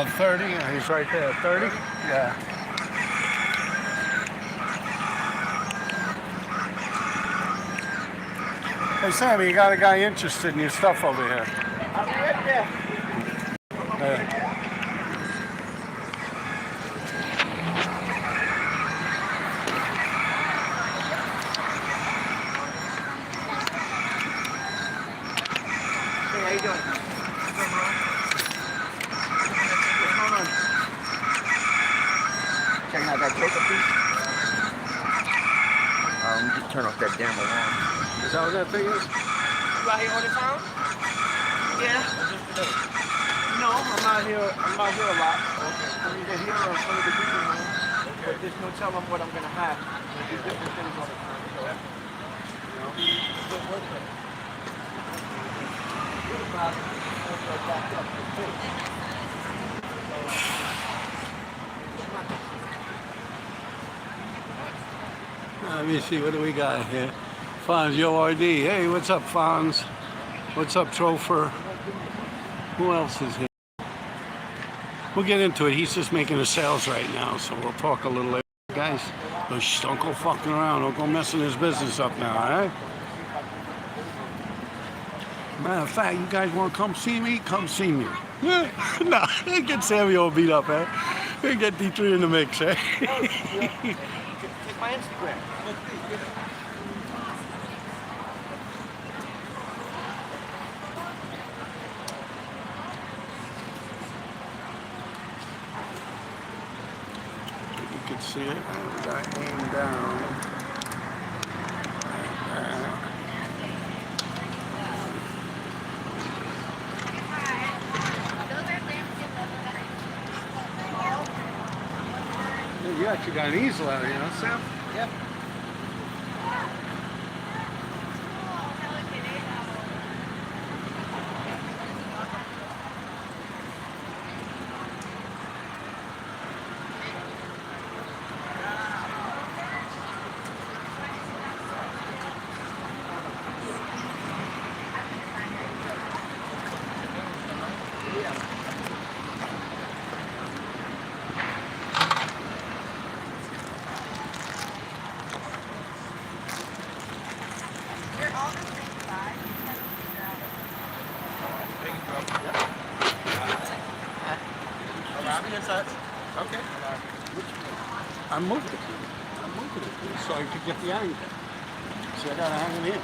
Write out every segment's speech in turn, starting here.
30. He's right there. 30? Yeah. Hey, Sammy, you got a guy interested in your stuff over here. I'll be right there. Hey, how you doing? Checking out that choker piece? Let me just turn off that damn alarm. Is that what that thing is? You out here on the town? Yeah. No, I'm not here. I'm not here a lot. I'm either here or in front of the people home. But there's no telling what I'm gonna have. I do different things all the time. So, you know, it's good work. Good about it. Back up. Let me see, what do we got here? Fonz, Yo RD. Hey, what's up, Fonz? What's up, Trofer? Who else is here? We'll get into it. He's just making the sales right now, so we'll talk a little later. Guys, don't go fucking around. Don't go messing his business up now, alright? Matter of fact, you guys want to come see me? Come see me. Nah, get Sammy all beat up, eh? Get D3 in the mix, eh? Take my Instagram. You can see it. I got aim down. You actually got an easel out here, huh, Sam? Yep. Okay. I moved it. So I could get the angle. So I gotta hang it here.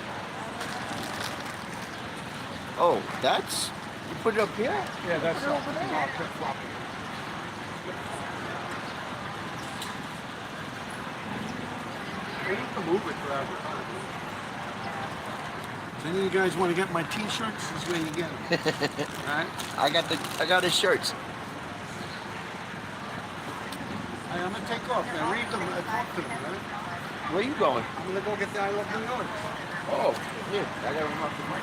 Oh, that's... You put it up here? Yeah, that's Put it over there. You can move it forever. If any of you guys want to get my t-shirts, this is where you get them. Alright? I got his shirts. Hey, I'm gonna take off now. Read them. Talk to them, right? Where you going? I'm gonna go get the I Love New York. Oh, here. I got him off the mic.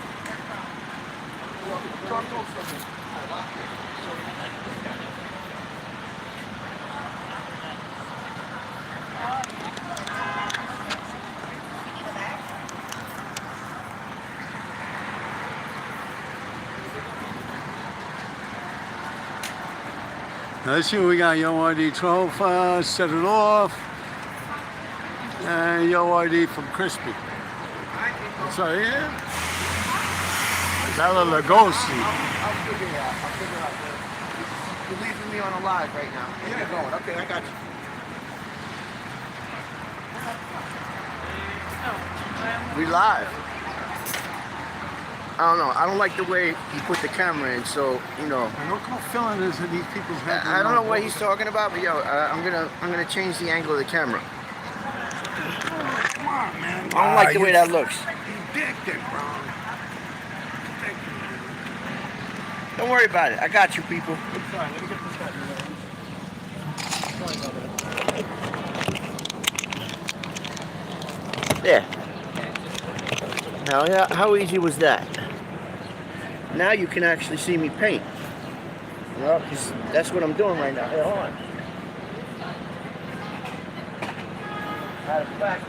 Talk to them. Let's see what we got. Yo RD 12, set it off. And Yo RD from Crispy. So yeah. Bella Lugosi. I'll figure it out. You're leaving me on a live right now. Where you going? Okay, I got you. We live. I don't know. I don't like the way he put the camera in, so you know. And look how filling is in these people's heads. I don't know what he's talking about, but yo, I'm gonna change the angle of the camera. Come on, man. I don't like the way that looks. You dicked it, bro. Don't worry about it. I got you, people. Sorry, let me get this guy. Sorry about that. There. Now, how easy was that? Now you can actually see me paint. You know, 'cause that's what I'm doing right now. Hey, hold on. Matter of fact.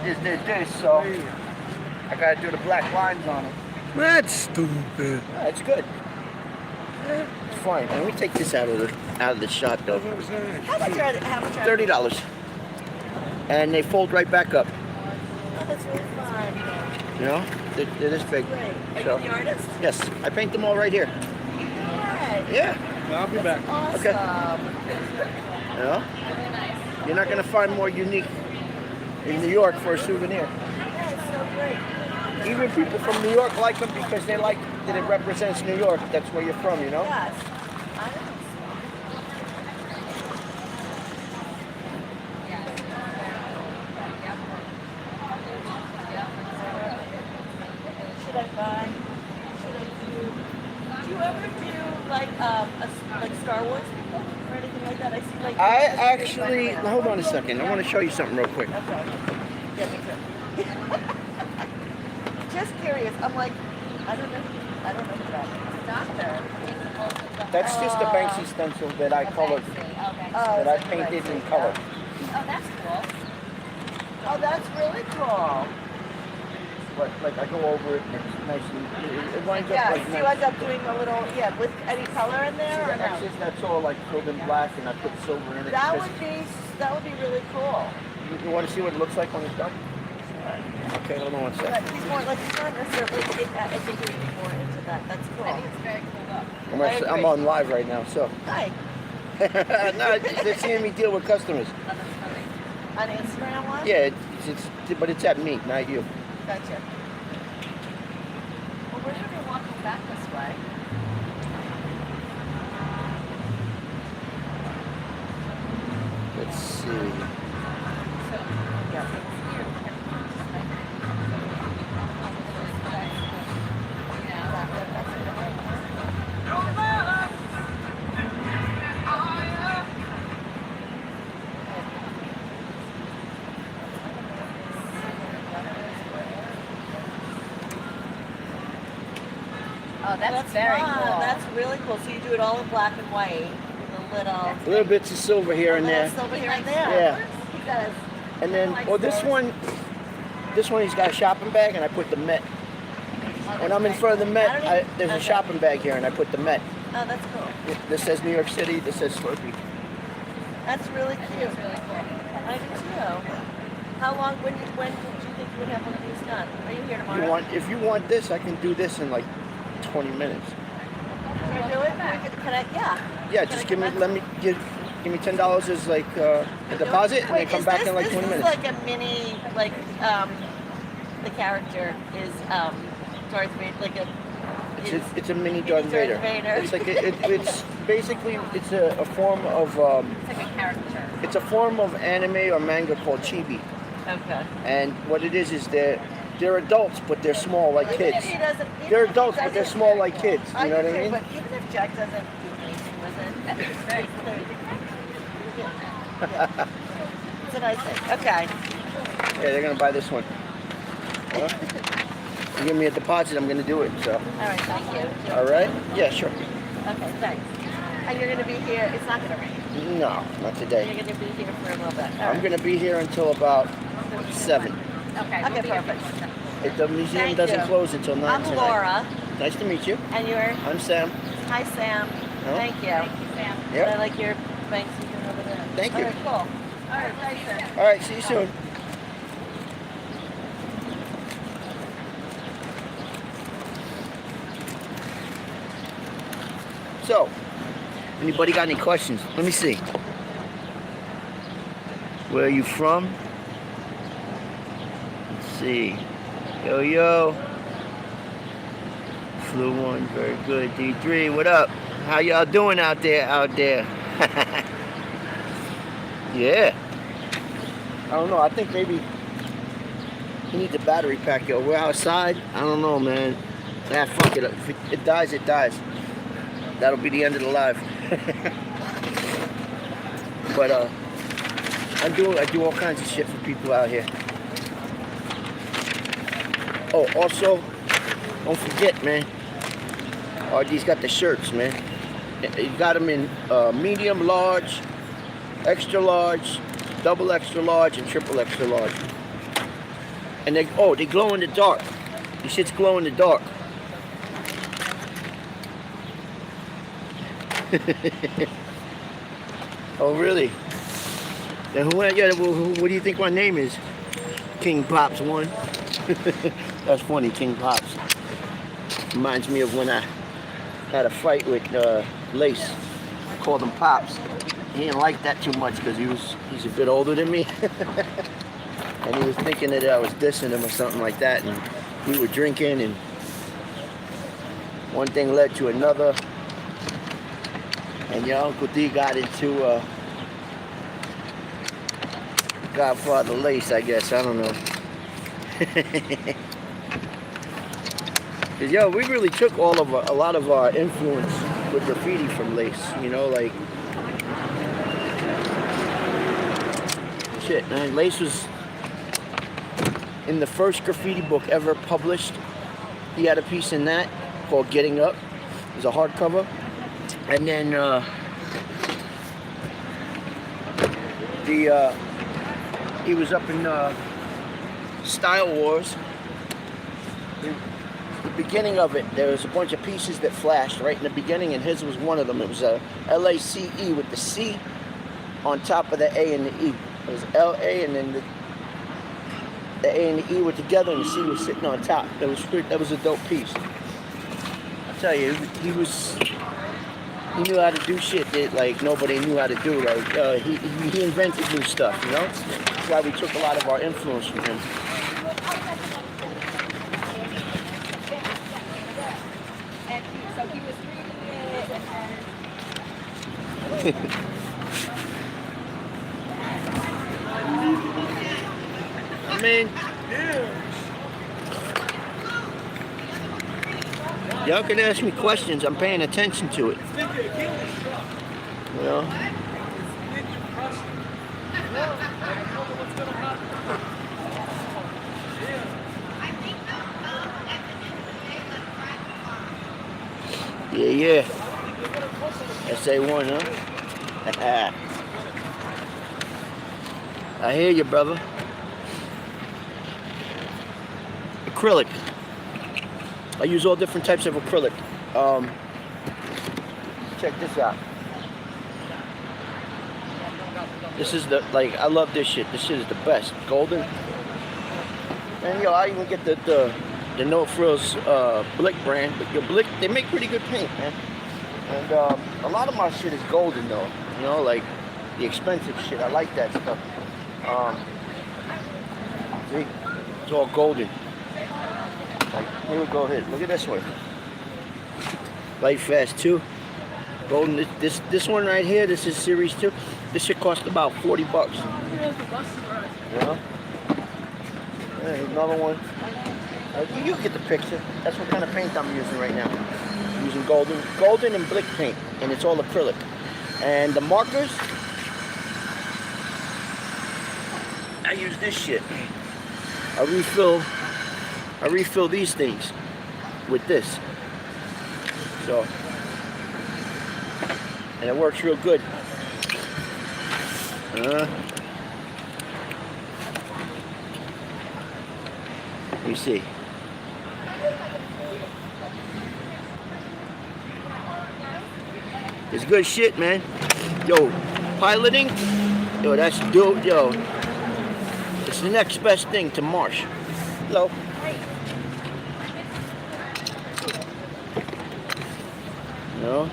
There's this, so I gotta do the black lines on it. That's stupid. Yeah, it's good. It's fine. Let me take this out of the shot though. What was that? How much are they? How much are $30. And they fold right back up. Oh, that's really fun. You know? They're this big. Great. Are So, you the artist? yes, I paint them all right here. Alright. Yeah. I'll be back. Awesome. Okay. You know? You're not gonna find more unique in New York for a souvenir. Yeah, it's so great. Even people from New York like them because they like that it represents New York. That's where you're from, you know? Yes. I know. Should I buy? Should I do you ever do like Star Wars people or anything like that? I see like. I actually, hold on a second. I want to show you something real quick. Okay. Yeah, me too. Just curious. I'm like, I don't know who that is. Doctor. That's just a Banksy stencil that I colored, that I painted in color. Oh, that's cool. Oh, that's really cool. But like I go over it and it's nice and it winds up Yeah, like so you nice. end up doing a little, with any color in there or That's no? just, that's all like filled in black and I put silver in it. That because would be really cool. you want to see what it looks like when it's done? Okay, hold on one But second. he's more like he's not necessarily. I think he would be more into that. That's I cool. think it's very cool book. I'm on live right now, so. Hi, No, they're seeing me deal with customers. Oh, that's funny. on Instagram one. Yeah, but it's at me, not you. Gotcha. Well, we're going to be walking back this way. Let's see. So, yeah, so it's here. Oh, that's very fun. cool. That's really cool. So you do it all in black and white with a Little bits of silver here and there. silver here and Like there. Yeah. He does. And then, well, this one he's got a shopping bag, and I put the Met. When I'm in front of the Met, there's a shopping bag here, and I put the Met. Oh, that's cool. This says New York City. This says Slurpee. That's really cute. It's really cool. I do too. How long? When do you think you would have one of these done? Are you here tomorrow? If you want this, I can do this in like 20 minutes. Can you do it? Can I? Yeah. Yeah, just give me me $10 as like a deposit, and then come back in like 20 minutes. This is like a mini, the character is Darth Vader, like a. It's a mini Darth Vader. It's like it's basically a form of It's like a character. it's a form of anime or manga called chibi, Okay. and what it is they're adults but they're small like Even kids. if he doesn't, They're adults but they're small like kids. You know what I do, mean? But even if Jack doesn't do anything with it, I think it's very cool. it's a nice thing. Okay. Yeah, they're gonna buy this one. Huh? You give me a deposit, I'm gonna do it. So. All right. Thank you. All right? Yeah, sure. Okay. Thanks. And you're going to be here. It's not going to rain. No, not You're today. going to be here for a little bit. All I'm right. gonna be here until about 7. Okay, Okay, we'll be perfect. The museum Thank doesn't you. close until 9 I'm tonight. Laura, Nice to meet you. and you're. I'm Sam. Hi, Sam. Huh? Thank you. Thank you, Sam. Yep. I like your Banksy thing over there. Thank you. All right, cool. All right, thanks. All right, see you soon. So, anybody got any questions? Let me see. Where are you from? Let's see. Yo. Flew 1, very good. D3, what up? How y'all doing out there? Yeah. I don't know. I think maybe he needs a battery pack, yo. We're outside. I don't know, man. Ah, fuck it. If it dies, it dies. That'll be the end of the live. But I do all kinds of shit for people out here. Oh, also, don't forget, man. RD's got the shirts, man. You got them in medium, large, extra large, double extra large, and triple extra large. And they glow in the dark. This shit's glow in the dark. Oh, really? Then what do you think my name is? King Pops 1. That's funny, King Pops. Reminds me of when I had a fight with Lace. I called him Pops. He didn't like that too much because he's a bit older than me. And he was thinking that I was dissing him or something like that. And we were drinking and one thing led to another. And your Uncle D got into Godfather Lace, I guess. I don't know. Cause yo, we really took a lot of our influence with graffiti from Lace. You know, like shit, man. Lace was in the first graffiti book ever published. He had a piece in that called "Getting Up." It was a hardcover, and then he was up in Style Wars. The beginning of it, there was a bunch of pieces that flashed right in the beginning, and his was one of them. It was a LACE with the C on top of the A and the E. It was LA, and then the A and the E were together, and the C was sitting on top. That was a dope piece. I tell you, he knew how to do shit that like nobody knew how to do. Like he invented new stuff, you know. That's why we took a lot of our influence from him. So he was reading it and I mean, y'all can ask me questions. I'm paying attention to it. You know? Yeah. SA1, huh? I hear you, brother. Acrylic. I use all different types of acrylic. Check this out. This is I love this shit. This shit is the best. Golden. And yo, I even get the No Frills Blick brand. But your Blick, they make pretty good paint, man. And a lot of my shit is golden though. You know, like the expensive shit. I like that stuff. See? It's all golden. Like, here we go. Here, look at this one. Light Fast 2. Golden. This one right here. This is Series 2. This should cost about $40. You know? There's another one. You get the picture. That's what kind of paint I'm using right now. I'm using golden and Blick paint, and it's all acrylic. And the markers, I use this shit. I refill these things with this. So, and it works real good. Let me see. It's good shit, man. Yo, piloting, yo, that's dope, yo. It's the next best thing to Marsh. Hello. No.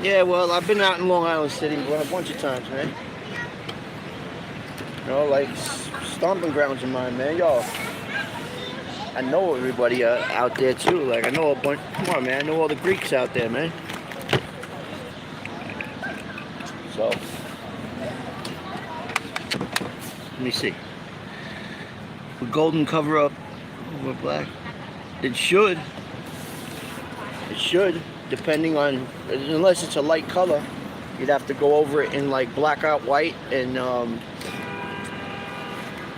Yeah, well, I've been out in Long Island City a bunch of times, man. You know, like stomping grounds of mine, man. Y'all, I know everybody out there too. Like I know a bunch. Come on, man. I know all the Greeks out there, man. So, let me see. With golden cover up with black. It should. It should. Depending on, unless it's a light color, you'd have to go over it in like blackout white and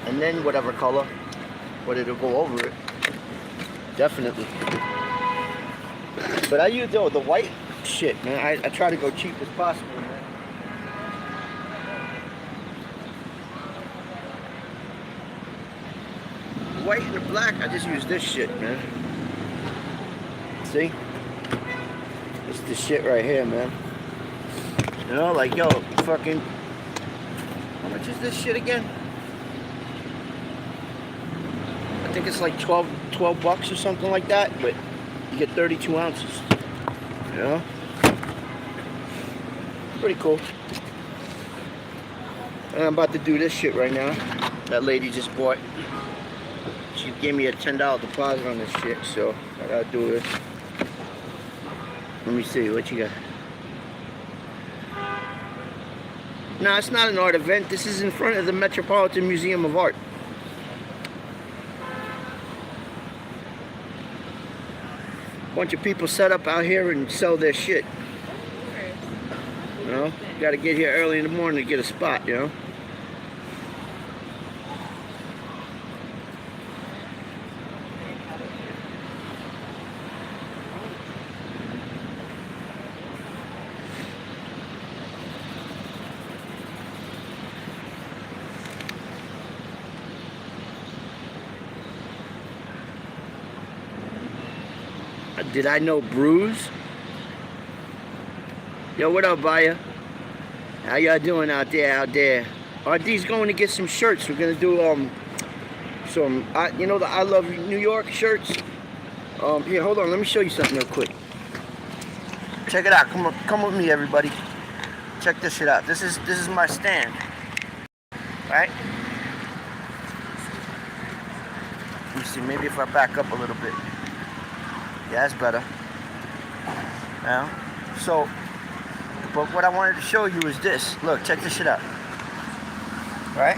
then whatever color, but it'll go over it. definitely. But I use the white shit, man. I try to go cheap as possible, man. White and the black, I just use this shit, man. See? It's the shit right here, man. You know, like, yo, fucking, how much is this shit again? I think it's like 12 bucks or something like that, but you get 32 ounces. You know? Pretty cool. And I'm about to do this shit right now. That lady just bought. She gave me a $10 deposit on this shit, so I gotta do it. Let me see, what you got? No, it's not an art event. This is in front of the Metropolitan Museum of Art. Bunch of people set up out here and sell their shit. You know, you gotta get here early in the morning to get a spot, you know? Did I know Bruise? Yo, what up, Baya? How y'all doing out there? RD's going to get some shirts. We're gonna do some, you know, the I Love New York shirts. Here, hold on. Let me show you something real quick. Check it out. Come with me, everybody. Check this shit out. This is my stand. Right? Let me see. Maybe if I back up a little bit. Yeah, that's better. Now, so, but what I wanted to show you is this. Look, check this shit out. Right?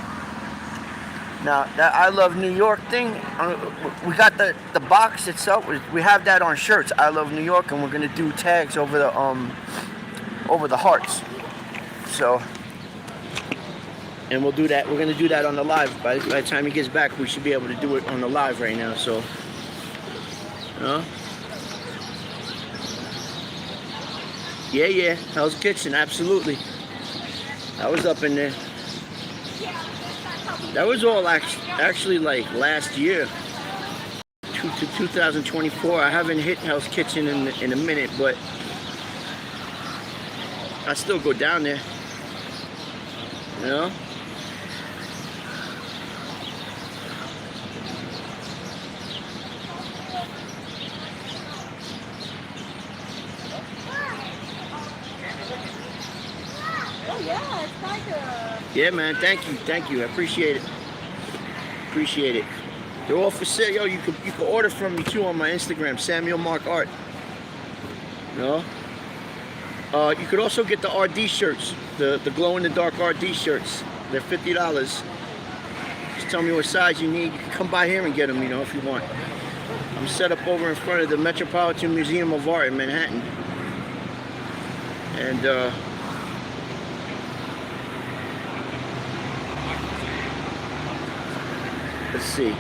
Now, that I Love New York thing, we got the box itself. We have that on shirts. I Love New York, and we're gonna do tags over the hearts. So, and we'll do that. We're gonna do that on the live. By the time he gets back, we should be able to do it on the live right now. So, you know. Yeah, Hell's Kitchen, absolutely. I was up in there. That was all actually like last year, 2024. I haven't hit Hell's Kitchen in a minute, but I still go down there, you know? Yeah, man, thank you. I appreciate it. They're all for sale. Yo, you can order from me too on my Instagram, Samuel Mark Art. You know? You could also get the RD shirts, the glow in the dark RD shirts. They're $50. Just tell me what size you need. You can come by here and get them, you know, if you want. I'm set up over in front of the Metropolitan Museum of Art in Manhattan. And let's see.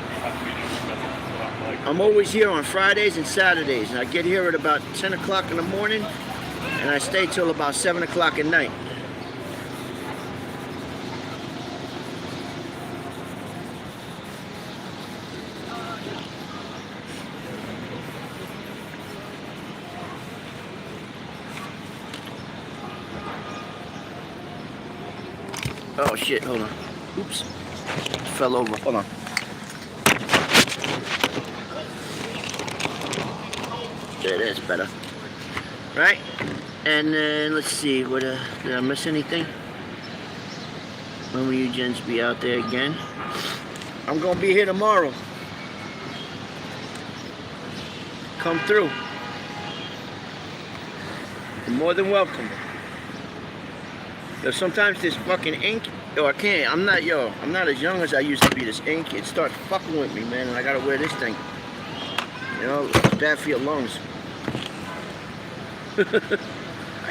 I'm always here on Fridays and Saturdays, and I get here at about 10 o'clock in the morning, and I stay till about 7 o'clock at night. Oh shit, hold on. Oops. Fell over. Hold on. There, that's better. Right? And then let's see, what did I miss anything? When will you gents be out there again? I'm gonna be here tomorrow. Come through. You're more than welcome. Yo, sometimes this fucking ink, I can't, I'm not as young as I used to be. This ink, it starts fucking with me, man, and I gotta wear this thing. You know, it's bad for your lungs.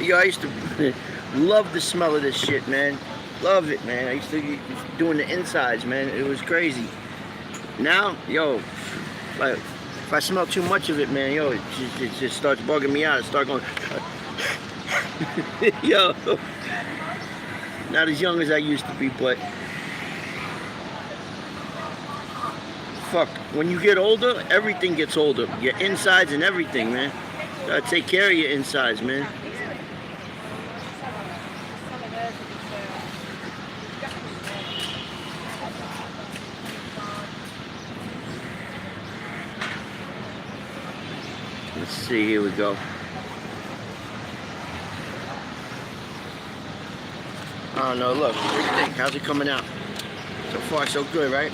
Yo, I used to love the smell of this shit, man. Love it, man. I used to be doing the insides, man. It was crazy. Now, yo, like If I smell too much of it, man, yo, it just starts bugging me out. It starts going, yo, not as young as I used to be, but fuck, when you get older, everything gets older. Your insides and everything, man. Gotta take care of your insides, man. Let's see, here we go. Oh no, look, what do you think? How's it coming out? So far, so good, right?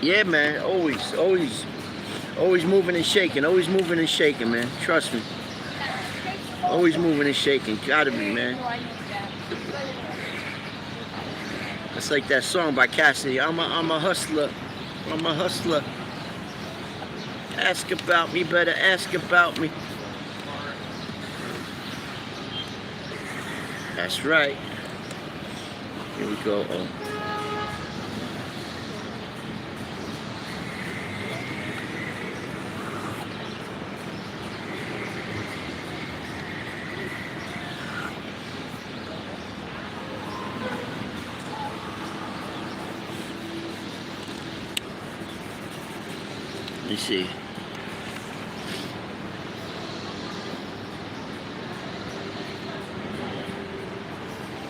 Yeah, man, always moving and shaking, man. Trust me. Always moving and shaking, gotta be, man. It's like that song by Cassidy. I'm a hustler. Ask about me, better ask about me. That's right. Here we go. Oh. Let me see.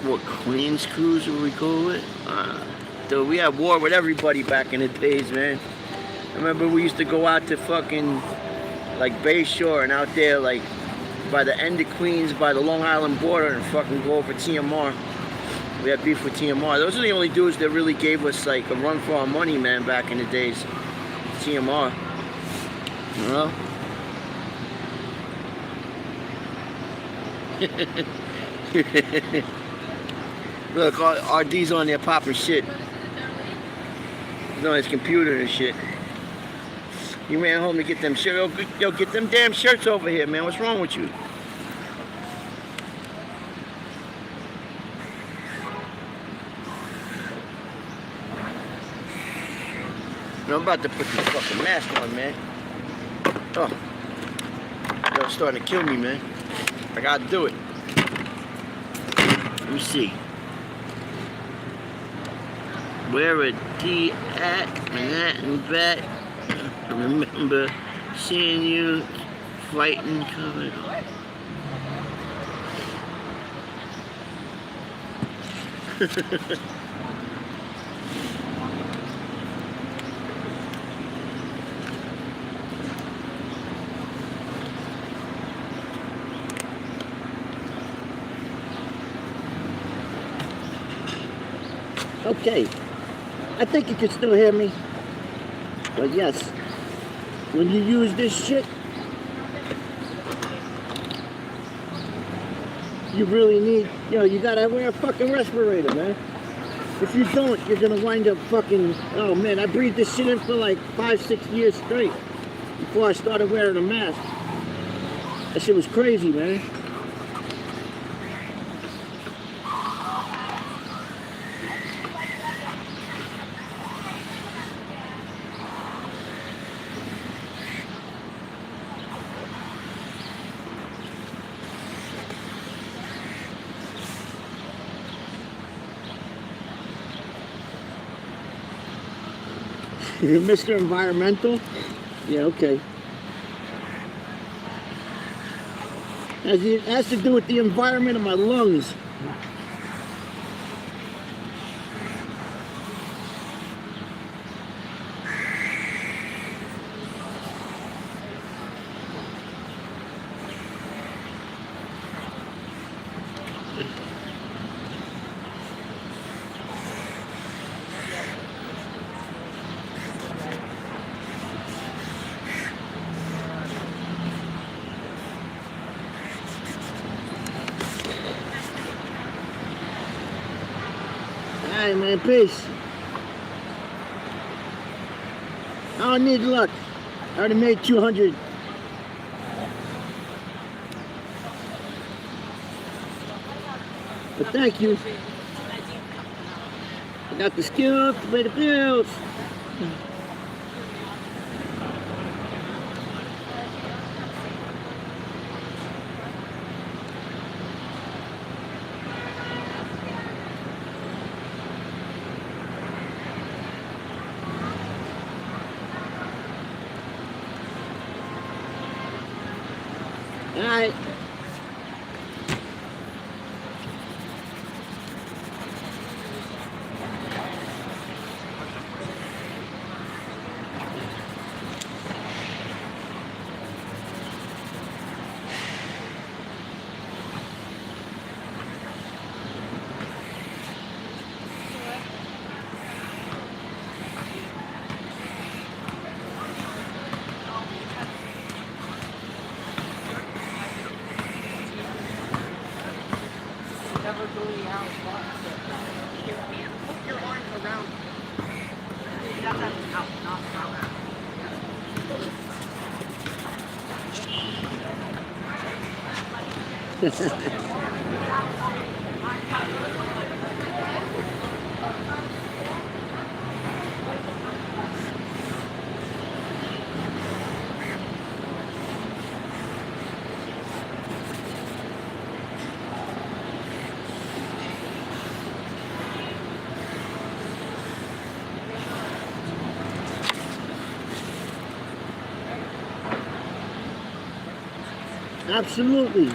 What Queens cruise will we go with? Dude, we had war with everybody back in the days, man. I remember we used to go out to fucking like Bayshore and out there like by the end of Queens, by the Long Island border, and fucking go over TMR. We had beef with TMR. Those are the only dudes that really gave us like a run for our money, man, back in the days. TMR. You know? Look, RD's on there popping shit. He's on his computer and shit. You ran home to get them shirts. Yo, get them damn shirts over here, man. What's wrong with you? I'm about to put this fucking mask on, man. Oh. It's starting to kill me, man. I gotta do it. Let me see. Where a D at? Manhattan back. I remember seeing you fighting covered. Okay, I think you can still hear me, but yes, when you use this shit, you really need, you gotta wear a fucking respirator, man. If you don't, you're gonna wind up fucking, oh man, I breathed this shit in for like 5-6 years straight before I started wearing a mask. That shit was crazy, man. You're Mr. Environmental? Yeah, okay. It has to do with the environment of my lungs. Alright, man, peace. I don't need luck. I already made 200. But thank you. got the skills to pay the bills. All right. Never really out. Put your arms around. That's out, not out. Absolutely.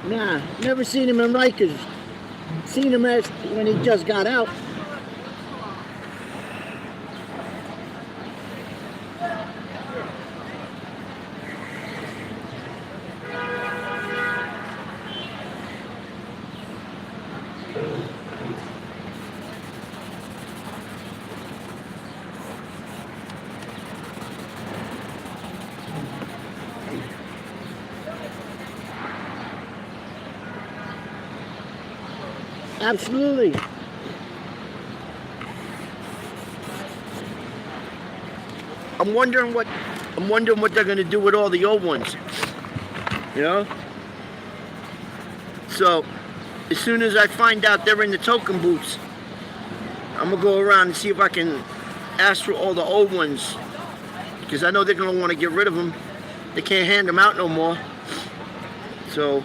Nah, never seen him in Rikers. Seen him as when he just got out. Absolutely. I'm wondering what they're gonna do with all the old ones. You know? So as soon as I find out they're in the token booths, I'm gonna go around and see if I can ask for all the old ones. Because I know they're gonna want to get rid of them. They can't hand them out no more. So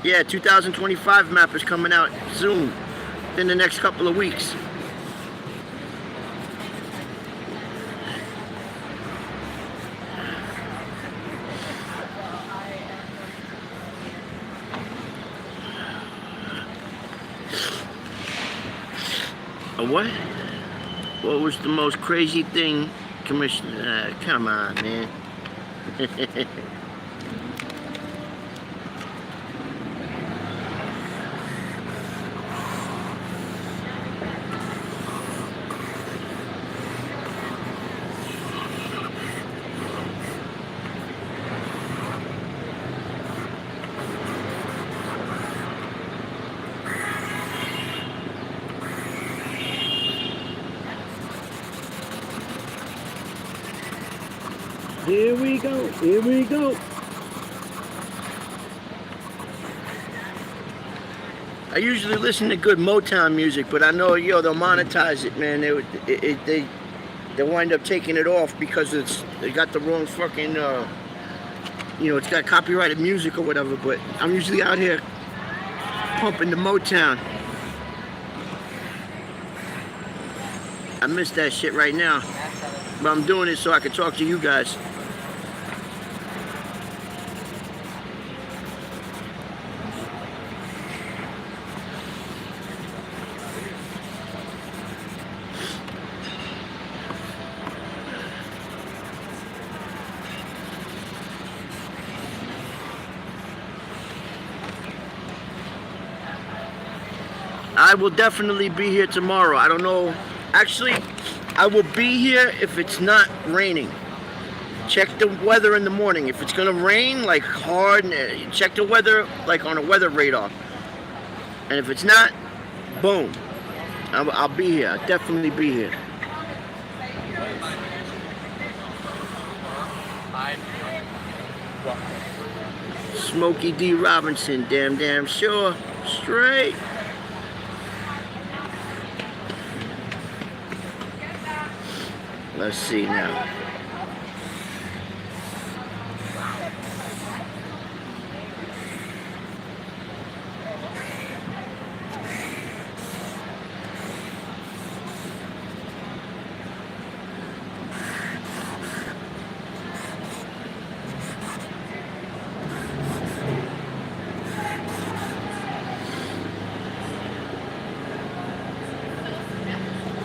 yeah, 2025 map is coming out soon, in the next couple of weeks. A what? What was the most crazy thing, Commissioner? Come on, man. Here we go, here we go. I usually listen to good Motown music, but I know, yo, they'll monetize it, man. They wind up taking it off because they got the wrong fucking, you know, it's got copyrighted music or whatever, but I'm usually out here pumping the Motown. I miss that shit right now, but I'm doing it so I can talk to you guys. I will definitely be here tomorrow. I don't know. Actually, I will be here if it's not raining. Check the weather in the morning. If it's gonna rain like hard, check the weather like on a weather radar. And if it's not, boom, I'll be here. I'll definitely be here. Smokey D. Robinson, damn sure, straight. Let's see now.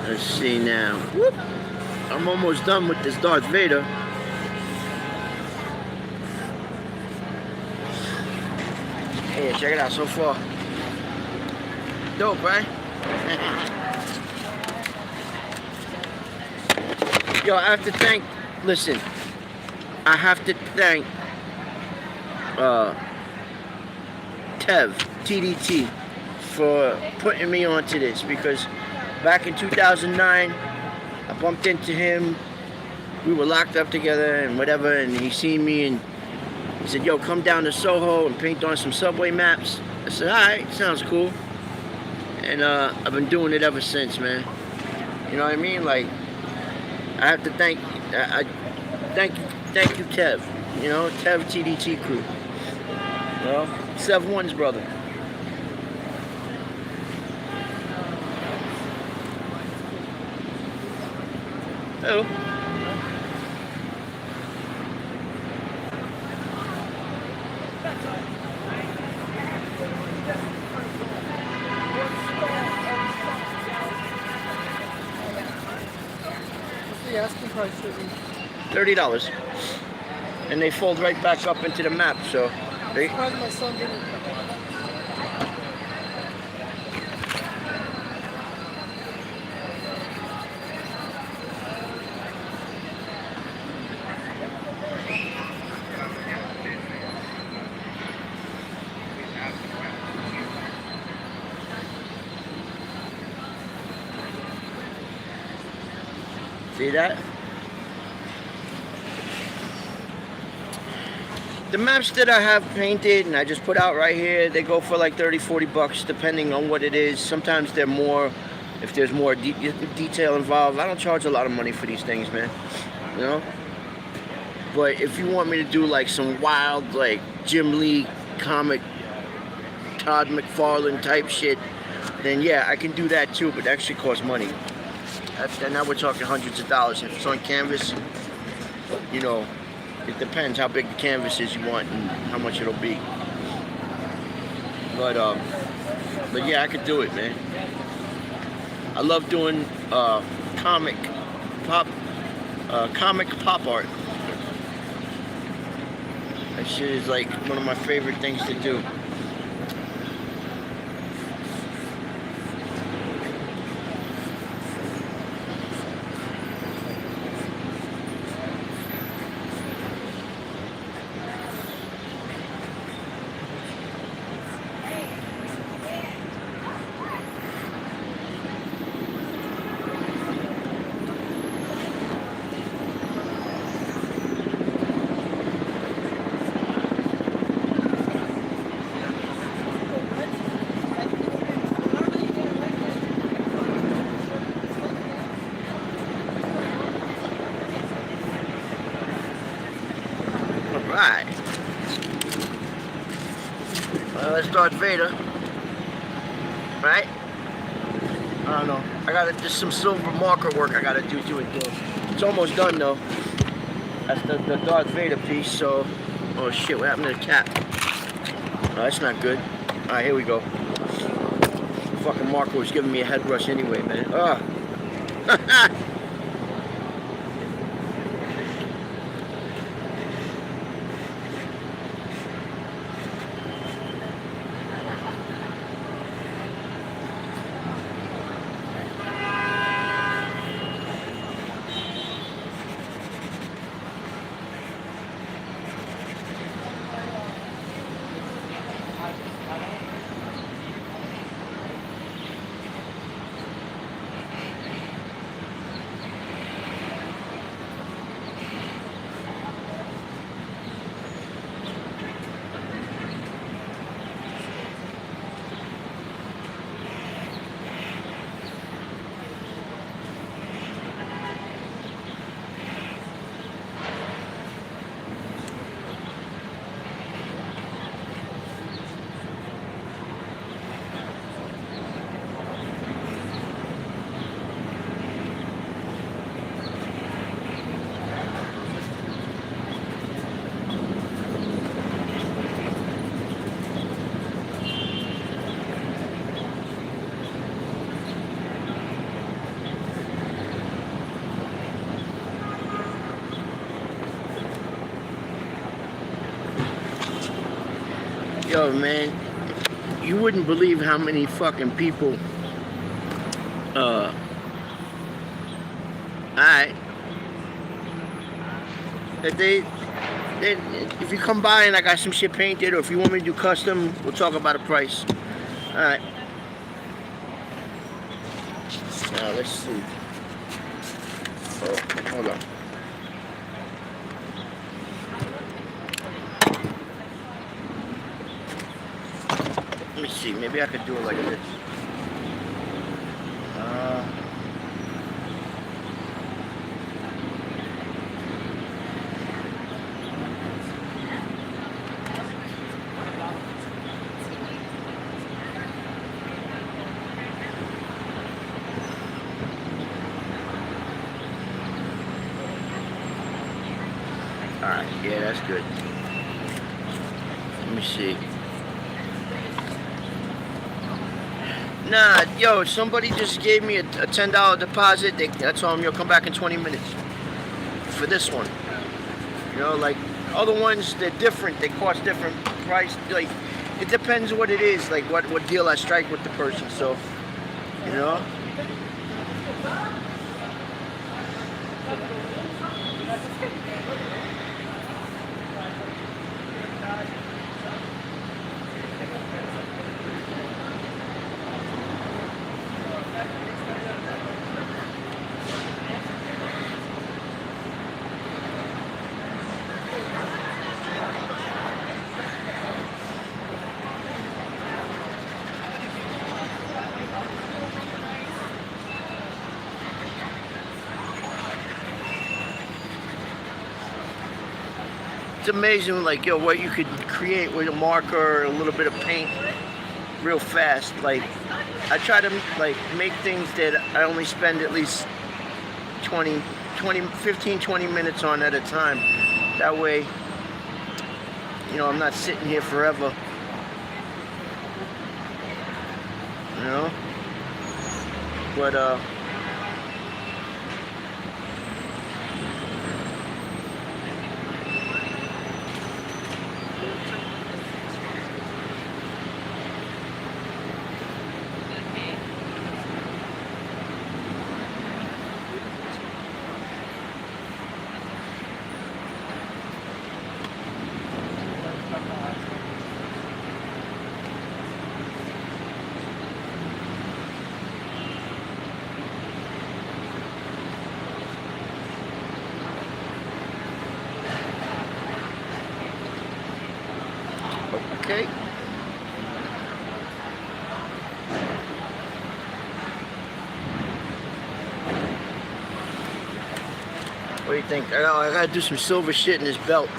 Let's see now. Whoop. I'm almost done with this Darth Vader. Hey, check it out so far. Dope, right? Yo, I have to thank, listen, I have to thank Tev, TDT, for putting me onto this, because back in 2009, I bumped into him. We were locked up together and whatever, and he seen me and he said, yo, come down to Soho and paint on some subway maps. I said, all right, sounds cool. And I've been doing it ever since, man. You know what I mean? Like, I have to thank you, Tev. You know, Tev TDT crew. You know, 7-1's brother. Hello. What's the asking price for these? $30. And they fold right back up into the map, so they. Surprised my son didn't. See that? The maps that I have painted and I just put out right here, they go for like 30, 40 bucks depending on what it is. Sometimes they're more, if there's more detail involved. I don't charge a lot of money for these things, man. You know? But if you want me to do like some wild, like Jim Lee comic, Todd McFarlane type shit, then yeah, I can do that too, but that actually costs money. And now we're talking hundreds of dollars. If it's on canvas, you know, it depends how big the canvas is you want and how much it'll be. But yeah, I could do it, man. I love doing comic pop art. That shit is like one of my favorite things to do. Alright. Well, let's start Vader. Right? I don't know. I gotta just some silver marker work I gotta do to it though. It's almost done though. That's the Darth Vader piece, so. Oh shit, what happened to the cap? Oh, that's not good. Alright, here we go. Fucking marker was giving me a head rush anyway, man. Ugh. Yo, man, you wouldn't believe how many fucking people, alright, that if you come by and I got some shit painted, or if you want me to do custom, we'll talk about a price. Alright. Now, let's see. Oh, hold on. Let me see, maybe I could do it like this. Alright, yeah, that's good. Let me see. Nah, yo, somebody just gave me a $10 deposit. I told them, you'll come back in 20 minutes for this one. You know, like, other ones, they're different. They cost different price. Like, it depends what it is, like what deal I strike with the person. So, you know. It's amazing, like, yo, what you could create with a marker or a little bit of paint real fast. Like, I try to, like, make things that I only spend at least 15, 20 minutes on at a time. That way, you know, I'm not sitting here forever. You know? But, okay. What do you think? I gotta do some silver shit in this belt,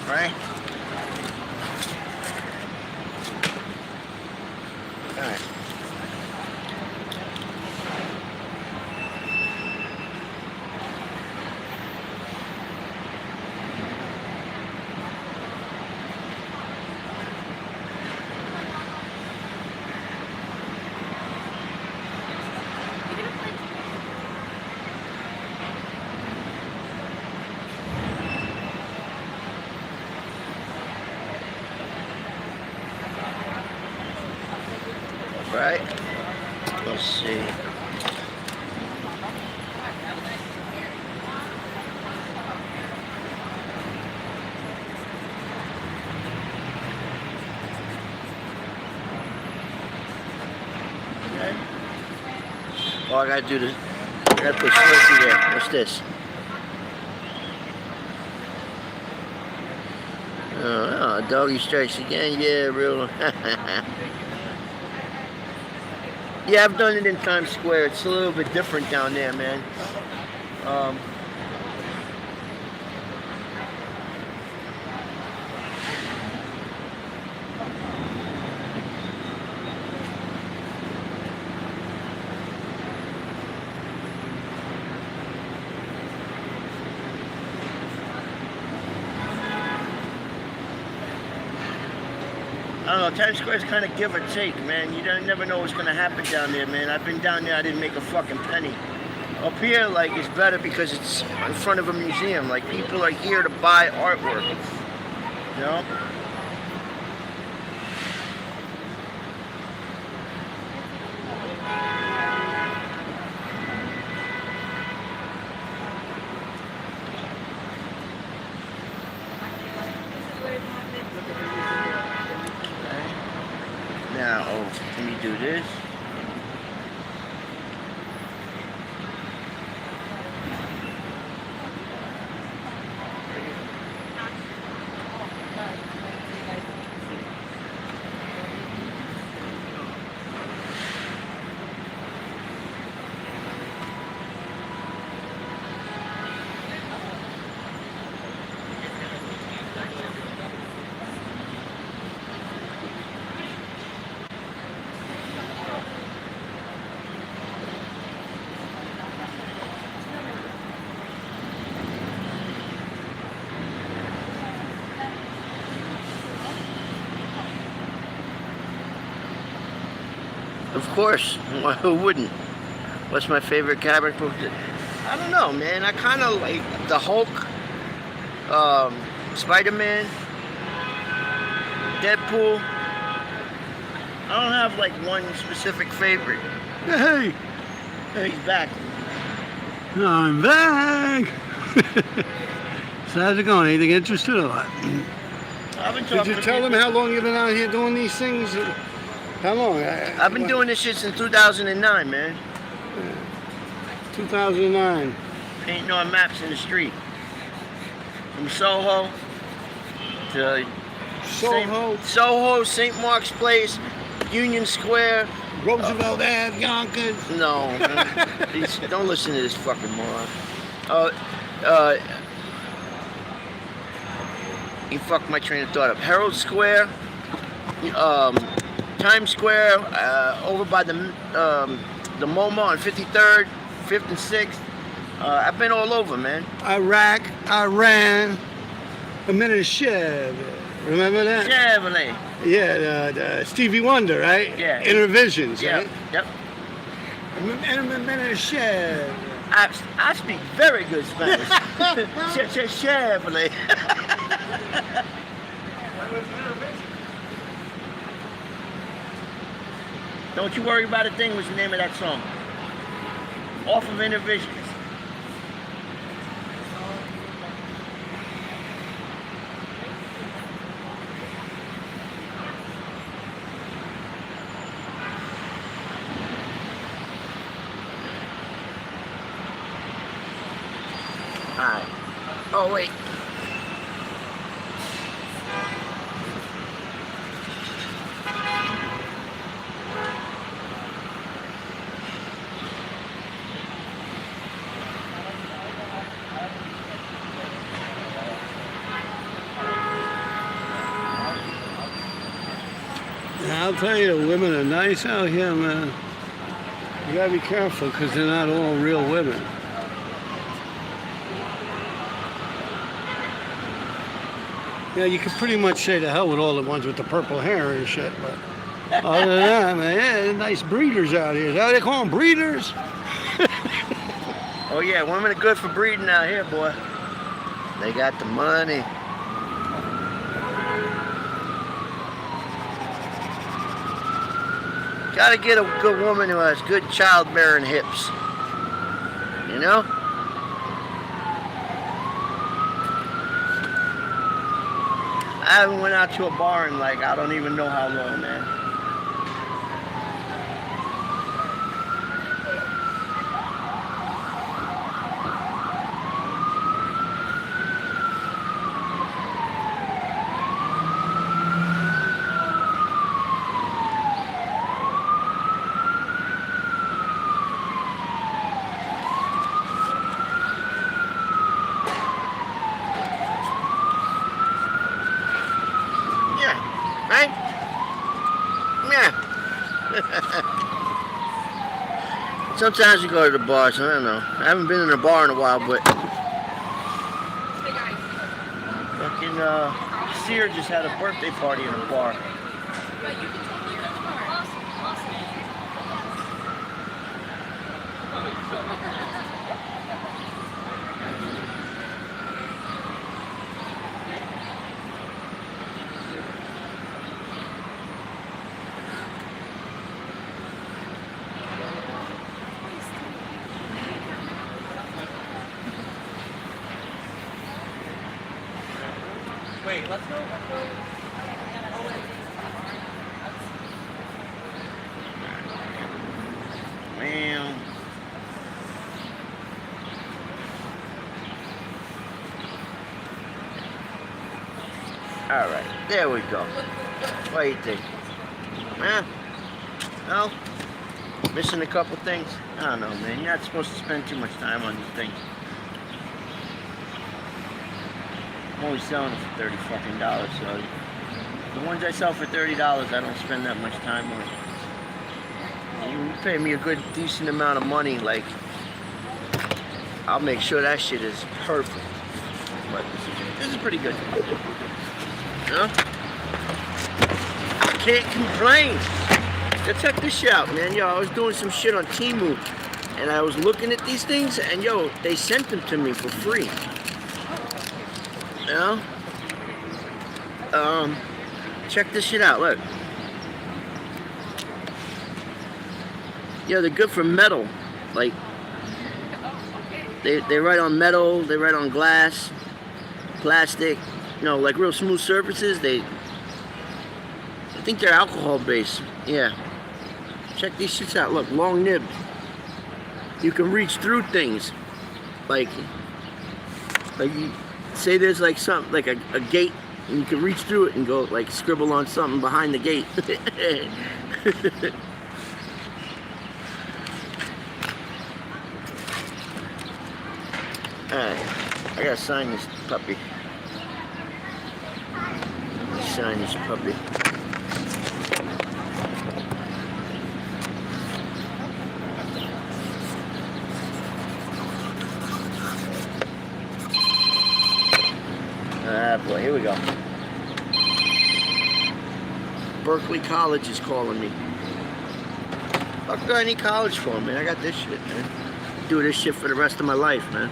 right? Alright. Right? Let's see. Okay. Oh, I gotta do this. I gotta put Slurpee there. What's this? Oh, doggy strikes again. Yeah, real. Yeah, I've done it in Times Square. It's a little bit different down there, man. I don't know, Times Square is kind of give or take, man. You never know what's going to happen down there, man. I've been down there, I didn't make a fucking penny. Up here, like, it's better because it's in front of a museum. Like, people are here to buy artwork, you know? Now, oh, let me do this. Of course, who wouldn't? What's my favorite comic book? I don't know, man. I kind of like the Hulk, Spider-Man, Deadpool. I don't have like one specific favorite. Hey, He's back. I'm back. So how's it going? Anything interesting or what? I've been Did talking you to tell them people. how long you've been out here doing these things? How long? I've been doing this shit since 2009, man. 2009. Painting on maps in the street. From Soho to Soho, Soho, St. Mark's Place, Union Square. Roosevelt Ave, Yonkers. No, man. Don't listen to this fucking moron. You fucked my train of thought up. Herald Square, Times Square, over by the MoMA on 53rd, 5th and 6th. I've been all over, man. Iraq, Iran, a minute of Chev. Remember that? Chevrolet. Yeah, Stevie Wonder, right? Yeah. Intervisions, Yep, right? yep. A minute of Chev. I speak very good Spanish. Chevrolet. Don't you worry about a thing was the name of that song. Off of Intervisions. Alright. Oh wait. I'll tell you, the women are nice out here, man. You gotta be careful because they're not all real women. Yeah, you could pretty much say to hell with all the ones with the purple hair and shit, but other than that, man, yeah, they're nice breeders out here. Is that what they call them, breeders? Oh yeah, women are good for breeding out here, boy. They got the money. Gotta get a good woman who has good childbearing hips. You know? I haven't went out to a bar in like, I don't even know how long, man. Right? Yeah. Sometimes you go to the bars, I don't know. I haven't been in a bar in a while, but fucking Sear just had a birthday party in a bar. Wait, let's go. Well. All right, there we go. What do you think? Huh? No? Missing a couple things? I don't know, man. You're not supposed to spend too much time on these things. I'm only selling it for $30 fucking dollars, so the ones I sell for $30, I don't spend that much time on. You pay me a good, decent amount of money, like, I'll make sure that shit is perfect. But this is pretty good. You know? Can't complain. Yo, check this shit out, man. Yo, I was doing some shit on Temu, and I was looking at these things, and yo, they sent them to me for free. You know? Check this shit out, look. Yo, they're good for metal. Like, they write on metal, they write on glass, plastic, you know, like real smooth surfaces. I think they're alcohol based. Yeah. Check these shits out. Look, long nib. You can reach through things. Like you say there's like something, like a gate, and you can reach through it and go like scribble on something behind the gate. Alright, I gotta sign this puppy. Sign this puppy. Ah, boy, here we go. Berkeley College is calling me. Fuck do I need college for, man? I got this shit, man. Do this shit for the rest of my life, man.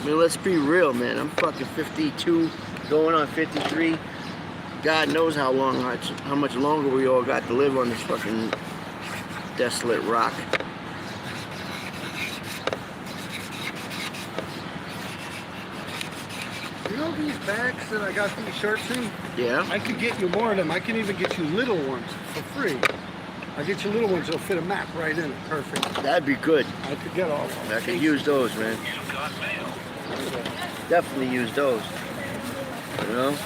I mean, let's be real, man. I'm fucking 52, going on 53. God knows how much longer we all got to live on this fucking desolate rock. You know these bags that I got these shirts in? Yeah. I could get you more of them. I can even get you little ones for free. I get you little ones that'll fit a map right in it. Perfect. That'd be good. I could get all of them. I could use those, man. Definitely use those. You know?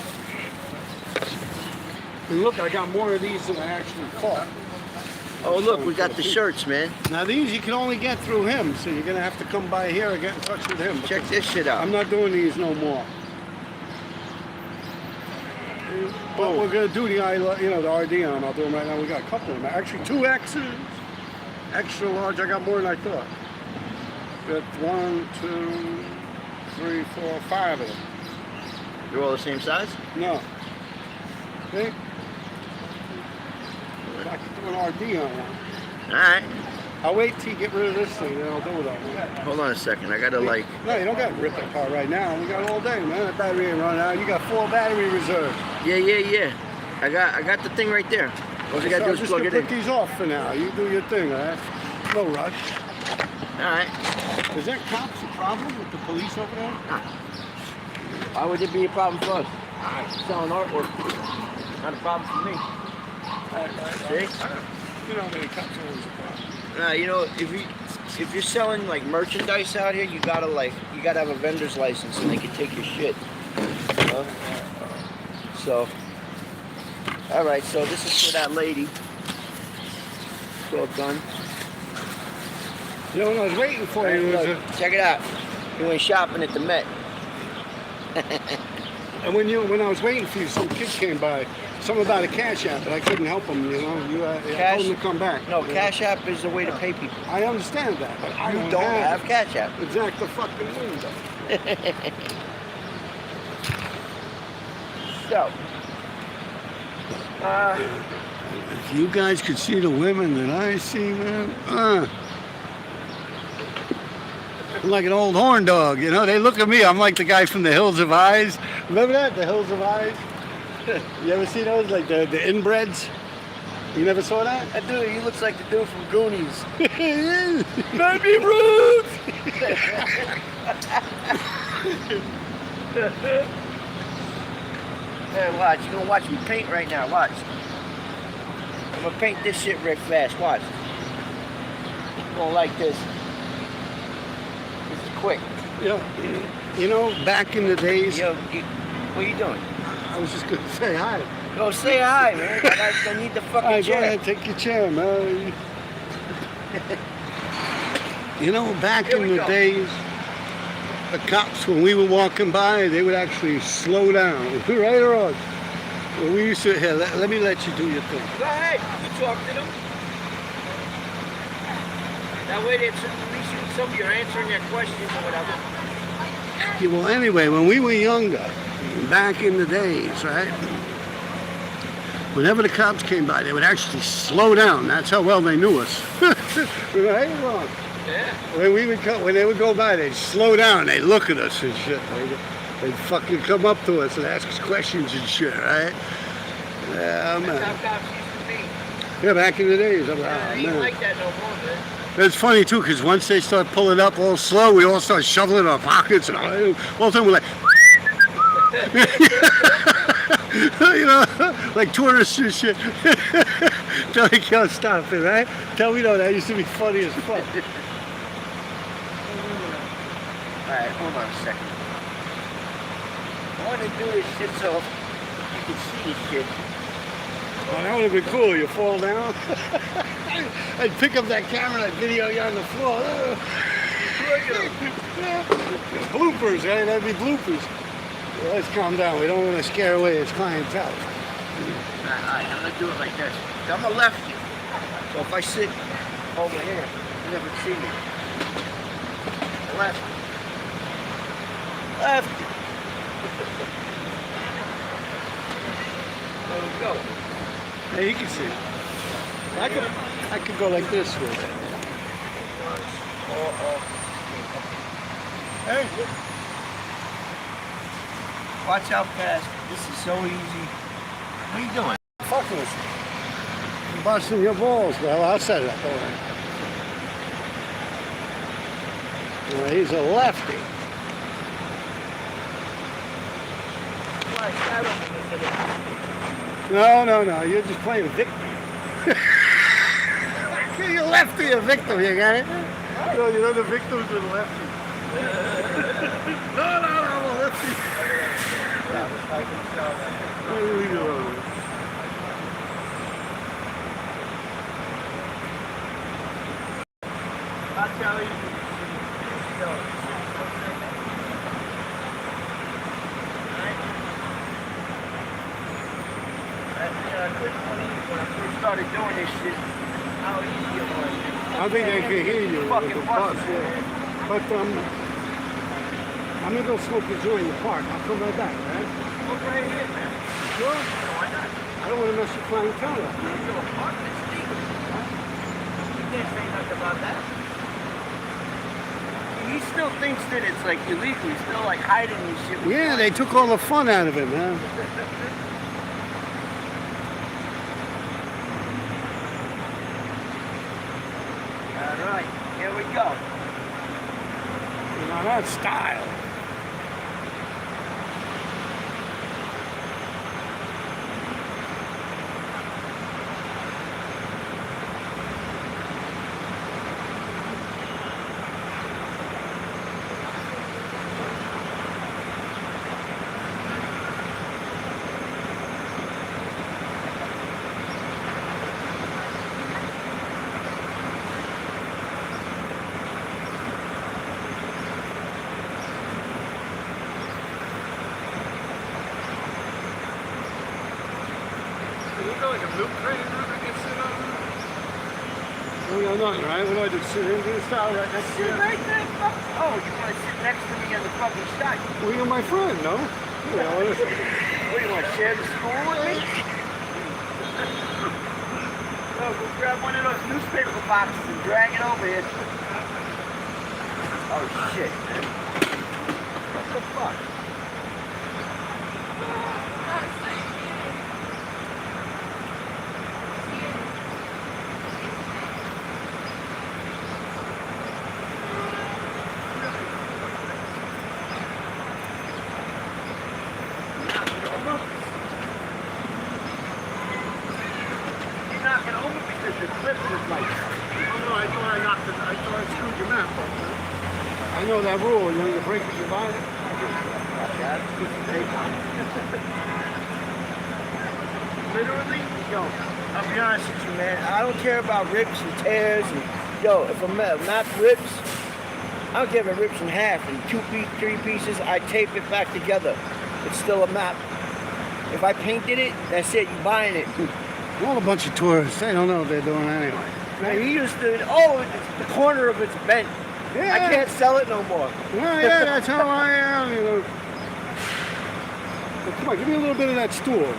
And look, I got more of these than I actually bought. Oh, look, we got the shirts, man. Now these you can only get through him, so you're gonna have to come by here and get in touch with him. Check this shit out. I'm not doing these no more. But we're gonna do the the RD on them. I'll do them right now. We got a couple of them. Actually, 2X's, extra large. I got more than I thought. Got 1, 2, 3, 4, 5 of them. They're all the same size? No. See? I can do an RD on one. Alright. I'll wait till you get rid of this thing, then I'll do it on one. Hold on a second. I gotta like. No, you don't got to rip it apart right now. We got all day, man. That battery ain't running out. You got 4 battery reserve. Yeah. I got the thing right there. All you gotta do is plug it in. Put these off for now. You do your thing, all right? No rush. Alright. Is there cops a problem with the police over there? Why would it be a problem for us? Selling artwork. Not a problem for me. See? You know, many cops are always a problem. You know, if you're selling like merchandise out here, you gotta have a vendor's license and they can take your shit. You know? So, all right. So this is for that lady. It's all done. You know, when I was waiting for you, Check it out. You went shopping at the Met. and when I was waiting for you, some kid came by. Something about a Cash App, but I couldn't help him, you know. I told him to come back. No, Cash App is a way to pay people. I understand that, but I You don't have Cash App. Exact the fucking window. So, if you guys could see the women that I see, man, I'm like an old horn dog, you know. They look at me. I'm like the guy from the Hills of Eyes. Remember that? The Hills of Eyes? You ever see those? Like the inbreds? You never saw that? That dude, he looks like the dude from Goonies. Baby Ruth! Hey, watch. You gonna watch me paint right now. Watch. I'm gonna paint this shit real fast. Watch. You gonna like this. This is quick. Yeah. You know, back in the days, Yo, what are you doing? I was just gonna say hi. Go say hi, man. I need the All fucking right, go chair. ahead, take your chair, man. You know, back Here in we the go. days, the cops, when we were walking by, they would actually slow down, right or wrong. Well, we used to, here, let me let you do your thing. Go ahead. You talk to them. That way, at least you're answering their questions or whatever. Yeah, well, anyway, when we were younger, back in the days, right? Whenever the cops came by, they would actually slow down. That's how well they knew us. Right or wrong? Yeah. When they would go by, they'd slow down. They'd look at us and shit. They'd fucking come up to us and ask us questions and shit, right? Yeah, That's man. how cops used to be. Yeah, back in the days. I'm like, Yeah, oh, they ain't man. like that no more, man. It's funny too, because once they start pulling up all slow, we all start shoveling in our pockets, and all the time we're like, you know, like tourists and shit. Tell me can't stop it, right? Tell me no, that used to be funny as fuck. Alright, hold on a second. I want to do this shit so you can see this shit. Oh, that would have been cool. You fall down. I'd pick up that camera and I'd video you on the floor. Bloopers, right? That'd be bloopers. Well, let's calm down. We don't want to scare away his clientele. Alright, I'm going to do it like this. I'm a lefty. So if I sit over here, you never see me. Lefty. Lefty. There we go. Hey, you can see. I could go like this with it. Hey. Watch how fast. This is so easy. What are you doing? Fucking with you. I'm busting your balls, well, I'll set it up. All right. Well, he's a lefty. No, you're just playing victim. You're lefty, a victim, you got it? No, you know the victims are the lefty. No, I'm a lefty. Here we go. I'll tell you. I couldn't believe when I first started doing this shit, how easy it was. I think they can hear you with Fucking the bus, bus, yeah. But I'm gonna go smoke a joint in the park. I'll come right back, right? Look right here, man. Sure. Why not? I don't want to mess your clientele up. It's still a park, it's legal. You can't say nothing about that. He still thinks that it's like illegal. He's still like hiding this shit. Yeah, they took all the fun out of it, man. All right, here we go. You know, that's style. We got nothing, right? What do I do? Sit in the style right next to Sit you? right there. Oh, you want to sit next to me on the fucking side? Well, you're my friend, no? You know, What, you want to share the school with me? No, go grab one of those newspaper boxes and drag it over here. Oh, shit. What the fuck? it over because the clip was like. Oh no, I thought I screwed your map up. I know that rule, you know, you break it, you buy it. Literally, yo, I'll be honest with you, man. I don't care about rips and tears and yo, if a map rips, I don't care if it rips in half and 3 pieces, I tape it back together. It's still a map. If I painted it, that's it, you buying it. We're all a bunch of tourists, they don't know what they're doing anyway. Man, he used to, oh, the corner of it's bent. Yeah. I can't sell it no more. Yeah, that's how I am, you know. Well, come on, give me a little bit of that stool.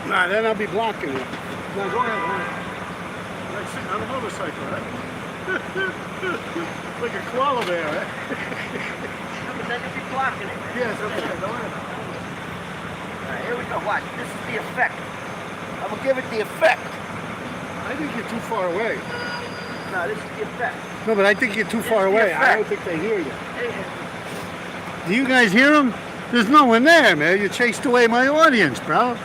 Nah, then I'll be blocking you. Now go ahead, like sitting on a motorcycle, right? Like a koala bear, right? No, but then you'll be blocking it. Yes, okay, go ahead. Alright, here we go, watch. This is the effect. I'm gonna give it the effect. I think you're too far away. No, this is the effect. No, but I think you're too far It's the away. I don't effect. think they hear you. Do you guys hear them? There's no one there, man. You chased away my audience, bro.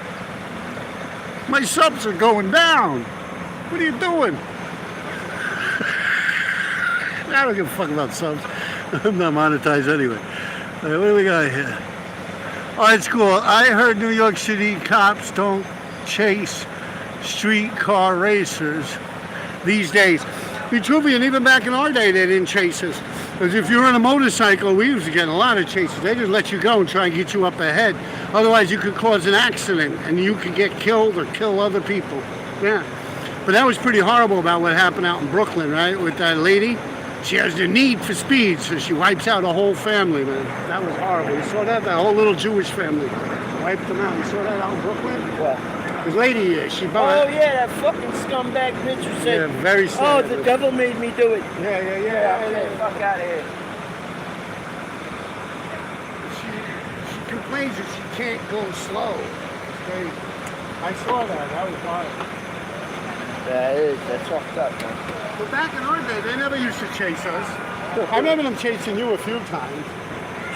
My subs are going down. What are you doing? I don't give a fuck about subs. I'm not monetized anyway. All right, what do we got here? All right, it's cool. I heard New York City cops don't chase streetcar racers these days. Be truthful, and even back in our day, they didn't chase us. Because if you're on a motorcycle, we used to get a lot of chases. They just let you go and try and get you up ahead. Otherwise, you could cause an accident and you could get killed or kill other people. Yeah. But that was pretty horrible about what happened out in Brooklyn, right? With that lady. She has the need for speed, so she wipes out a whole family, man. That was horrible. You saw that? That whole little Jewish family. Wiped them out. You saw that out in Brooklyn? What? This lady, she Oh bought. yeah, that fucking scumbag bitch who said, Yeah, very oh, sad. the devil made me do it. Yeah. Fuck out of here. She complains that she can't go slow. Okay. I saw that. That was wild. That's fucked up, man. But back in our day, they never used to chase us. I remember them chasing you a few times.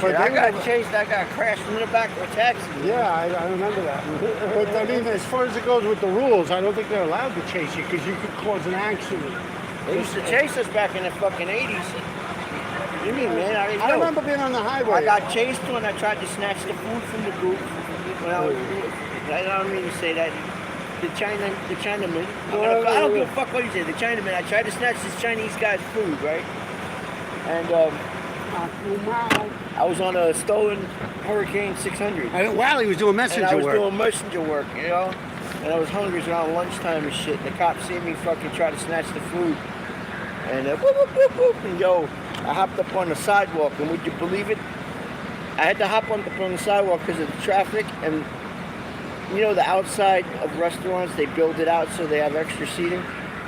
But I they got never- chased, I got crashed in the back of a taxi. Yeah, I remember that. But I mean, as far as it goes with the rules, I don't think they're allowed to chase you because you could cause an accident. They used to chase us back in the fucking 80s. What do you mean, man? I remember being on the highway. I got chased when I tried to snatch the food from the group. When I was, I don't mean to say that. The Chinaman. I don't give a fuck what you say. The Chinaman. I tried to snatch this Chinese guy's food, right? And I was on a stolen Hurricane 600. While he was doing And I messenger was work. doing messenger work, you know? And I was hungry, it was around lunchtime and shit. The cops see me fucking try to snatch the food. And whoop, whoop, whoop, whoop. And yo, I hopped up on the sidewalk, and would you believe it? I had to hop on the sidewalk because of the traffic, and you know the outside of restaurants, they build it out so they have extra seating?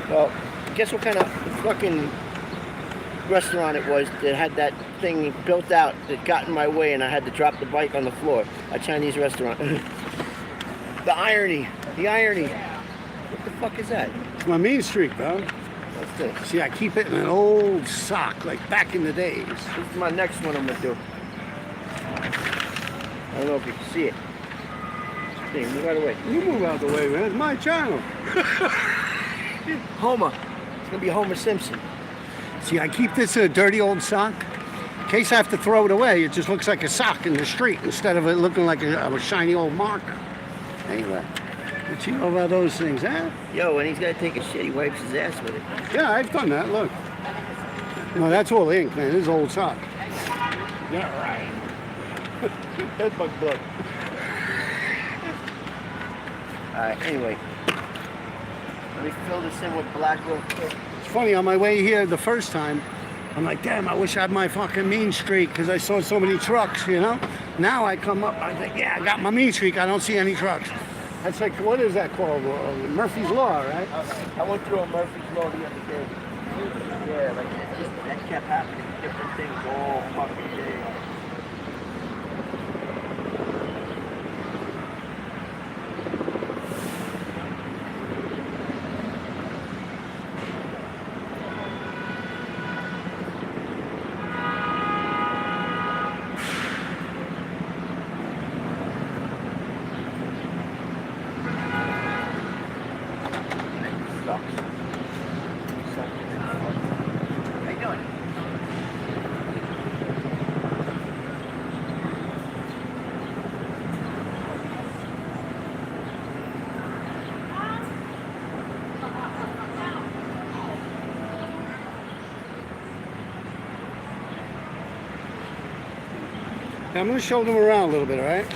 Well, guess what kind of fucking restaurant it was that had that thing built out that got in my way and I had to drop the bike on the floor? A Chinese restaurant. The irony. What the fuck is that? It's my Main Street, bro. What's this? See, I keep it in an old sock, like back in the days. This is my next one I'm gonna do. I don't know if you can see it. Hey, move out of the way. You move out of the way, man. It's my channel. Homer. It's gonna be Homer Simpson. See, I keep this in a dirty old sock. In case I have to throw it away, it just looks like a sock in the street instead of it looking like a shiny old marker. Anyway, what you know about those things, huh? Yo, when he's gotta take a shit, he wipes his ass with it. Yeah, I've done that. Look. No, that's all ink, man. This is old sock. Yeah, right. Headbutt blood. Alright, anyway. Let me fill this in with black real quick. It's funny, on my way here the first time, I'm like, damn, I wish I had my fucking mean streak because I saw so many trucks, you know? Now I come up, I think, yeah, I got my mean streak. I don't see any trucks. That's like, what is that called? Murphy's Law, right? I went through a Murphy's Law the other day. Yeah, like that kept happening. Different things all fucking day. sucks. How you doing? Now I'm going to show them around a little bit, all right?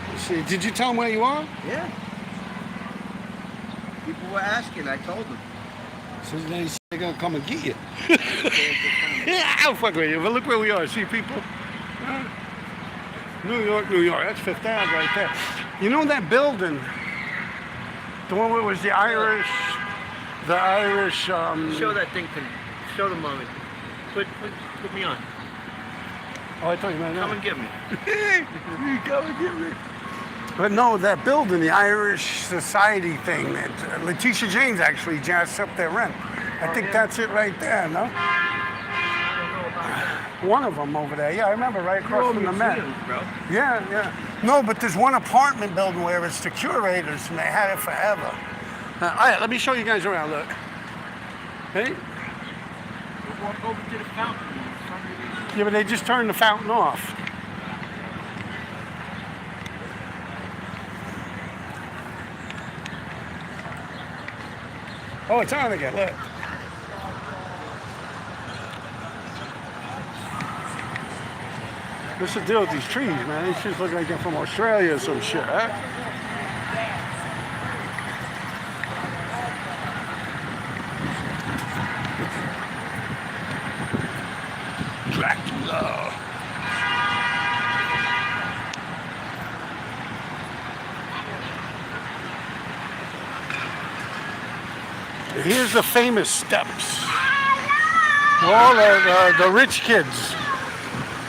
Let's see, did you tell them where you are? Yeah. People were asking, I told them. So they're going to come and get you. Yeah, I'll fuck with you, but look where we are. See people? New York, New York. That's Fifth Ave right there. You know that building? The one where it was the Irish... Show that thing to me. Show the moment. Put me on. Oh, I thought you meant that. Come and get me. Come and get me. But no, that building, the Irish Society thing, that Letitia James actually jazzed up their rent. I think that's it right there, no? One of them over there. Yeah, I remember right across from the Met. Bro. Yeah, yeah. No, but there's one apartment building where it's the curators, and they had it forever. All right, let me show you guys around. Look. Hey. Walk over to the fountain. Yeah, but they just turned the fountain off. Oh, it's on again. Look. What's the deal with these trees, man? These trees look like they're from Australia or some shit, huh? Dracula. Here's the famous steps. All the rich kids,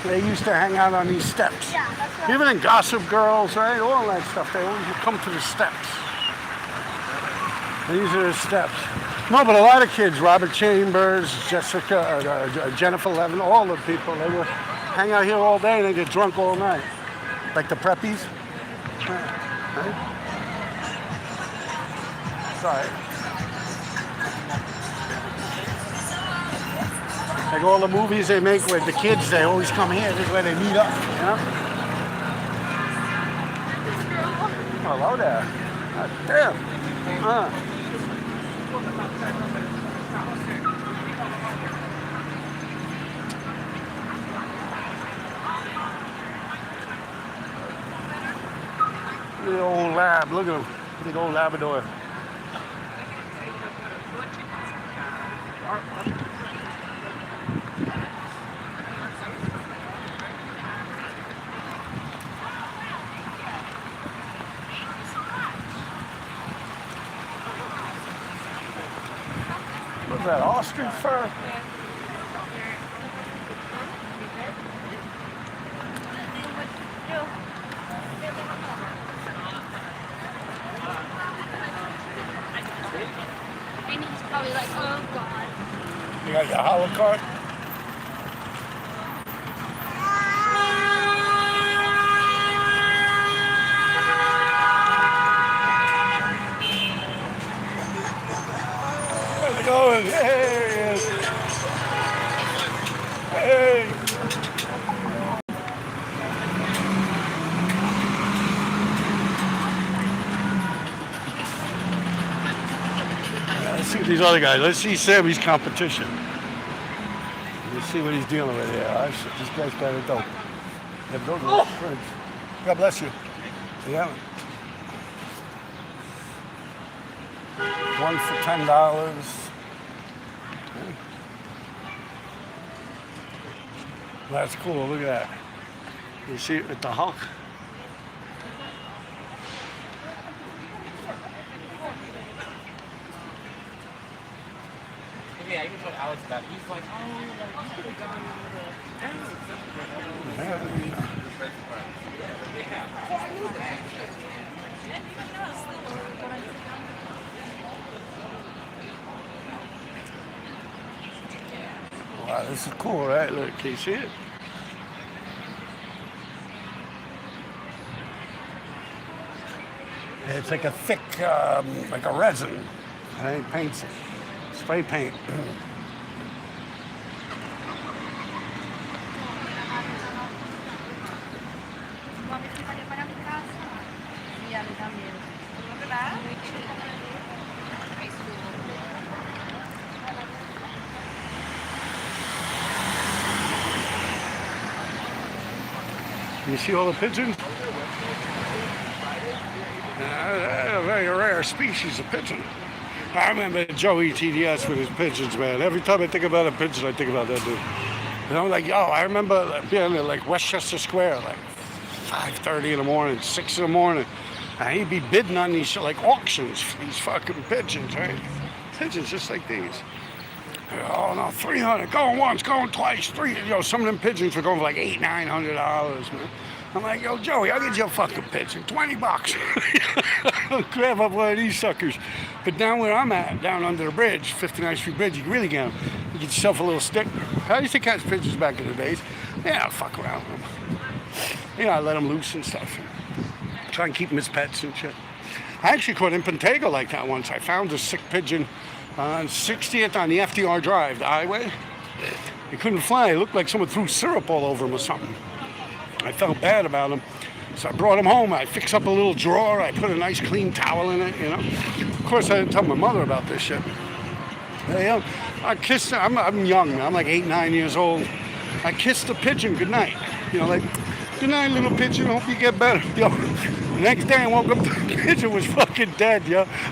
they used to hang out on these steps. Yeah, that's right. Even in Gossip Girls, right? All that stuff, they always would come to the steps. These are the steps. No, but a lot of kids, Robert Chambers, Jennifer Levin, all the people, they would hang out here all day and they get drunk all night. Like the preppies. Right? Sorry. Like all the movies they make with the kids, they always come here. This is where they meet up, you know? Hello there. God damn. The old lab, look at him. Big old Labrador. What's that, ostrich fur? And he's probably like, oh God. You got your hollow card? How's it going? Hey! Hey! Let's see these other guys. Let's see Sammy's competition. Let's see what he's dealing with here. This guy's kind of dope. Yeah, those are friends. God bless you. Yeah. One for $10. That's cool. Look at that. You see it with the Hulk? Yeah, I even told Alex that. He's like, oh, you could have gone Wow, this is cool, right? Look, can you see it? It's like a thick, like a resin. It paints, spray paint. You see all the pigeons? A very rare species of pigeon. I remember Joey TDS with his pigeons, man. Every time I think about a pigeon, I think about that dude. And I'm like, yo, I remember being at like Westchester Square, like 5:30 in the morning, 6 in the morning. And he'd be bidding on these like auctions for these fucking pigeons, right? Pigeons just like these. Oh no, 300, going once, going twice, three. Some of them pigeons were going for like $800, $900, man. I'm like, yo, Joey, I'll get you a fucking pigeon, $20. Grab up one of these suckers. But down where I'm at, down under the bridge, 59th Street Bridge, you can really get them. You get yourself a little stick. I used to catch pigeons back in the days. Yeah, I'll fuck around with them. I let them loose and stuff. Try and keep them as pets and shit. I actually caught in Pantego like that once. I found a sick pigeon on 60th on the FDR Drive, the highway. He couldn't fly. It looked like someone threw syrup all over him or something. I felt bad about him. So I brought him home. I fixed up a little drawer. I put a nice clean towel in it, Of course, I didn't tell my mother about this shit. I kissed her. I'm young. I'm like 8, 9 years old. I kissed the pigeon goodnight. Like, good night, little pigeon. Hope you get better. The next day I woke up, the pigeon was fucking dead,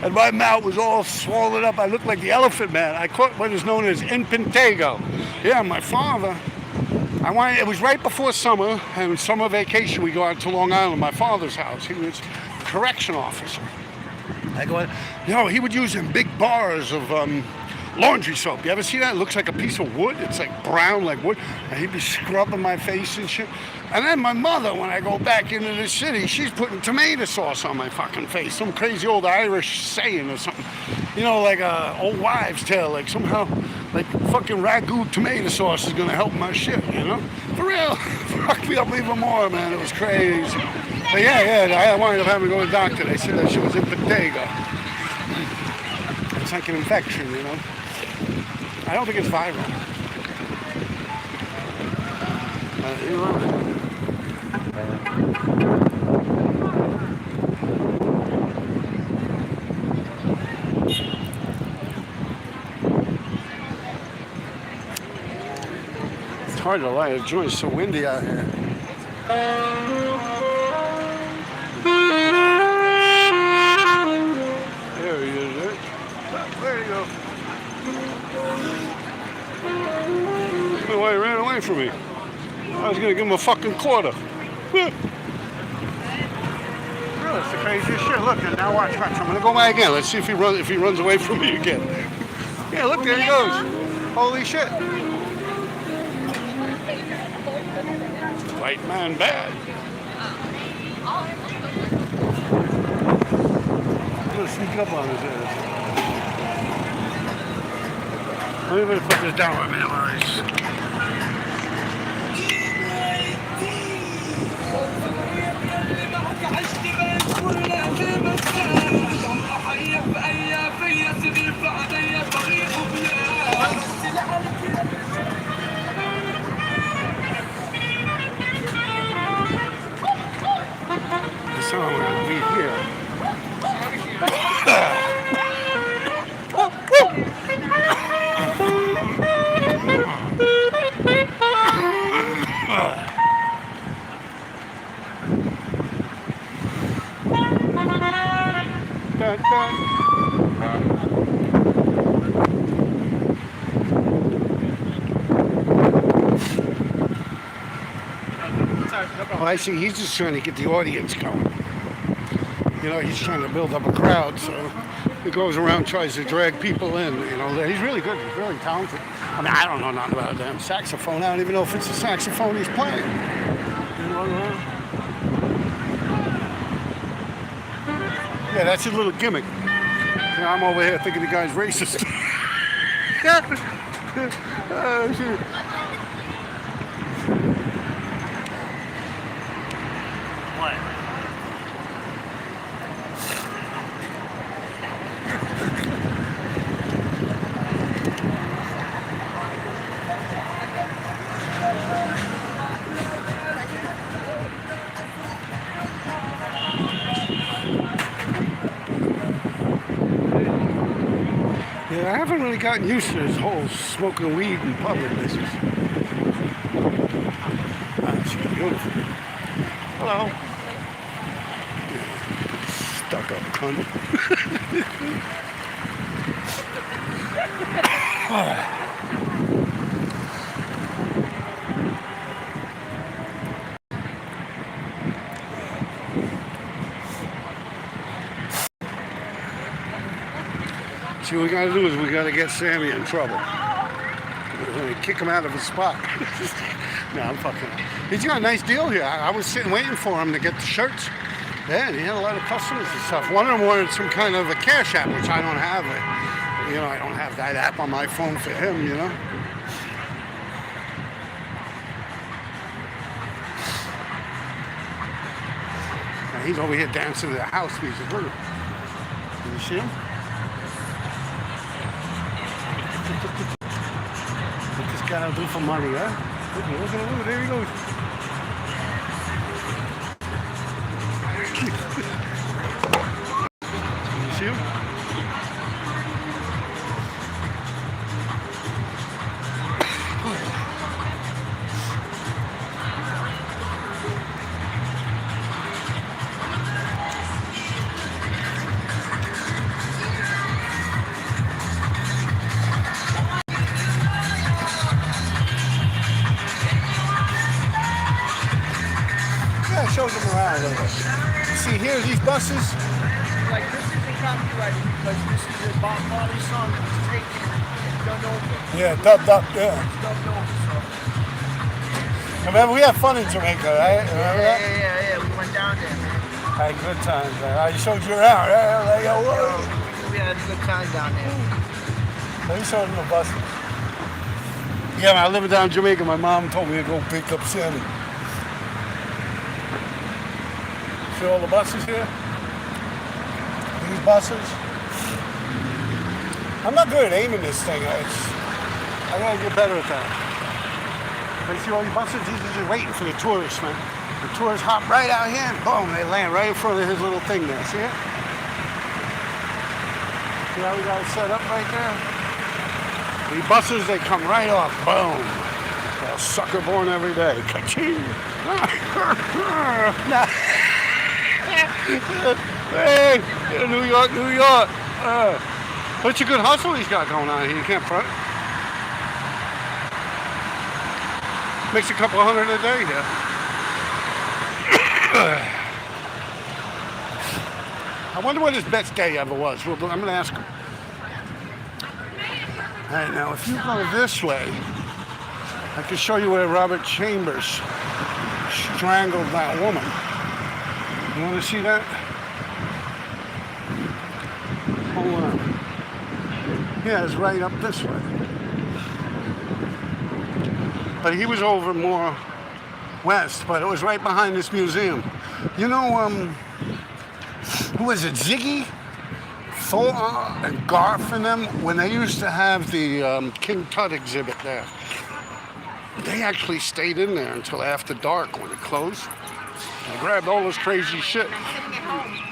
and my mouth was all swollen up. I looked like the Elephant Man. I caught what is known as in Pantego. Yeah, my father, it was right before summer, and summer vacation, we go out to Long Island, my father's house. He was a correction officer. I go, he would use them big bars of laundry soap. You ever see that? It looks like a piece of wood. It's like brown like wood. And he'd be scrubbing my face and shit. And then my mother, when I go back into the city, she's putting tomato sauce on my fucking face. Some crazy old Irish saying or something. Like a old wives' tale. Like somehow, like fucking ragu tomato sauce is gonna help my shit, For real. Fucked me up even more, man. It was crazy. But I wound up having to go to the doctor. They said that shit was in Pantego. It's like an infection, I don't think it's viral. It's hard to light a joint. It's so windy out here. There he is, right? There you go. Why he ran away from me? I was gonna give him a fucking quarter. Really, it's the craziest shit. Look, and now watch. I'm gonna go by again. Let's see if he runs away from me again. Yeah, look, there he goes. Holy shit. White man bad. I'm gonna sneak up on his ass. Let me put this down with me, Maurice. The song will be here. Well, I see he's just trying to get the audience going. He's trying to build up a crowd, so he goes around, tries to drag people in. He's really good. He's really talented. I don't know nothing about a damn saxophone. I don't even know if it's a saxophone he's playing. Yeah, that's his little gimmick. I'm over here thinking the guy's racist. Oh, shit. What? Yeah, I haven't really gotten used to this whole smoking weed in public business. That's beautiful. Hello. Stuck up cunt. See, what we gotta do is we gotta get Sammy in trouble. We're gonna kick him out of his spot. No, I'm fucking. He's got a nice deal here. I was sitting waiting for him to get the shirts. Yeah, and he had a lot of customers and stuff. One of them wanted some kind of a cash app, which I don't have. You know, I don't have that app on my phone for him, you know. And he's over here dancing to the house music. Look. Can you see him? What this guy will do for money, huh? Look at him, there he goes. Can you see him? Shows them around a little bit. See here, these buses. Like this isn't copyrighted because this is a Bob Marley song that was taken and done over. Yeah, dubbed up, yeah. It's dubbed over, so. Remember, we had fun in Jamaica, right? Remember that? Yeah. We went down there, man. Had good times, man. I showed you around, right? Like, yo, whoa. We had a good time down there. Let me show them the buses. Yeah, man, I lived down in Jamaica. My mom told me to go pick up Sammy. See all the buses here? These buses? I'm not good at aiming this thing. I gotta get better at that. But you see all these buses? These are just waiting for the tourists, man. The tourists hop right out here and boom, they land right in front of his little thing there. See it? See how we got it set up right there? These buses, they come right off. Boom. A sucker born every day. Ka-ching. Hey, New York, New York. What's a good hustle he's got going on here? You can't front. Makes a couple $100 a day here. I wonder what his best day ever was. Well, I'm going to ask him. All right, now, if you go this way, I can show you where Robert Chambers strangled that woman. You want to see that? Hold on. Yeah, it's right up this way. But he was over more west, but it was right behind this museum. You know, who was it, Ziggy? Thor and Garth and them, when they used to have the King Tut exhibit there, they actually stayed in there until after dark when it closed. I grabbed all this crazy shit.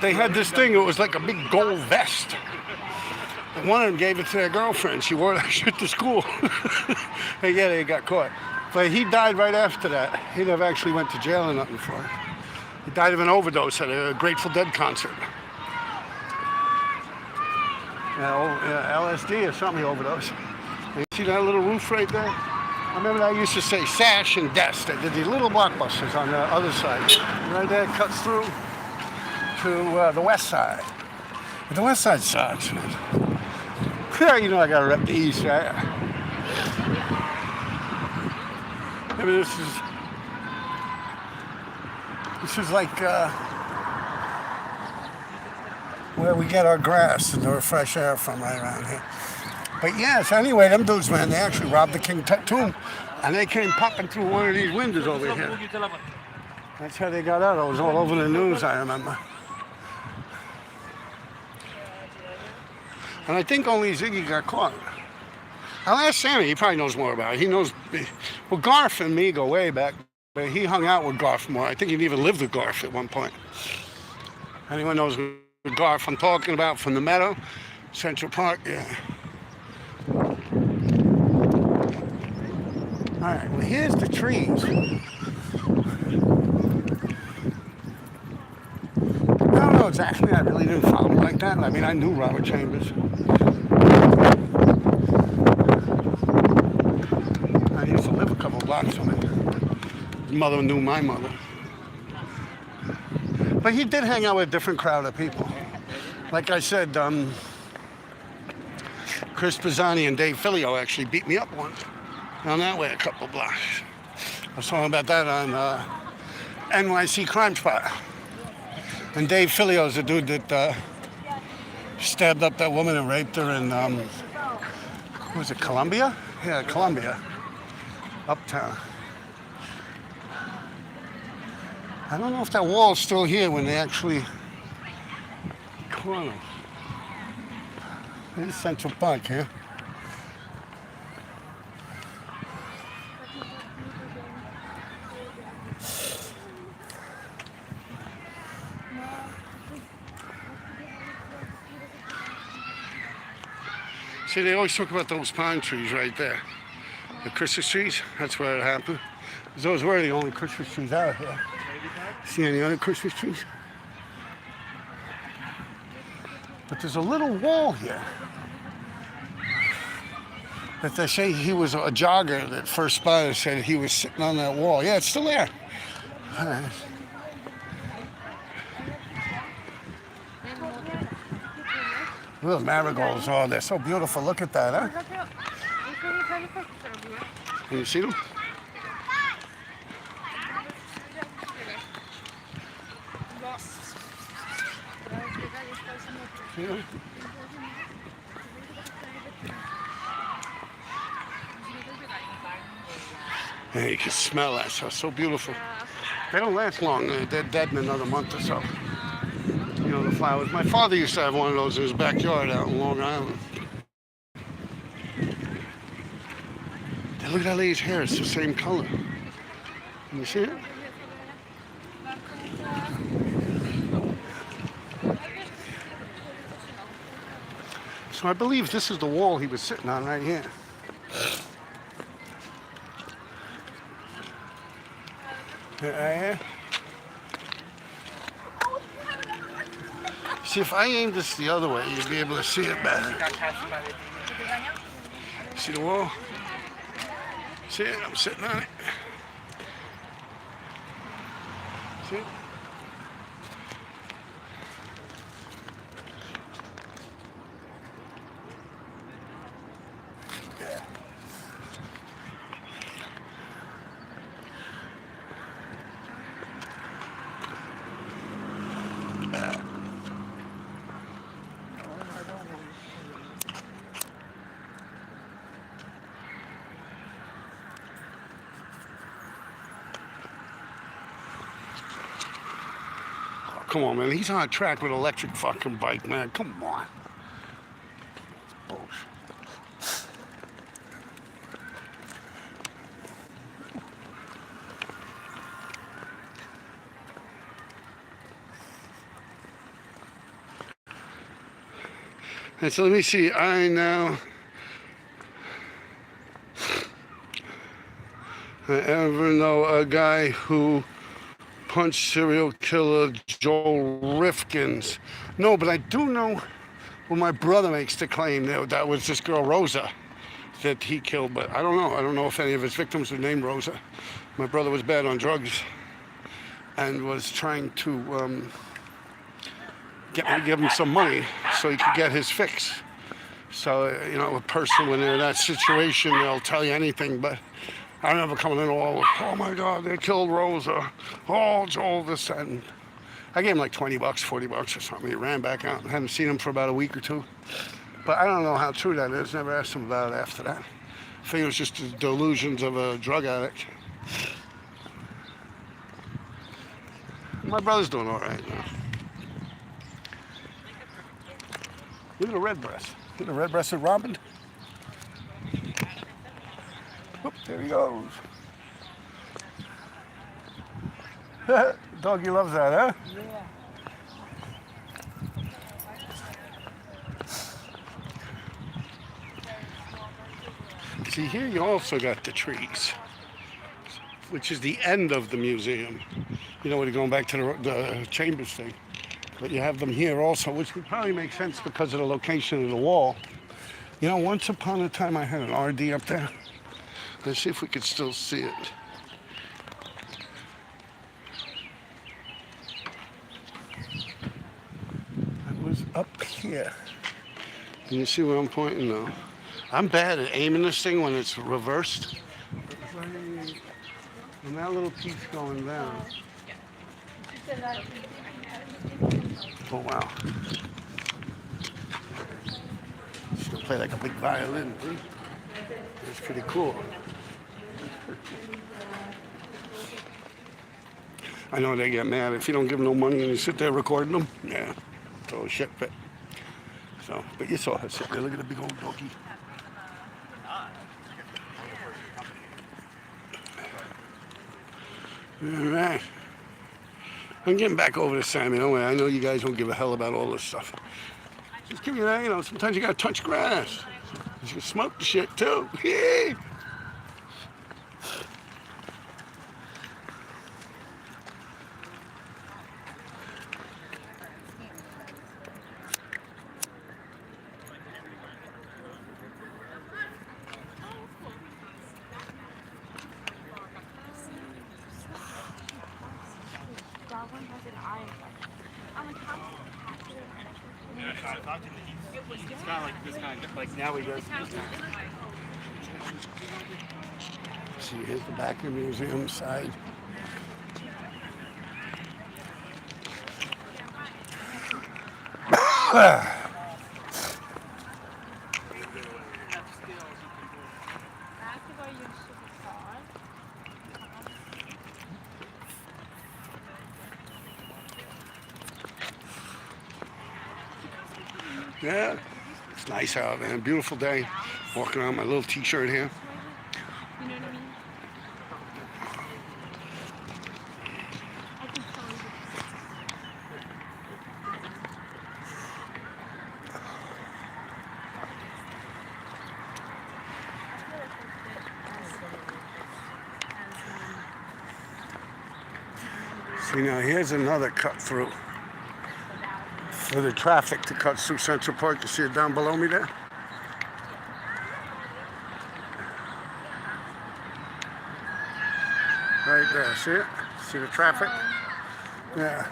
They had this thing, it was like a big gold vest. And one of them gave it to their girlfriend. She wore that shit to school. And yeah, they got caught. But he died right after that. He never actually went to jail or nothing for it. He died of an overdose at a Grateful Dead concert. LSD or something, he overdosed. You see that little roof right there? I remember I used to say Sash and Desk. They did these little blockbusters on the other side. Right there, cuts through to the west side. But the west side sucks, man. Yeah, you know I gotta rep the east, right? I mean, this is like where we get our grass and our fresh air from right around here. But yes, anyway, them dudes, man, they actually robbed the King Tut tomb, and they came popping through one of these windows over here. That's how they got out. It was all over the news, I remember. And I think only Ziggy got caught. I'll ask Sammy, he probably knows more about it. He knows, well, Garth and me go way back, but he hung out with Garth more. I think he even lived with Garth at one point. Anyone knows what Garth I'm talking about from the Meadow, Central Park? Yeah. right, well, here's the trees. I don't know exactly. I really didn't follow him like that. I mean, I knew Robert Chambers. I used to live a couple blocks from him. His mother knew my mother. But he did hang out with a different crowd of people. Like I said, Chris Pisani and Dave Filio actually beat me up once. Down that way a couple blocks. I was talking about that on NYC Crime Spot. And Dave Filio's the dude that stabbed up that woman and raped her in, was it Columbia? Yeah, Columbia. Uptown. I don't know if that wall's still here when they actually corner. There's Central Park here. See, they always talk about those pine trees right there. The Christmas trees, that's where it happened. Those were the only Christmas trees out here. See any other Christmas trees? But there's a little wall here that they say he was a jogger that first spotted said he was sitting on that wall. Yeah, it's still there. Little marigolds, oh, they're so beautiful. Look at that, huh? Can you see them? Yeah. Yeah, you can smell that stuff. So beautiful. They don't last long. They're dead in another month or so. You know, the flowers. My father used to have one of those in his backyard out in Long Island. Hey, look at that lady's hair. It's the same color. Can you see it? So I believe this is the wall he was sitting on right here. Yeah. See, if I aimed this the other way, you'd be able to see it better. See the wall? See it? I'm sitting on it. See it? Come on, man. He's on a track with an electric fucking bike, man. Come on. Bullshit. And so let me see. I now ever know a guy who punched serial killer Joel Rifkins. No, but I do know, well, my brother makes the claim that was this girl Rosa that he killed, but I don't know. I don't know if any of his victims were named Rosa. My brother was bad on drugs and was trying to give him some money so he could get his fix. So, you know, a person when they're in that situation, they'll tell you anything, but I remember coming in all, oh my God, they killed Rosa. Oh, Joel, this, and I gave him like $20, $40 or something. He ran back out. I hadn't seen him for about a week or two. But I don't know how true that is. Never asked him about it after that. I think it was just the delusions of a drug addict. My brother's doing all right now. Look at the red breast. Look at the red-breasted robin. Whoop, there he goes. Doggy loves that, huh? Yeah. See, here you also got the trees. which is the end of the museum. You know, when you're going back to the chambers thing. But you have them here also, which would probably make sense because of the location of the wall. You know, once upon a time I had an RD up there. Let's see if we could still see it. It was up here. Can you see where I'm pointing now? I'm bad at aiming this thing when it's reversed. And that little piece going down. Oh wow. Still play like a big violin. It's pretty cool. I know they get mad if you don't give them no money and you sit there recording them. Yeah, throw a shit fit. So, but you saw her sit there. Look at the big old doggy. All right. I'm getting back over to Sammy. Don't worry. I know you guys don't give a hell about all this stuff. Just give me that, you know, sometimes you gotta touch grass. You can smoke the shit too. Yeah. It's kind of like this kind of, like now we go. See, here's the back of the museum side. Yeah, it's nice out, man. Beautiful day. Walking around my little t-shirt here. You know what I mean? I can tell you. See, now here's another cut through for the traffic to cut through Central Park. You see it down below me there? Right there, see it? See the traffic? Yeah.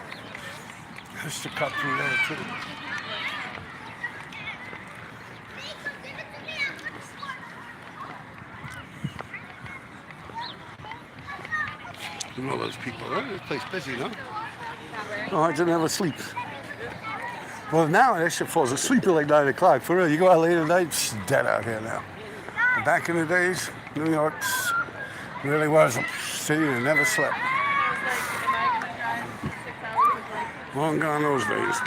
Just to cut through there too. You know those people, right? This place busy, no? No, I didn't ever sleep. Well, now that shit falls asleep at like 9 o'clock. For real, you go out late at night, it's dead out here now. Back in the days, New York really was a city that never slept. Long gone those days.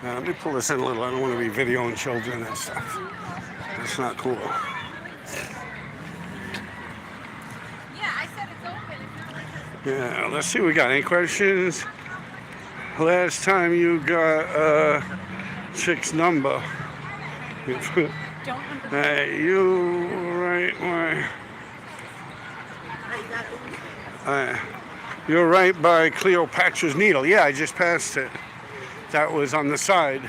Now, let me pull this in a little. I don't want to be videoing children and stuff. That's not cool. Yeah, let's see what we got. Any questions? Last time you got chick's number. Hey, you right where? You're right by Cleopatra's Needle. Yeah, I just passed it. That was on the side.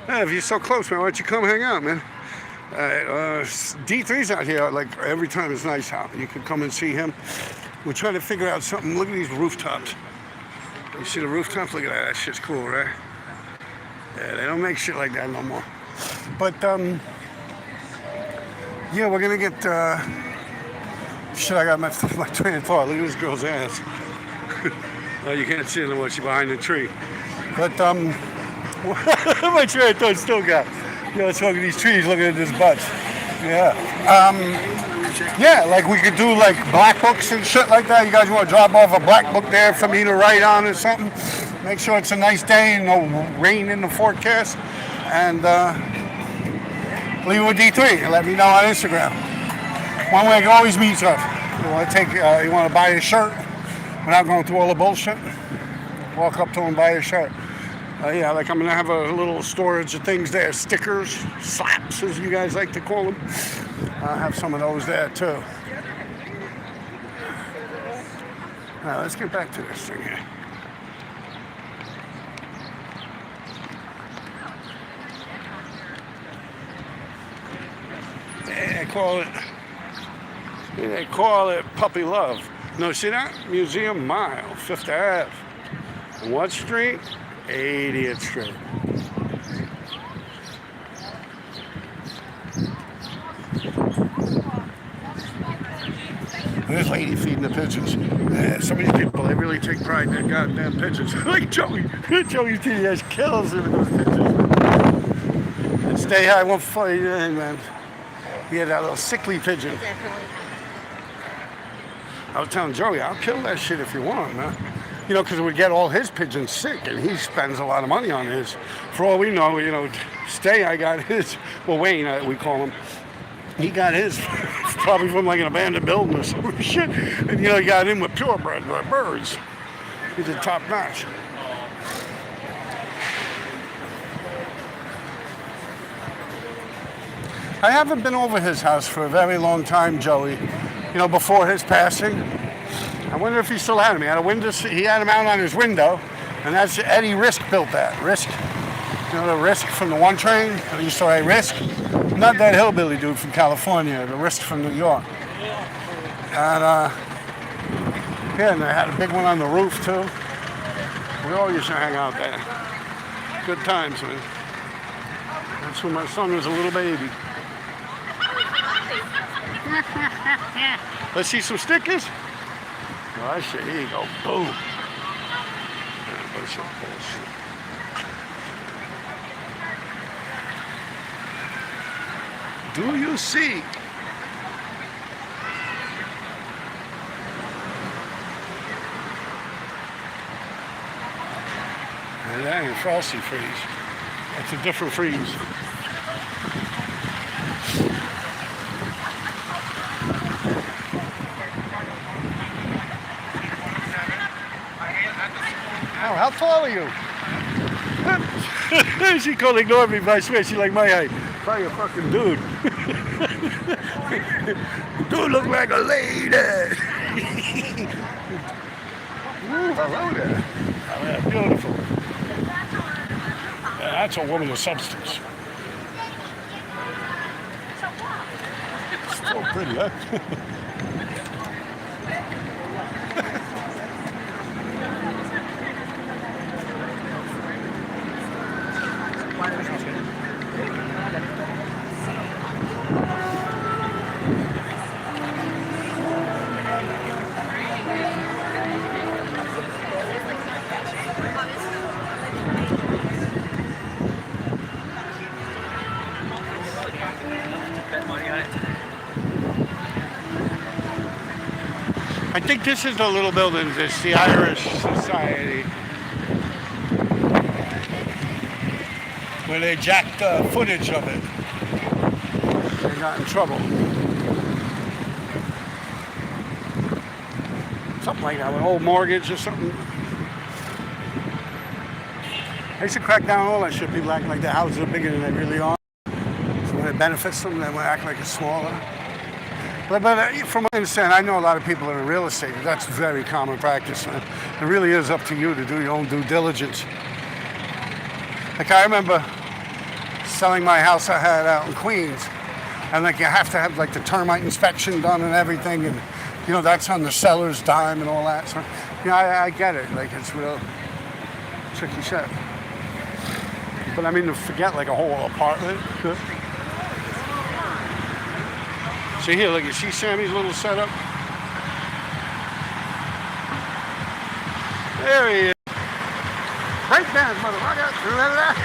Yeah, if you're so close, man, why don't you come hang out, man? D3's out here like every time. It's nice out. You can come and see him. We're trying to figure out something. Look at these rooftops. You see the rooftops? Look at that. That shit's cool, right? Yeah, they don't make shit like that no more. But, yeah, we're going to get, shit, I got my train of thought. Look at this girl's ass. Oh, you can't see it anymore. She's behind the tree. But, my train of thought still got. You know, let's look at these trees. Look at this butt. Yeah. Yeah, like we could do like black books and shit like that. You guys want to drop off a black book there for me to write on or something? Make sure it's a nice day and no rain in the forecast. And leave it with D3 and let me know on Instagram. One way I can always meet stuff. You want to buy a shirt without going through all the bullshit? Walk up to him and buy a shirt. Yeah, like I'm gonna have a little storage of things there, stickers, slaps, as you guys like to call them. I'll have some of those there too. All right, let's get back to this thing here. They call it puppy love. No, see that? Museum Mile, 5th Ave. On what street? 80th Street. This lady feeding the pigeons. Some of these people, they really take pride in their goddamn pigeons. Like Joey. Joey's TDS kills him with those pigeons. And stay high, won't fight you in, man. He had that little sickly pigeon. Definitely. I was telling Joey, I'll kill that shit if you want, man. You know, because it would get all his pigeons sick, and he spends a lot of money on his. For all we know, you know, Stay, I got his. Well, Wayne, we call him. He got his probably from like an abandoned building or some shit. And, you know, he got him with purebred, like birds. He did top notch. I haven't been over his house for a very long time, Joey. You know, before his passing. I wonder if he still had him. He had a window. He had him out on his window, and that's Eddie Risk built that. Risk, you know, the Risk from the one train. I used to write Risk. Not that hillbilly dude from California. The Risk from New York. And yeah, and they had a big one on the roof too. We all used to hang out there. Good times, man. That's when my son was a little baby. Let's see some stickers. Oh, shit, here you go. Boom. Yeah, bunch of bullshit. Do you see? And that ain't Frosty Freeze. That's a different freeze. Oh, how tall are you? She couldn't ignore me, but I swear she's like my height. Probably a fucking dude. Dude look like a lady. Ooh, hello there. Oh, yeah, beautiful. Yeah, that's a woman of substance. Still pretty, huh? I think this is the little building, this, the Irish Society, where they jacked footage of it. They got in trouble. Something like that, an old mortgage or something. They should crack down on all that shit. People acting like their houses are bigger than they really are. So when it benefits them, they want to act like it's smaller. But from what I understand, I know a lot of people that are in real estate. That's very common practice. Man. It really is up to you to do your own due diligence. Like I remember selling my house I had out in Queens, and like you have to have like the termite inspection done and everything, and you know that's on the seller's dime and all that. So, you know, I get it. Like it's real tricky shit. But I mean, to forget like a whole apartment. See here, look, you see Sammy's little setup? There he is. Breakdance, motherfucker. Remember that?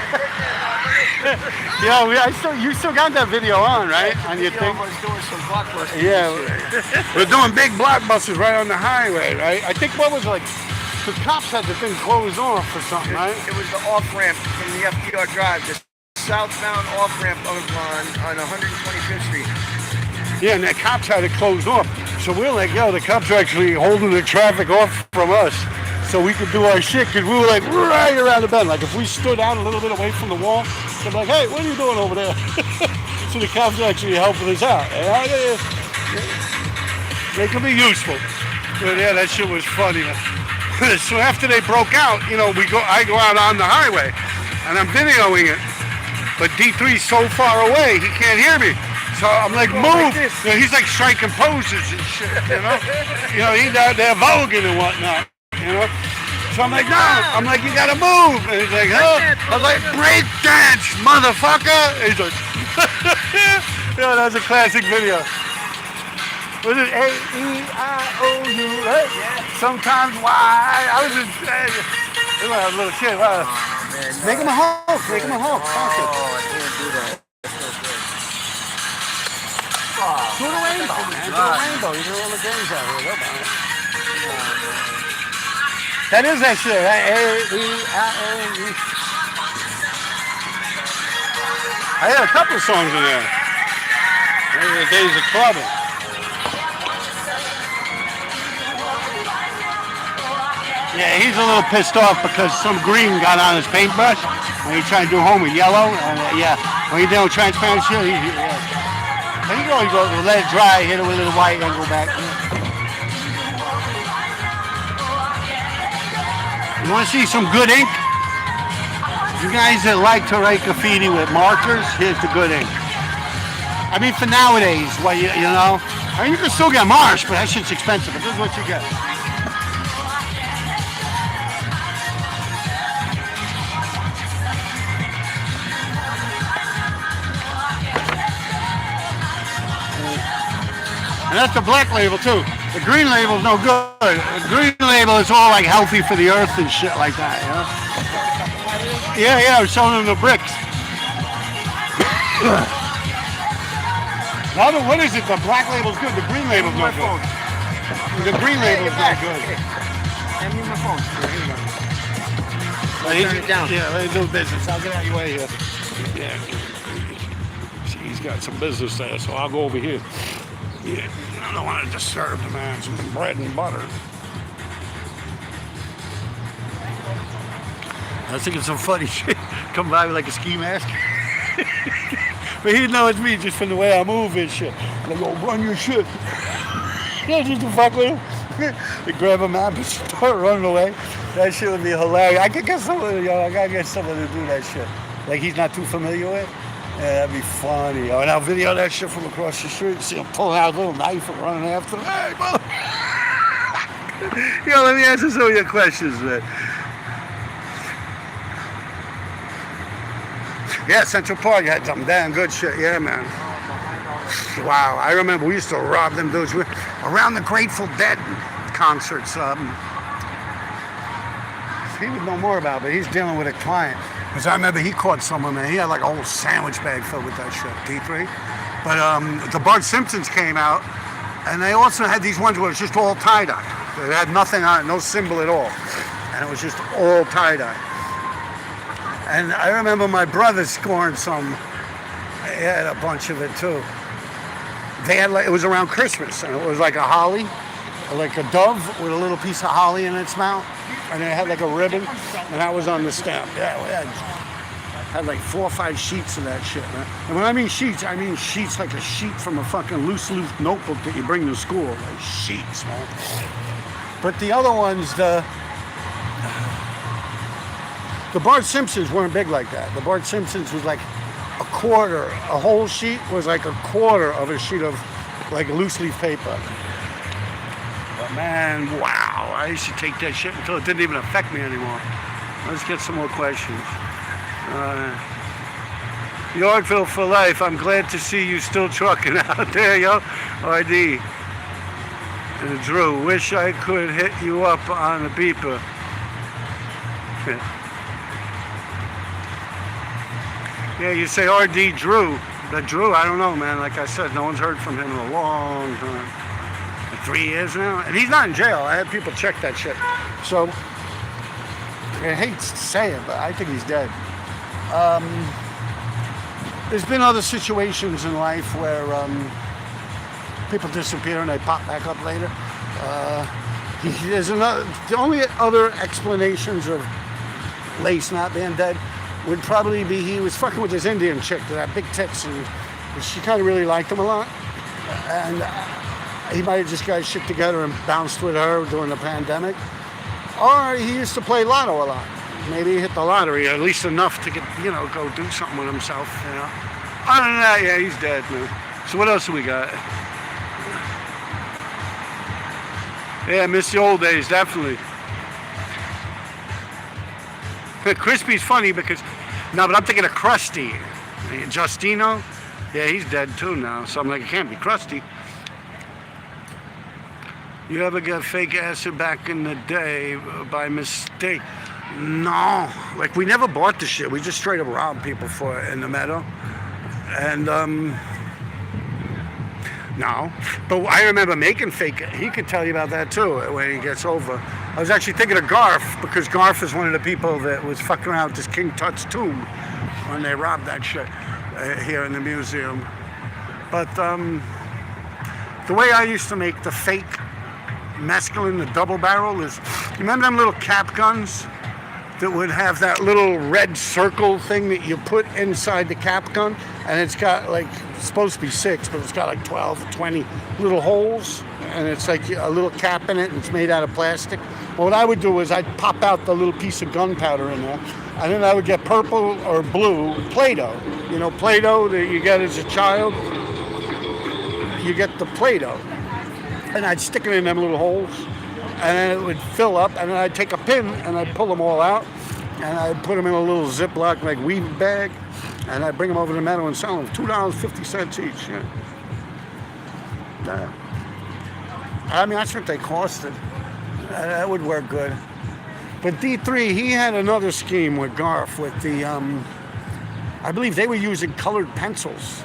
You still got that video on, right? On your thing? I was doing some blockbusters. Yeah, we're doing big blockbusters right on the highway, right? I think what was like, the cops had the thing closed off or something, right? It was the off-ramp from the FDR Drive, the southbound off-ramp on 125th Street. Yeah, and the cops had it closed off. So we're like, yo, the cops are actually holding the traffic off from us. so we could do our shit, because we were like right around the bend. Like if we stood out a little bit away from the wall, they'd be like, hey, what are you doing over there? So the cops are actually helping us out. They can be useful. But yeah, that shit was funny. So after they broke out, you know, I go out on the highway and I'm videoing it. But D3's so far away, he can't hear me. So I'm like, move. You know, he's like striking poses and shit, you know. He's out there voguing and whatnot, you know. So I'm like, no. I'm like, you gotta move. And he's like, huh? I was like, break dance, motherfucker. And he's like, yeah, that's a classic video. Was it A-E-I-O-U, right? Yeah. Sometimes Y. I was just saying, it was a little shit. Wow. Oh, man, no. Make him a Hulk. Make him a Hulk. Oh, I can't do that. That's so good. Oh, do the rainbow, man. Do the rainbow. You do all the games out here. That is that shit, right? A-E-I-O-U. I had a couple of songs in there. Maybe the days of clubbing. Yeah, he's a little pissed off because some green got on his paintbrush when he tried to do home with yellow. And yeah, when you're doing transparent shit, yeah. But you can always go let it dry, hit it with a little white, and go back. You want to see some good ink? You guys that like to write graffiti with markers, here's the good ink. I mean, for nowadays, well, you know, I mean, you can still get marsh, but that shit's expensive. But this is what you get. And that's the black label too. The green label's no good. The green label is all like healthy for the earth and shit like that, you know? Yeah, I'm showing them the bricks. What is it? The black label's good, the green label's no good. The green label's not good. Hand me my phone. Here you go. Turn it down. Yeah, let me do business. I'll get out of your way here. Yeah. See, he's got some business there, so I'll go over here. Yeah, I don't want to disturb the man. Some bread and butter. I was thinking some funny shit. Come by with like a ski mask. But he'd know it's me just from the way I move and shit. Like, go run your shit. Yeah, just to fuck with him. They grab a map and start running away. That shit would be hilarious. I could get someone, I gotta get someone to do that shit. Like he's not too familiar with. Yeah, that'd be funny. And I'll video that shit from across the street. See him pulling out a little knife and running after him. Hey, brother. Let me answer some of your questions, man. Yeah, Central Park had some damn good shit. Yeah, man. Wow, I remember we used to rob them dudes. Around the Grateful Dead concerts. He would know more about it, but he's dealing with a client. Because I remember he caught someone, man. He had like a whole sandwich bag filled with that shit, D3. But the Bart Simpsons came out, and they also had these ones where it was just all tie-dye. It had nothing on it, no symbol at all. And it was just all tie-dye. And I remember my brother scoring some. He had a bunch of it too. They had it was around Christmas, and it was like a holly, like a dove with a little piece of holly in its mouth. And it had like a ribbon, and that was on the stamp. Yeah, we had like 4 or 5 sheets of that shit, man. And when I mean sheets like a sheet from a fucking loose notebook that you bring to school. Like sheets, man. But the other ones, the Bart Simpsons weren't big like that. The Bart Simpsons was like a whole sheet was like a quarter of a sheet of like loose leaf paper. But man, wow, I used to take that shit until it didn't even affect me anymore. Let's get some more questions. Yorkville for life. I'm glad to see you still trucking out there, yo. RD. And Drew, wish I could hit you up on a beeper. Yeah, you say RD Drew. But Drew, I don't know, man. Like I said, no one's heard from him in a long time. 3 years now, and he's not in jail. I had people check that shit. So I hate to say it, but I think he's dead. There's been other situations in life where people disappear and they pop back up later. There's another. The only other explanations of Lace not being dead would probably be he was fucking with this Indian chick that had big tits, and she kind of really liked him a lot. And he might have just got his shit together and bounced with her during the pandemic. Or he used to play lotto a lot. Maybe he hit the lottery, at least enough to get, go do something with himself, Other than that, yeah, he's dead, man. So what else do we got? Yeah, miss the old days, definitely. Crispy's funny because, no, but I'm thinking of Krusty. Justino, yeah, he's dead too now. So I'm like, it can't be Krusty. You ever get fake acid back in the day by mistake? No, like we never bought the shit. We just straight up robbed people for it in the meadow. And no, but I remember making fake. He could tell you about that too when he gets over. I was actually thinking of Garf because Garf is one of the people that was fucking around with this King Tut's tomb when they robbed that shit here in the museum. But the way I used to make the fake mescaline, the double barrel, is, you remember them little cap guns that would have that little red circle thing that you put inside the cap gun, and it's got like, it's supposed to be 6, but it's got like 12 or 20 little holes, and it's like a little cap in it, and it's made out of plastic. Well, what I would do is I'd pop out the little piece of gunpowder in there, and then I would get purple or blue Play-Doh. Play-Doh that you get as a child. You get the Play-Doh, and I'd stick it in them little holes, and then it would fill up, and then I'd take a pin and I'd pull them all out, and I'd put them in a little Ziploc like weave bag, and I'd bring them over to the meadow and sell them $2.50 each. Yeah. I mean, that's what they costed. That would work good. But D3, he had another scheme with Garf with the, I believe they were using colored pencils,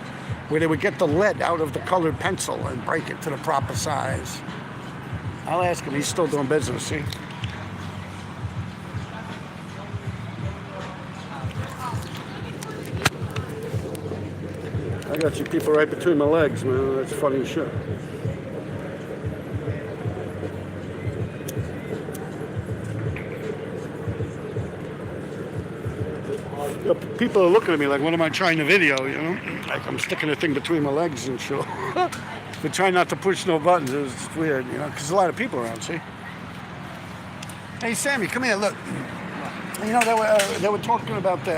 where they would get the lead out of the colored pencil and break it to the proper size. I'll ask him, he's still doing business, see? I got you people right between my legs, man. That's funny as shit. People are looking at me like, what am I trying to video, Like I'm sticking a thing between my legs and shit. But try not to push no buttons. It's weird, because there's a lot of people around, see? Hey, Sammy, come here, look. They were talking about the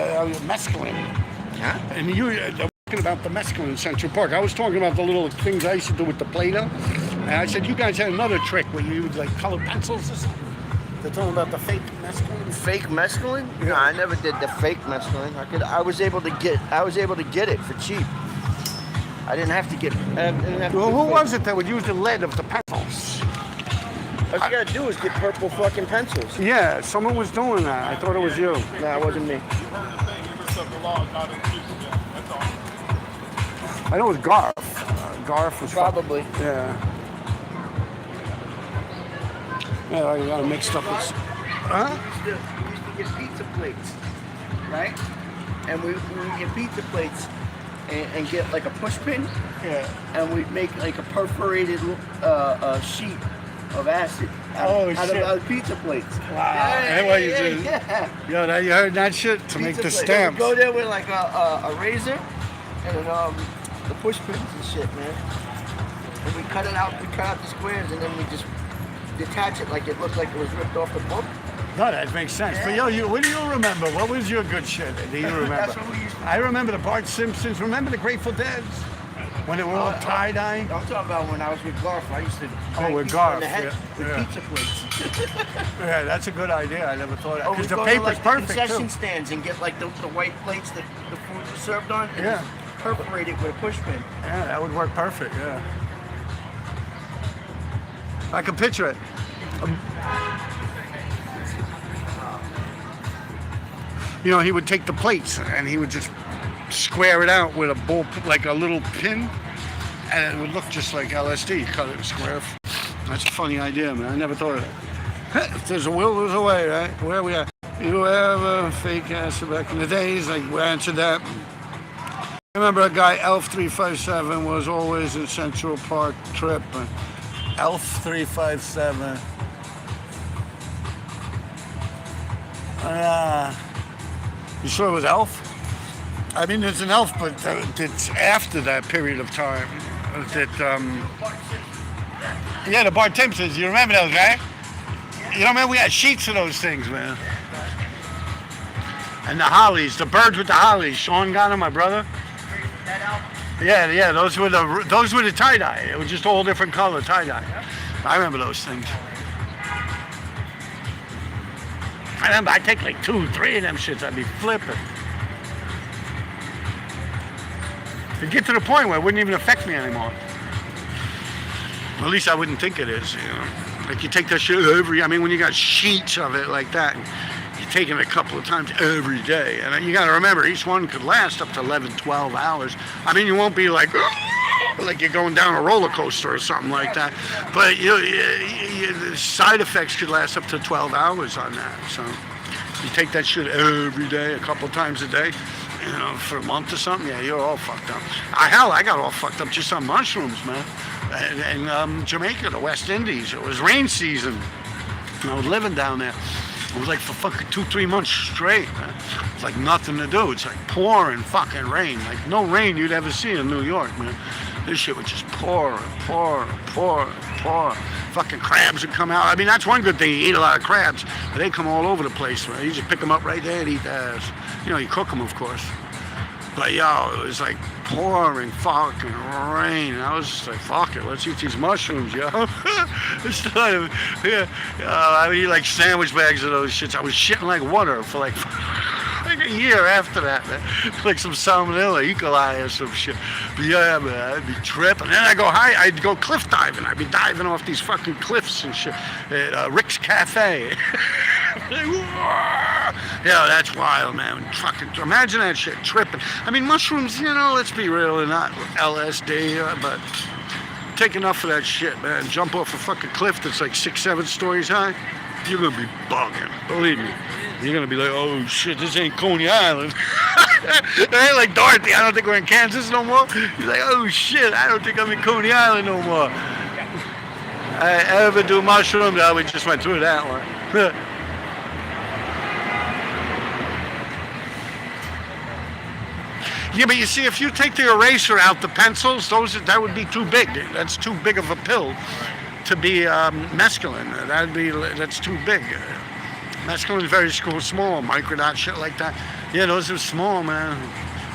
mescaline. Huh? And they were talking about the mescaline in Central Park. I was talking about the little things I used to do with the Play-Doh. And I said, you guys had another trick where you used like colored pencils or something. They're talking about the fake mescaline. Fake mescaline? Yeah. No, I never did the fake mescaline. I was able to get it for cheap. I didn't have to get. Well, who was it that would use the lead of the pencils? All you gotta do is get purple fucking pencils. Yeah, someone was doing that. I thought it was you. No, it wasn't me. I know it was Garf. Garf was Probably. Yeah. Yeah, I got it mixed up with. Huh? We used to get pizza plates, right? And we would get pizza plates and get like a push pin. Yeah. And we'd make like a perforated sheet of acid out of pizza plates. Wow. Yeah. Yo, now you heard that shit to make the stamps. We go there with like a razor and the push pins and shit, man. And we cut it out. We cut out the squares and then we just detach it like it looked like it was ripped off the book. No, that makes sense. Yeah. But yo, what do you remember? What was your good shit? Do you remember? That's what we used to do. I remember the Bart Simpsons. Remember the Grateful Dead? When they were all tie-dye? I'm talking about when I was with Garf. I used to with pizza Garf, in the head with yeah. pizza plates. Yeah, that's a good idea. I never thought of that. Or we Because the go paper's to like perfect, concession too. stands and get like the white plates that the food was served on and Yeah. just perforate it with a push pin. Yeah, that would work perfect, yeah. I can picture it. He would take the plates and he would just square it out with a ball, like a little pin, and it would look just like LSD. Cut it square. That's a funny idea, man. I never thought of that. If there's a will, there's a way, right? Where are we at? You ever fake acid back in the days? Like, we answered that. I remember a guy, Elf357, was always in Central Park tripping. Elf357. You sure it was Elf? I mean, there's an Elf, but it's after that period of time. Yeah, the Bart Simpsons. You remember those, right? You don't remember we had sheets of those things, man. And the hollies, the birds with the hollies. Sean got them, my brother. Yeah. Those were the tie dye. It was just all different color tie dye. I remember those things. I remember I'd take like 2, 3 of them shits. I'd be flipping. It'd get to the point where it wouldn't even affect me anymore. At least I wouldn't think it is, you know. Like you take that shit when you got sheets of it like that, you're taking it a couple of times every day. And you got to remember, each one could last up to 11, 12 hours. I mean, you won't be like you're going down a roller coaster or something like that. But the side effects could last up to 12 hours on that. So you take that shit every day, a couple of times a day, you know, for a month or something, yeah, you're all fucked up. I got all fucked up just on mushrooms, man. In Jamaica, the West Indies, it was rain season. I was living down there. It was like for fucking 2-3 months straight, man. It's like nothing to do. It's like pouring fucking rain. Like no rain you'd ever see in New York, man. This shit would just pour. Fucking crabs would come out. I mean, that's one good thing. You eat a lot of crabs, but they come all over the place, man. You just pick them up right there and eat their ass. You know, you cook them, of course. But yo, it was like pouring fucking rain. And I was just like, fuck it, let's eat these mushrooms, yo. I would eat like sandwich bags of those shits. I was shitting like water for like a year after that, man. Like some salmonella, E. coli or some shit. But yeah, man, I'd be tripping. And then I'd go cliff diving. I'd be diving off these fucking cliffs and shit at Rick's Cafe. Yeah, that's wild, man. Fucking imagine that shit, tripping. I mean, mushrooms, you know, let's be real, they're not LSD, but take enough of that shit, man. Jump off a fucking cliff that's like 6-7 stories high, you're gonna be bugging. Believe me. You're gonna be like, oh shit, this ain't Coney Island. It ain't like Dorothy. I don't think we're in Kansas no more. He's like, oh shit, I don't think I'm in Coney Island no more. I ever do mushrooms? Oh, we just went through that one. Yeah, but you see, if you take the eraser out, the pencils, that would be too big. That's too big of a pill to be mescaline. That's too big. Mescaline is very small, microdot, shit like that. Yeah, those are small, man.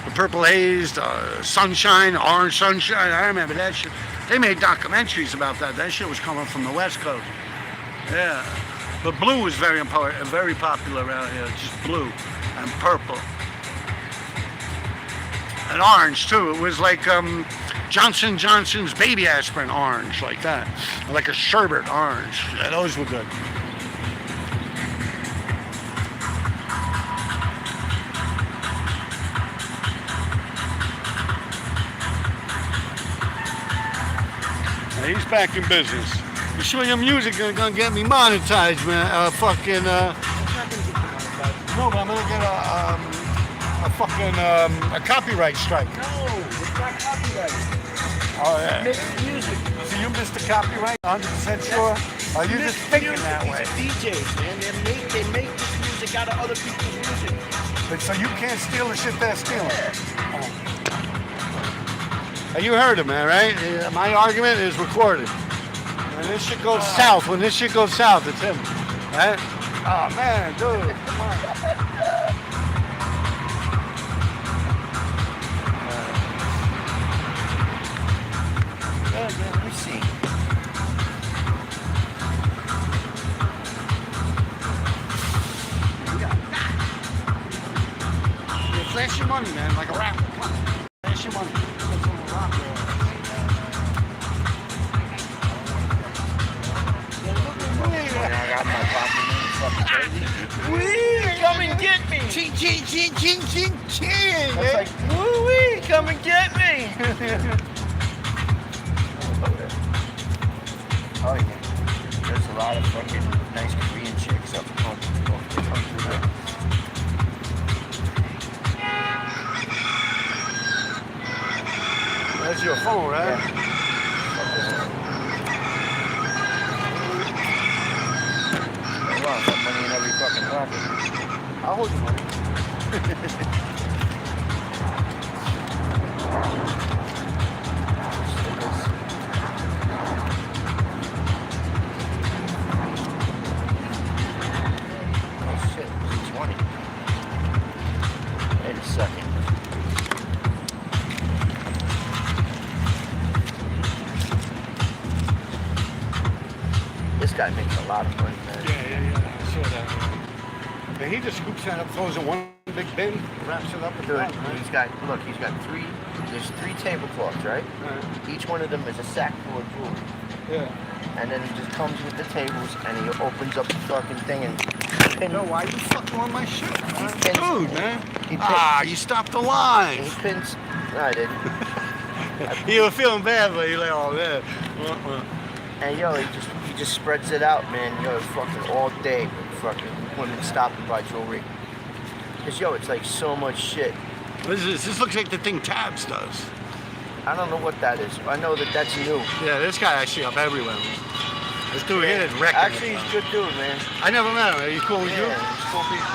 The purple haze, the sunshine, orange sunshine. I remember that shit. They made documentaries about that. That shit was coming from the West Coast. Yeah. But blue was very important, very popular around here. Just blue and purple. And orange too. It was like Johnson & Johnson's baby aspirin orange, like that. Like a sherbet orange. Yeah, those were good. Now, he's back in business. You sure your music is gonna get me monetized, man? No, but I'm gonna get a copyright strike. No, it's not copyright. Oh yeah. Make music. So you missed the copyright? 100% sure? Are you just thinking that way? DJs, man, they make this music out of other people's music. But so you can't steal the shit they're stealing. Oh. You heard it, man, right? My argument is recorded. When this shit goes south, it's him. Right? Oh man, dude, come on. Let me see. Yeah, flash your money, man, like a rapper. Come on. Flash your money. I got my pocket money, fucking crazy. Wee, come and get me. Ching, ching, ching, ching, ching, ching. That's like, woo-wee, come and get me. Oh yeah, there's a lot of fucking nice Korean chicks up front. That's your phone, right? Yeah. Money in every fucking pocket. I'll hold you money. Oh shit, it's 20. Wait a second. This guy makes a lot of money, man. Yeah. I saw that. And he just scoops that up, throws it in one big bin, wraps it up and Dude, done, right? he's got three, there's 3 tablecloths, right? Each one of them is a sack full of jewelry. Yeah. And then he just comes with the tables and he opens up the fucking thing and pins. Yo, why you fucking on my shit, man? pins- Dude, man. he You stopped the line. He pins. No, I didn't. You were feeling bad, but you're like, oh, man. And yo, he just spreads it out, man. Yo, it's fucking all day with fucking women stopping by jewelry. Cause yo, it's like so much shit. What is this? This looks like the thing Tabs does. I don't know what that is. I know that that's new. Yeah, this guy I see up everywhere. This dude here is wrecking. Actually, he's a good dude, man. I never met him. Are you cool with you? Yeah, he's cool people.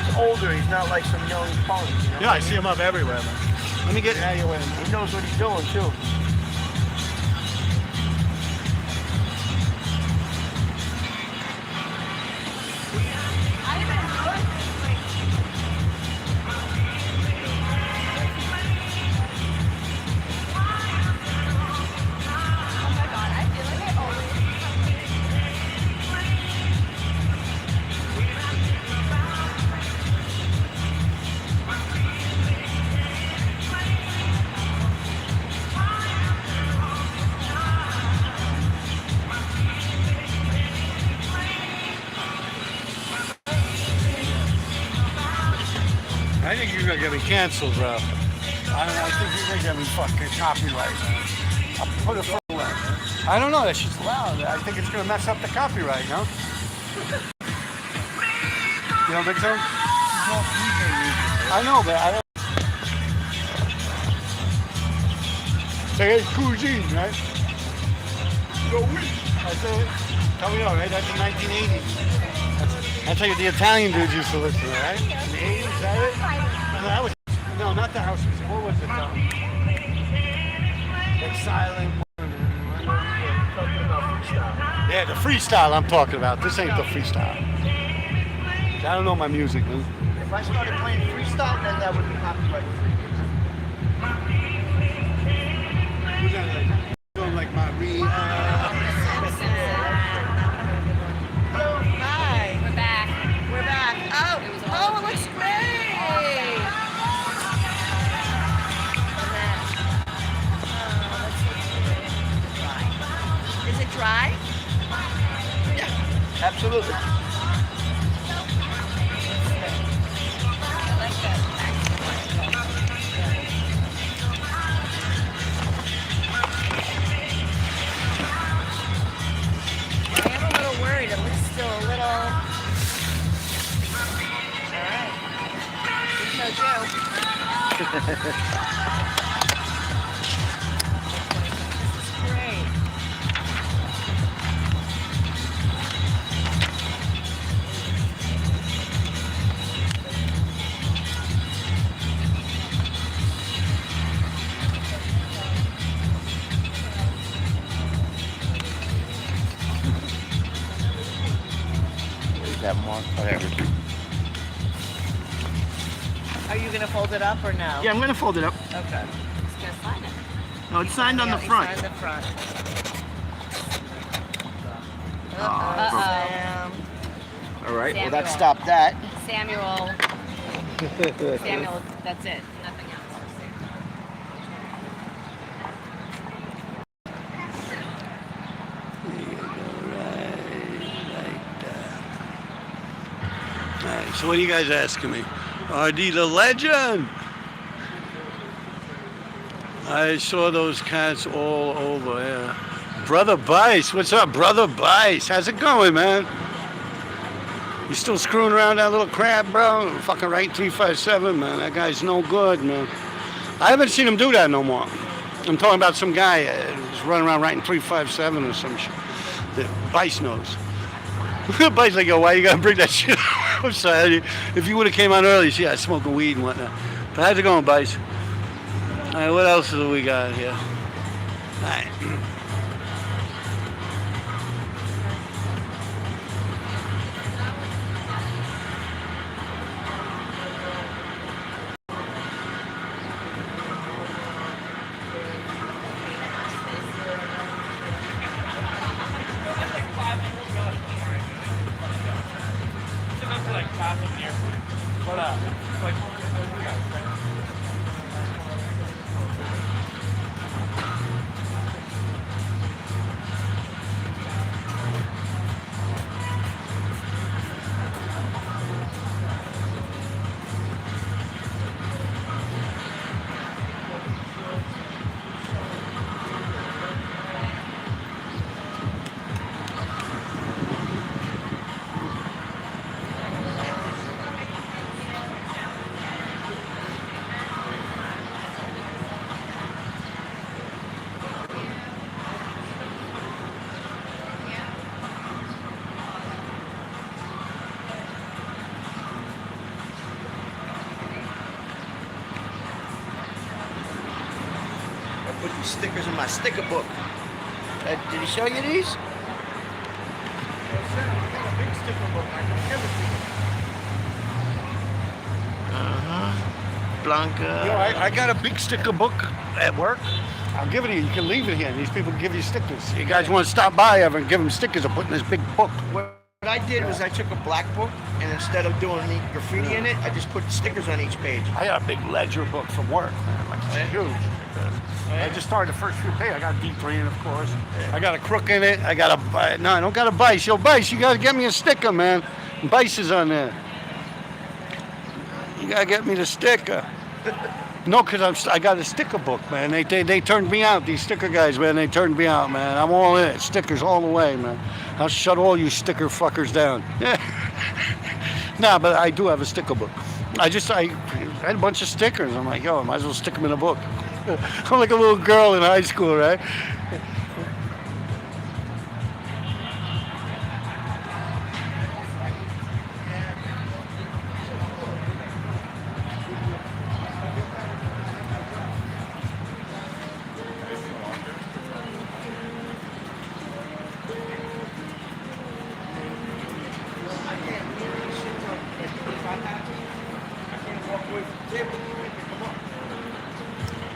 He's older. He's not like some young punk. You know? Yeah, I see him up everywhere, man. Let me get how you in. He knows what he's doing too. I think you're gonna get me canceled, bro. I think you're gonna get me fucking copyright. I'll put it far away. I don't know. That shit's loud. I think it's gonna mess up the copyright, no? You don't think so? I know, but I don't. So it's cool jeans, right? That's it. Tell me, all right? That's the 1980s. That's how the Italian dudes used to listen to, right? In the 80s, is that it? No, that was, no, not the house music. What was it, though? Like silent. Talking about freestyle. Yeah, the freestyle I'm talking about. This ain't the freestyle. I don't know my music, man. If I started playing freestyle, then that would be copyright free. Who's that like? Doing like my Hi. We're back. We're back. Oh, it looks great. Is it dry? Yeah, absolutely. I like that. I am a little worried. It looks still a little. All right. We showed you. This is great. Where's that mark? Whatever. Are you gonna fold it up or no? Yeah, I'm gonna fold it up. Okay. Just gonna sign it. No, it's signed on the Yeah, front. it's on the front. Uh-oh. Sam. All right. Well, Samuel. that stopped that. Samuel, that's it. Nothing else. Alright, so what are you guys asking me? RD the legend! I saw those cats all over, yeah. Brother Bice, what's up, Brother Bice? How's it going, man? You still screwing around that little crab, bro? Fucking right 357, man. That guy's no good, man. I haven't seen him do that no more. I'm talking about some guy who's running around writing 357 or some shit. The Bice knows. Buddy's like, yo, why you gotta bring that shit up? I'm sorry. If you would have came on early, see, I was smoking weed and whatnot. But how's it going, Buddies? All right, what else do we got here? All right. I put these stickers in my sticker book. Did he show you these? Blanca. Yo, I got a big sticker book at work. I'll give it to you. You can leave it here. These people give you stickers. You guys want to stop by ever and give them stickers or put in this big book? What I did was I took a black book and instead of doing the graffiti in it, I just put stickers on each page. I got a big ledger book from work, man. Like, it's huge. I just started the first few pages. I got D3 in, of course. I got a crook in it. I got a... No, I don't got a Bice. Yo, Bice, you got to get me a sticker, man. Bice is on there. You got to get me the sticker. No, because I got a sticker book, man. They turned me out. These sticker guys, man, they turned me out, man. I'm all in it. Stickers all the way, man. I'll shut all you sticker fuckers down. Nah, but I do have a sticker book. I had a bunch of stickers. I'm like, yo, I might as well stick them in a book. I'm like a little girl in high school, right?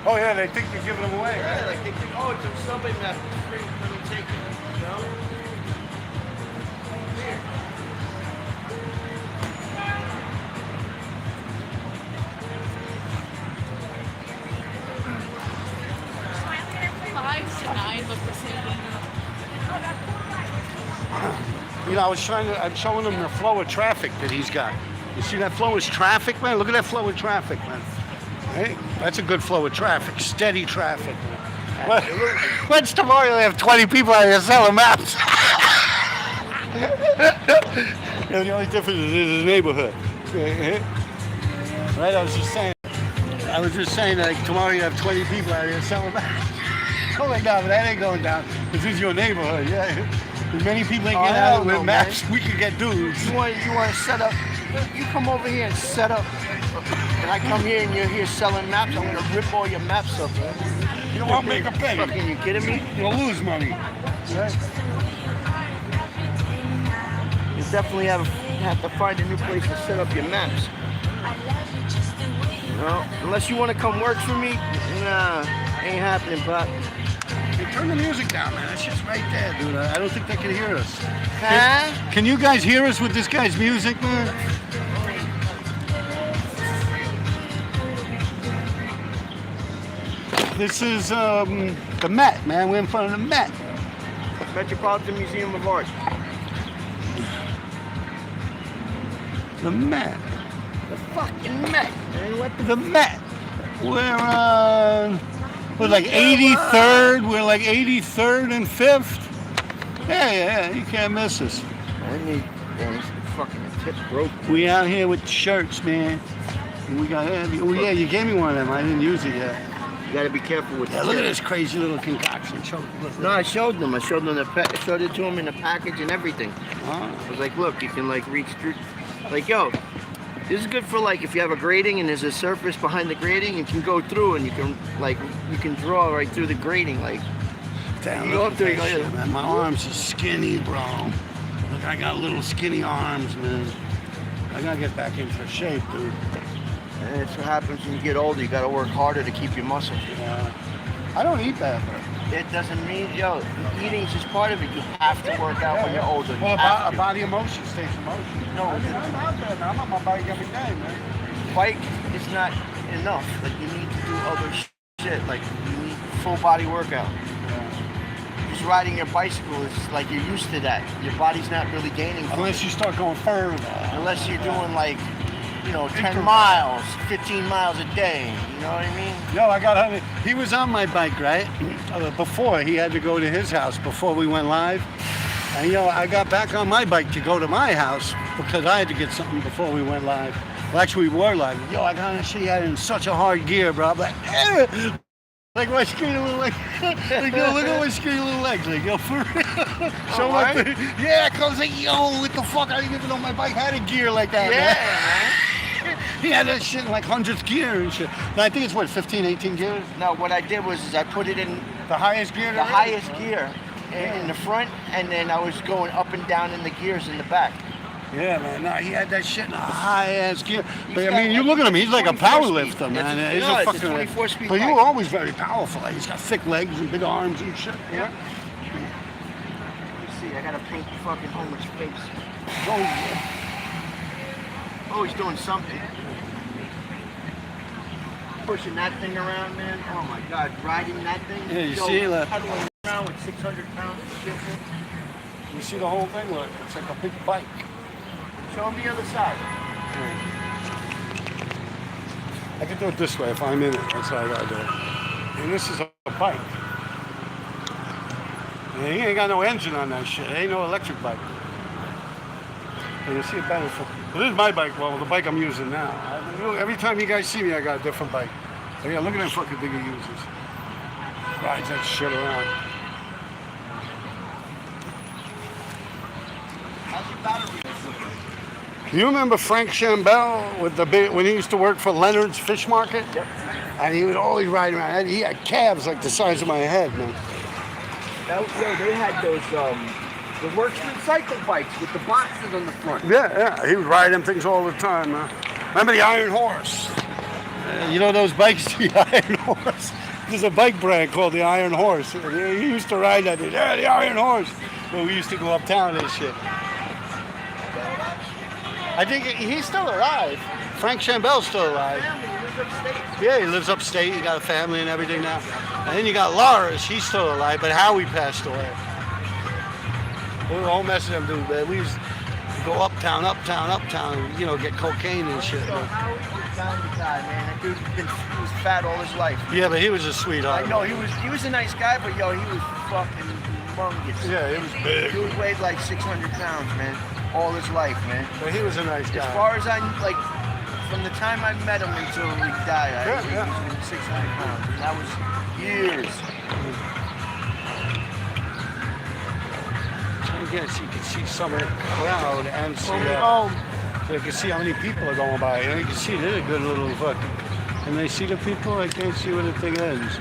Oh yeah, they think you're giving them away. Yeah, like they think, oh, it's a subway map. Free, let me take it. You know? Here. 5 to 9 look the same. You know, I'm showing them the flow of traffic that he's got. You see that flow of traffic, man? Look at that flow of traffic, man. Hey, that's a good flow of traffic, steady traffic. When's tomorrow you'll have 20 people out here selling maps? You know, the only difference is the neighborhood. Right, I was just saying that like, tomorrow you have 20 people out here selling maps. Oh my God, but that ain't going down. This is your neighborhood, yeah. As many people ain't get out with maps, man. We could get dudes. You want to set up, you come over here and set up, and I come here and you're here selling maps, I'm going to rip all your maps up, man. You won't make a penny. Fucking, you kidding me? You'll lose money. Right? You definitely have to find a new place to set up your maps. You know, unless you want to come work for me, nah, ain't happening, Pop. Hey, turn the music down, man. That shit's right there, dude. I don't think they can hear us. Huh? Can you guys hear us with this guy's music, man? This is the Met, man. We're in front of the Met. Metropolitan Museum of Art. The Met. The fucking Met, man. What the The Met. We're like 83rd. We're like 83rd and 5th. Yeah, you can't miss us. I need fucking tip broke. We out here with shirts, man. And we got, oh yeah, you gave me one of them. I didn't use it yet. gotta be careful with Yeah, the look at tip. this crazy little concoction. No, I showed them. I showed it to them in the package and everything. I was like, look, you can like reach through. Like, yo, this is good for like if you have a grating and there's a surface behind the grating, you can go through and you can draw right through the grating. Like, Damn, you go look up there, at you that go, shit, man. My arms are skinny, bro. Look, I got little skinny arms, man. I gotta get back into shape, dude. and that's what happens when you get older. You gotta work harder to keep your muscles. Yeah. I don't eat that, bro. It doesn't mean, yo, eating's just part of it. You have to work out when you're older. You Well, have a to. body emotion takes emotion. No, I'm out there, man. I'm on my bike every day, man. Bike is not enough. Like, you need to do other shit. Like, you need full body workout. Just riding your bicycle is like you're used to that. Your body's not really gaining from Unless it. you start going further. Unless you're doing like, 10 miles, 15 miles a day. You know what I mean? Yo, I got on. He was on my bike, right? Before he had to go to his house before we went live. And I got back on my bike to go to my house because I had to get something before we went live. Well, actually, we were live. Yo, I got on shit. He had it in such a hard gear, bro. I'm like, like my skinny little legs. Like, yo, look at my skinny little legs. Like, yo, for real. So right? Yeah, cause like, yo, what the fuck? I didn't even know my bike had a gear like that, man. He had that shit in like 100th gear and shit. And I think it's what, 15, 18 gears? No, what I did was I put it in The highest gear? the highest gear in the front, and then I was going up and down in the gears in the back. Yeah, man. No, he had that shit in a high-ass gear. But He's I mean, got, you like, look at him, he's like a 24 power speed. lifter, man. It's- He's no, a it's a fucking 24 speed But you bike. were always very powerful. Like, he's got thick legs and big arms and shit. Yeah. Let me see, I gotta paint the fucking homeless face. Oh, he's doing something. Pushing that thing around, man. Oh my God, riding that thing. Yeah, you see that? Pedaling around with 600 pounds of shit. You see the whole thing? Look, it's like a big bike. Show him the other side. I can do it this way if I'm in it. That's how I gotta do it. And this is a bike. And he ain't got no engine on that shit. It ain't no electric bike. And you see it better. Well, this is my bike. Well, the bike I'm using now. Every time you guys see me, I got a different bike. So yeah, look at that fucking thing he uses. Rides that shit around. How's your battery? You remember Frank Chambel with the big, when he used to work for Leonard's Fish Market? Yep. And he would always ride around. He had calves like the size of my head, man. They had those, the workspace cycle bikes with the boxes on the front. Yeah, he would ride them things all the time, man. Remember the Iron Horse? You know those bikes, the Iron Horse? There's a bike brand called the Iron Horse. He used to ride that. Yeah, the Iron Horse. Well, we used to go uptown and shit. I think he's still alive. Frank Chambel's still alive. Yeah, he lives upstate. He got a family and everything now. And then you got Laura. She's still alive, but Howie passed away. We were a whole mess of them dudes, man. We used to go uptown, get cocaine and shit. So Man. Howie was down the guy, man. That dude he was fat all his life. Yeah, but he was a sweetheart. I know he was a nice guy, but yo, he was fucking humongous. Yeah, he was big. Dude weighed like 600 pounds, man, all his life, man. But he was a nice guy. As far as I like, from the time I met him until we died, he was 600 pounds. And that was years. I guess you can see some of the crowd and see, Oh, so you can see how many people are going by. And you can see there's a good little fucking. And they see the people. I can't see what the thing is.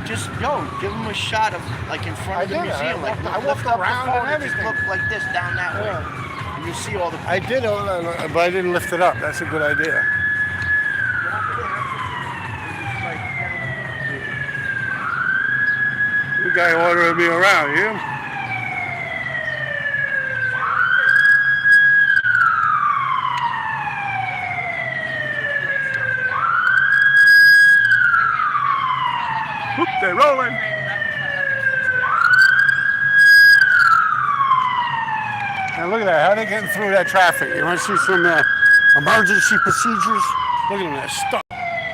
just give him a shot of like in front of the I did. museum. I Like walked lift up the around phone and and just everything. look like this down that way. And you see all the. I did, but I didn't lift it up. That's a good idea. The guy ordering me around, you? Oop, they're rolling. Now look at that. How are they getting through that traffic? You want to see some emergency procedures? Look at them. They're stuck.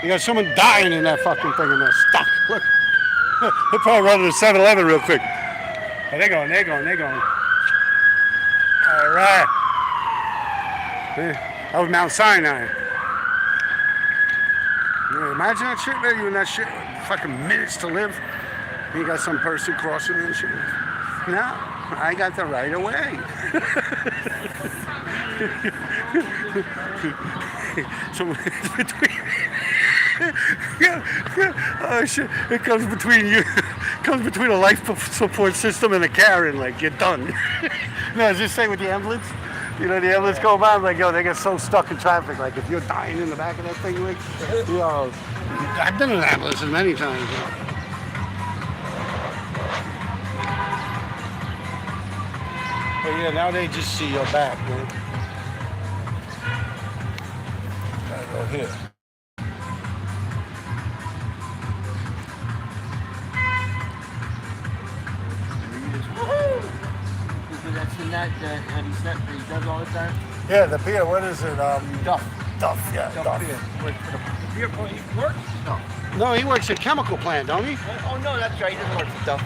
You got someone dying in that fucking thing and they're stuck. Look. They'll probably run to the 7-Eleven real quick. Oh, they're going. All right. That was Mount Sinai. Yeah, Imagine that shit, man. You in that shit, fucking minutes to live. You got some person crossing and shit. No, I got the right of way. So it's between. Oh shit! It comes between you. Comes between a life support system and a Karen. Like you're done. No, it's just say with the ambulance. You know, the ambulance go by, like, yo, they get so stuck in traffic. Like, if you're dying in the back of that thing, like, yo, I've been in ambulances many times. You know. But yeah, now they just see your back, man. Gotta go here. That's the net that he does all the time. Yeah, the beer, what is it? Duff. Duff, yeah, Duff. Beer. Works for the beer plant. He works? No. No, he works at a chemical plant, don't he? Oh no, that's right. He doesn't work for Duff.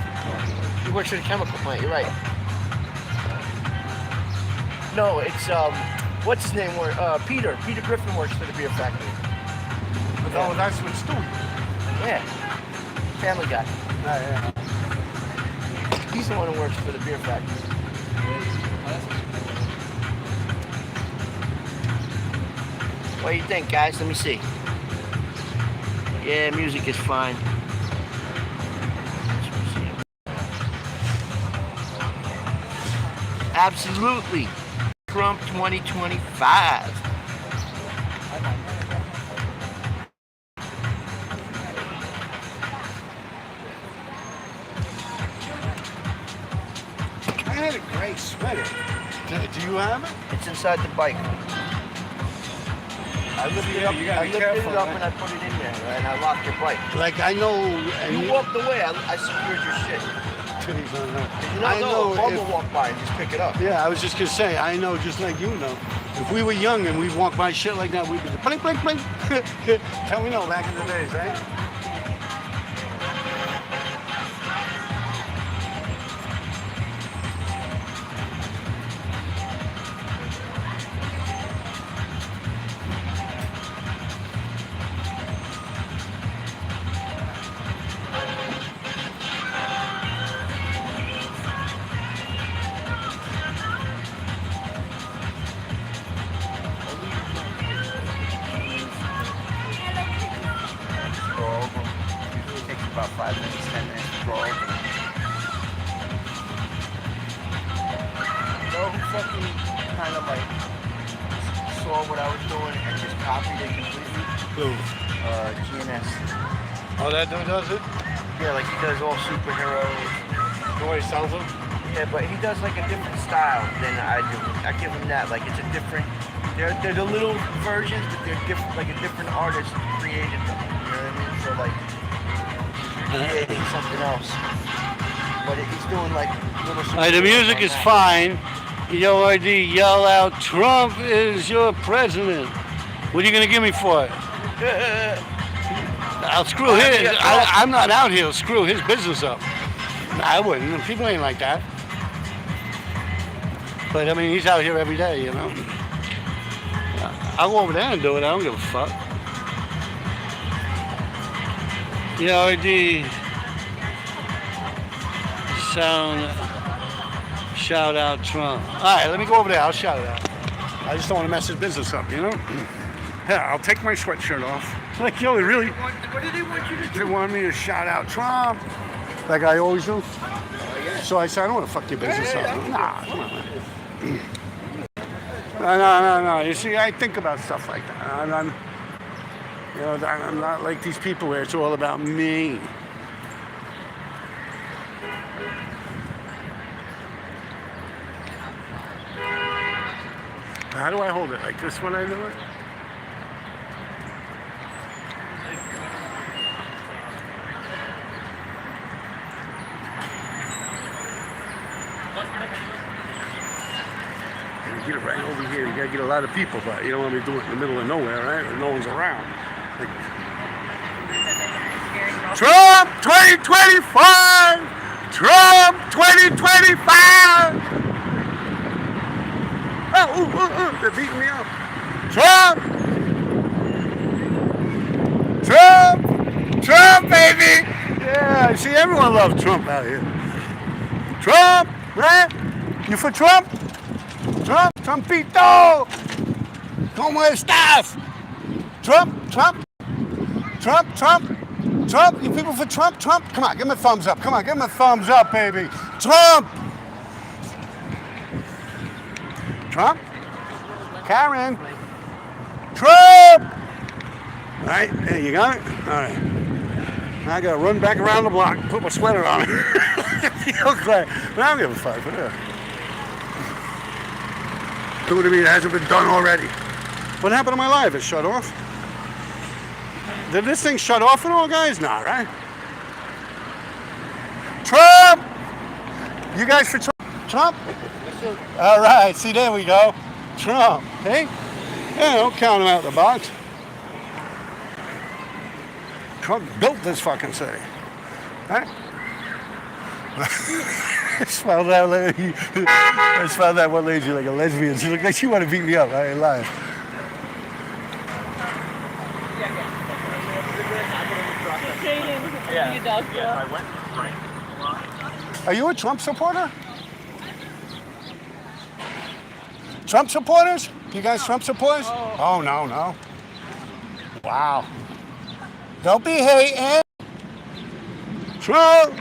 He works at a chemical plant. You're right. No, it's what's his name? Peter. Peter Griffin works for the beer factory. Oh, that's what Stu. Yeah. Family Guy. Yeah. He's the one who works for the beer factory. What do you think, guys? Let me see. Yeah, music is fine. Absolutely. Trump 2025. I had a gray sweater. Do you have it? It's inside the bike. I lifted it up, You gotta be careful, man. and I put it in there, right? And I locked your bike. Like, I know... And You walked away, I secured your shit. I know Bubble if- walk by and just pick it up. Yeah, I was just gonna say, I know just like you know. If we were young and we'd walk by shit like that, we'd be blink, blink, blink. Tell me no, back in the days, right? About 5 minutes, 10 minutes to go over. You know who fucking kind of like saw what I was doing and just copied it completely? Who? GNS. Oh, that dude does it? Yeah, like he does all superheroes. The way he sounds them? Yeah, but he does like a different style than I do. I give him that. Like it's a different. They're the little versions, but they're different. Like a different artist created them. You know what I mean? So like. Creating something else, but he's doing like little. Alright, the music is fine. Yo, ID, yell out, Trump is your president. What are you gonna give me for it? I'll screw his. I'm not out here to screw his business up. I wouldn't. People ain't like that. But I mean, he's out here every day, you know. I'll go over there and do it. I don't give a fuck. Yeah, the sound, shout out Trump. All right, let me go over there. I'll shout it out. I just don't want to mess his business up, you know? Yeah, I'll take my sweatshirt off. Like, yo, really? What did they want you to do? They want me to shout out Trump, like I always do. So I said, I don't want to fuck your business up. Nah, come on, man. No. You see, I think about stuff like that. You know, I'm not like these people where it's all about me. How do I hold it? Like this when I do it? You get it right over here. You gotta get a lot of people, but you don't want me to do it in the middle of nowhere, right? Where no one's around. Like, Trump 2025! Trump 2025! They're beating me up. Trump! Trump! baby! Yeah, see, everyone loves Trump out here. Trump, right? You for Trump? Trump, Trumpito! ¿Cómo estás? Trump, Trump, Trump, Trump, Trump. You people for Trump, Trump? Come on, give him a thumbs up. Come on, give him a thumbs up, baby. Trump! Trump? Karen? Trump! All right, there you got it. All right. Now I gotta run back around the block, put my sweater on. Okay, but I don't give a fuck. Do to me that hasn't been done already. What happened to my live? It shut off? Did this thing shut off at all, guys? Nah, right? Trump! You guys for Trump? Trump? All right, see, there we go. Trump, hey? Yeah, don't count him out the box. Trump built this fucking city. Right? I smelled that lady. I smelled that one lady like a lesbian. She looked like she wanted to beat me up. I ain't lying. Are you a Trump supporter? Trump supporters? You guys Trump supporters? Oh, no, no. Wow. Don't be hating. Trump!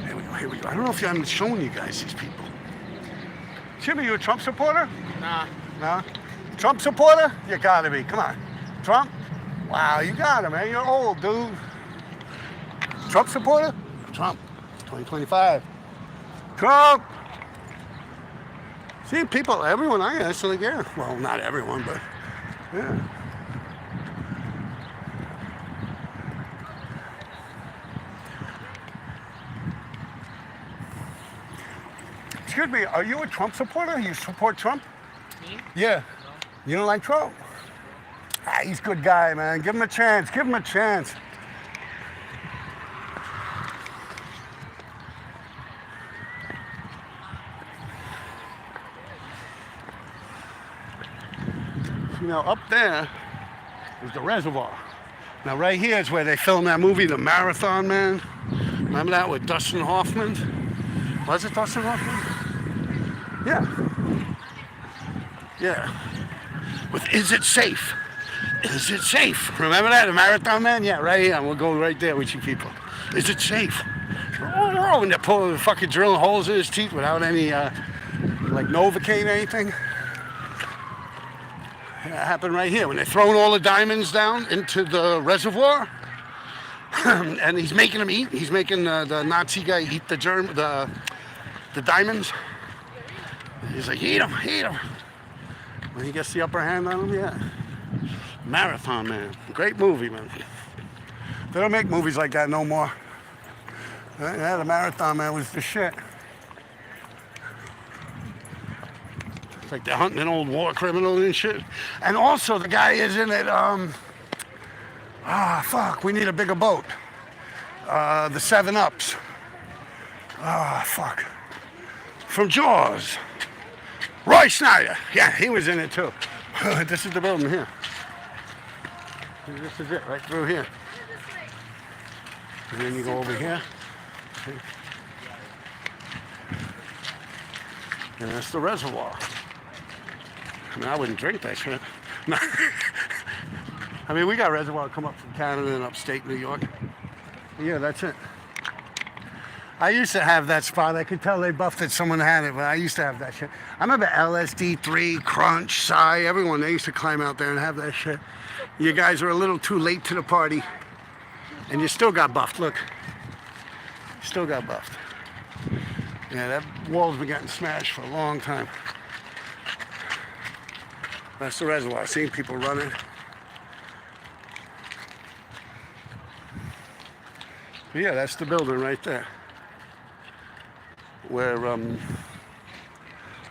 Here we go, here we go. I don't know if I'm showing you guys these people. Jimmy, you a Trump supporter? Nah. No? Trump supporter? You gotta be. Come on. Trump? Wow, you got him, man. You're old, dude. Trump supporter? Trump. 2025. Trump! See, people, everyone I actually get. Well, not everyone, but yeah. Excuse me, are you a Trump supporter? You support Trump? Me? Yeah. No. You don't like Trump? Ah, he's a good guy, man. Give him a chance. Give him a chance. You know, up there is the reservoir. Now, right here is where they filmed that movie, The Marathon Man. Remember that with Dustin Hoffman? Was it Dustin Hoffman? Yeah. Yeah. With Is It Safe? Is it safe? Remember that, The Marathon Man? Yeah, right here. We'll go right there with you people. Is it safe? Oh, when they're pulling, fucking drilling holes in his teeth without any, like Novocaine or anything. That happened right here when they're throwing all the diamonds down into the reservoir, and he's making them eat. He's making the Nazi guy eat the diamonds. He's like, eat them. When he gets the upper hand on them, yeah. Marathon Man, great movie, man. They don't make movies like that no more. Yeah, The Marathon Man was the shit. Like they're hunting an old war criminal and shit. And also the guy is in it, fuck, we need a bigger boat. The 7-Ups. Fuck. From Jaws. Roy Schneider. Yeah, he was in it too. This is the building here. This is it, right through here. And then you go over here. And that's the reservoir. I mean, I wouldn't drink that shit. No. I mean, we got reservoir come up from Canada and upstate New York. Yeah, that's it. I used to have that spot. I could tell they buffed it. Someone had it, but I used to have that shit. I remember LSD3, Crunch, Psy, everyone. They used to climb out there and have that shit. You guys were a little too late to the party. And you still got buffed. Look. Still got buffed. Yeah, that wall's been getting smashed for a long time. That's the reservoir. I've seen people running. But yeah, that's the building right there. Where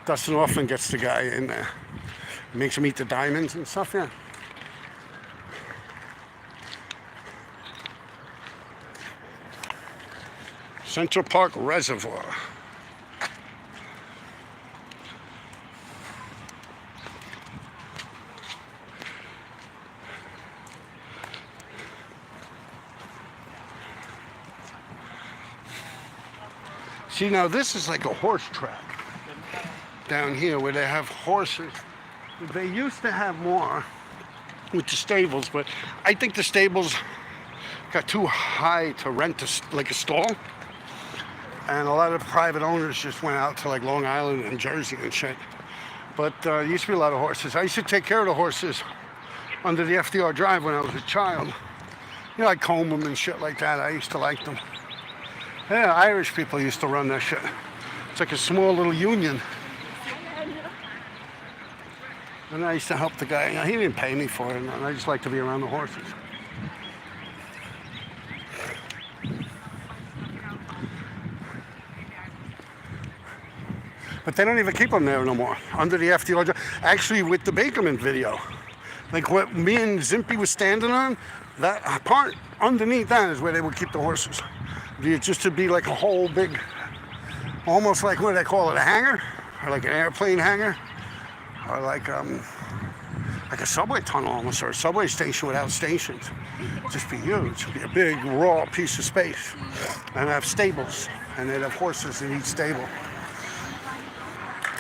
Dustin Hoffman gets the guy in there. Makes him eat the diamonds and stuff, yeah. Central Park Reservoir. See, now this is like a horse track down here where they have horses. They used to have more with the stables, but I think the stables got too high to rent like a stall. And a lot of private owners just went out to like Long Island and Jersey and shit. But there used to be a lot of horses. I used to take care of the horses under the FDR Drive when I was a child. You know, I'd comb them and shit like that. I used to like them. Yeah, Irish people used to run that shit. It's like a small little union. And I used to help the guy. You know, he didn't pay me for it, and I just like to be around the horses. But they don't even keep them there no more, under the FDR Drive. Actually, with the Bakerman video, like what me and Zimpy was standing on, that part underneath that is where they would keep the horses. It just to be like a whole big, almost like, what do they call it, a hangar? Or like an airplane hangar? Or like a subway tunnel almost, or a subway station without stations. Just be huge. It'd be a big, raw piece of space. And have stables, and they'd have horses in each stable.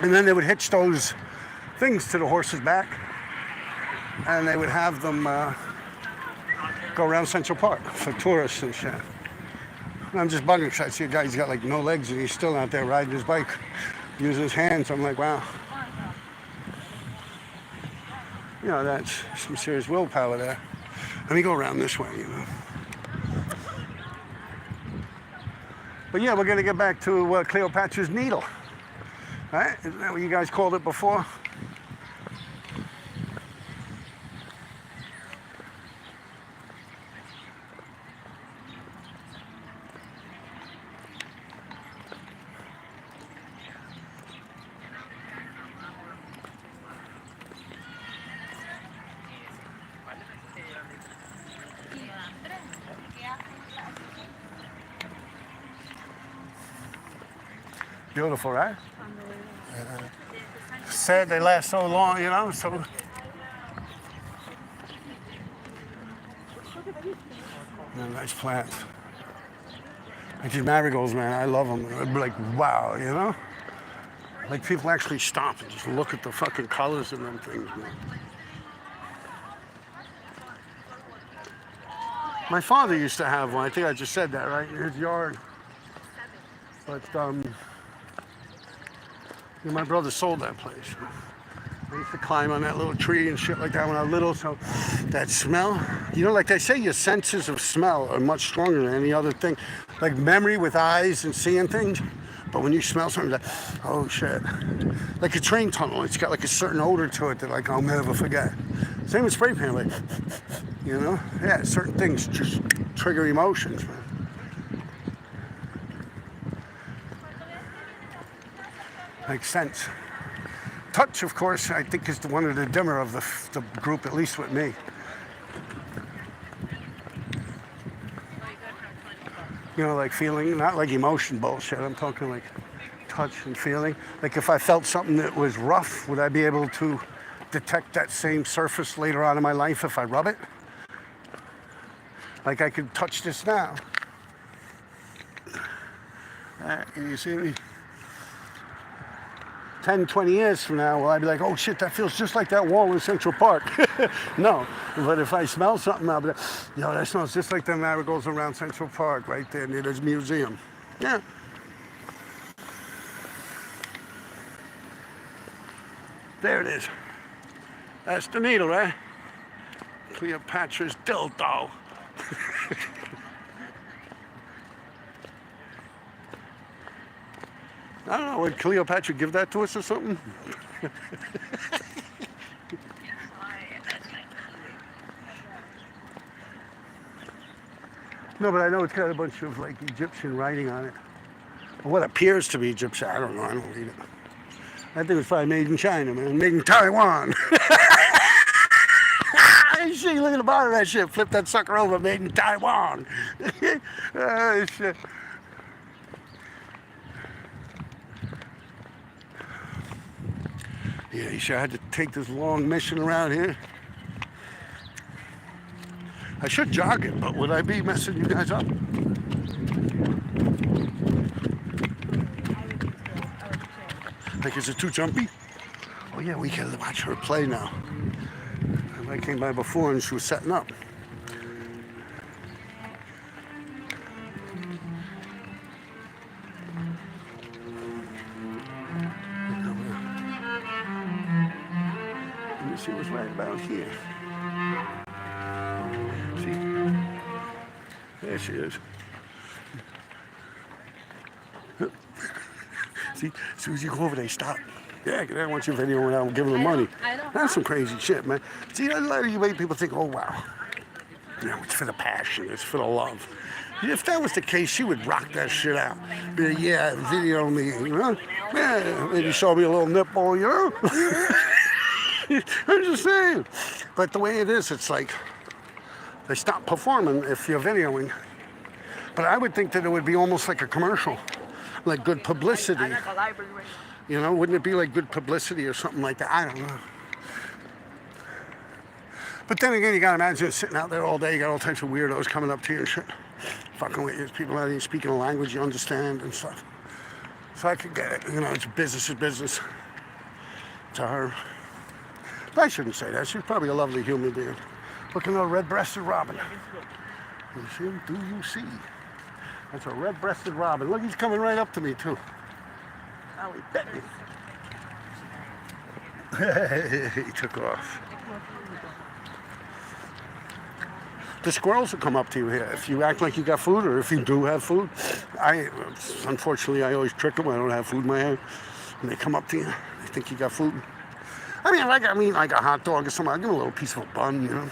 And then they would hitch those things to the horse's back, and they would have them go around Central Park for tourists and shit. And I'm just bugging because I see a guy, he's got like no legs and he's still out there riding his bike, using his hands. I'm like, wow. You know, that's some serious willpower there. Let me go around this way, you know. But yeah, we're gonna get back to Cleopatra's Needle. Right? Isn't that what you guys called it before? Beautiful, right? Sad they last so long, you know, so. Yeah, nice plants. Like these marigolds, man, I love them. I'd be like, wow, you know? Like people actually stop and just look at the fucking colors in them things, man. My father used to have one. I think I just said that, right? In his yard. But, yeah, my brother sold that place. I used to climb on that little tree and shit like that when I was little, so that smell, you know, like they say your senses of smell are much stronger than any other thing. Like memory with eyes and seeing things, but when you smell something, like, oh shit. Like a train tunnel, it's got like a certain odor to it that like I'll never forget. Same with spray paint, like, you know? Yeah, certain things just trigger emotions, man. Makes sense. Touch, of course, I think is one of the dimmer of the group, at least with me. You know, like feeling, not like emotion bullshit. I'm talking like touch and feeling. Like if I felt something that was rough, would I be able to detect that same surface later on in my life if I rub it? Like I could touch this now. Can you see me? 10, 20 years from now, will I be like, oh shit, that feels just like that wall in Central Park? No, but if I smell something, I'll be like, yo, that smells just like the marigolds around Central Park right there near this museum. Yeah. There it is. That's the needle, right? Cleopatra's dildo. I don't know, would Cleopatra give that to us or something? No, but I know it's got a bunch of like Egyptian writing on it. Or what appears to be Egyptian, I don't know, I don't read it. I think it's probably made in China, man, made in Taiwan. See, look at the bottom of that shit, flip that sucker over, made in Taiwan. Shit. Yeah, you sure had to take this long mission around here. I should jog it, but would I be messing you guys up? Like, is it too jumpy? Oh yeah, we can watch her play now. I came by before and she was setting up. Let me see what's right about here. See? There she is. See, as soon as you go over, they stop. Yeah, because I don't want you videoing without giving them money. That's some crazy shit, man. See, a lot of you white people think, oh, wow. You know, it's for the passion. It's for the love. If that was the case, she would rock that shit out. Be like, yeah, video me, you know? Yeah, maybe show me a little nipple, you know? I'm just saying. But the way it is, it's like they stop performing if you're videoing. But I would think that it would be almost like a commercial, like good publicity. You know, wouldn't it be like good publicity or something like that? I don't know. But then again, you gotta imagine sitting out there all day, you got all types of weirdos coming up to you and shit. Fucking with you, people out here speaking a language you understand and stuff. So I could get it, you know, it's business is business to her. But I shouldn't say that, she's probably a lovely human being. Looking at a red-breasted robin. You see him? Do you see? That's a red-breasted robin. Look, he's coming right up to me, too. Oh, he bit me. He took off. The squirrels will come up to you here if you act like you got food, or if you do have food. Unfortunately, I always trick them. I don't have food in my hand. And they come up to you. They think you got food. I mean, like a hot dog or something. I'll give them a little piece of a bun, you know.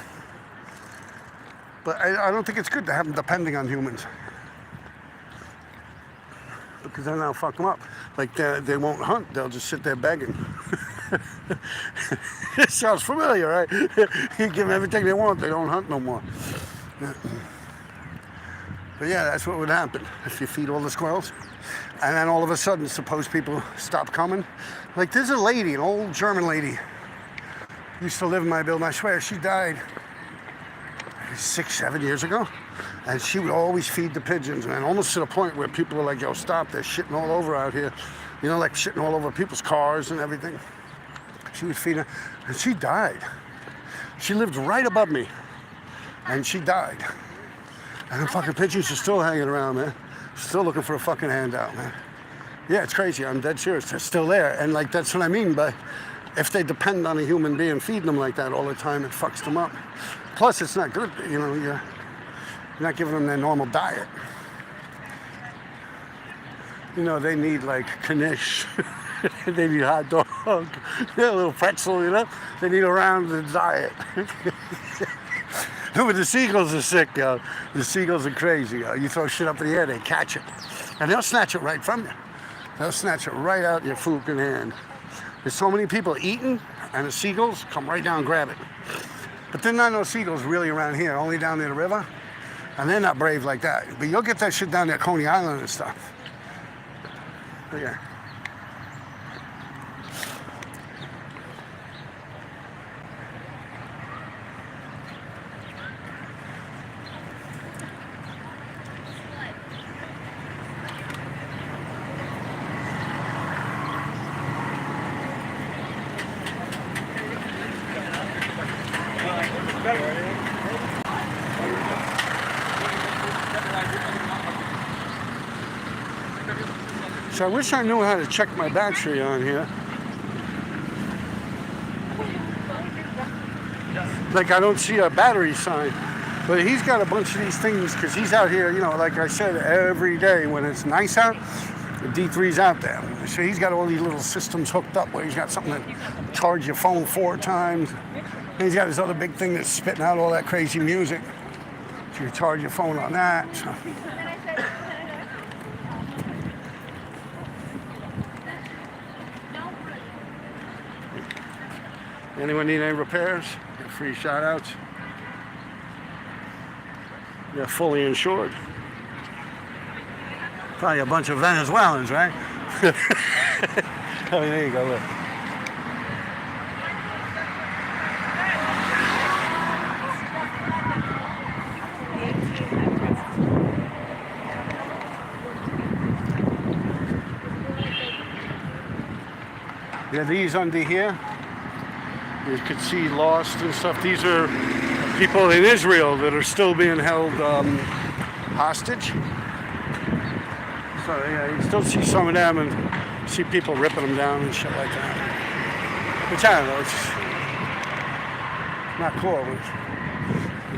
But I don't think it's good to have them depending on humans. Because then I'll fuck them up. Like they won't hunt, they'll just sit there begging. It sounds familiar, right? You give them everything they want, they don't hunt no more. But yeah, that's what would happen if you feed all the squirrels. And then all of a sudden, suppose people stop coming. Like there's a lady, an old German lady, used to live in my building. I swear, she died 6, 7 years ago. And she would always feed the pigeons, man, almost to the point where people were like, yo, stop, they're shitting all over out here. You know, like shitting all over people's cars and everything. She would feed them, and she died. She lived right above me, and she died. And the fucking pigeons are still hanging around, man. Still looking for a fucking handout, man. Yeah, it's crazy, I'm dead serious, they're still there. And like, that's what I mean by, if they depend on a human being feeding them like that all the time, it fucks them up. Plus, it's not good, you know, you're not giving them their normal diet. You know, they need like knish. They need hot dog. They need a little pretzel, you know? They need a rounded diet. But the seagulls are sick, yo. The seagulls are crazy, yo. You throw shit up in the air, they catch it. And they'll snatch it right from you. They'll snatch it right out your fucking hand. There's so many people eating, and the seagulls come right down and grab it. But there are not no seagulls really around here, only down near the river. And they're not brave like that. But you'll get that shit down there at Coney Island and stuff. But yeah. So I wish I knew how to check my battery on here. Like I don't see a battery sign. But he's got a bunch of these things because he's out here, you know, like I said, every day when it's nice out, the D3's out there. So he's got all these little systems hooked up where he's got something to charge your phone 4 times. And he's got his other big thing that's spitting out all that crazy music. So you charge your phone on that. So. Anyone need any repairs? Get free shout outs. They're fully insured. Probably a bunch of Venezuelans, right? Oh, there you go, look. Yeah, these under here, you could see lost and stuff. These are people in Israel that are still being held hostage. So yeah, you still see some of them and see people ripping them down and shit like that. Which I don't know, it's not cool.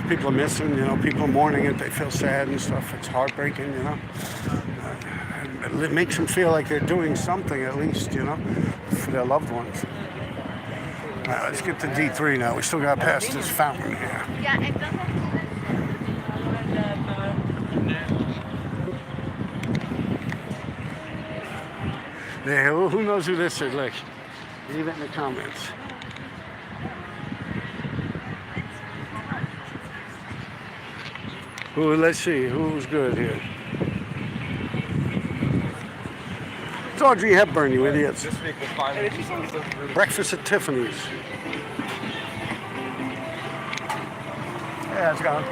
People are missing, you know, people are mourning it, they feel sad and stuff. It's heartbreaking, you know. It makes them feel like they're doing something at least, you know, for their loved ones. All right, let's get to D3 now. We still got past this fountain here. Yeah, who knows who this is? Like, leave it in the comments. Let's see, who's good here? It's Audrey Hepburn, you idiots. Breakfast at Tiffany's. Yeah, it's gone.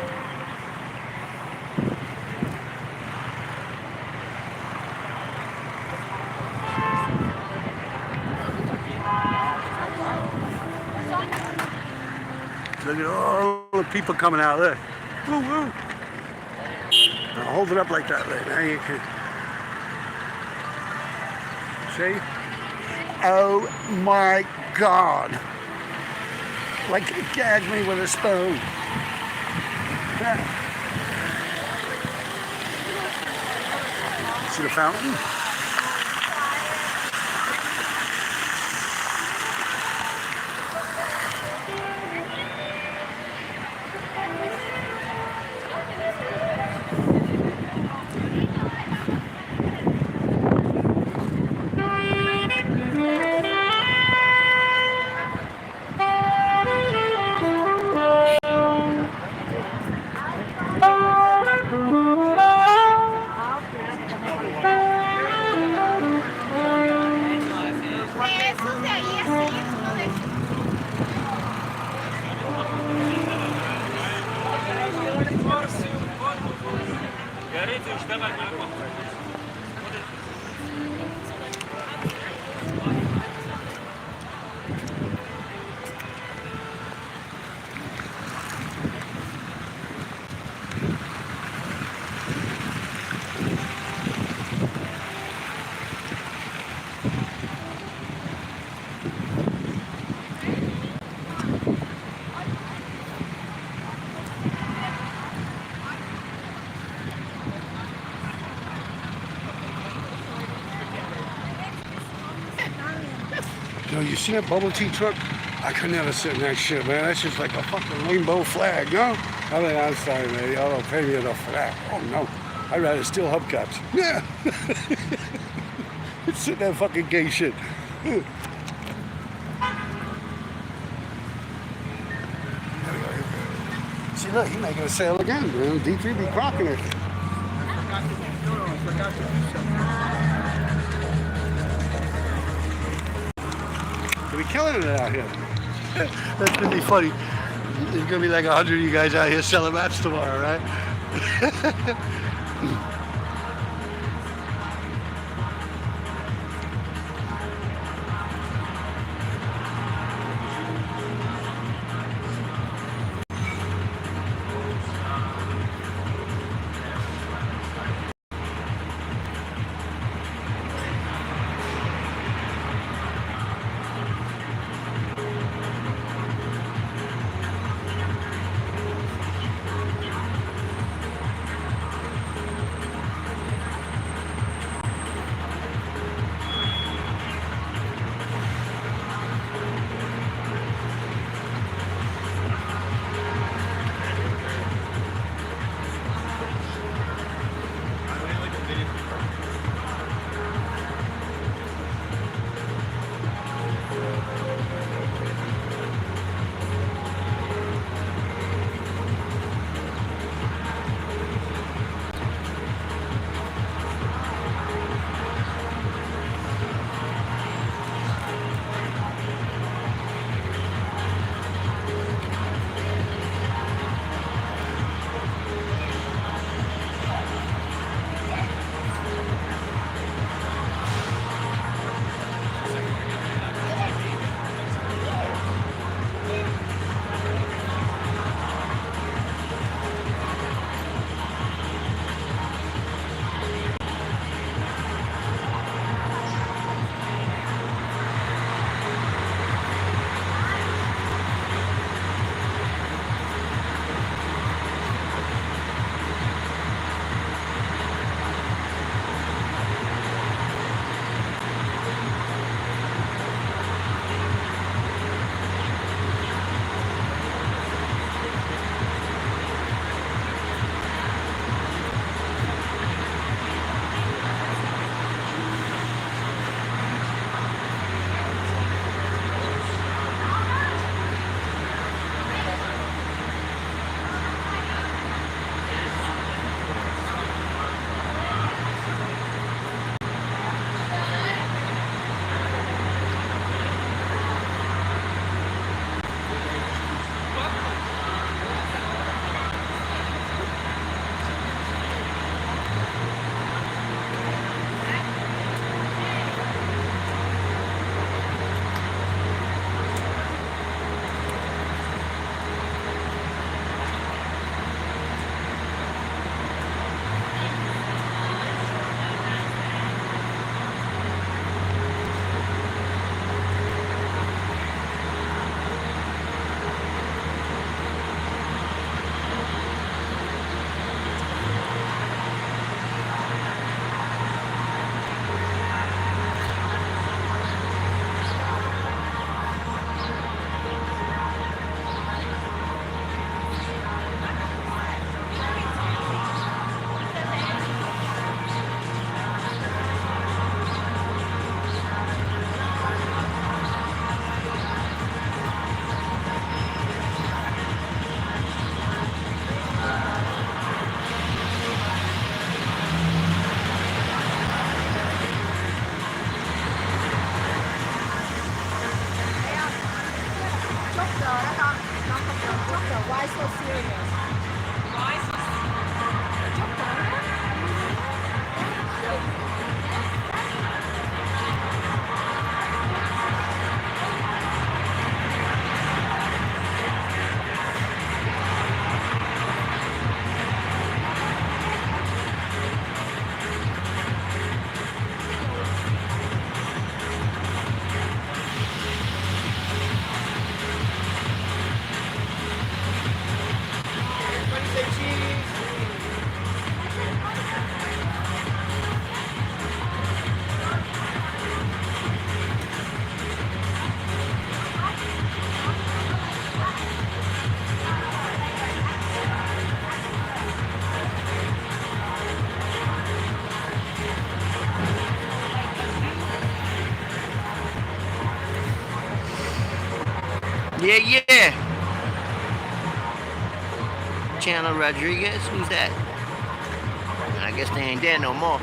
Look at all the people coming out there. Woo woo. Now hold it up like that, right? Now you can see. Oh my God! Like it gagged me with a spoon. Yeah. See the fountain? Yo, you see that bubble tea truck? I could never sit in that shit, man. That's just like a fucking rainbow flag, no? I mean, I'm sorry, man. Y'all don't pay me enough for that. Oh, no. I'd rather steal hubcaps. Yeah. Sit in that fucking gay shit. See, look, he's making a sale again, man. D3 be crocking it. We're killing it out here. That's gonna be funny. There's gonna be like 100 of you guys out here selling maps tomorrow, right? Why so serious? Everybody say cheese. Yeah, yeah. Chandler Rodriguez, who's that? I guess they ain't there no more.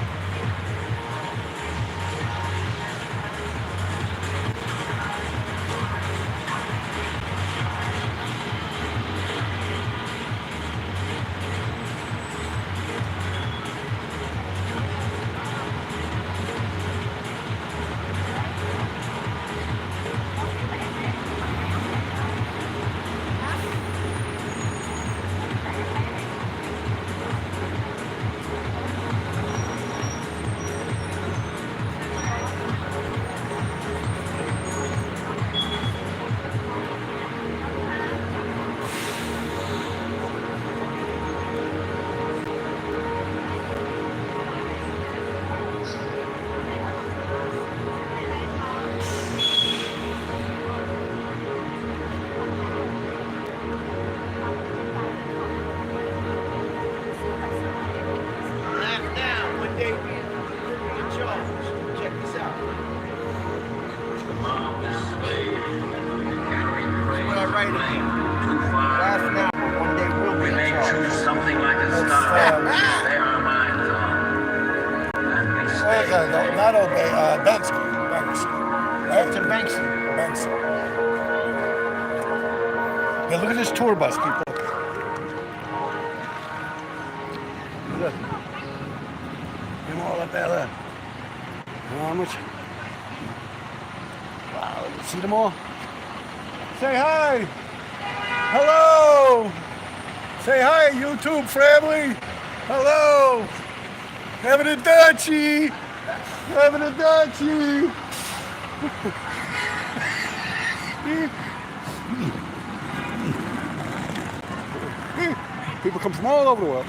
Laugh down. One day we're in charge. Check this out. That's what I write again. Laugh now, but one day we'll be in charge. Something like a star to stay our minds on. And we stay. Not obey, Banks. To Banksy. Banks. Yeah, look at this tour bus, people. Look. Them all up there, look. You know how much? Wow, you see them all? Say hi! Hello! Say hi, YouTube family! Hello! Having a Dutchie! Having a Dutchie! People come from all over the world.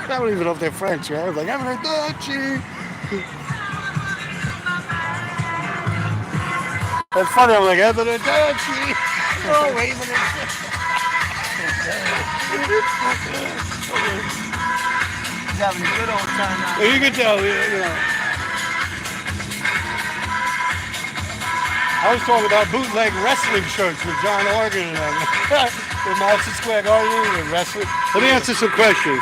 I don't even know if they're French, right? I was like, having a Dutchie! That's funny, I'm like, having a Dutchie! Oh, waving it. He's having a good old time out. You can tell, you know. I was talking about bootleg wrestling shirts with John Organ and in Madison Square Garden and wrestling. Let me answer some questions.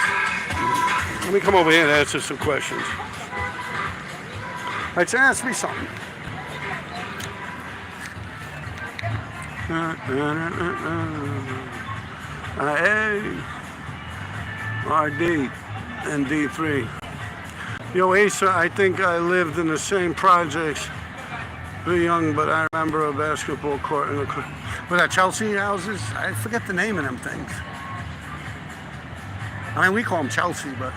Let me come over here and answer some questions. All right, so ask me something. A, RD, and D3. Yo, Asa, I think I lived in the same projects. Very young, but I remember a basketball court in the... What, that Chelsea houses? I forget the name of them things. I mean, we call them Chelsea, but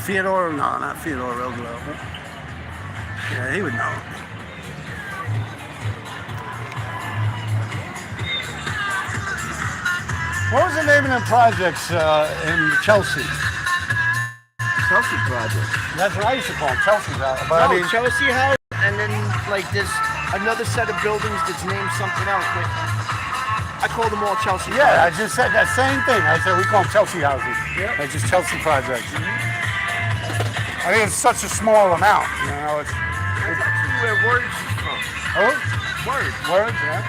Theodore? No, not Theodore Roosevelt. Yeah, he would know. What was the name of them projects in Chelsea? Chelsea project. That's what I used to call them, Chelsea House. But No, I mean, Chelsea House, and then like there's another set of buildings that's named something else, but I call them all Chelsea. yeah, I projects. just said that same thing. I said we call them Chelsea houses. Yeah. They're just Chelsea projects. I think it's such a small amount. You know, it's That's actually where Words is from. Words, yeah.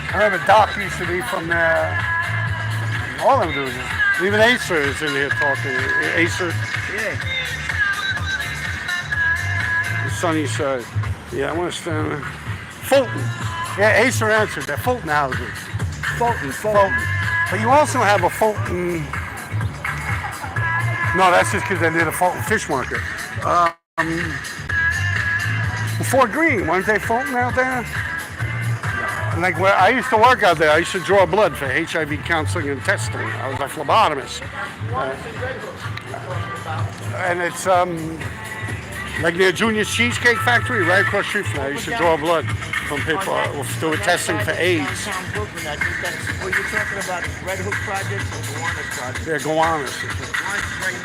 I remember Doc used to be from there. All of them do. Even Acer is in here talking. Acer, Yeah. the sunny side. Yeah, I want to stand there. Fulton. Yeah, Ace are answered. They're Fulton houses. Fulton. But you also have a Fulton. No, that's just because they did a Fulton fish market. Fort Greene, weren't they Fulton out there? Like where I used to work out there, I used to draw blood for HIV counseling and testing. I was a phlebotomist. And it's like near Junior's Cheesecake Factory, right across the street from there. I used to draw blood from people who were testing for AIDS. I think that's what you're talking about is Red Hook Project or Gowanus Project. They're Gowanus. One's right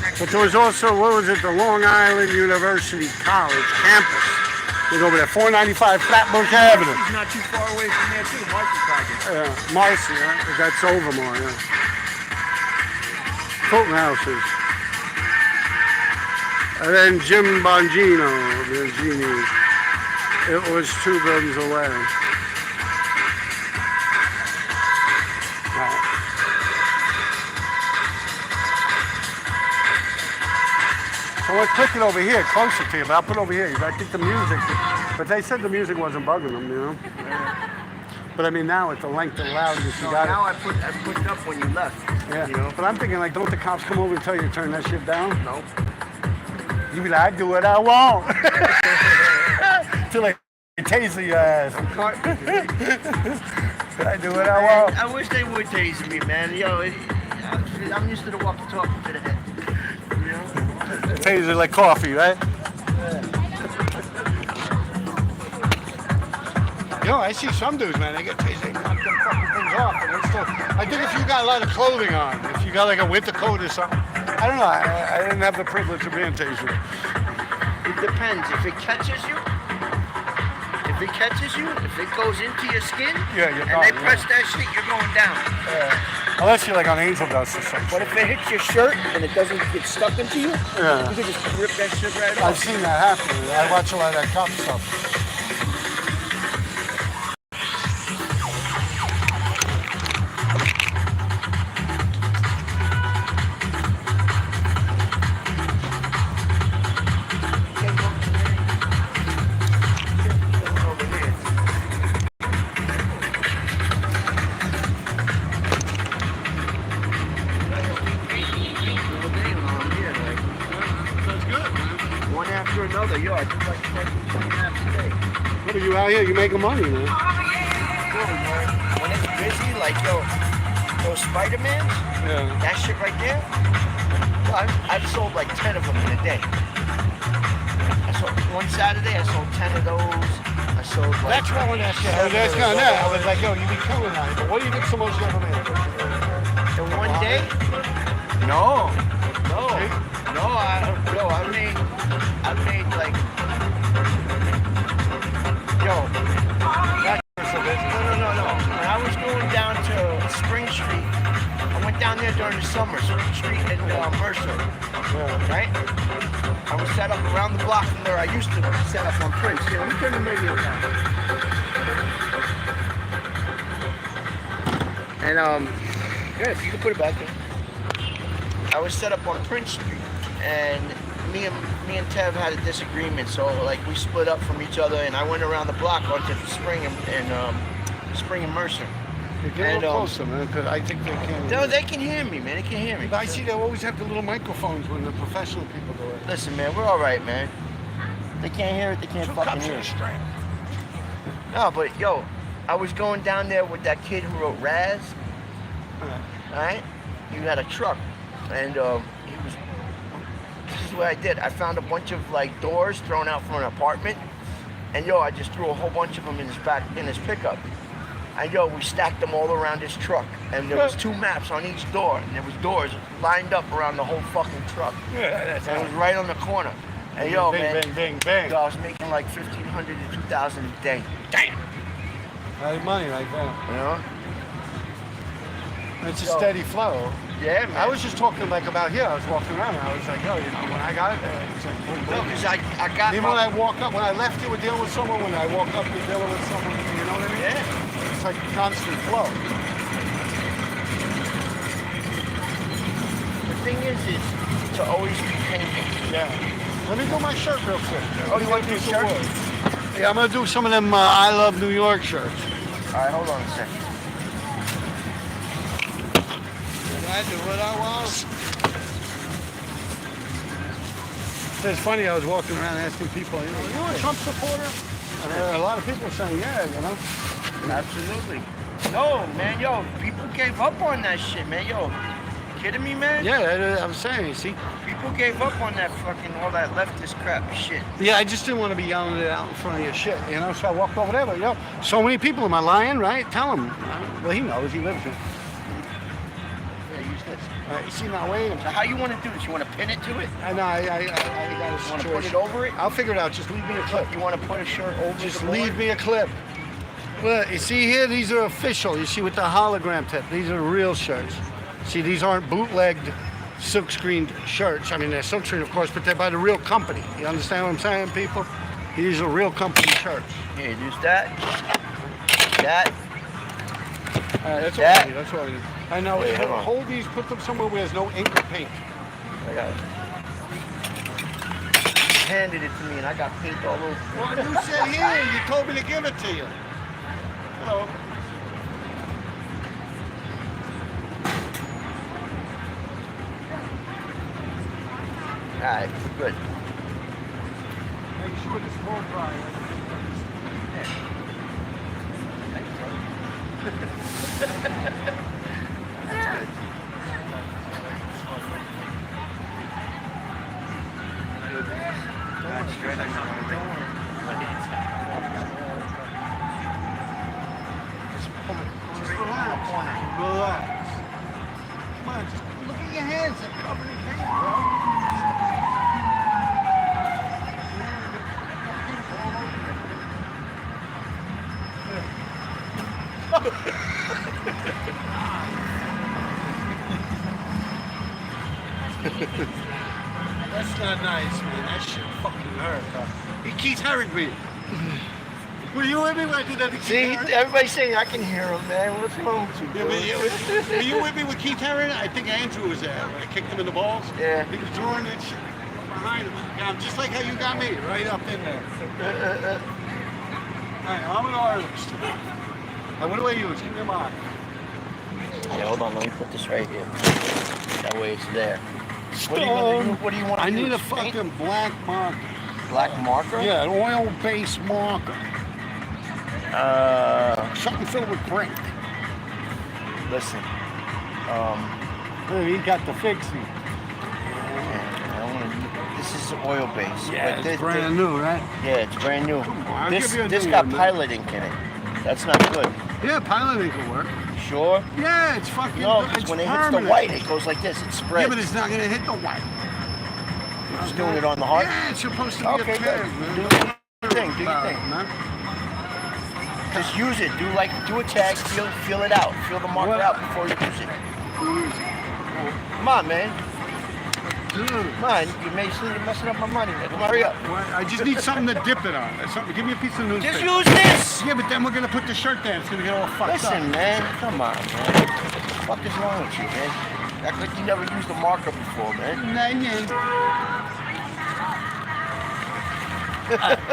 next But there was also, what was it, the Long Island University College campus. They go over there, 495 Flatbush Avenue. He's not too far away from there too, Marcy Project. Marcy, that's Overmore, yeah. Fulton houses. And then Jim Bongino, the genius. It was 2 buildings away. So let's click it over here, closer to you, but I'll put it over here. I think the music, but they said the music wasn't bugging them, you know? But I mean, now at the length and loudness, you got now it. I put it up when you left. Yeah, You know? but I'm thinking, like, don't the cops come over and tell you to turn that shit down? No. You be like, I do what I want. Till like taser your ass. I do what I want. I wish they would tase me, man. Yo, I'm used to the walkie-talkie to the head. You know? Taser like coffee, right? Yo, I see some dudes, man, they get tased, they knock them fucking things off. And it's still, I think if you got a lot of clothing on, if you got like a winter coat or something, I don't know, I didn't have the privilege of being tased. It depends. If it catches you, if it goes into your skin, Yeah, you're and gone, they yeah. press that shit, you're going down. Unless you're like on angel dust or something. But if it hits your shirt and it doesn't get stuck into you, Yeah. you can just rip that shit right I've off. seen that happen. I watch a lot of that cop stuff. One after another, yo, I just like 20 naps a day. What are you out here? You making money, man. When it's busy, like those Spider-Mans, Yeah. that shit right there, well, I've sold like 10 of them in a day. I sold one Saturday, I sold 10 of those. I sold like. That's what I want to ask you. I was asking on that. I was like, yo, you be killing that. But what do you think's the most you ever made? In one day? No. I made like, no. When I was going down to Spring Street, I went down there during the summer, Spring Street and Mercer, right? I was set up around the block from where I used to set up on Prince. Let me turn the radio down. And yeah, if you can put it back there. I was set up on Prince Street, and me and Tev had a disagreement, so like we split up from each other, and I went around the block onto Spring and Mercer. Get a And, little closer, man, because I think they can. No, they can hear me, man. They can hear me. But I see they always have the little microphones when the professional people do it. Listen, man, we're all right, man. They can't hear it. They can't fucking hear it. No, but yo, I was going down there with that kid who wrote Raz. Alright? He had a truck, and he was. This is what I did. I found a bunch of like doors thrown out from an apartment, and yo, I just threw a whole bunch of them in his pickup. And yo, we stacked them all around his truck, and there was 2 maps on each door, and there was doors lined up around the whole fucking truck. Yeah, that's And it was right on the corner. And yo, man, bang. yo, I was making like $1,500 to $2,000 a day. Damn. That's money like that. You know? It's a Yo. steady flow. Yeah, man. I was just talking like about here. I was walking around and I was like, yo, you know, when I got it, it's like, boom, No, boom. because I got Even when I walk up, when I left you, we're dealing with someone. When I walk up, you're dealing with someone. You know what I mean? Yeah. It's like a constant flow. The thing is to always be painting. Yeah. Let me do my shirt real quick. Oh, you want to do some shirt? wood. Yeah, I'm gonna do some of them I Love New York shirts. Alright, hold on a second. I do what I want. It's funny, I was walking around asking people, you know, you a Trump supporter? And there are a lot of people saying, yeah, you know. Absolutely. No, man, yo, people gave up on that shit, man. Yo, kidding me, man? Yeah, I'm saying, you see. People gave up on that fucking, all that leftist crap shit. Yeah, I just didn't want to be yelling it out in front of your shit, you know, so I walked over there, but, you know, so many people, am I lying, right? Tell him. Well, he knows, he lives here. Yeah, use this. You see, now wait a minute. So how you want to do this? You want to pin it to it? I know, I got a You want to put situation. it over it? I'll figure it out, just leave me a clip. You want to put a shirt over Just the board? leave me a clip. Look, you see here, these are official. You see with the hologram tip, these are real shirts. See, these aren't bootlegged, silk-screened shirts. I mean, they're silk-screened, of course, but they're by the real company. You understand what I'm saying, people? These are real company shirts. Here, use that. That. All right, that's all That. I need, that's all I need. I know, Wait, hold on. hold these, put them somewhere where there's no ink or paint. I got it. You handed it to me and I got paint all over. Well, you said here, you told me to give it to you. Hello. Alright, good. Make sure the smoke dry. Relax. Come on, just look at your hands. They're covered in paint, bro. That's not nice, man. That shit fucking hurt. He keeps hurting me. Were you with me when I did that to Keith See, Haring? everybody's saying I can hear him, man. What's wrong with you, Yeah, bro? were you with me with Keith Haring? I think Andrew was there when I kicked him in the balls. Yeah. He was drawing that shit behind him. Yeah, just like how you got me, right up in there. Alright, I'm an artist. Now, what do I use? Give me a mark. Yeah, hold on, let me put this right here. That way it's there. What do you want to I use? need a Paint? fucking black marker. Black marker? Yeah, an oil-based marker. Something filled with print. Listen. He got the fixie. This is oil based. Yeah, it's brand new, right? Yeah, it's brand new. I'll This give you a this new got one, man. pilot ink in it. That's not good. Yeah, piloting can work. Sure? Yeah, it's fucking. No, it's because when it hits permanent. the white, it goes like this. It spreads. Yeah, but it's not gonna hit the white. You're just doing it on the heart? Yeah, it's supposed to be Okay, a good. tag, man. Do your thing. Do your thing. Man. Just use it. Do a tag. Feel it out. Feel the marker What? out before you use it. Come on, man. Dude. Come on. You're messing up my money, man. Come on, hurry up. Well, I just need something to dip it on. Something. Give me a piece of newspaper. Just use this. Yeah, but then we're gonna put the shirt there. It's gonna get all fucked up. Listen, man. Come on, man. What the fuck is wrong with you, man? Act like you never used a marker before, man.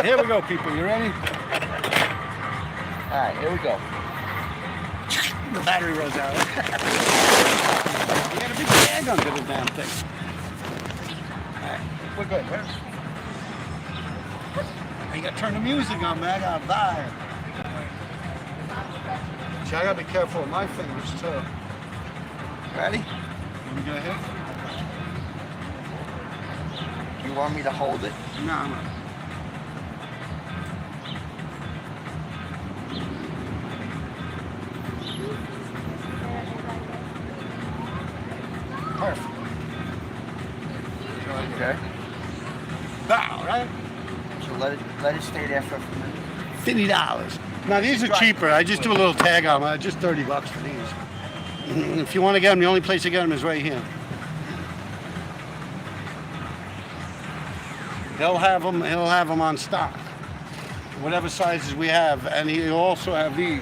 Here we go, people. You ready? All right, here we go. The battery runs out. You got a big tag under the damn thing. Alright, we're good, right? You gotta turn the music on, man. I gotta die. See, I gotta be careful with my fingers, too. Ready? Let me get a hit. You want me to hold it? No, no. Perfect. Okay. Now, right? So let it stay there for a minute. $50. Now these are cheaper. I just do a little tag on them. Just $30 for these. If you want to get them, the only place to get them is right here. He'll have them on stock, whatever sizes we have, and he'll also have these.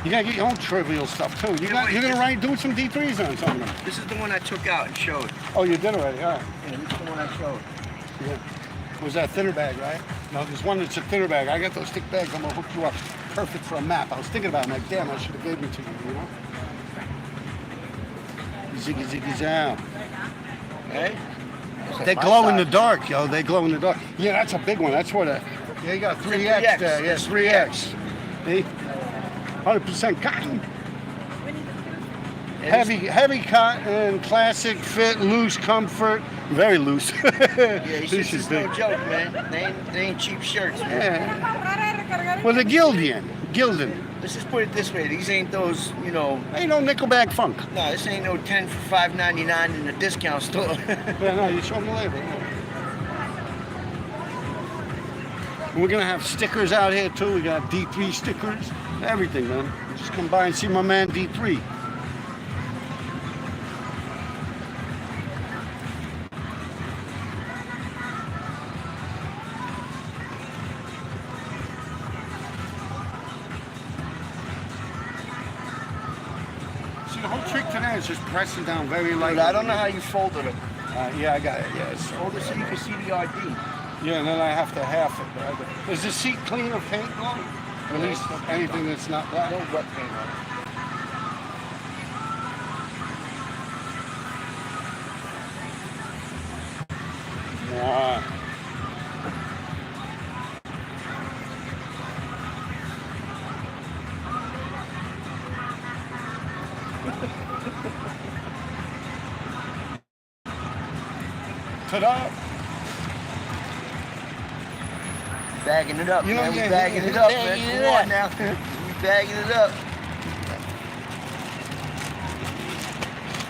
You gotta get your own trivial stuff too. You're gonna do some D3s on some of them. This is the one I took out and showed. Oh, you did already. All right. Yeah, this is the one I showed. Yeah. Was that thinner bag, right? No, there's one that's a thinner bag. I got those thick bags. I'm gonna hook you up. Perfect for a map. I was thinking about it. I'm like, damn, I should have gave them to you, you know? Ziggy, ziggy, zow. Hey? They glow in the dark, yo. They glow in the dark. Yeah, that's a big one. That's what a... Yeah, you got 3X there. Yeah, 3X. See? 100% cotton. Heavy cotton, classic fit, loose comfort, very loose. Yeah, these is no joke, man. They ain't cheap shirts, man. Yeah. Well, the Gildan. Let's just put it this way: these ain't those, you know. Ain't no Nickelback funk. No, this ain't no 10 for $5.99 in a discount store. Yeah, no, you show them the label. Yeah. We're gonna have stickers out here too. We got D3 stickers, everything, man. Just come by and see my man D3. See, the whole trick today is just pressing down very lightly. I don't know how you folded them. Yeah, I got it. Yeah, it's Fold it so you can see the RD. yeah, and then I have to half it. Is the seat clean of paint on? At least anything that's not black. No wet paint on it. Wow. Ta-da! Bagging it up, You know, man. We yeah, bagging yeah, it up, bagging man. it Come up. on now. We bagging it up.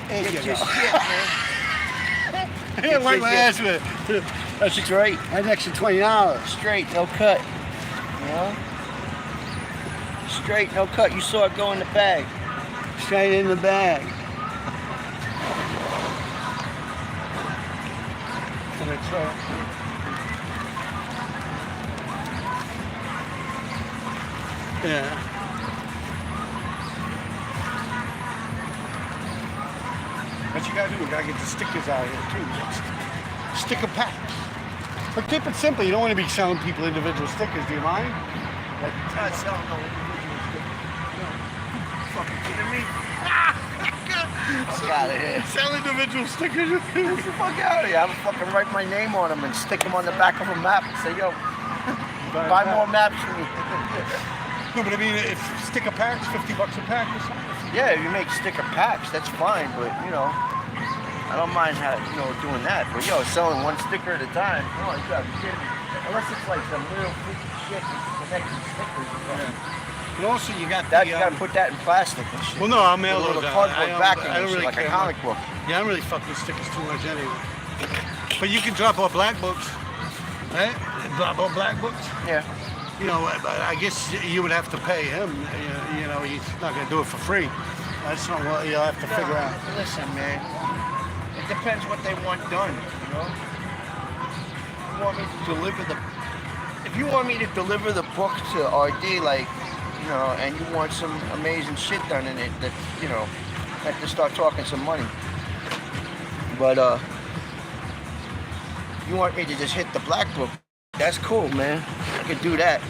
There you Get go. your shit, man. Yeah, wipe my ass with it. That's Straight. That's extra $20. Straight, no cut. You know? Straight, no cut. You saw it go in the bag. Straight in the bag. And it's, yeah. What you gotta do, we gotta get the stickers out here too. Sticker packs. But keep it simple, you don't want to be selling people individual stickers, do you mind? Like, Not selling no individual stickers. Fucking kidding me? Fuck out of here. sell individual stickers. Get the fuck out of here. I would fucking write my name on them and stick them on the back of a map and say, yo, buy more maps for me. No, but I mean, if sticker packs, $50 a pack or something. Yeah, if you make sticker packs, that's fine, but you know, I don't mind doing that. But yo, selling one sticker at a time, come on, you gotta be kidding me. Unless it's like some real freaky shit with connecting stickers or something. And also, you got That, you gotta put that in plastic and shit. Well, no, I'll mail With a those little out. cardboard I backing don't and shit, really like a care comic much. book. Yeah, I don't really fuck with stickers too much anyway. But you can drop off black books, right? Drop off black books. Yeah. You know, but I guess you would have to pay him. You know, he's not gonna do it for free. That's something you'll have to figure out. Listen, man. It depends what they want done, you know? You want me to deliver if you want me to deliver the book to RD, like, you know, and you want some amazing shit done in it, that, you know, I have to start talking some money. But, you want me to just hit the black book, that's cool, man. I could do that.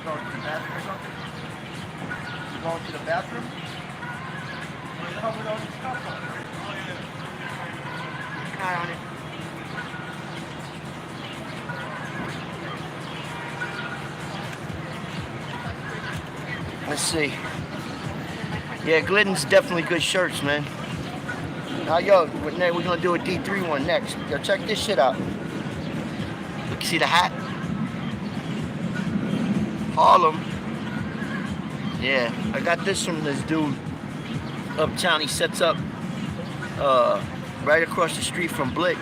Going to the bathroom or something? You going to the bathroom? What the hell with all this stuff on? Hi, honey. Let's see. Yeah, Glidden's definitely good shirts, man. Now, yo, we're gonna do a D3 one next. Yo, check this shit out. You see the hat? Harlem. Yeah, I got this from this dude uptown. He sets up right across the street from Blick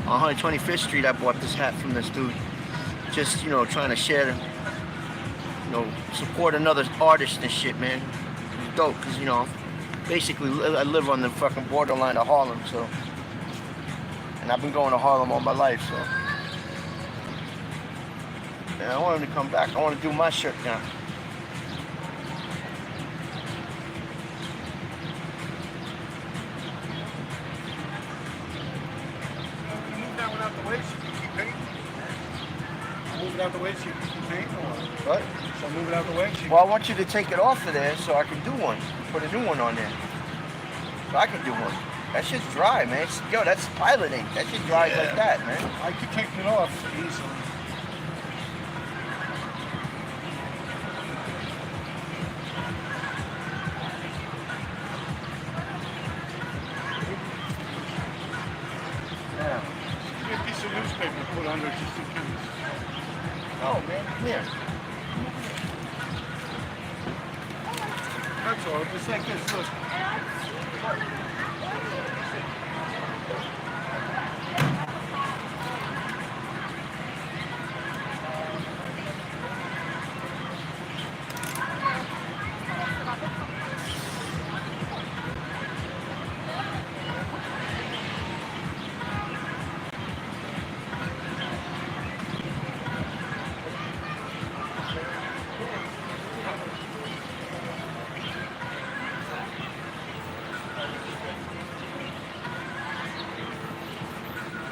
on 125th Street. I bought this hat from this dude. just, you know, trying to share, you know, support another artist and shit, man. It's dope, because, you know, basically I live on the fucking borderline of Harlem, so, and I've been going to Harlem all my life, so. And I want him to come back. I want to do my shirt now. Move that one out the way so you can keep painting. Move it out the way so you can keep painting or What? so move it out the way so you Well, I want you to take it off of there so I can do one. Put a new one on there. So I can do one. That shit's dry, man. Yo, that's pilot ink. That shit dries like that, man. I could take it off easily. Yeah. Get a piece of newspaper to put under just in case. Oh, man, come here. That's all. Just like this. Look.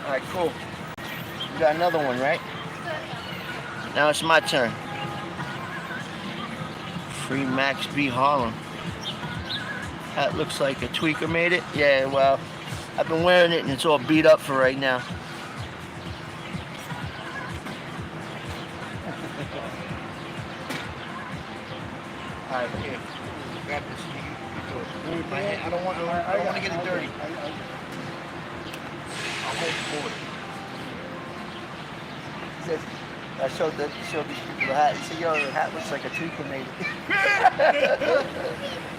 All right, cool. You got another one, right? Now it's my turn. Free Max B Harlem. That looks like a tweaker made it. Yeah, well, I've been wearing it and it's all beat up for right now. All right, here. Grab this. You do it. My hand. I don't want to get it dirty. I'll hold forward. He says, I showed these people the hat. He said, yo, the hat looks like a tweaker made it.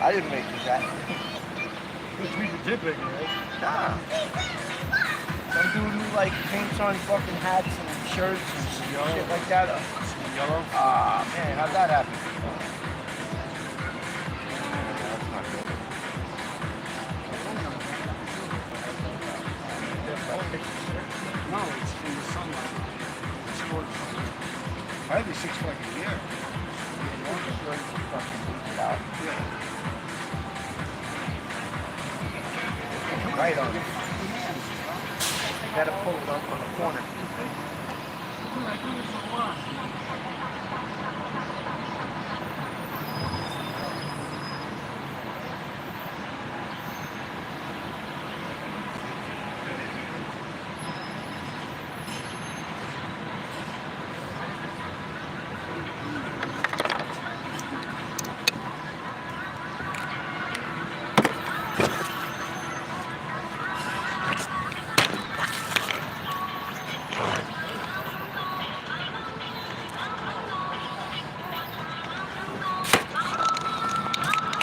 I didn't make this hat. The tweaker did make it, right? Nah. Some dude who like paints on fucking hats and shirts and shit like that. Yellow. Ah, man, how'd that happen? That's not good. No, it's in the sunlight. It's short. Probably 6 like a year. Right on it. You gotta pull it up on the corner.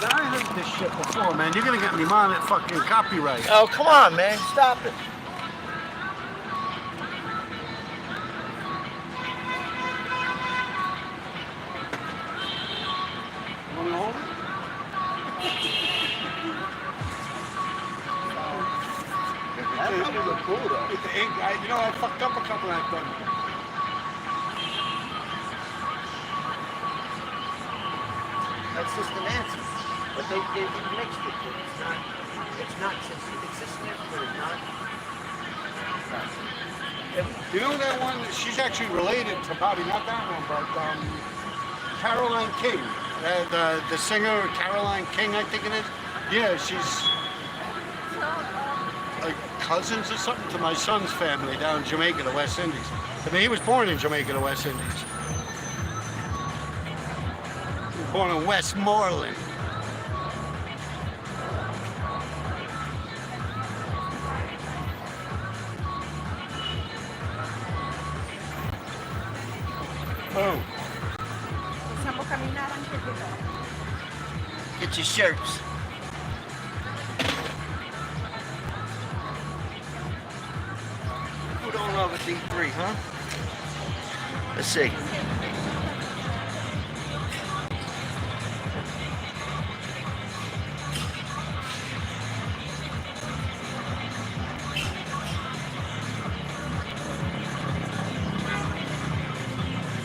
I heard this shit before, man. You're gonna get me mad at fucking copyright. Oh, come on, man. Stop it. Wanna hold it? That probably look cool, though. With the ink, you know, I fucked up a couple of them. That's just an answer. But they mixed it. It's not consistent, but it's not. You know that one? She's actually related to probably not that one, but Caroline King, the singer Caroline King, I think it is. Yeah, she's like cousins or something to my son's family down in Jamaica, the West Indies. I mean, he was born in Jamaica, the West Indies. He was born in Westmoreland. Boom. Possiamo camminare anche qui. Get your shirts. Who don't love a D3, huh? Let's see.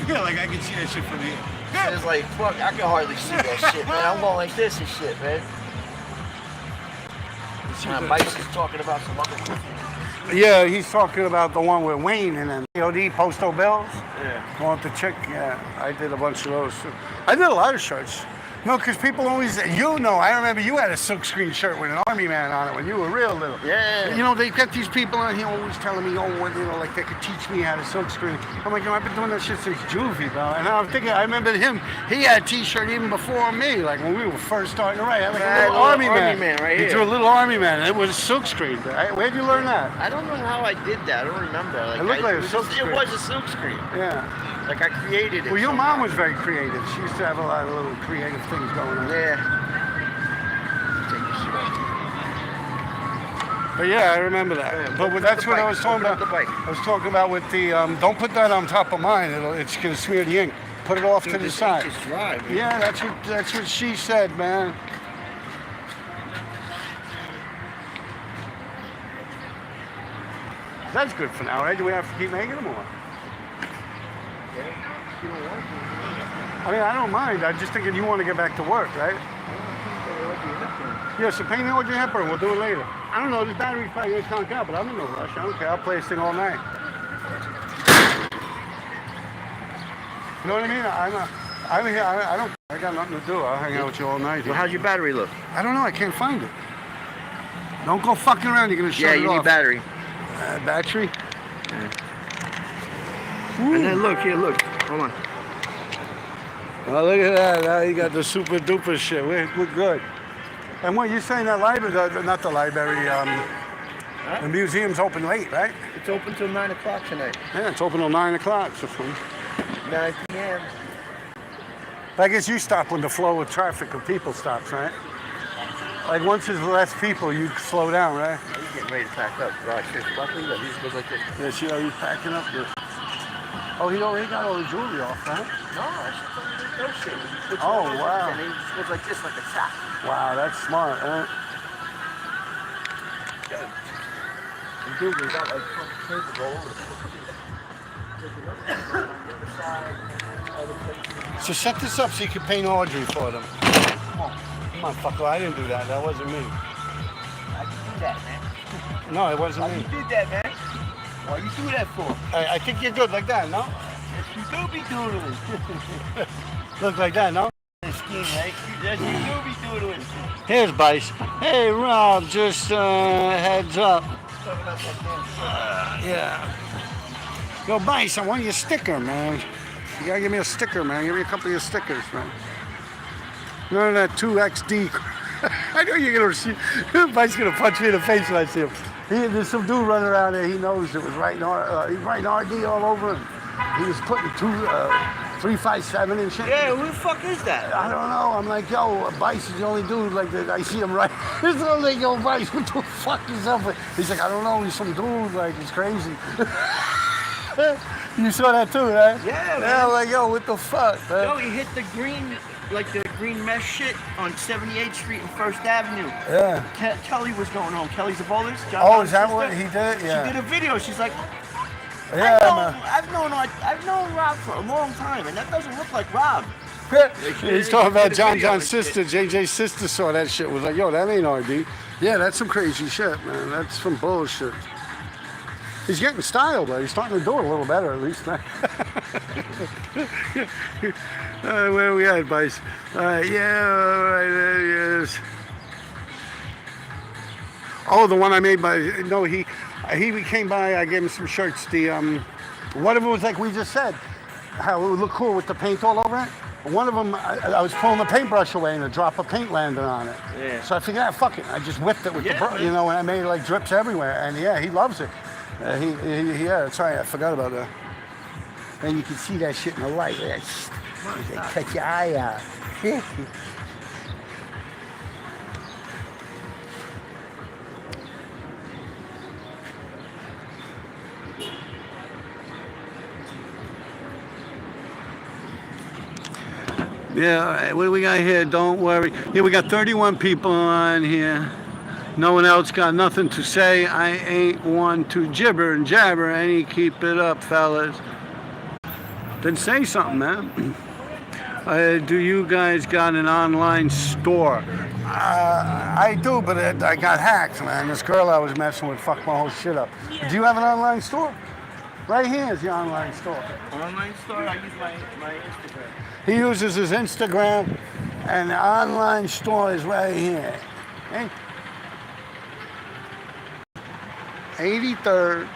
Yeah, like I can see that shit from here. It's like, fuck, I can hardly see that shit, man. I'm going like this and shit, man. Mike's is talking about some other. Yeah, he's talking about the one with Wayne and then POD, Postal Bills. Yeah. Want the chick? Yeah, I did a bunch of those too. I did a lot of shirts. No, because people always, I remember you had a silkscreen shirt with an army man on it when you were real little. Yeah. You know, they've got these people on here always telling me, like they could teach me how to silkscreen. I'm like, I've been doing that shit since juvie, bro. And I'm thinking, I remember him, he had a t-shirt even before me, like when we were first starting to write. I had like a little army man right he here. drew a little army man, and it was silkscreen. Where'd you learn that? I don't know how I did that. I don't remember. Like, It looked like a silk It screen. was a silk screen. Yeah. Like I created it. Well, your somehow. mom was very creative. She used to have a lot of little creative things going on. Yeah. But yeah, I remember that. Yeah, But that's what I was talking about. the bike. I was talking about with the, don't put that on top of mine. It's going to smear the ink. Put it off to the side. Just dry, man. Yeah, that's what she said, man. That's good for now, right? Do we have to keep making them or? I mean, I don't mind. I'm just thinking you want to get back to work, right? Yeah, so paint the Audrey Hepburn. We'll do it later. I don't know. This battery's probably going to conk out, but I'm in no rush. I don't care. I'll play this thing all night. You know what I mean? I'm here. I got nothing to do. I'll hang out with you all night. Well, how's your battery look? I don't know. I can't find it. Don't go fucking around. You're going to shut Yeah, it you off. need battery. Battery? And then look, here, look. Hold on. Oh, look at that. Now you got the super duper shit. We're good. And what you're saying, that library, not the library, the museum's open late, right? It's open till 9 o'clock tonight. Yeah, it's open till 9 o'clock. So 9 p.m. I guess you stop when the flow of traffic of people stops, right? Like once there's less people, you slow down, right? He's getting ready to pack up. Right, shit. Luckily, look, he just goes like this. Yeah, see how he's packing up? Oh, he already got all the jewelry off, right? No, I should no shit. He puts Oh, it on wow. And he just goes like this, like a sack. Wow, that's smart, right? Dude, we got like fucking tape all over. So set this up so you can paint Audrey for them. Come on, fucker, I didn't do that. That wasn't me. I can do that, man. No, it wasn't Why me. you did that, man? Why you do that for? I think you're good like that, no? Yes, you do be doodling. Look like that, no? Scheme, right? Yes, you do be doodling. Here's Bice. Hey, Rob, just heads up. Talking about that damn Yeah. Yo, Bice, I want your sticker, man. You gotta give me a sticker, man. Give me a couple of your stickers, man. None of that 2XD. I know you're gonna see. Bice's gonna punch me in the face when I see him. There's some dude running around there. He knows it was writing. He's writing RD all over him. He was putting 357 and shit. Yeah, who the fuck is that? I don't know. I'm like, yo, Bice is the only dude like that. I see him right. This is the only yo, Bice, what the fuck is up with? He's like, I don't know. He's some dude. Like, he's crazy. You saw that too, right? Yeah, man. Yeah, I'm like, yo, what the fuck, man? Yo, he hit the green, like the green mesh shit on 78th Street and First Avenue. Yeah. Kelly was going home. Kelly's a bowler. Oh, is that what he did? Yeah. She did a video. She's like, Yeah, man. I've known Rob for a long time, and that doesn't look like Rob. He's talking about Did a John's video and sister. JJ's sister saw that shit. Was like, yo, that ain't RD. Yeah, that's some crazy shit, man. That's some bullshit. He's getting style, but he's starting to do it a little better, at least. Where are we at, Bice? Yeah, all right, yes. Oh, the one I made by, no, he came by, I gave him some shirts. The, one of them was like we just said, how it would look cool with the paint all over it. One of them, I was pulling the paintbrush away and a drop of paint landed on it. Yeah. So I figured, fuck it. I just whipped it with Yeah, the brush, you know, and I made it like drips everywhere. And yeah, he loves it. Yeah, sorry, I forgot about that. And you can see that shit in the light. Cut your eye out. Yeah, what do we got here? Don't worry. Yeah, we got 31 people on here. No one else got nothing to say. I ain't one to gibber and jabber. Any keep it up, fellas. Then say something, man. Do you guys got an online store? I do, but I got hacked, man. This girl I was messing with fucked my whole shit up. Yeah. Do you have an online store? Right here is the online store. Online store, I use my Instagram. He uses his Instagram, and the online store is right here. Okay? 83rd.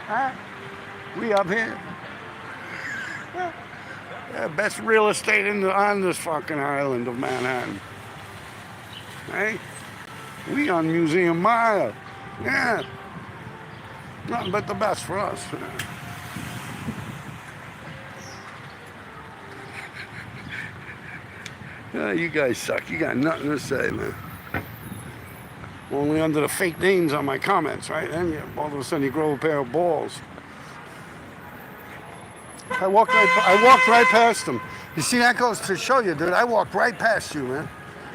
Huh? We up here. Yeah, best real estate on this fucking island of Manhattan. Hey? We on Museum Mile. Yeah. Nothing but the best for us. Yeah, you guys suck. You got nothing to say, man. Only under the fake names on my comments, right? Then all of a sudden you grow a pair of balls. I walked right past them. You see, that goes to show you, dude. I walked right past you, man.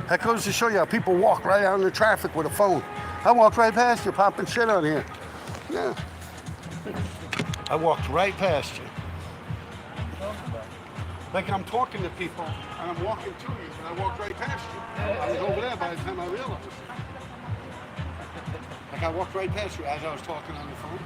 That goes to show you how people walk right out in the traffic with a phone. I walked right past you, popping shit on here. Yeah. I walked right past you. Like I'm talking to people, and I'm walking to you, and I walked right past you. I was over there by the time I realized. Like I walked right past you as I was talking on the phone.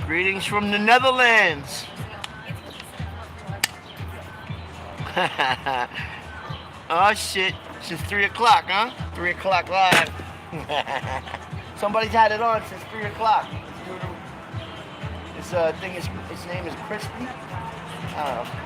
Greetings from the Netherlands. Oh shit, since 3 o'clock, huh? 3 o'clock live. Somebody's had it on since 3 o'clock. This thing is, its name is Crispy. I don't know.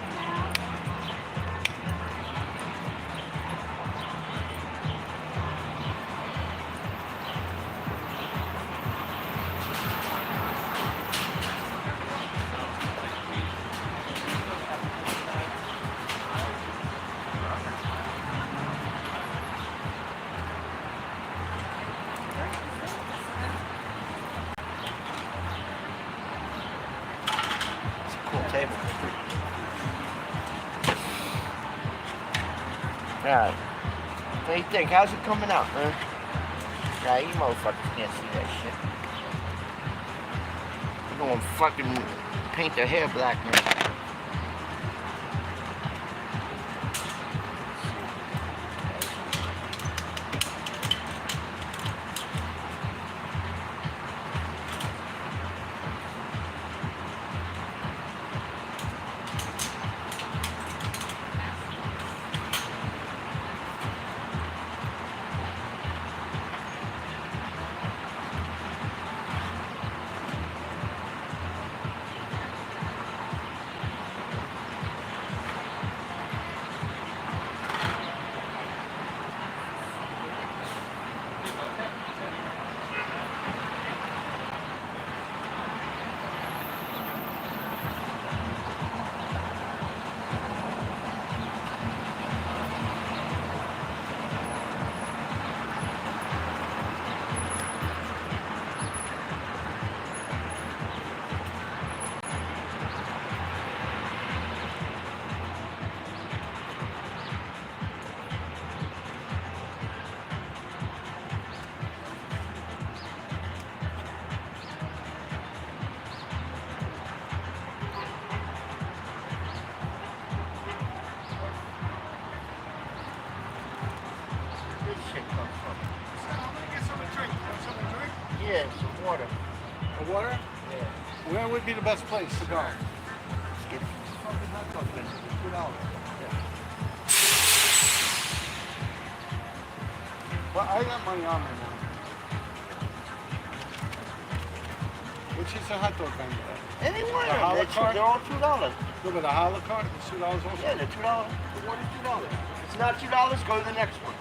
Table. Alright. What do you think? How's it coming out, man? Nah, you motherfuckers can't see that shit. They're gonna fucking paint their hair black, man. The water? Where would be the best place to go? Get Fucking hot dog vendor, $2. Well, I got money on me now. Which is a hot dog vendor? any one The of a la them. carte? They're all $2. Look at the a la carte, it's $2 also. Yeah, they're $2. The water's $2. If it's not $2, go to the next one.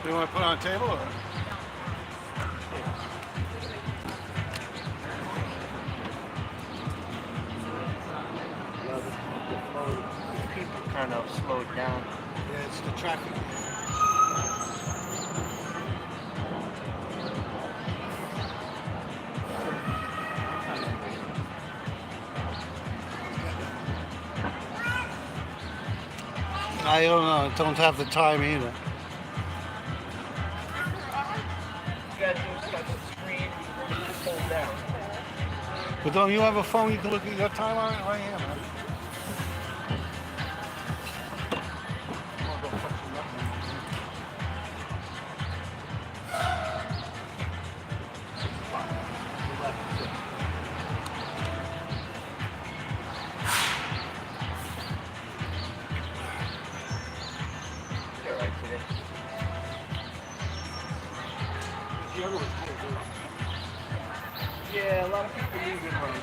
You want to put it on a table or? The people kind of slowed down. Yeah, it's the traffic. I don't know. Don't have the time either. You gotta do is touch the screen and pull down. But don't you have a phone you can look at your time on it? I am. You're right today. Yeah, a lot of people leaving around 2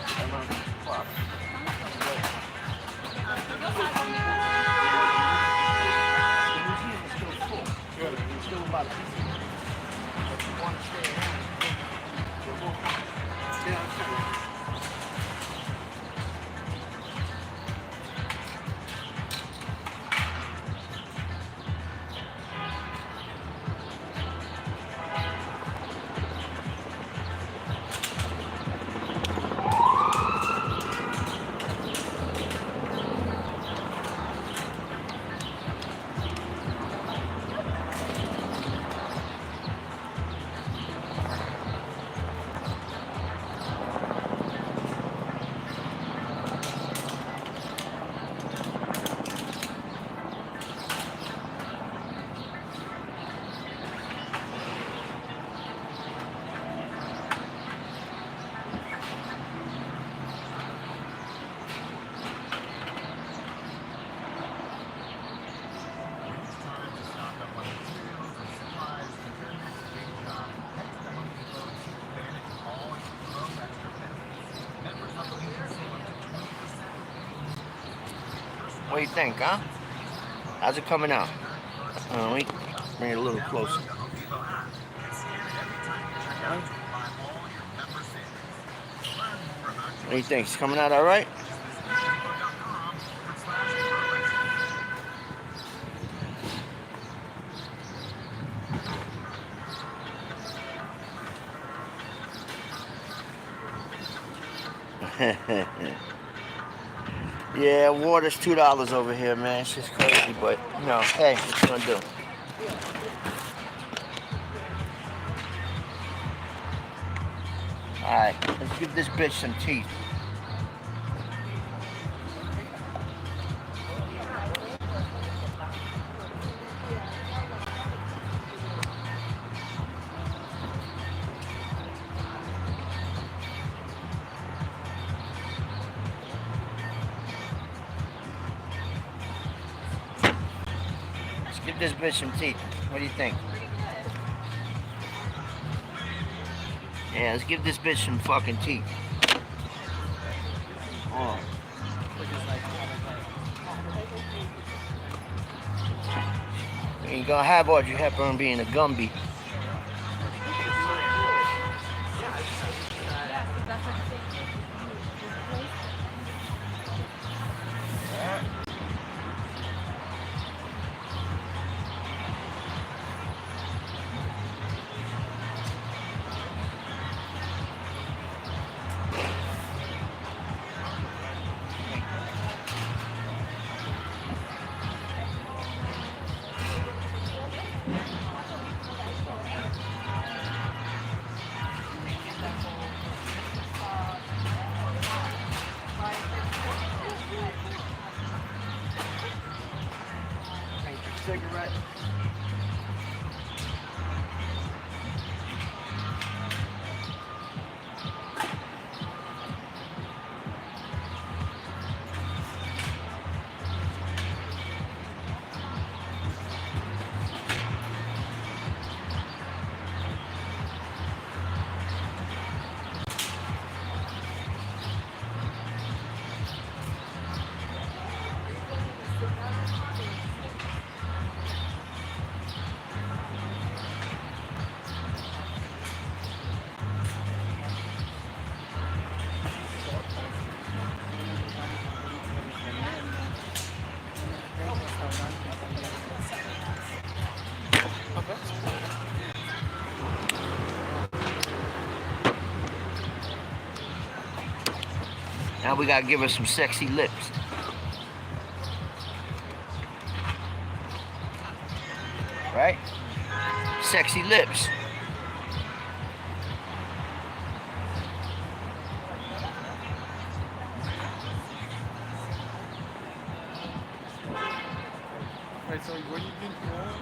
o'clock. The museum is still full. There's still a lot of people. If you want to stay around, you're welcome. What do you think, huh? How's it coming out? Let me bring it a little closer. What do you think? It's coming out all right? Yeah, water's $2 over here, man. It's just crazy, but you know, hey, what you gonna do? Alright, let's give this bitch some teeth. Let's give this bitch some teeth. What do you think? Yeah, let's give this bitch some fucking teeth. Oh. You ain't gonna have Audrey Hepburn being a Gumby. Cigarette. Now we gotta give her some sexy lips. Right? Sexy lips. Right, so what do you think you want?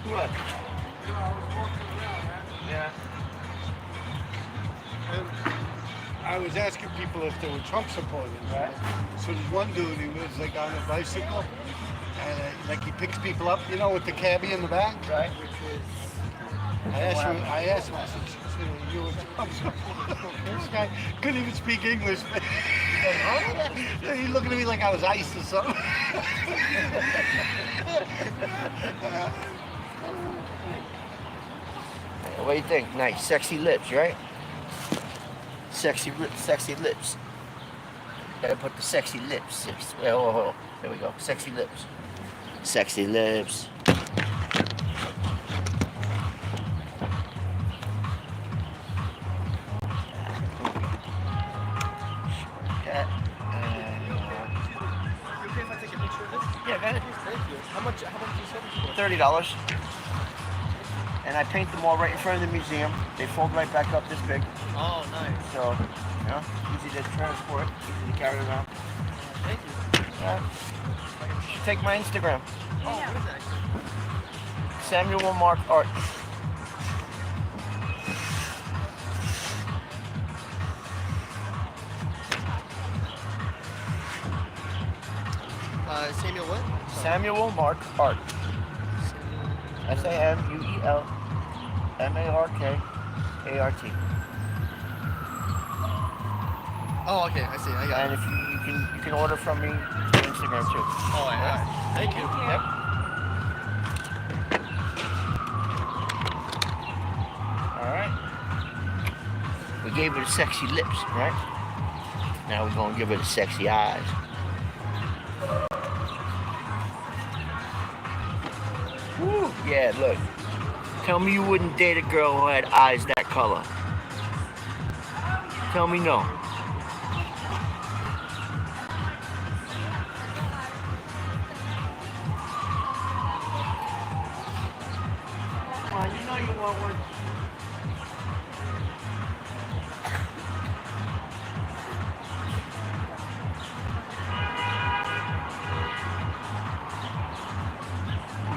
What? Yeah. And I was asking people if they were Trump supporters, right? So there's one dude, he was like on a bicycle, and like he picks people up, you know, with the cabbie in the back. Right. I asked him, I said, you were Trump supporter? This guy couldn't even speak English. He looking at me like I was ice or something. What do you think? Nice, sexy lips, right? Sexy lips. Gotta put the sexy lips. Oh, there we go. Sexy lips. Sexy lips. Yeah, go ahead. Thank you. How much do you sell it for? $30. And I paint them all right in front of the museum. They fold right back up this big. Oh, nice. So, you know, easy to transport, easy to carry around. Thank you. You should take my Instagram. Oh, what is that? Samuel Mark Art. Samuel what? Samuel Mark Art. SAMUEL MARKART. Oh, okay. I see. I got And it. if you can order from me through Instagram too. Oh, all right. Thank you. Yep. All right. We gave her the sexy lips, right? Now we're gonna give her the sexy eyes. Woo. Yeah, look. Tell me you wouldn't date a girl who had eyes that color. Tell me no. want one?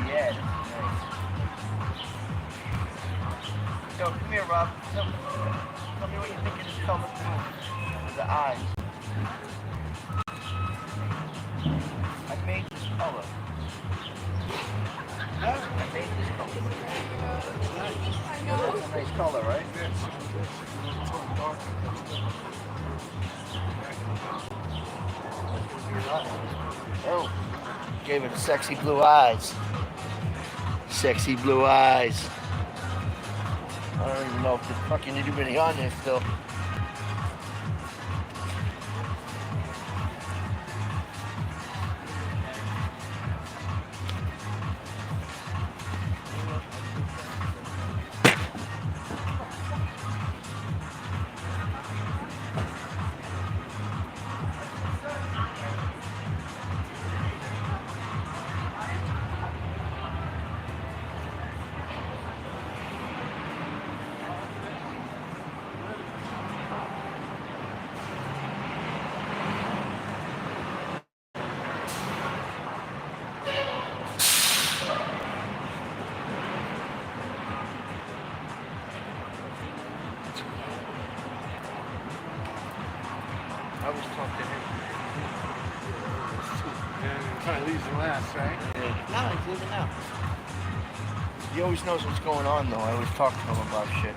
Yeah. Yo, come here, Rob. Tell me what you think of this color too. The eyes. I made this color. I made this color. That's a nice color, right? Oh, gave it sexy blue eyes. Sexy blue eyes. I don't even know if there's fucking anybody on there still. I was talking to him. Yeah, kind of leaves him last, right? No, he's leaving now. He always knows what's going on, though. I always talk to him about shit.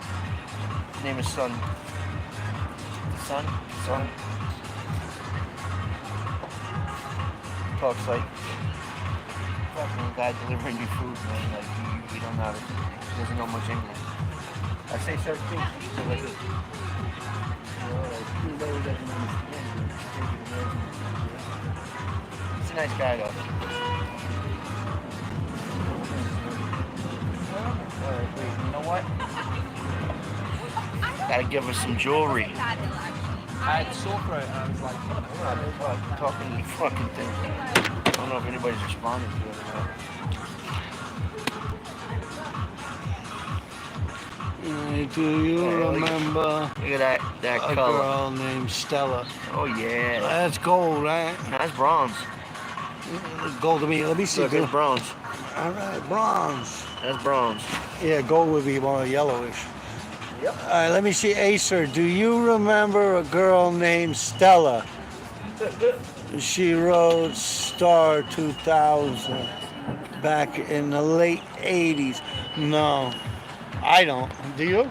His name is Son. Son. Talks like fucking guy delivering you food, man. Like, you don't know how to, he doesn't know much English. I say certain things. So like, he really doesn't understand. He's a nice guy, though. Alright, wait, you know what? Gotta give her some jewelry. I had sore throat and I was like, I'm talking to the fucking thing. I don't know if anybody's responding to it or not. Do you remember Look at that a color. girl named Stella? Oh yeah. That's gold, right? That's bronze. Gold to me. Let me see. Look, it's bronze. All right, bronze. That's bronze. Yeah, gold would be more yellowish. Yep. All right, let me see. Acer, do you remember a girl named Stella? She wrote Star 2000 back in the late 80s. No, I don't. Do you?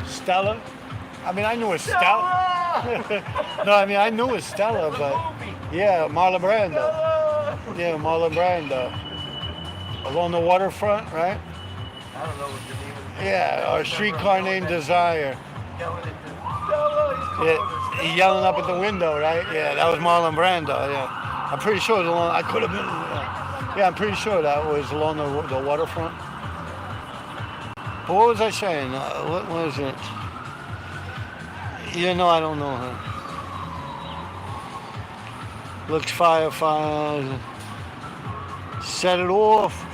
Stella? I mean, I knew a Stella. No, I mean, I knew a Stella, but yeah, Marlon Brando. Yeah, Marlon Brando. Along the waterfront, right? I don't know what your name is. Yeah, or Streetcar Named Desire. Yelling at the Stella, Yeah, he yelling up at the window, right? Yeah, that was Marlon Brando. Yeah, I'm pretty sure it was along. I could have been. Yeah, I'm pretty sure that was along the waterfront. But what was I saying? What was it? You know, I don't know her. Looks fire. Set it off.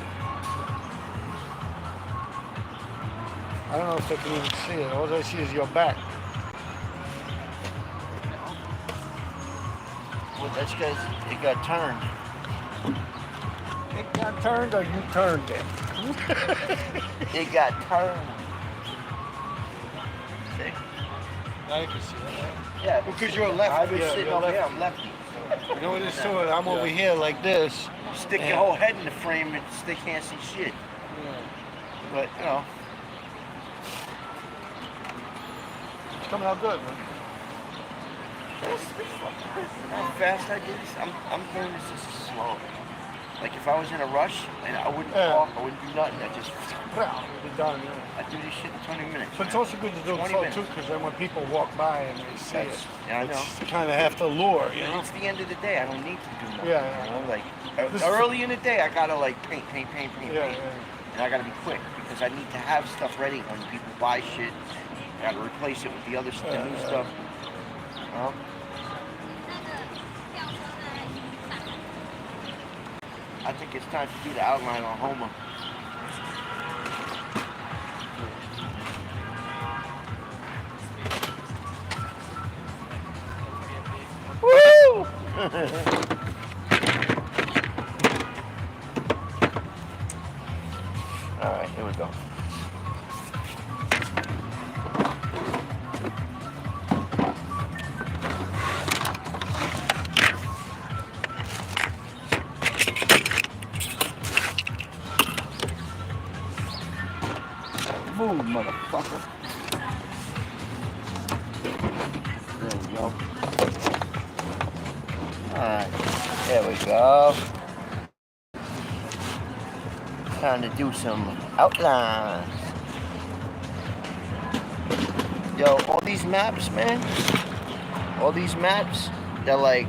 I don't know if they can even see it. All I see is your back. Well, that's because it got turned. It got turned or you turned it? It got turned. See? I can see that. Yeah. Because you're lefty. I've been Yeah, sitting you're over here. lefty. I'm lefty. You know what it's doing? I'm over here like this. Stick Yeah. your whole head in the frame and they can't see shit. But, you know. It's coming out good, man. How fast I do this? I'm doing this just slow. Like if I was in a rush and I wouldn't talk, I wouldn't do nothing. I just Be done, yeah. I do this shit in 20 minutes. But it's man. also good to do it 20 slow minutes. too, because then when people walk by and they see it, Yeah, I know. it's kind of have to lure, you And know? it's the end of the day. I don't need to do nothing. Yeah. You know, like This- early in the day, I gotta like paint, Yeah, and I gotta be quick because I need to have stuff ready when people buy shit. I gotta replace it with the other the new stuff. I think it's time to do the outline on Homer. Alright, here we go. Move, motherfucker. There we go. Alright, there we go. Time to do some outlines. Yo, all these maps, man, all these maps, they're like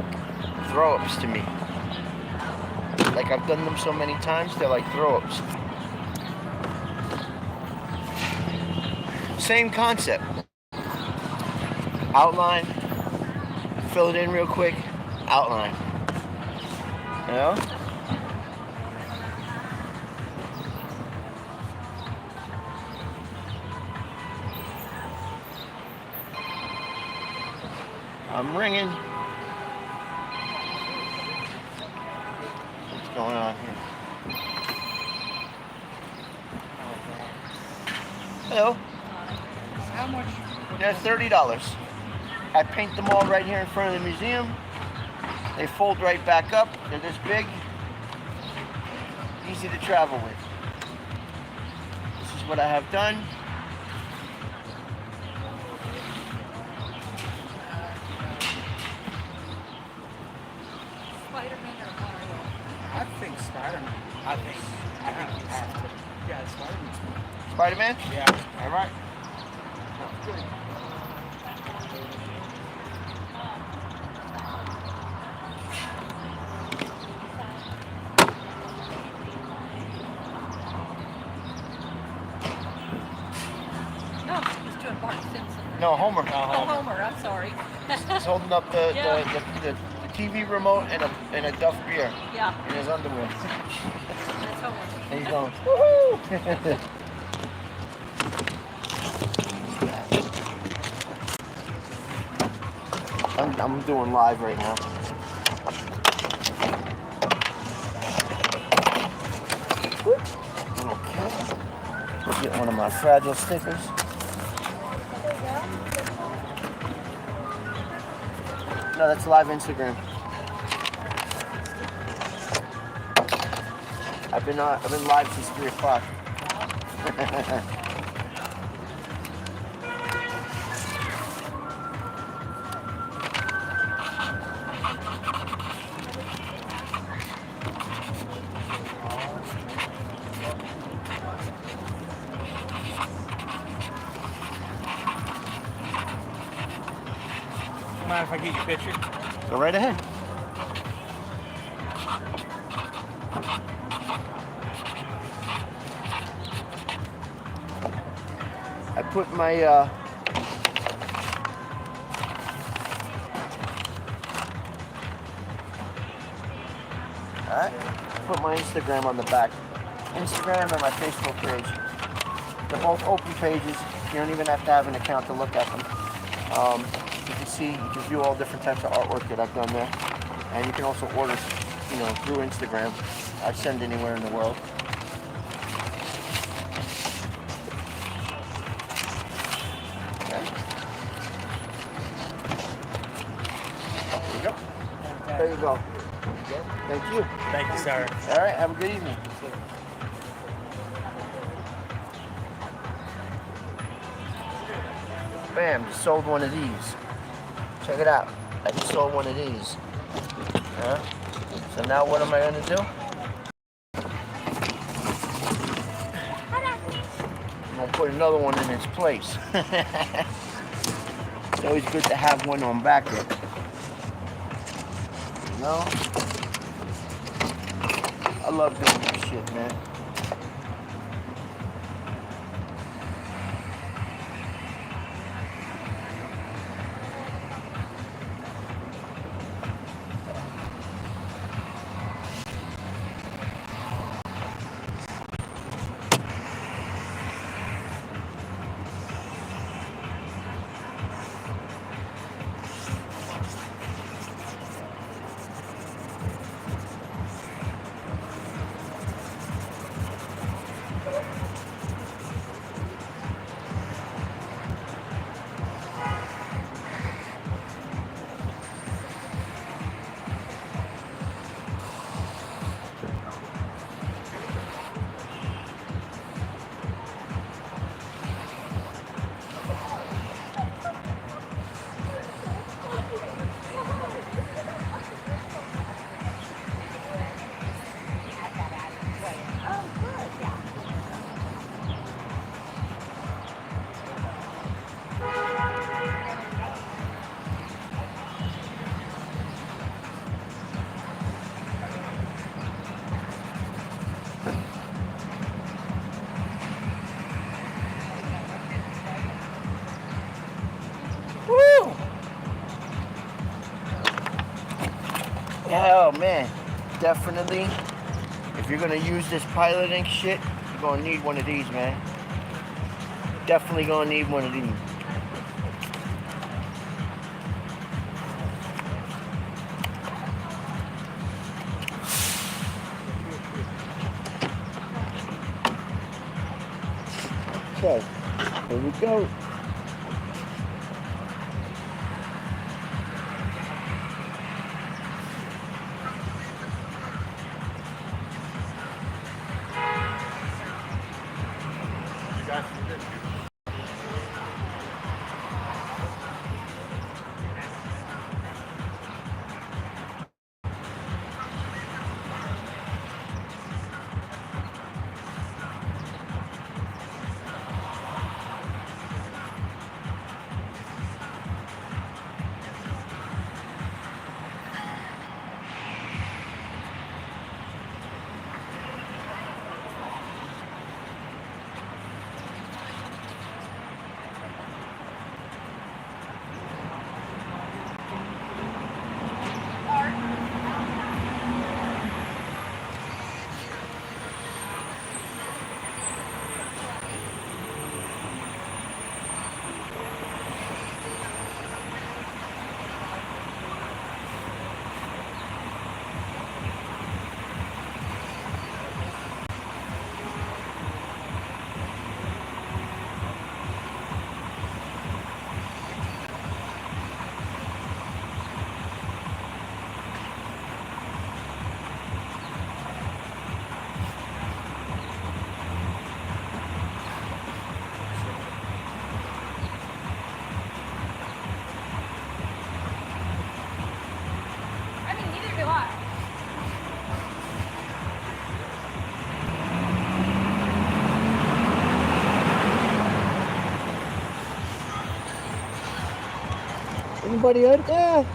throw-ups to me. Like, I've done them so many times, they're like throw-ups. Same concept. Outline, fill it in real quick, outline. You know? I'm ringing. What's going on here? Hello. How much? They're $30. I paint them all right here in front of the museum. They fold right back up. They're this big. Easy to travel with. This is what I have done. Spider-Man or Mario? I think Spider-Man. I think you have to. Yeah, Spider-Man. Spider-Man? Yeah. All right. No, he's doing Bart Simpson. No, Homer. Oh, Homer, I'm sorry. He's holding up the TV remote and a Duff beer Yeah, in his underwear. that's Homer. And he's going, woohoo! I'm doing live right now. Okay. Get one of my fragile stickers. No, that's live Instagram. I've been live since 3 o'clock. Mind if I get your picture? Go right ahead. I put my alright, put my Instagram on the back. Instagram and my Facebook page. They're both open pages. You don't even have to have an account to look at them. You can see, you can view all different types of artwork that I've done there. And you can also order, through Instagram. I send anywhere in the world. Okay. There you go. There you go. Thank you. Thank you, sir. All right, have a good evening. Bam, just sold one of these. Check it out. I just sold one of these. Yeah. So now what am I going to do? I'm going to put another one in its place. It's always good to have one on back there. I love doing this shit, man. Yeah, oh man, definitely. If you're gonna use this piloting shit, you're gonna need one of these, man. Definitely gonna need one of these. Okay, here we go. I mean, neither do I. Anybody out there?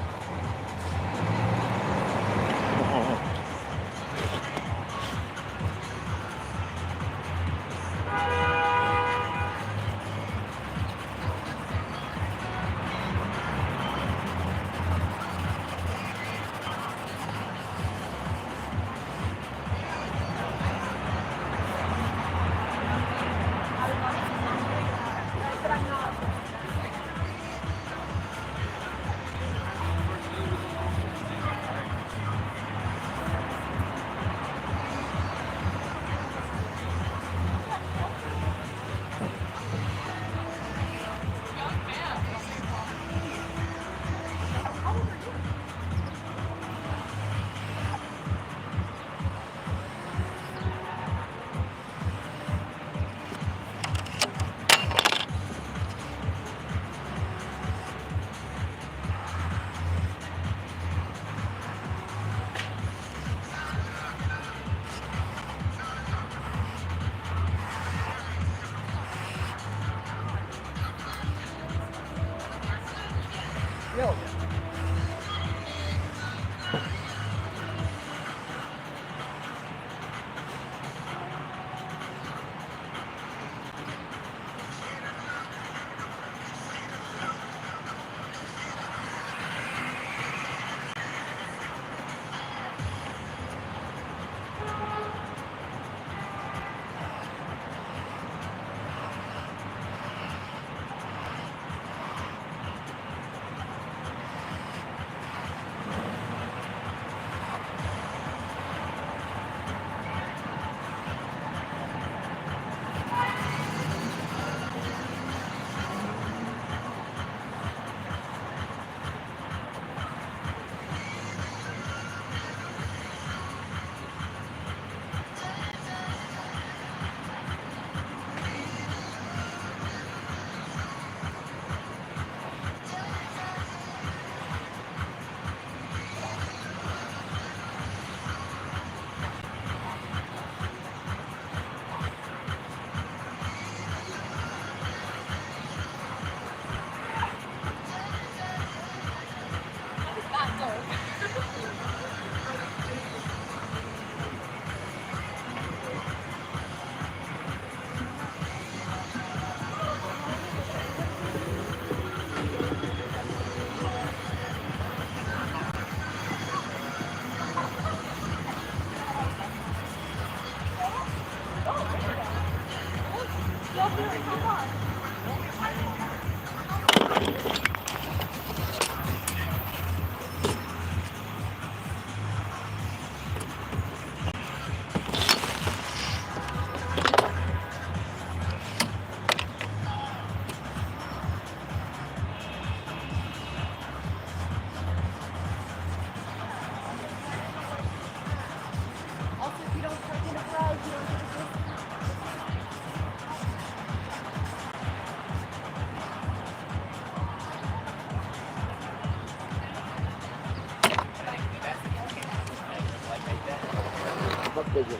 bigger.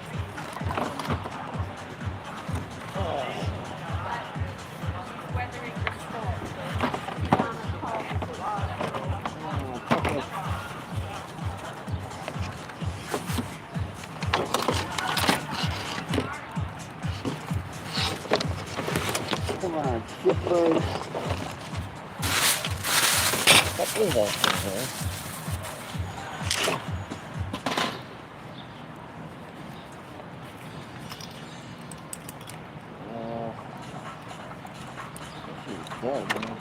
Come on, shippers. What is that thing here? This is dead, man.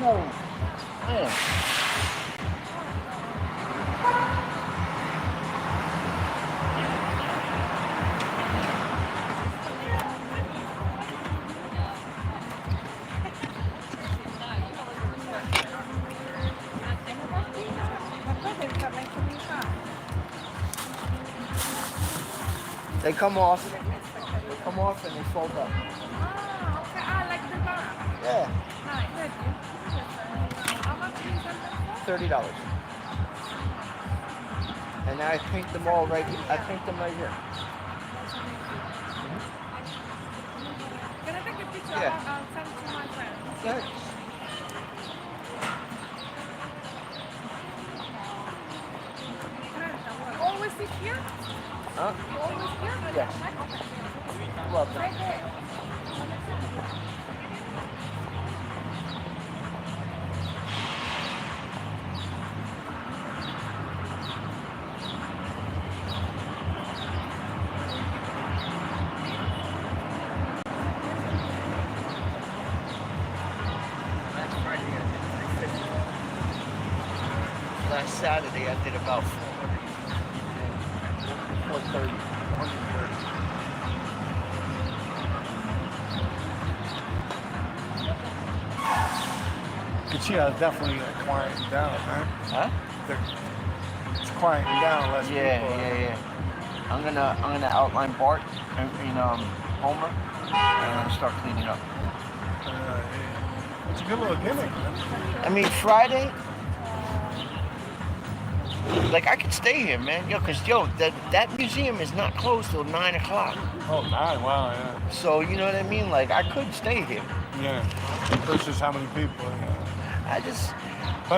No. Yeah. They come off. They come off and they fold up. Ah, okay. Ah, like the bar. Yeah. Nice. How much is that? $30. And I paint them all right here. I paint them right here. Can I take a picture? Yeah. I'll send it to my friend. Good. Always sit here? Huh? Always here? Yeah. Welcome. Right there. Last Saturday I did about 430. 130. You can see how it's definitely quieting down, man. Huh? It's quieting down, less people. Yeah. I'm gonna outline Bart and Homer, and I'm gonna start cleaning up. Yeah. It's a good little gimmick, man. I mean, Friday, like I could stay here, man. Cause that museum is not closed till 9 o'clock. Oh, man, wow, yeah. So you know what I mean? Like I could stay here. Yeah. Versus how many people, I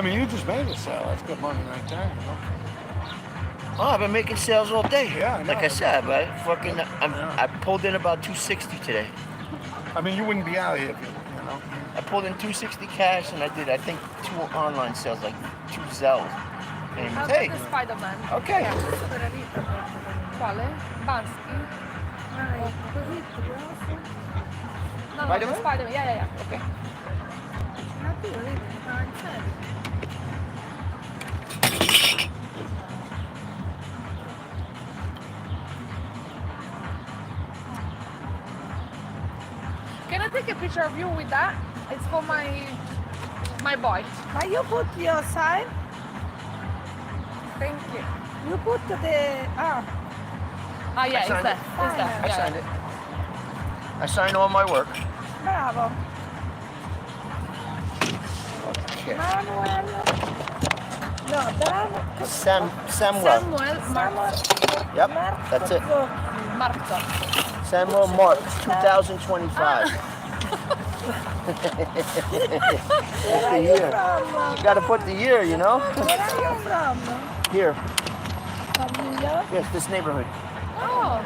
mean, you just made a sale. That's good money right there, you know? Oh, I've been making sales all day. Yeah, I know. Like I said, right? I pulled in about 260 today. I mean, you wouldn't be out here if you know? I pulled in 260 cash, and I did, I think, 2 online sales, like 2 Zells. And I'll hey, take the Spider-Man. okay. Quale? Bansky. No, the Spider-Man? Spider-Man. Yeah. Okay. Can I take a picture of you with that? It's for my boy. But you put your sign, Thank you. you put the Yeah, it's signed there. it. It's there. I Yeah. signed it. I signed all my work. bravo. Okay. Manuel. No, bravo. Samuel. Samuel Yep, that's it. Marco. Samuel Mark, 2025. That's the year. You gotta put the year, you know? Where are you from? Here. From New York? Yes, this neighborhood. Oh,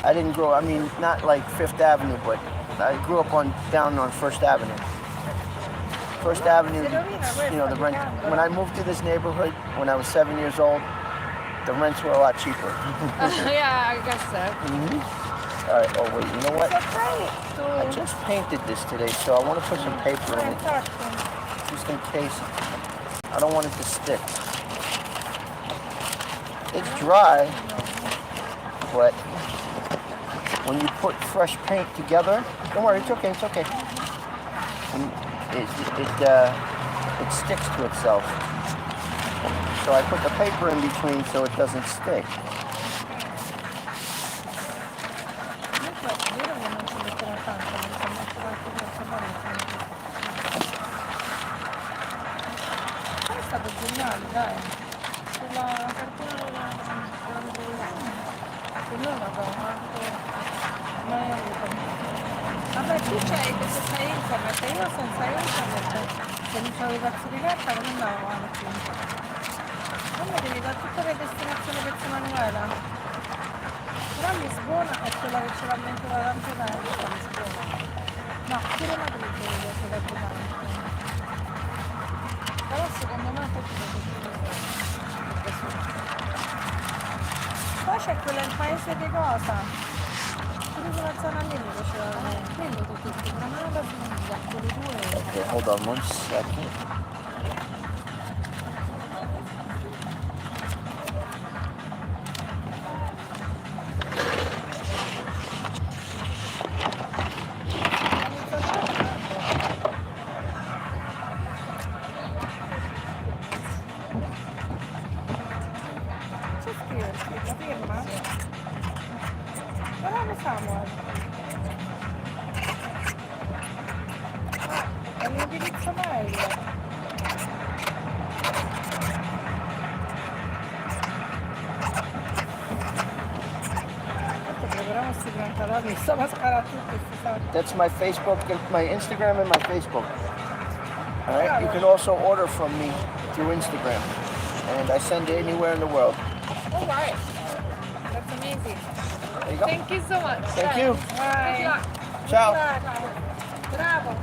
I didn't grow, I mean, not like Fifth Avenue, but I grew up down on First Avenue. First Avenue, you know, the rent. When I moved to this neighborhood when I was 7 years old, the rents were a lot cheaper. yeah, I guess so. All right, oh wait, you know what? So try it I just painted this today, so I want to put some paper in it. just in case. I don't want it to stick. It's dry, but when you put fresh paint together, don't worry, it's okay, it's okay. It sticks to itself. So I put the paper in between so it doesn't stick. Vabbè, tu c'hai questo sei internet, io senza internet, se non c'avevo i pezzi di carta non andavo avanti. Come devi dare tutte le destinazioni pezzo manuela? Però Lisbona è quella che ce l'ha mente da tanto tempo, Lisbona. No, pure Madrid ce l'ha più tanto. Però secondo me è tutto poi c'è quella il paese di cosa? Pure quella zona lì mi piaceva veramente. Quello tutti questi Granada sono quelle due. Okay, hold on 1 second. C'è scriversi, la firma? Però lo Samuel. È l'indirizzo mail. Tanto prepariamo questi 30 anni, sto mascara a tutti, si sa. That's my Facebook, my Instagram and my Facebook. All right. You can also order from me through Instagram, and I send it anywhere in the world. All right. That's amazing. There you go. Thank you so much. Thank you. Bye. Ciao. Bravo.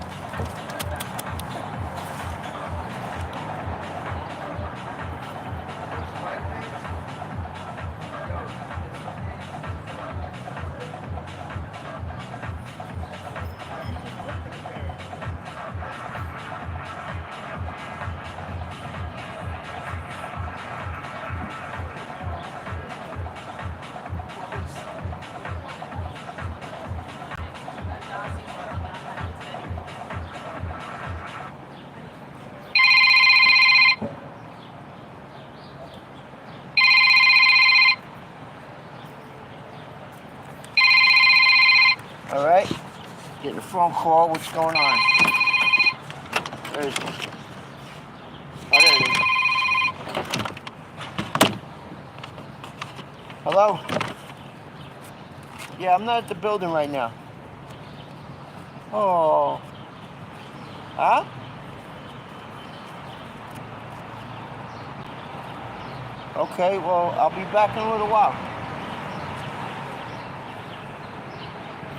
All right. Getting a phone call. What's going on? Where is it? Oh, there it is. Hello? Yeah, I'm not at the building right now. Oh. Huh? Okay, well, I'll be back in a little while.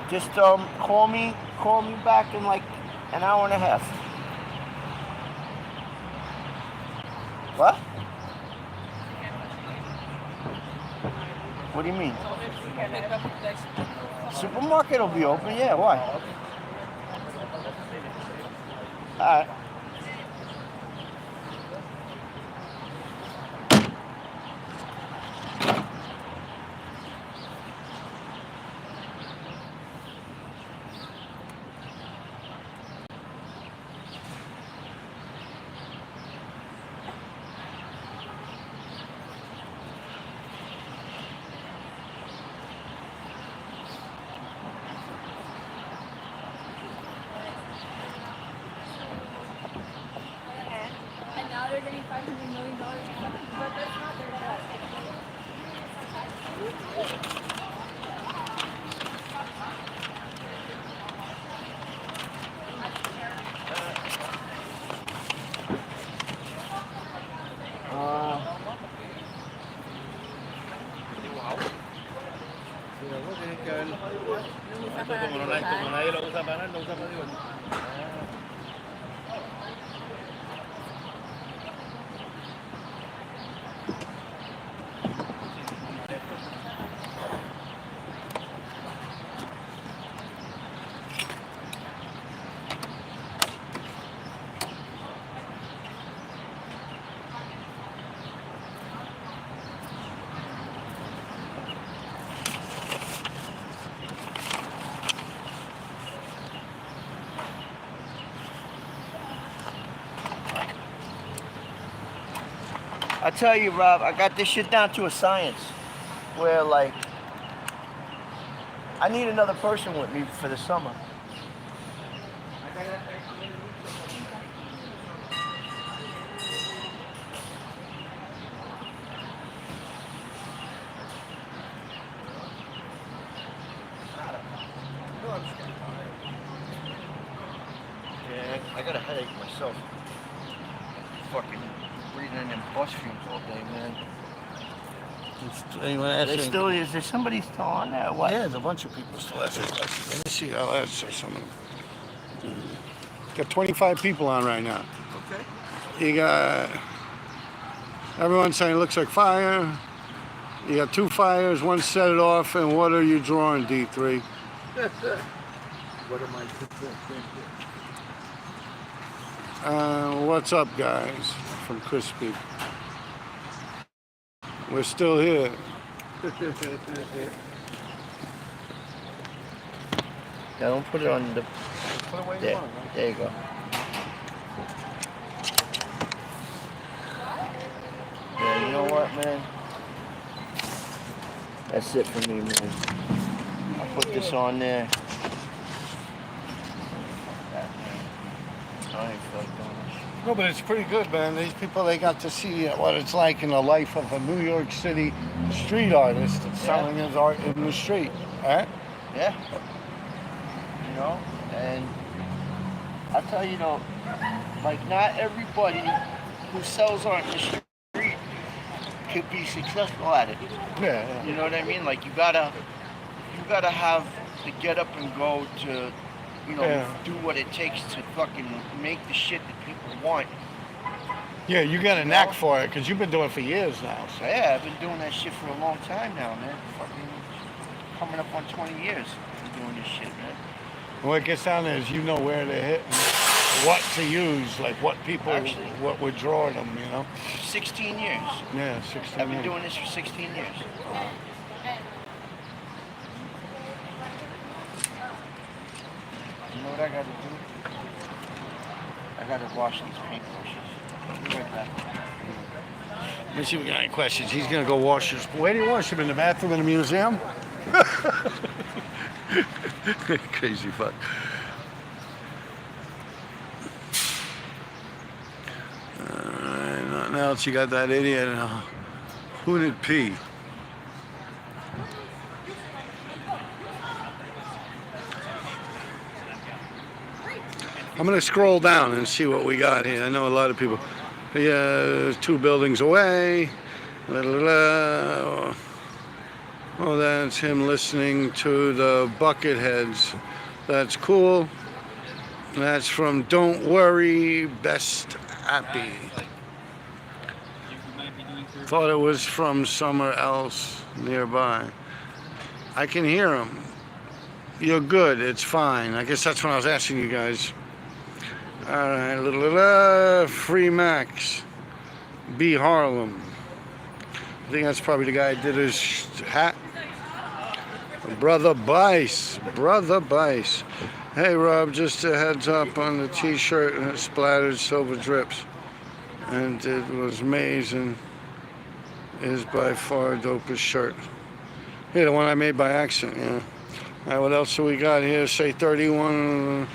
Just call me back in like an hour and a half. What? What do you mean? Supermarket will be open, yeah, why? Alright. And now they're getting $500 million, but that's not their job. Como nadie lo usa para nada, no usa para Dios. I tell you, Rob, I got this shit down to a science where, like, I need another person with me for the summer. Yeah, I got a headache myself. Fucking breathing in them bus fumes all day, man. Anyone Is there somebody still on there? What? Yeah, there's a bunch of people still asking questions. Let me see. I'll answer some of them. Got 25 people on right now. Okay. You got everyone saying it looks like fire. You got 2 fires, one set it off, and what are you drawing, D3? What am I What's up, guys? From Crispy. We're still here. Yeah, don't put it on the. Put away There, the phone, right? there you go. Yeah, you know what, man? That's it for me, man. I'll put this on there. I ain't feel like doing this. No, but it's pretty good, man. These people, they got to see what it's like in the life of a New York City street artist that's selling his art in the street, right? Yeah. You know, and I tell you though, like not everybody who sells art in the street could be successful at it. Yeah. You know what I mean? Like you gotta have the get up and go to, you know, Yeah. do what it takes to fucking make the shit that people want. Yeah, you got a knack for it, because you've been doing it for years now. So yeah, I've been doing that shit for a long time now, man. Fucking coming up on 20 years of doing this shit, man. What it gets down there is you know where to hit and what to use, like what people, Actually. what would draw them, you know? 16 years. Yeah, 16 I've been years. doing this for 16 years. You know what I gotta do? I gotta wash these paintbrushes. I'll be right back. Let me see if we got any questions. He's gonna go wash his. Where do you wash him? In the bathroom in the museum? Crazy fuck. Nothing else. You got that idiot. Who did pee? I'm gonna scroll down and see what we got here. I know a lot of people. Yeah, 2 buildings away. La, la, la. Oh, that's him listening to the Bucketheads. That's cool. That's from Don't Worry, Best Happy. Thought it was from somewhere else nearby. I can hear him. You're good. It's fine. I guess that's when I was asking you guys. All right, Free Max, B Harlem. I think that's probably the guy who did his hat. Brother Bice. Hey Rob, just a heads up on the t-shirt and it splattered silver drips. And it was amazing. Is by far dopest shirt. Yeah, the one I made by accident, yeah. All right, what else do we got here? Say 31.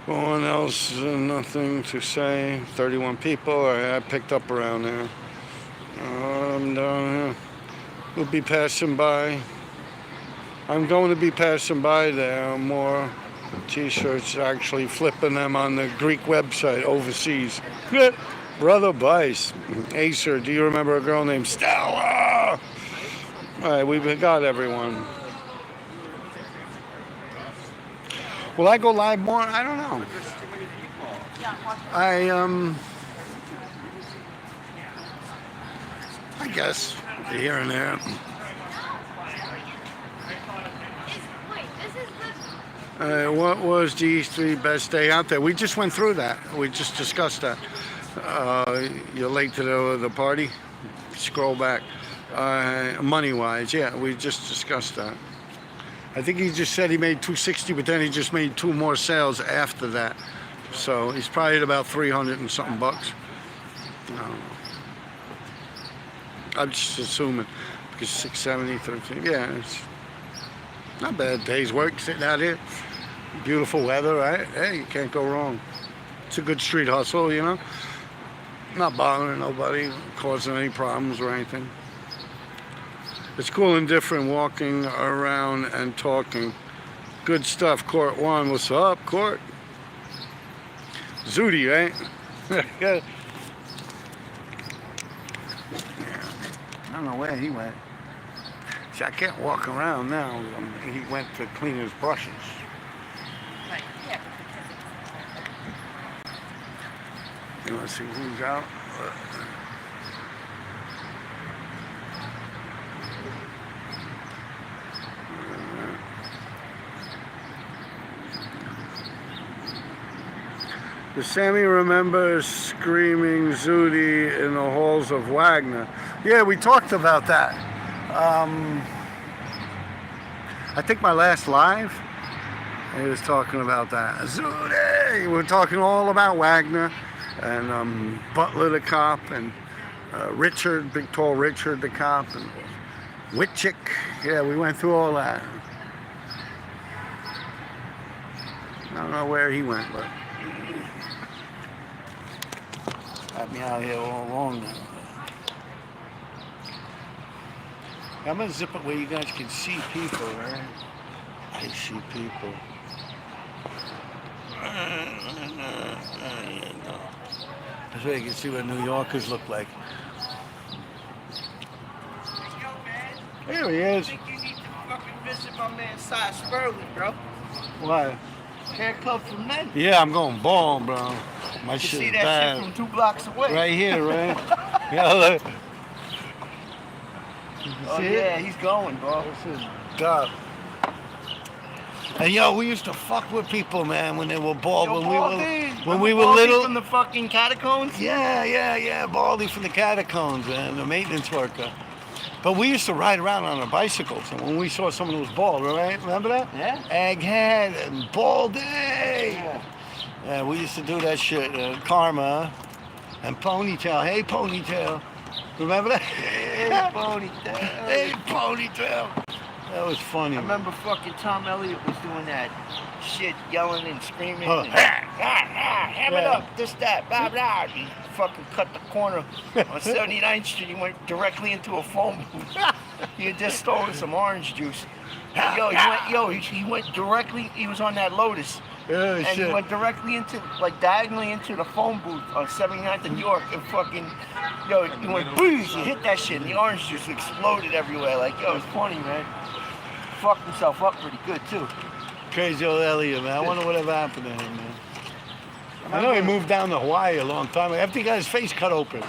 No one else, nothing to say. 31 people. All right, I picked up around there. I'm down here. We'll be passing by. I'm going to be passing by there. More t-shirts, actually flipping them on the Greek website overseas. Brother Bice. Acer, do you remember a girl named Stella? All right, we've got everyone. Will I go live more? I don't know. I guess here and there. What was DE3 best day out there? We just went through that. We just discussed that. You're late to the party? Scroll back. Money-wise, yeah, we just discussed that. I think he just said he made 260, but then he just made 2 more sales after that. So he's probably at about 300 and something bucks. I'm just assuming because 670, 13. Yeah, it's not bad. Day's work sitting out here. Beautiful weather, right? Hey, you can't go wrong. It's a good street hustle, you know. Not bothering nobody, causing any problems or anything. It's cool and different walking around and talking. Good stuff. Court 1, what's up, Court? Zooty, right? Yeah. I don't know where he went. See, I can't walk around now. He went to clean his brushes. Right. Yeah. You want to see who's out? Does Sammy remember screaming Zooty in the halls of Wagner? Yeah, we talked about that. I think my last live, he was talking about that. Zooty! We're talking all about Wagner and Butler the cop and Richard, big tall Richard the cop and Witchick. Yeah, we went through all that. I don't know where he went, but got me out here all along now. I'm gonna zip it where you guys can see people, right? I see people. That's where you can see what New Yorkers look like. There he is. I think you need to fucking visit my man Cy Sperling, bro. Why? Hair club for men. Yeah, I'm going bald, bro. My You shit see is that bad. shit from 2 blocks away. Right here, right? Yeah, look. Oh See yeah, it? he's going, bro. This is dope. And yo, we used to fuck with people, man, when they were bald. Yo, when Baldy, we were Baldy little. from the fucking catacombs. Yeah, Baldy from the catacombs, man, the maintenance worker. But we used to ride around on our bicycles, and when we saw someone who was bald, right? Remember that? Yeah. Egghead and Baldy. Yeah. Yeah, we used to do that shit. Karma and Ponytail. Hey, Ponytail. Remember that? Hey, ponytail. Hey, Ponytail. That was funny. I remember fucking Tom Elliott was doing that shit, yelling and screaming. Oh. And, ham it Yeah. up, this, that, blah, blah. He fucking cut the corner on 79th Street. He went directly into a phone booth. He had just stolen some orange juice. He went directly, he was on that Lotus. Oh, And shit. he went directly into, like diagonally into the phone booth on 79th and York and fucking, he went boom, he hit that shit and the orange juice exploded everywhere. Like, it's funny, man. Fucked himself up pretty good, too. Crazy old Elliot, man. I wonder whatever happened to him, man. I know he moved down to Hawaii a long time ago. After he got his face cut open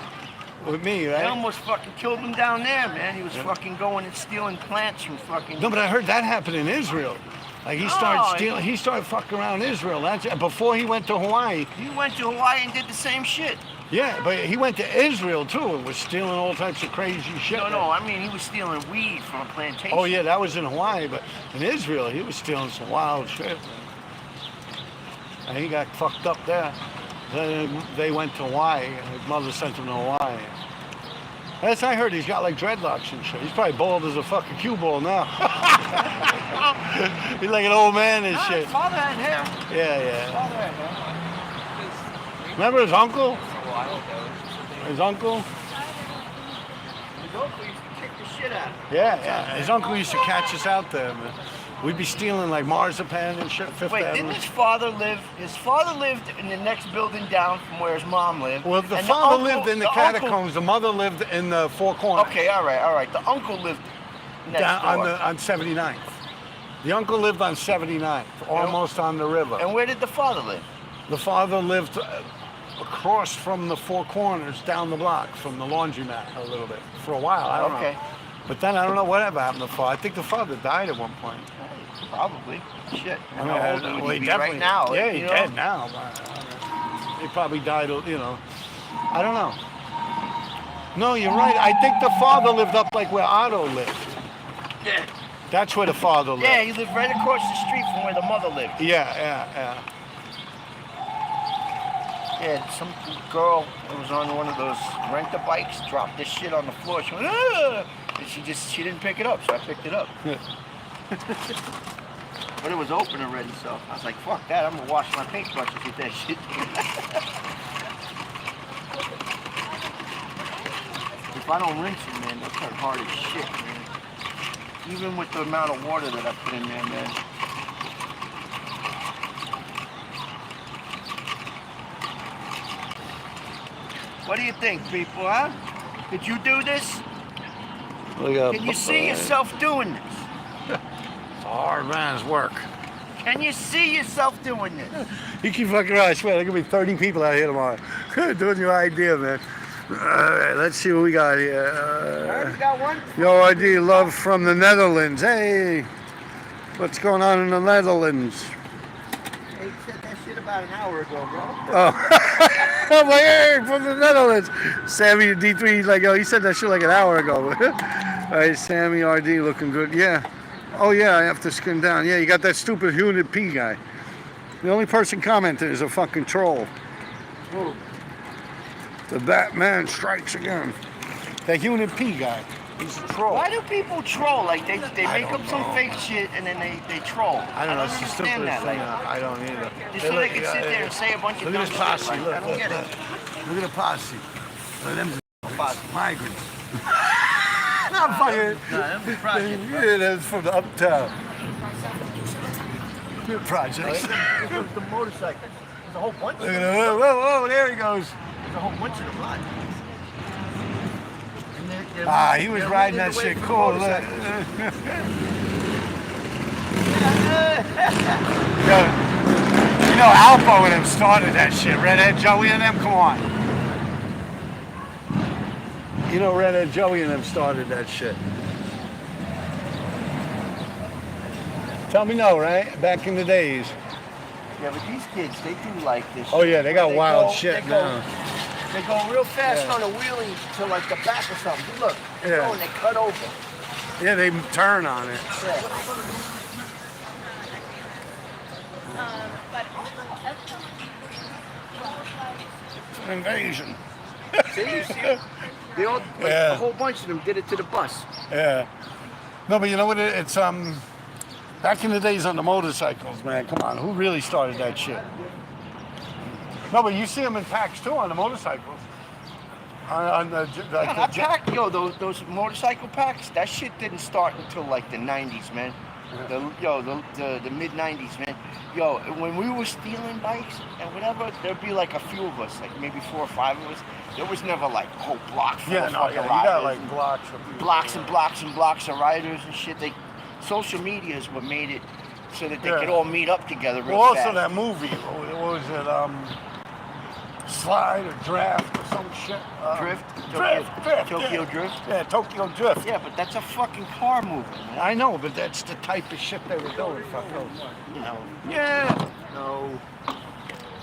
with me, They right? almost fucking killed him down there, man. He was fucking going and stealing plants from fucking... No, but I heard that happened in Israel. Like he started stealing, he started fucking around Israel. That's before he went to Hawaii. He went to Hawaii and did the same shit. Yeah, but he went to Israel too and was stealing all types of crazy shit. No, I mean, he was stealing weed from a plantation. Oh yeah, that was in Hawaii, but in Israel he was stealing some wild shit. And he got fucked up there. Then they went to Hawaii, and his mother sent him to Hawaii. That's I heard he's got like dreadlocks and shit. He's probably bald as a fucking cue ball now. He's like an old man and shit. His father had hair. Yeah. Father had hair. Remember his uncle? His uncle? His uncle used to kick the shit out of him. Yeah. His uncle used to catch us out there, man. We'd be stealing like marzipan and shit, Fifth Wait, Avenue. didn't his father live? His father lived in the next building down from where his mom lived. Well, the and father uncle- lived in the uncle- catacombs. The mother lived in the Four Corners. Okay, all right. The uncle lived next Down door. on 79th. The uncle lived on 79th, almost on the river. And where did the father live? The father lived across from the Four Corners, down the block from the laundromat a little bit for a while. I don't know. Okay. But then I don't know whatever happened to the father. I think the father died at one point. Probably. Shit. I mean, How old would well, he be definitely- right now? Yeah, you he's know? dead now. But, he probably died, I don't know. No, you're right. I think the father lived up like where Otto lived. Yeah. That's where the father lived. Yeah, he lived right across the street from where the mother lived. Yeah. Yeah, some girl that was on one of those renter bikes dropped this shit on the floor. She went, ah! And she didn't pick it up, so I picked it up. But it was open already, so I was like, fuck that, I'm gonna wash my paintbrushes with that shit. If I don't rinse them, man, they'll turn hard as shit, man. Even with the amount of water that I put in there, man. What do you think, people, huh? Did you do this? Can you see yourself doing this? It's a hard man's work. Can you see yourself doing this? You keep fucking around, I swear, there's gonna be 30 people out here tomorrow. Doing your idea, man. Alright, let's see what we got here. I already got one. Your ID, love from the Netherlands. Hey, what's going on in the Netherlands? Hey, you said that shit about an hour ago, bro. Oh, I'm like, hey, from the Netherlands. Sammy D3, he's like, oh, he said that shit like an hour ago. All right, Sammy RD looking good. Yeah. Oh, yeah, I have to skim down. Yeah, you got that stupid Unit P guy. The only person commenting is a fucking troll. Who? The Batman strikes again. That Unit P guy. He's a troll. Why do people troll? Like, they make up some fake shit and then they troll. I don't know. It's the understand stupidest that. thing. Like, I don't either. just so they can sit there and say a bunch of Look at dumb this posse. shit. Like, Look, I don't look, get look. it. Look at the posse. Look at them Posse. migrants. I'm fucking. Yeah, that's from the uptown. Good projects. The motorcycle. There's a whole bunch of Look at them. him. Whoa, whoa, whoa, there he goes. There's a whole bunch of them on. He was riding that shit cool. Look. You know, Alpo and them started that shit. Redhead Joey and them, come on. You know, Redhead Joey and them started that shit. Tell me no, right? Back in the days. Yeah, but these kids, they do like this. Oh yeah, they got wild go- shit they go- now. They go real fast Yeah. on a wheelie to like the back or something. Look, they Yeah. go and they cut over. Yeah, they turn on it. Yeah. Invasion. See, you see? They all, like, Yeah. a whole bunch of them did it to the bus. Yeah. No, but you know what? It's back in the days on the motorcycles, man. Come on, who really started that shit? No, but you see them in packs too on the motorcycles. On the like Yeah, the that pack, yo, those motorcycle packs, that shit didn't start until like the 90s, man. The mid 90s, man. Yo, when we were stealing bikes and whatever, there'd be like a few of us, like maybe 4 or 5 of us. There was never like a whole block full Yeah, of no, fucking yeah, you riders got like and blocks of people. blocks and blocks and blocks of riders and shit. Social media is what made it so that they Yeah. could all meet up together real Well, fast. also that movie, what was it? Slide or Draft or some shit. Drift? Drift, Tokyo yeah. Drift? Yeah, Tokyo Drift. Yeah, but that's a fucking car movie, man. I know, but that's the type of shit they were doing. Fucking, you know. Yeah. No.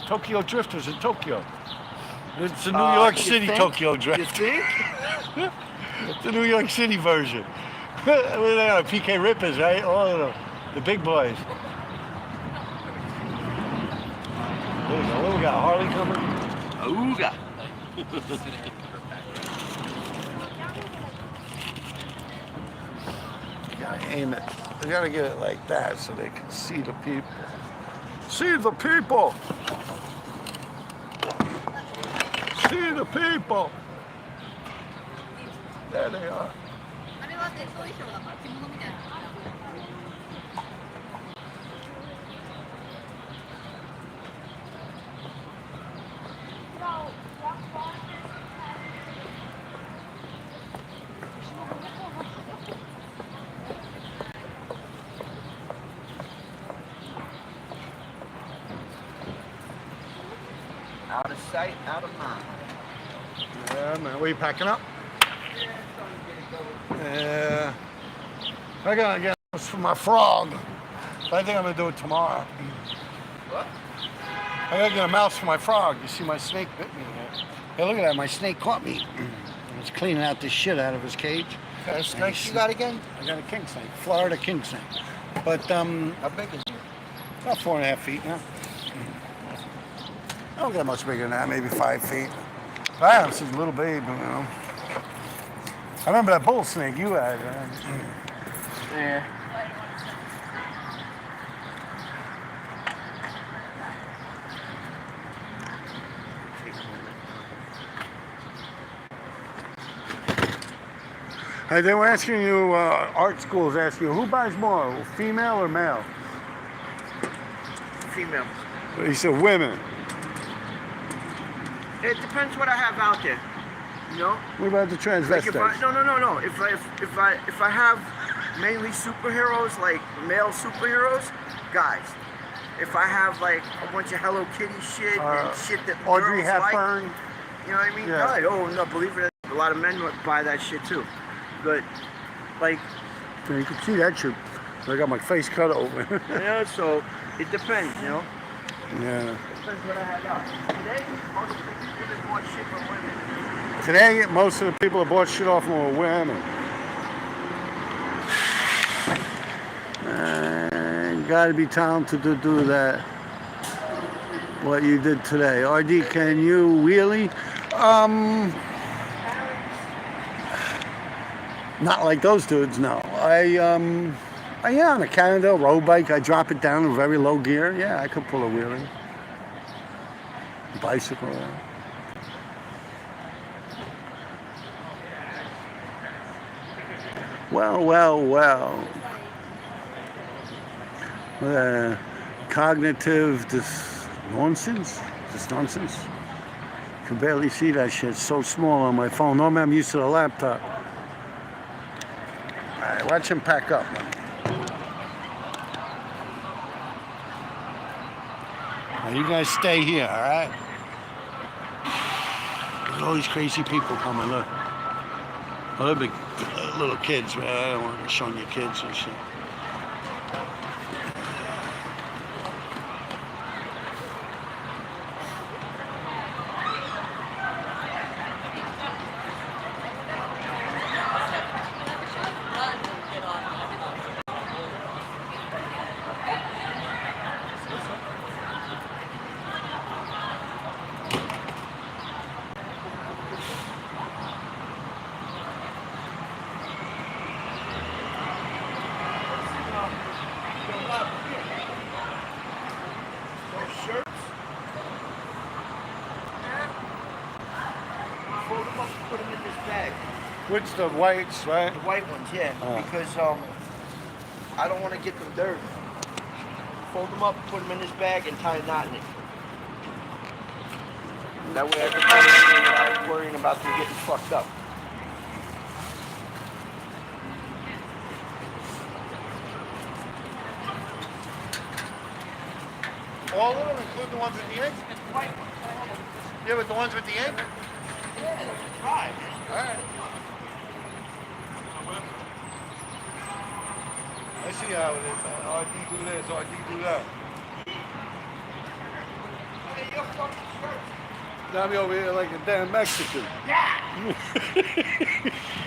Tokyo Drift was in Tokyo. It's the New York You City think? Tokyo You Drift. think? It's the New York City version. They are PK Rippers, right? All of them. The big boys. There we go. What we got? Harley coming? Ooga. You gotta aim it. You gotta get it like that so they can see the people. See the people! See the people! There they are. Out of sight, out of mind. Yeah, man. What are you packing up? Yeah. I gotta get this for my frog. But I think I'm gonna do it tomorrow. What? I gotta get a mouse for my frog. You see my snake bit me. Hey, look at that. My snake caught me. It's cleaning out the shit out of his cage. What snake you got again? I got a king snake. Florida king snake. But How big is it? about 4.5 feet now. don't get much bigger than that, maybe 5 feet. Wow, she's a little babe, you know. I remember that bull snake you had. Yeah. Hey, they were asking you, art schools asking you, who buys more, female or male? Female. He said women. It depends what I have out there. You know? What about the Like if transvestites? no. If I have mainly superheroes, like male superheroes, guys. If I have like a bunch of Hello Kitty shit and shit that Audrey girls Hepburn. like, you know what I mean? Yeah. Oh no, believe it or not, a lot of men would buy that shit too. But like, Yeah, you can see that shit. I got my face cut open. you know, so it depends, you know. Yeah. Depends what I have out. Today, most of the people that bought shit from women. Today, most of the people that bought shit off them were women. Gotta be talented to do that. What you did today. RD, can you wheelie? Not like those dudes, no. Yeah, on a Cannondale road bike, I drop it down in very low gear. Yeah, I could pull a wheelie. Bicycle. Yeah. Well. Cognitive nonsense? This nonsense? Can barely see that shit. It's so small on my phone. Normally I'm used to the laptop. Alright, watch him pack up. Now you guys stay here, alright? There's all these crazy people coming, look. Oh, they're big little kids, man. I don't want to show you kids and shit. Put them in this bag. Which the whites, right? The white ones, yeah. Because I don't want to get them dirty. Fold them up, put them in this bag, and tie a knot in it. That way I can find them without worrying about them getting fucked up. All of them, include the ones with the egg? Yeah, but the ones with the egg? Right. All right. I see how it is. RD do this, RD do that. Hey, your fucking shirt. Now me over here like a damn Mexican. Yeah!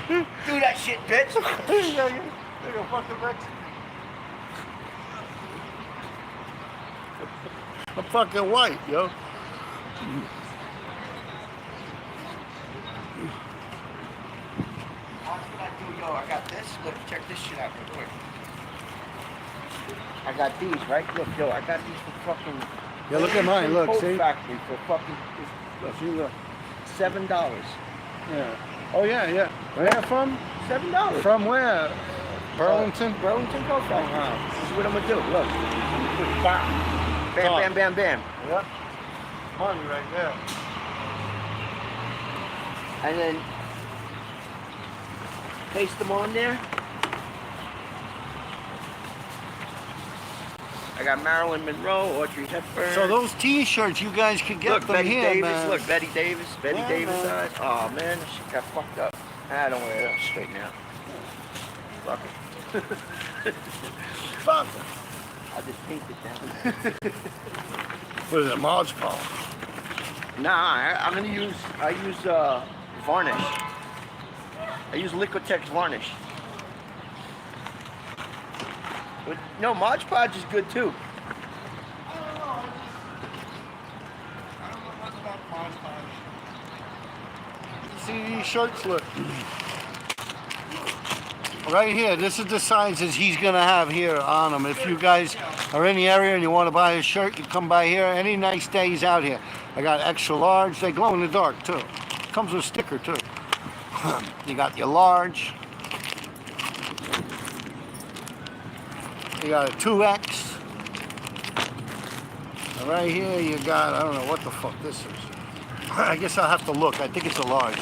Do that shit, bitch! Yeah, you're a fucking Mexican. I'm fucking white, yo. Watch what I do, yo. I got this. Look, check this shit out real quick. I got these, right? Look, yo, I got these for fucking... Yeah, look at mine, look, Coat see? Factory for fucking... Look, see, look. $7. Yeah. Oh, yeah. Where from? $7. From where? Burlington? Burlington Coat Factory. Wow. This is what I'm gonna do. Look. Bam, bam, bam, bam. Yep. Money right there. And then paste them on there. I got Marilyn Monroe, Audrey Hepburn. So those T-shirts, you guys could get look, them Betty here, Davis. man. Look, Betty Davis. Betty Yeah, Davis man. eyes. Oh man, this shit got fucked up. I don't wear it up straight now. Fuck it. Fuck. I just paint it down. What is it, Mod Podge? Nah, I'm gonna use. I use varnish. I use Liquitex varnish. But no, Mod Podge is good too. See these shirts? Look. Right here, this is the sizes he's gonna have here on him. If you guys are in the area and you want to buy a shirt, you come by here. Any nice day he's out here. I got extra large. They glow in the dark too. Comes with a sticker too. You got your large. You got a 2X. And right here you got, I don't know what the fuck this is. I guess I'll have to look. I think it's a large.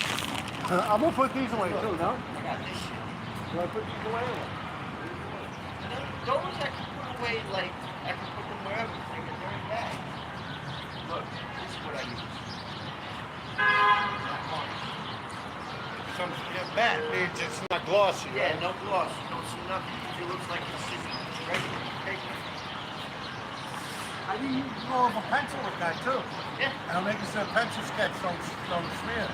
I'm gonna put these away too, no? Do I put these away? Those I can put away, like, I can put them wherever. They're in their bag. Look, this is what I use. Some bad means it's not glossy. Yeah, no gloss. You don't see nothing. It looks like it's just regular paper. I think you can go over pencil with that too. Yeah. And I'll make it so pencil sketch don't smear.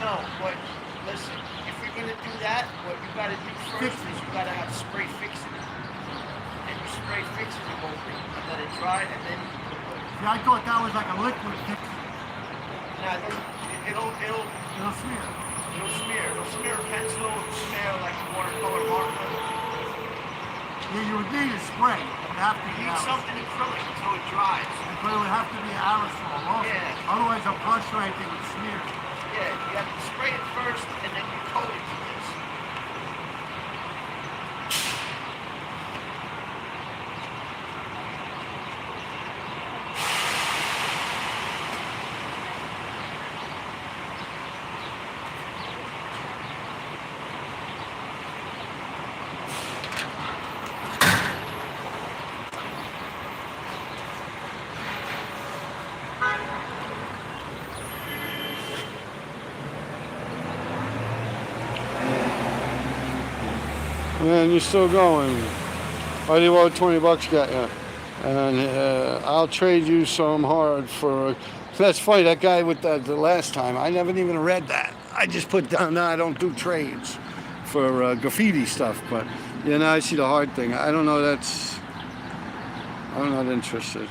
No, but listen, if you're gonna do that, what you gotta do first is you gotta have spray fixing it. And you spray fixing it over it, and let it dry, and then you put it away. See, I thought that was like a liquid fix. Now, it'll It'll smear. It'll smear pencil, it'll smear like watercolor marker. Yeah, you would need a spray. It would have to You be need aerosol. something acrylic until it dries. But it would have to be aerosol also. Yeah. Otherwise a brush or anything would smear. Yeah, you have to spray it first, and then you coat it with this. Man, you're still going. Why do you want $20 got you? And I'll trade you some hard for. That's funny. That guy with the last time, I never even read that. I just put down. No, I don't do trades for graffiti stuff. But you know, I see the hard thing. I don't know. I'm not interested.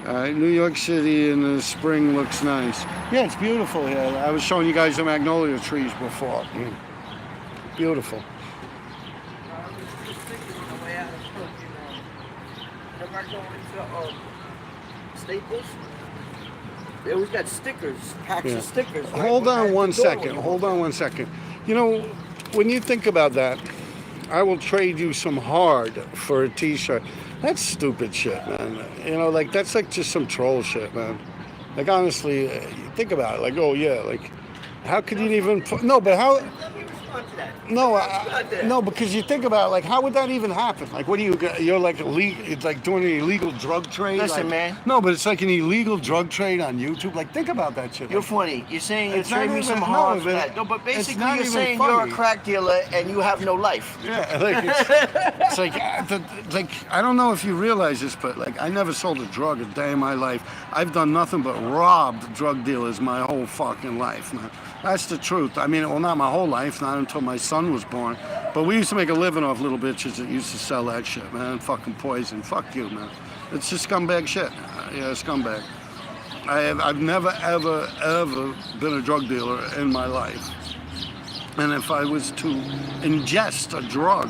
All right, New York City in the spring looks nice. Yeah, it's beautiful here. I was showing you guys the magnolia trees before. Beautiful. Whenever I go into Staples, they always got stickers, packs of stickers. Right? Hold on one second. When Hold on one second. You know, when you think about that, I will trade you some hard for a T-shirt. That's stupid shit, man. You know, like that's like just some troll shit, man. Like honestly, you think about it. Like, oh yeah, like how could you even? No, but how? Let me respond to that. No, because you think about it, like how would that even happen? Like, what do you're like illegal? It's like doing an illegal drug trade. Listen, like, man. No, but it's like an illegal drug trade on YouTube. Like, think about that shit. You're Like, funny. You're saying you It's not trade me even- some no, hard for but that. No, but it's basically not you're even saying you're a funny. crack dealer and you have no life. Yeah, like it's like I don't know if you realize this, but like I never sold a drug a day in my life. I've done nothing but robbed drug dealers my whole fucking life, man. That's the truth. I mean, well, not my whole life, not until my son was born. But we used to make a living off little bitches that used to sell that shit, man. Fucking poison. Fuck you, man. It's just scumbag shit. Yeah, scumbag. I've never, ever been a drug dealer in my life. And if I was to ingest a drug,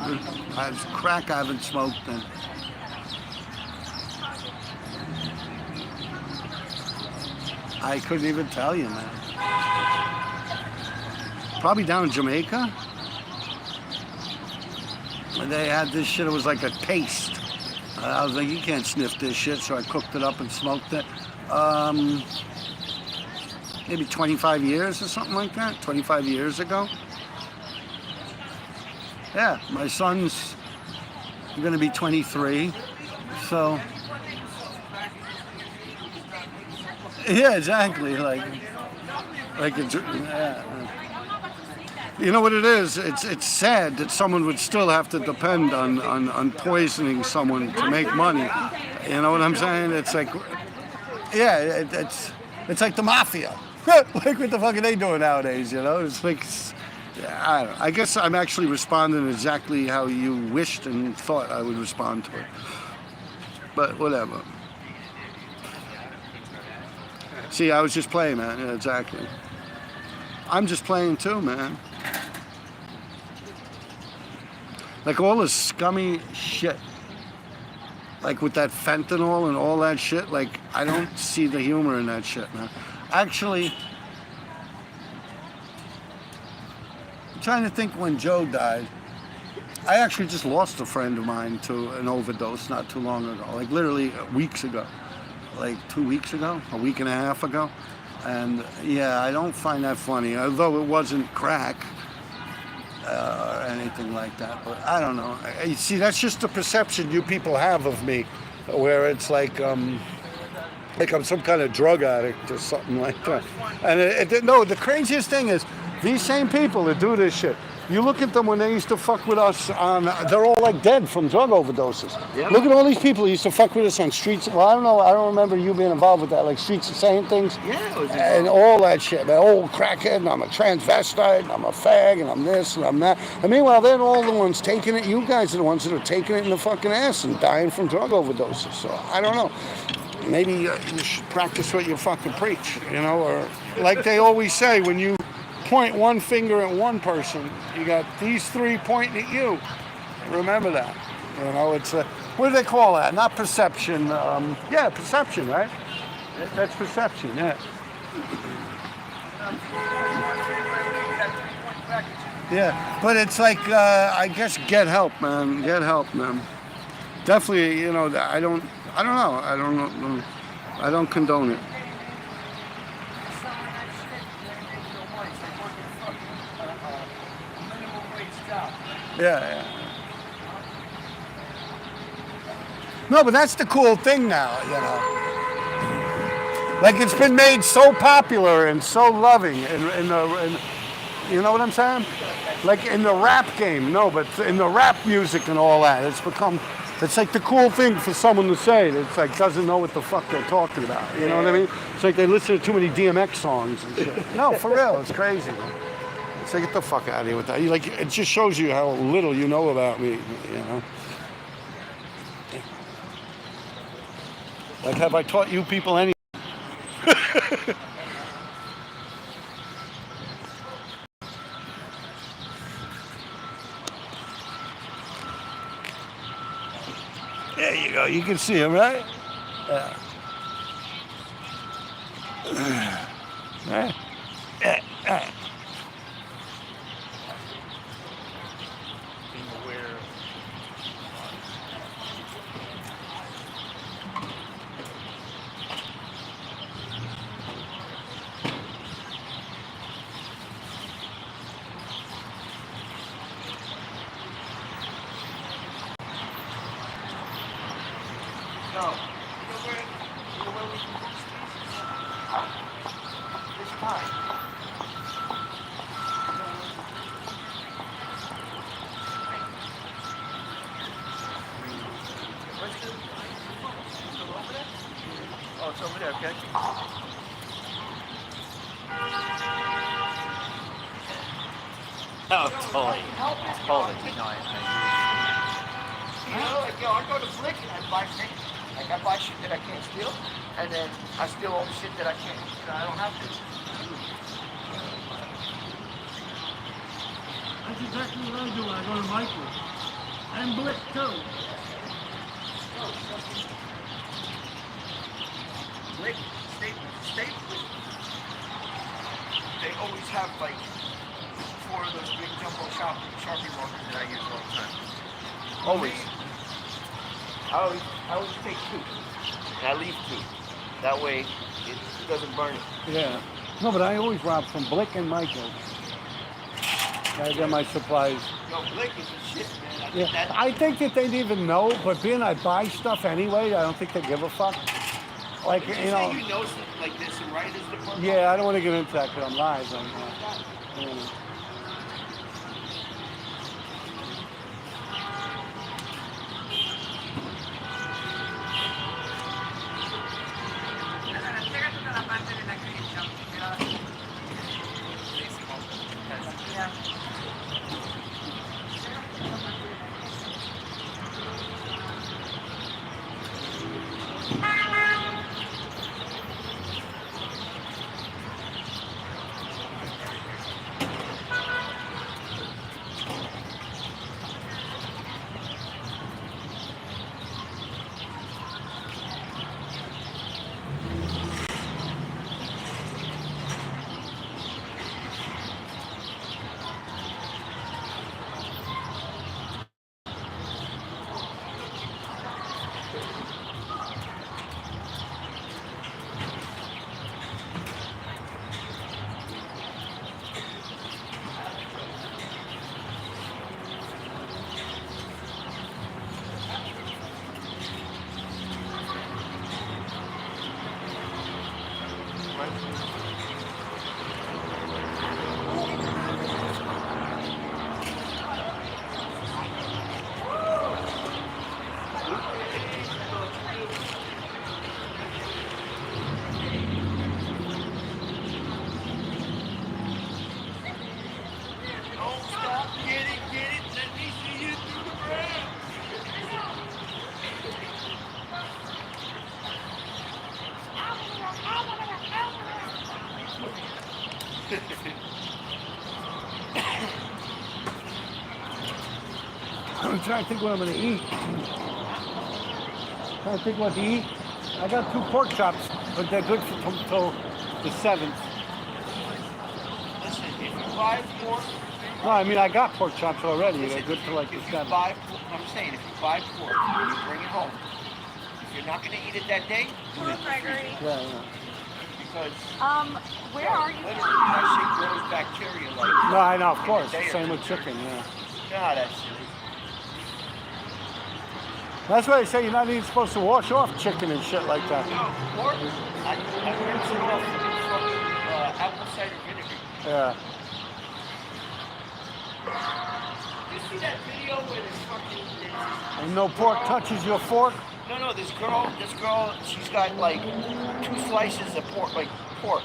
crack I haven't smoked, then I couldn't even tell you, man. Probably down in Jamaica. And they had this shit, it was like a paste. I was like, you can't sniff this shit, so I cooked it up and smoked it. Maybe 25 years or something like that, 25 years ago. Yeah, my son's gonna be 23, so. Yeah, exactly, like it's, yeah. You know what it is? It's sad that someone would still have to depend on poisoning someone to make money. You know what I'm saying? It's like, yeah, it's like the mafia. Like what the fuck are they doing nowadays? You know, it's like, I don't know. I guess I'm actually responding exactly how you wished and thought I would respond to it. But whatever. See, I was just playing, man. Yeah, exactly. I'm just playing too, man. Like all this scummy shit. Like with that fentanyl and all that shit. Like, I don't see the humor in that shit, man. Actually, I'm trying to think when Joe died. I actually just lost a friend of mine to an overdose not too long ago. Like literally weeks ago. Like 2 weeks ago, a week and a half ago. And yeah, I don't find that funny, although it wasn't crack or anything like that. But I don't know. You see, that's just the perception you people have of me, where it's like I'm some kind of drug addict or something like that. And no, the craziest thing is these same people that do this shit. You look at them when they used to fuck with us they're all like dead from drug overdoses. Yep. Look at all these people who used to fuck with us on streets. Well, I don't know, I don't remember you being involved with that, like streets saying things. Yeah, it was and all that shit. Man, old crackhead, and I'm a transvestite, and I'm a fag, and I'm this, and I'm that. And meanwhile, they're all the ones taking it. You guys are the ones that are taking it in the fucking ass and dying from drug overdoses. So, I don't know. Maybe you should practice what you fucking preach, you know, or like they always say, when you point one finger at one person, you got these three pointing at you. Remember that. You know, it's what do they call that? Not perception. Yeah, perception, right? That's perception. Yeah. Yeah, but it's like I guess get help, man. Get help, man. Definitely, you know. I don't know. I don't condone it. Yeah. No, but that's the cool thing now, you know. Like it's been made so popular and so loving, in you know what I'm saying? Like in the rap game, no, but in the rap music and all that, it's like the cool thing for someone to say. It's like doesn't know what the fuck they're talking about. You know what I mean? It's like they listen to too many DMX songs and shit. No, for real, it's crazy. So get the fuck out of here with that. It just shows you how little you know about me, you know. Like, have I taught you people anything? There you go. You can see him, right? Yeah. Right? Oh, it's over there, okay. Oh, totally. Totally. No, You know, like, yo, I go to Blick and I buy things. Like, I buy shit that I can't steal, and then I steal all the shit that I can't, that I don't have to. That's exactly what I do when I go to Michael. And Blick, too. Blick, state Blick. They always have, like, 4 of those big jumbo Sharpie markers that I use all the time. Always. I always take 2. And I leave 2. That way, it doesn't burn it. Yeah. No, but I always rob from Blick and Michael. I get my supplies. No, Blick is the shit, man. Yeah. I think that they'd even know, but being I buy stuff anyway, I don't think they give a fuck. Like, Did you know. You know something like this and right is the front. Yeah, I don't want to get into that because I'm live. You know. I'm trying to think what I'm gonna eat. Trying to think what to eat. I got 2 pork chops, but they're good for until the 7th. Listen, if you buy pork, No, I mean I got pork chops already. listen, They're good for like the if you 7th. buy, I'm saying, if you buy pork, and you bring it home. If you're not gonna eat it that day, Hello, Gregory. Yeah, yeah. because Where are you literally from? that shit grows bacteria like. No, I know, of course. Day or Same two. with chicken. Yeah. You know how that shit is. That's why they say you're not even supposed to wash off chicken and shit like that. No, pork. I rinse it off with fucking apple cider vinegar. Yeah. You see that video where this fucking And no pork touches your fork. no, this girl, she's got like 2 slices of pork, like pork.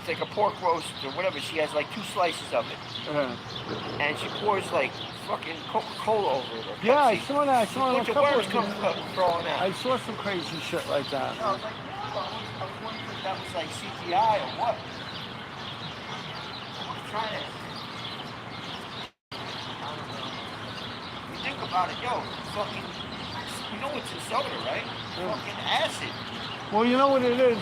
It's like a pork roast or whatever. She has like 2 slices of it, Yeah. and she pours like fucking Coca-Cola over it. Or Yeah, I Pepsi. saw that. I saw A a bunch of couple worms of come crawling out. I saw some crazy shit like that. I was like, I was wondering if that was like CGI or what. I'm trying to. You think about it, yo, fucking, you know what's in soda, right? Fucking acid. Well, you know what it is?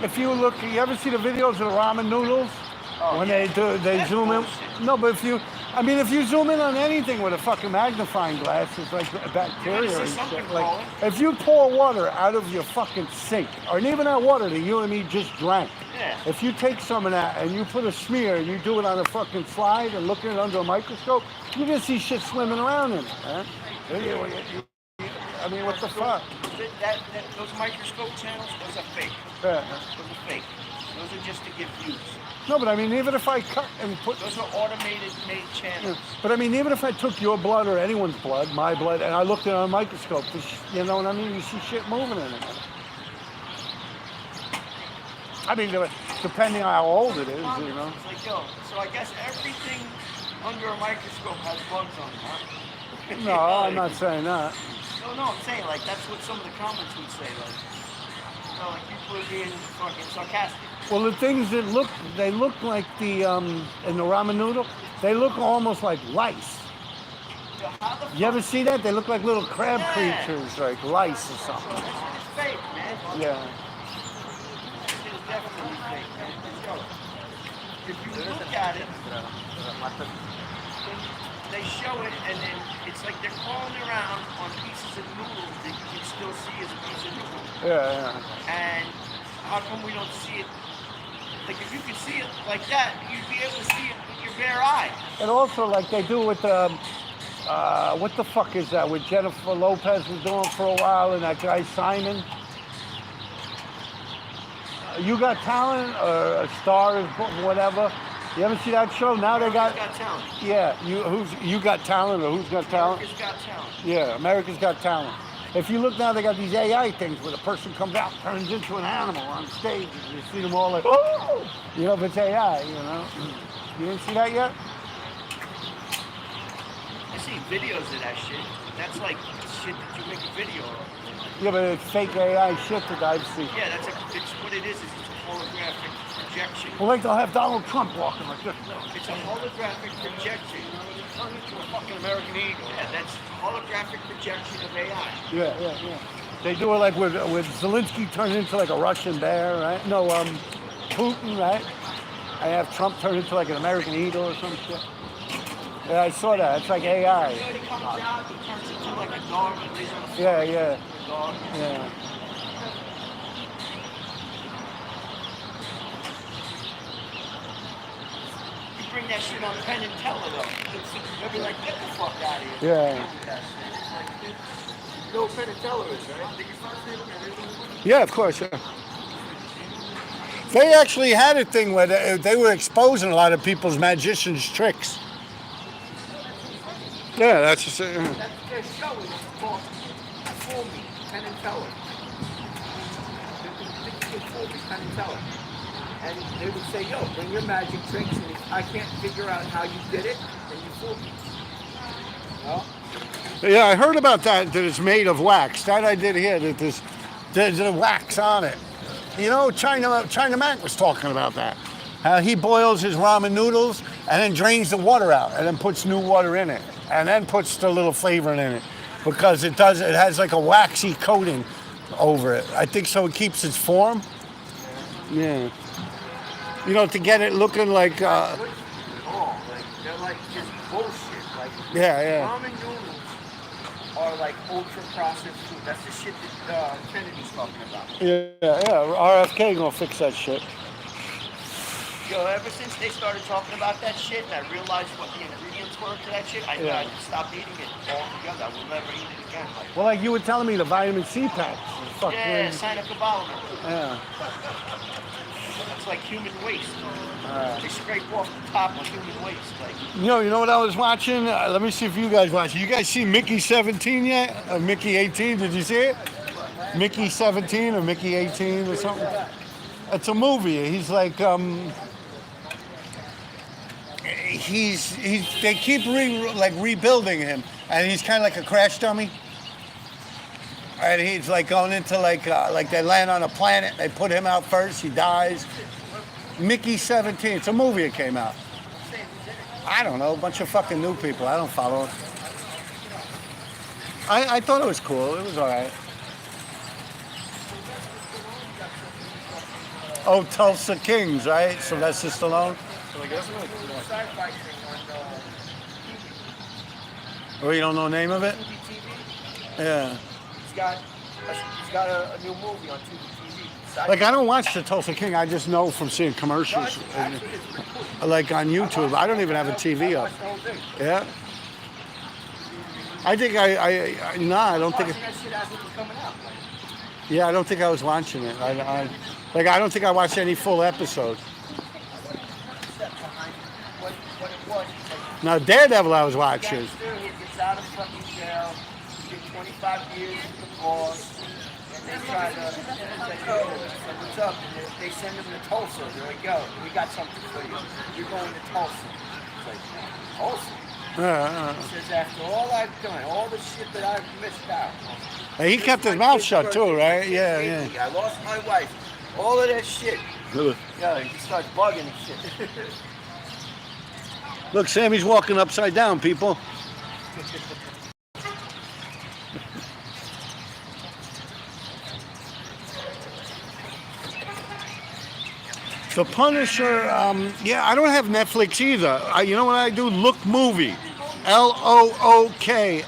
If you look, you ever see the videos of the ramen noodles? Oh, When yeah. they That's zoom in. bullshit. No, but if you zoom in on anything with a fucking magnifying glass, it's like bacteria see and something shit. Like, crawling. if you pour water out of your fucking sink, or even that water that you and me just drank, Yeah. if you take some of that and you put a smear and you do it on a fucking slide and look at it under a microscope, you're gonna see shit swimming around in it, man. I mean, what the fuck? Those microscope channels, those are fake. Yeah. Those are fake. Those are just to give views. No, but I mean, even if I cut and put, Those are automated made channels. but I mean, even if I took your blood or anyone's blood, my blood, and I looked at it on a microscope, you know what I mean? You see shit moving in it. I mean, depending on how old it is, you know. It's like, yo, so I guess everything under a microscope has bugs on it, huh? No, I'm not saying that. No, I'm saying, like, that's what some of the comments would say, like, you know, like, people are being fucking sarcastic. Well, the things that they look like the in the ramen noodle. They look almost like lice. Yo, how the You ever see that? They look like little crab Yeah. creatures, like lice or something. fuck? It's fake, man. Yeah. It is definitely fake, man. Yo, if you look at it, they show it, and then it's like they're crawling around on pieces of noodles that you can still see as a piece of noodle. Yeah, And how come we don't see it? Like, if you could see it like that, you'd be able to see it with your bare eye. And also, like they do with what the fuck is that? With Jennifer Lopez was doing for a while, and that guy Simon. You Got Talent or A Star is Born, whatever. You ever see that show? Now they got America's Got Talent. yeah. You Got Talent or Who's Got Talent? America's Got Talent. Yeah, America's Got Talent. If you look now, they got these AI things where the person comes out, turns into an animal on stage, and you see them all like, oh, you know, if it's AI, you know. You didn't see that yet? I see videos of that shit. That's like shit that you make a video of. Yeah, but it's fake AI shit that I've seen. Yeah, it's what it is it's a holographic projection. Well, like they'll have Donald Trump walking like this. It's a holographic projection. Turn into a fucking American Eagle. Yeah, that's holographic projection of AI. Yeah. They do it like with Zelensky turning into like a Russian bear, right? No, Putin, right? I have Trump turn into like an American eagle or some shit. Yeah, I saw that. It's like AI. You know, he comes out, he turns into like a dog and lays on the floor. Yeah. A dog. Yeah. You bring that shit on Penn and Teller though. They'll be like, get the fuck out of here. Yeah. You know what Penn and Teller is, right? Yeah, of course, yeah. They actually had a thing where they were exposing a lot of people's magicians' tricks. Yeah, that's just it. That's their show. It's called Fool Me, Penn and Teller. Fool Me, Penn and Teller. And they would say, yo, bring your magic tricks, and if I can't figure out how you did it, then you fool me. Well, Yeah, I heard about that it's made of wax. That I did hear, that there's a wax on it. You know, China Mac was talking about that. How he boils his ramen noodles and then drains the water out and then puts new water in it and then puts the little flavoring in it because it has like a waxy coating over it. I think so it keeps its form. Yeah. You know, to get it looking like. Like, they're like just bullshit. Like Yeah. ramen noodles are like ultra processed food. That's the shit that Kennedy's talking about. Yeah. RFK gonna fix that shit. Yo, ever since they started talking about that shit and I realized what the ingredients were to that shit, I stopped eating it altogether. I will never eat it again. Like, Well, like you were telling me, the vitamin C packs. yeah, cyanocobalamin. Yeah. It's like human waste. They scrape off the top of human waste. Like, You know what I was watching? Let me see if you guys watch it. You guys see Mickey 17 yet? Or Mickey 18? Did you see it? Mickey 17 or Mickey 18 or something? It's a movie. He's like, they keep rebuilding him, and he's kind of like a crash dummy. And he's like going into like they land on a planet. They put him out first. He dies. Mickey 17. It's a movie that came out. I don't know. A bunch of fucking new people. I don't follow it. I thought it was cool. It was all right. Oh, Tulsa Kings, right? Sylvester Stallone. sci-fi thing on Oh, you don't know the name of it? Yeah. He's got a new movie on TV. Like, I don't watch the Tulsa King. I just know from seeing commercials. Like on YouTube. I don't even have a TV up. Yeah. I think I don't think. That shit hasn't been coming out. Yeah, I don't think I was watching it. I don't think I watched any full episodes. What it was. Now, Daredevil I was watching. Gangster, he gets out of fucking jail. He did 25 years with the boss. And they try to say, yo, what's up? And they send him to Tulsa. They're like, yo, we got something for you. You're going to Tulsa. It's like, Tulsa? He says, after all I've done, all the shit that I've missed out. He kept his mouth shut too, right? Yeah. I lost my wife. All of that shit. Yeah, he starts bugging and shit. Look, Sammy's walking upside down, people. The Punisher, yeah, I don't have Netflix either. You know what I do? Look Movie. LOOKMOVIE.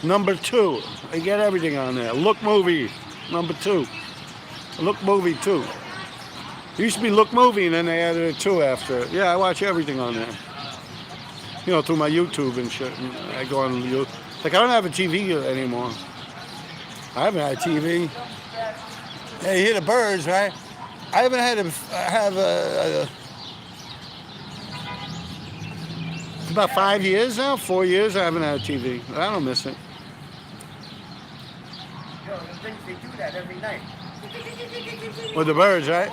#2. I get everything on there. Look Movie. #2. Look Movie 2. It used to be Look Movie and then they added a 2 after it. Yeah, I watch everything on there. You know, through my YouTube and shit. And I go on YouTube. Like, I don't have a TV anymore. I haven't had a TV. Yeah, you hear the birds, right? I haven't had to have it's about 5 years now, 4 years I haven't had a TV. I don't miss it. Yo, the things they do that every night. With the birds, right?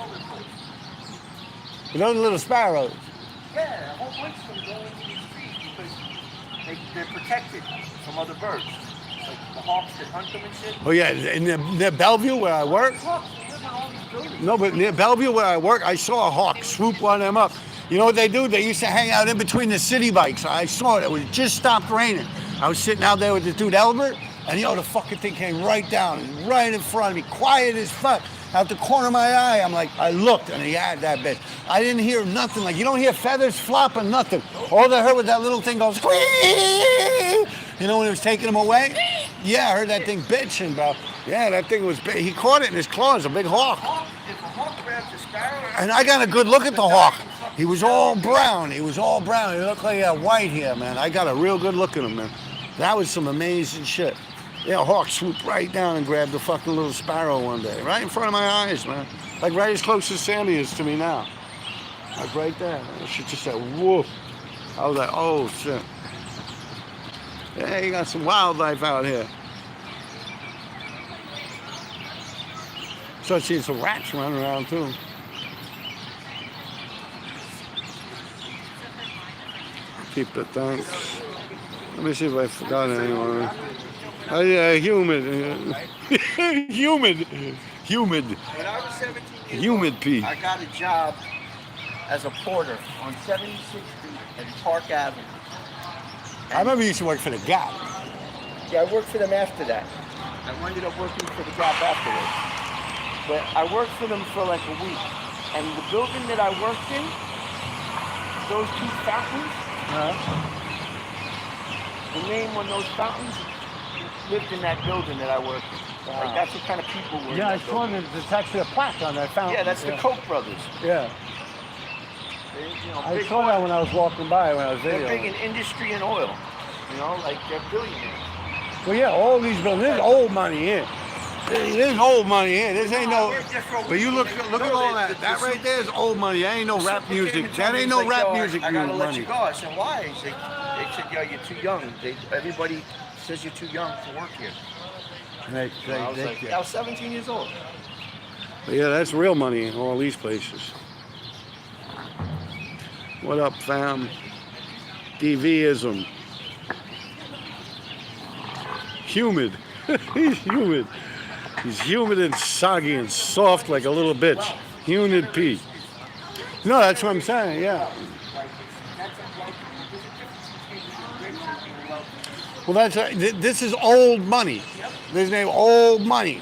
Those little sparrows. Yeah, a whole bunch of them go into these trees because they're protected from other birds. Like the hawks that hunt them and shit. Oh yeah, near Bellevue where I work. No, but near Bellevue where I work, I saw a hawk swoop one of them up. You know what they do? They used to hang out in between the city bikes. I saw it. It just stopped raining. I was sitting out there with this dude Albert, and the fucking thing came right down, right in front of me, quiet as fuck. Out the corner of my eye, I'm like, I looked, and he had that bitch. I didn't hear nothing. Like, you don't hear feathers flopping, nothing. All I heard was that little thing goes, squeak. You know when he was taking him away? Yeah, I heard that thing bitching, bro. Yeah, that thing was big. He caught it in his claws, a big hawk. If a hawk grabs a sparrow, And I got a good look at the hawk. He was all brown. He looked like he had white hair, man. I got a real good look at him, man. That was some amazing shit. Yeah, a hawk swooped right down and grabbed a fucking little sparrow one day, right in front of my eyes, man. Like right as close as Sammy is to me now. Like right there. She just said, woof. I was like, oh shit. Yeah, you got some wildlife out here. So I seen some rats running around too. Keep the thanks. Let me see if I forgot anyone. Humid. Humid. Humid. When I was 17 years Humid old, pee. I got a job as a porter on 76th Street and Park Avenue. I remember you used to work for the Gap. Yeah, I worked for them after that. I ended up working for the Gap afterwards. But I worked for them for like a week. And the building that I worked in, those two fountains, the name on those fountains lived in that building that I worked in. Like that's what kind of people were. Yeah, I in that saw building. that there's actually a plaque on that fountain. Yeah, that's the Koch brothers. Yeah. They, you know, I big saw that when I was walking by when I was They're big videoing. in industry and oil. You know, like they're billionaires. Well, yeah, all these buildings. There's old money here. There's old money here. This ain't no. But you look at all that. That right there is old money. That ain't no rap music. That ain't no rap music I gotta let money. you go. I said, why? They said, yo, you're too young. Everybody says you're too young to work here. I was 17 years old. But yeah, that's real money in all these places. What up, fam? DVism. Humid. He's humid. He's humid and soggy and soft like a little bitch. Humid pee. No, that's what I'm saying, yeah. Well, this is old money. This name old money.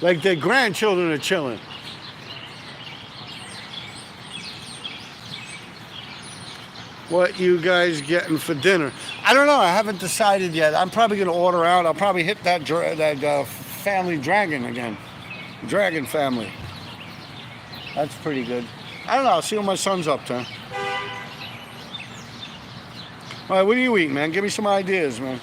Like their grandchildren are chilling. What you guys getting for dinner? I don't know. I haven't decided yet. I'm probably going to order out. I'll probably hit that family dragon again. Dragon family. That's pretty good. I don't know. I'll see what my son's up to. All right, what do you eat, man? Give me some ideas, man.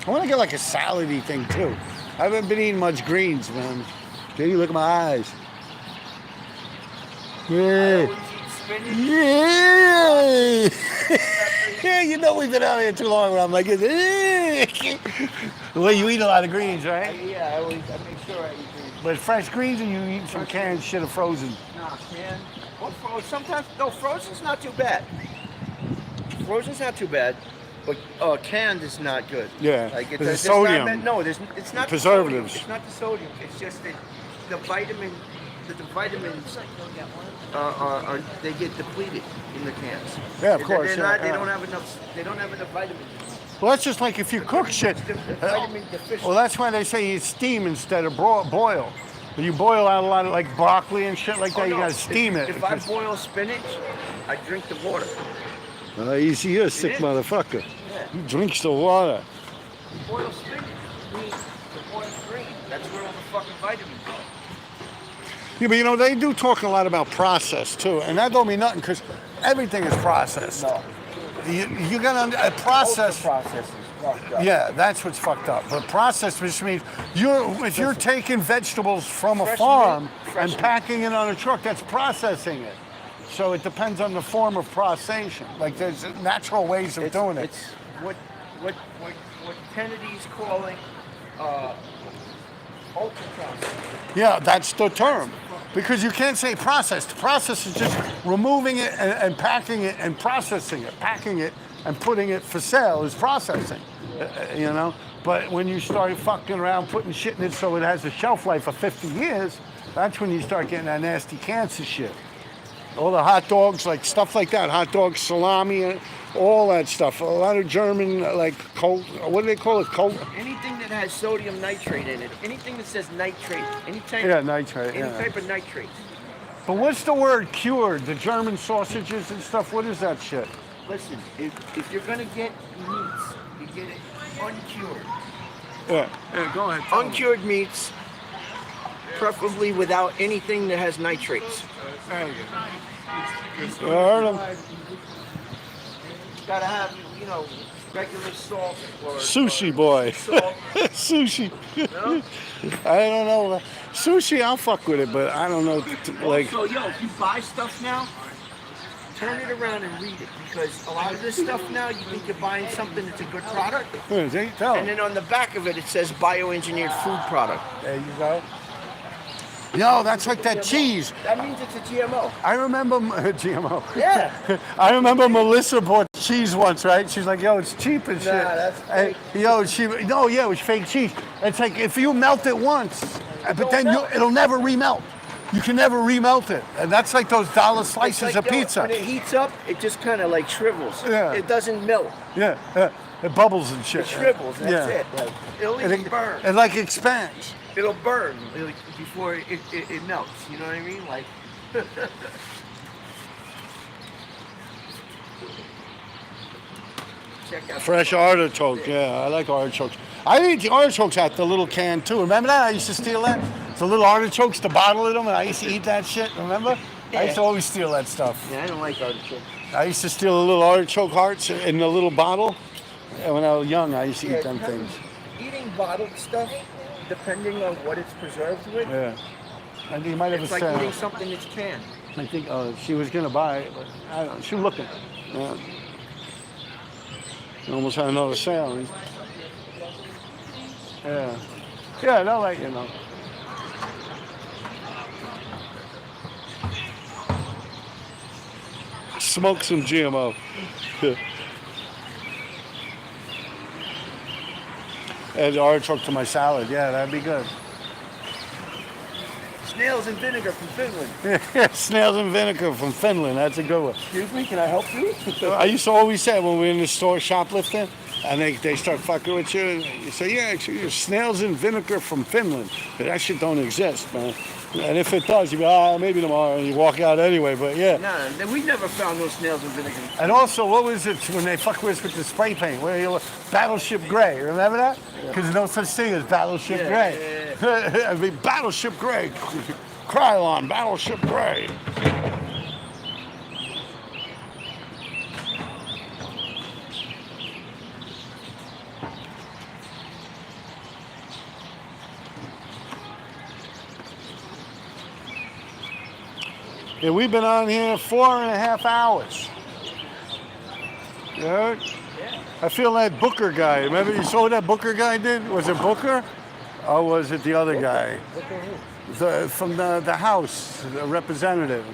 I want to get like a salad-y thing, too. I haven't been eating much greens, man. Can you look at my eyes? Yeah. Yeah. Yeah, you know we've been out here too long where I'm like, well, you eat a lot of greens, right? Yeah, I make sure I eat greens. But fresh greens, or you eat some canned shit or frozen? Nah, man. Well, sometimes, no, frozen's not too bad. Frozen's not too bad, but canned is not good. Yeah, like there's sodium. It's not preservatives. It's not the sodium. It's just that the vitamins they get depleted in the cans. Yeah, of course. They don't have enough. They don't have enough vitamins. Well, that's just like if you cook shit. Vitamin deficient. Well, that's why they say you steam instead of boil. When you boil out a lot of like broccoli and shit like that, you gotta steam it. If I boil spinach, I drink the water. You see, you're a sick motherfucker. Yeah. He drinks the water. Boil spinach means the boiled green. That's where all the fucking vitamins are. Yeah, but you know, they do talk a lot about process too, and that don't mean nothing because everything is processed. No. You gotta a process. Process is fucked up. Yeah, that's what's fucked up. But process, which means if you're taking vegetables from a Fresh farm meat, and fresh packing it on a truck, that's processing it. So it depends on the form of processing. Like there's natural ways of doing it. It's what Kennedy's calling ultra process. Yeah, that's the term. Because you can't say processed. Process is just removing it and packing it and processing it. Packing it and putting it for sale is processing. You know? But when you start fucking around putting shit in it so it has a shelf life of 50 years, that's when you start getting that nasty cancer shit. All the hot dogs, like stuff like that, hot dogs, salami, all that stuff. A lot of German, like, cold, what do they call it? Cold? Anything that has sodium nitrate in it, anything that says nitrate, any type of nitrate. But what's the word cured? The German sausages and stuff, what is that shit? Listen, if you're gonna get meats, you get it uncured. Yeah, go ahead. Uncured meats, preferably without anything that has nitrates. I heard him. You gotta have, regular salt or Sushi boy. salt. Sushi. No? I don't know. Sushi, I'll fuck with it, but I don't know. Like, So, if you buy stuff now, turn it around and read it, because a lot of this stuff now, you think you're buying something that's a good product, and tell then on the back of it, it says bioengineered food product. There you go. Yo, that's like that cheese. That means it's a GMO. I remember GMO. Yeah. I remember Melissa bought cheese once, right? She's like, yo, it's cheap and shit. Nah, that's And, fake. yo, it was fake cheese. It's like if you melt it once, but then it'll never remelt. You can never remelt it. And that's like those dollar slices It's like, of yo, pizza. When it heats up, it just kind of like shrivels. Yeah. It doesn't melt. Yeah, it bubbles and shit. It shrivels. That's it. Like, it'll And even burn. it like expands. It'll burn like, before it melts. You know what I mean? Like. Check out Fresh artichoke, yeah, I like artichokes. I eat the artichokes out the little can too. Remember that? I used to steal that. The little artichokes, the bottle of them, and I used to eat that shit. Remember? I used to always steal that stuff. Yeah, I don't like artichokes. I used to steal the little artichoke hearts in the little bottle. And when I was young, I used to eat them things. Eating bottled stuff, depending on what it's preserved with, Yeah. I think you might have it's a like sound. eating something that's canned. I think she was gonna buy it, but I don't know. She was looking. Yeah. She almost had another sale. Yeah. Yeah, they'll let you know. Smoke some GMO. Add artichoke to my salad. Yeah, that'd be good. Snails and vinegar from Finland. Snails and vinegar from Finland. That's a good one. Excuse me, can I help you? I used to always say when we were in the store shoplifting, and they start fucking with you, and you say, yeah, actually, snails and vinegar from Finland. But that shit don't exist, man. And if it does, you go, maybe tomorrow, and you walk out anyway. But yeah. No, we never found no snails and vinegar. And also, what was it when they fuck with us with the spray paint? Where you Battleship Gray, remember that? Because there's no such thing as Battleship Gray. I mean, Battleship Gray. Krylon, Battleship Gray. Yeah, we've been on here 4.5 hours. You heard? I feel that Booker guy. Remember you saw what that Booker guy did? Was it Booker? Or was it the other guy? From the House, the representative.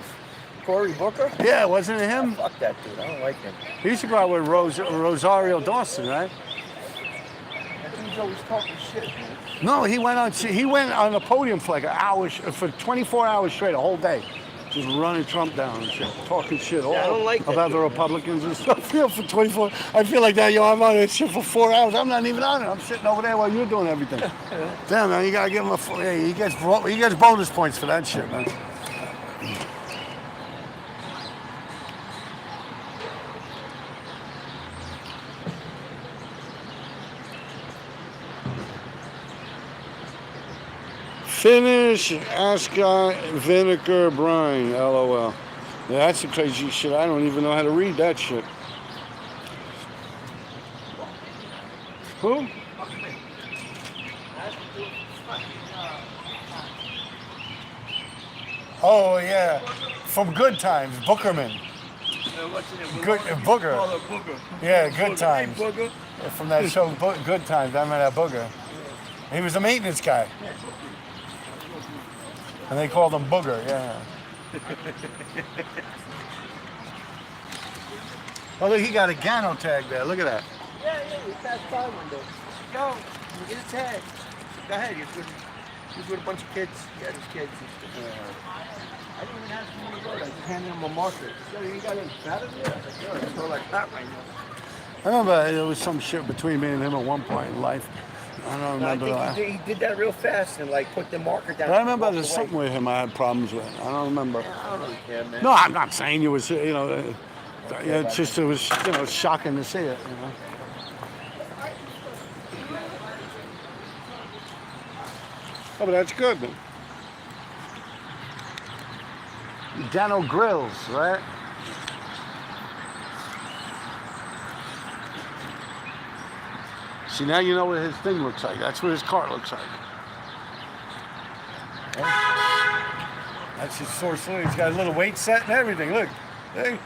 Cory Booker? Yeah, wasn't it him? Fuck that dude. I don't like him. He used to go out with Rosario Dawson, right? That dude's always talking shit, man. No, he went on the podium for like an hour, for 24 hours straight, a whole day. Just running Trump down and shit, talking shit all I don't like that about the Republicans and stuff. You know, for 24, I feel like that. Yo, I'm on this shit for 4 hours. I'm not even on it. I'm sitting over there while you're doing everything. Damn, man, you gotta give him a. Hey, he gets bonus points for that shit, man. Finish Ascot vinegar brine, LOL. Yeah, that's the crazy shit. I don't even know how to read that shit. Who? Oh yeah, from Good Times, Bookerman. What's in it? Good Booger. Call it Booger. Yeah, Booger. Good Times. Hey, Booger. From that show, Good Times. I remember that Booger. He was a maintenance guy. And they called him Booger, yeah. Oh, look, he got a Gano tag there. Look at that. Yeah, we passed by one day. Go, get a tag. Go ahead, he's with a bunch of kids. Yeah, there's kids. I didn't even ask him where to go. I just handed him a marker. So you got any battery? I was like, yo, it's all like that right now. I remember there was some shit between me and him at one point in life. I don't remember. I think he did that real fast and like put the marker down. But I remember and there's walked something away. with him I had problems with. I don't remember. Yeah, I don't really care, man. No, I'm not saying you was, you know, it's just, it was, you know, shocking to see it, you know. Oh, but that's good, man. Gano Grills, right? See, now you know what his thing looks like. That's what his car looks like. That's his source. He's got a little weight set and everything. Look, hey,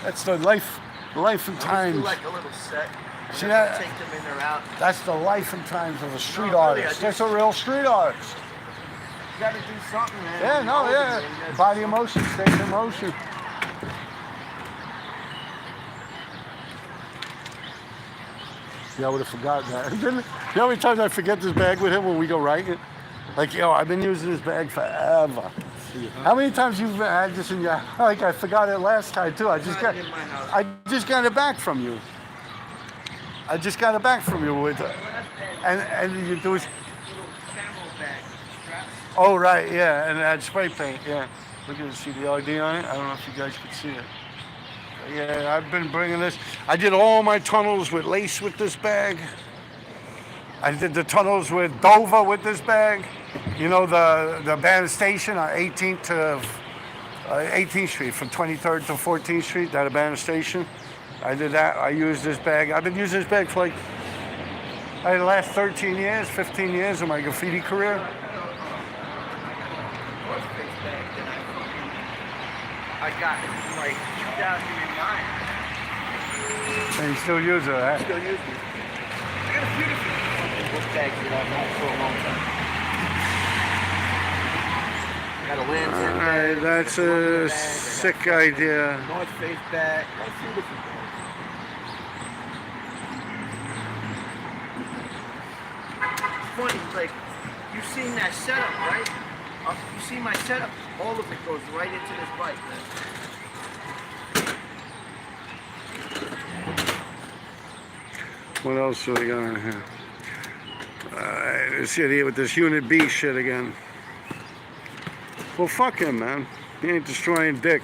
that's the life and times. Like a little set. See that? Take them in or out. That's the life and times of a street No, really, artist. I That's a real street artist. gotta do something, man. Yeah, no, yeah. Body in motion, stay in motion. Yeah, I would have forgotten that. You know how many times I forget this bag with him when we go writing? Like, yo, I've been using this bag forever. How many times you've had this in your, like I forgot it last time too. I just got it back from you. I just got it back from you with, and you do it. Oh right, yeah, and it had spray paint, yeah. Look at it, see the RD on it? I don't know if you guys could see it. Yeah, I've been bringing this. I did all my tunnels with lace with this bag. I did the tunnels with Dover with this bag. You know, the Banner Station on 18th to 18th Street, from 23rd to 14th Street, that Banner Station. I did that. I used this bag. I've been using this bag for like the last 13 years, 15 years of my graffiti career. I got it in like 2009. And you still use it, huh? Still use it. I got a few different book bags that I've had for a long time. I got a Lantern bag. That's a sick idea. North Face bag. I got a few different bags. Funny, like, you've seen that setup, right? You see my setup, all of it goes right into this bike, man. What else do we got on here? This idiot with this Unit B shit again. Well, fuck him, man. He ain't destroying dick.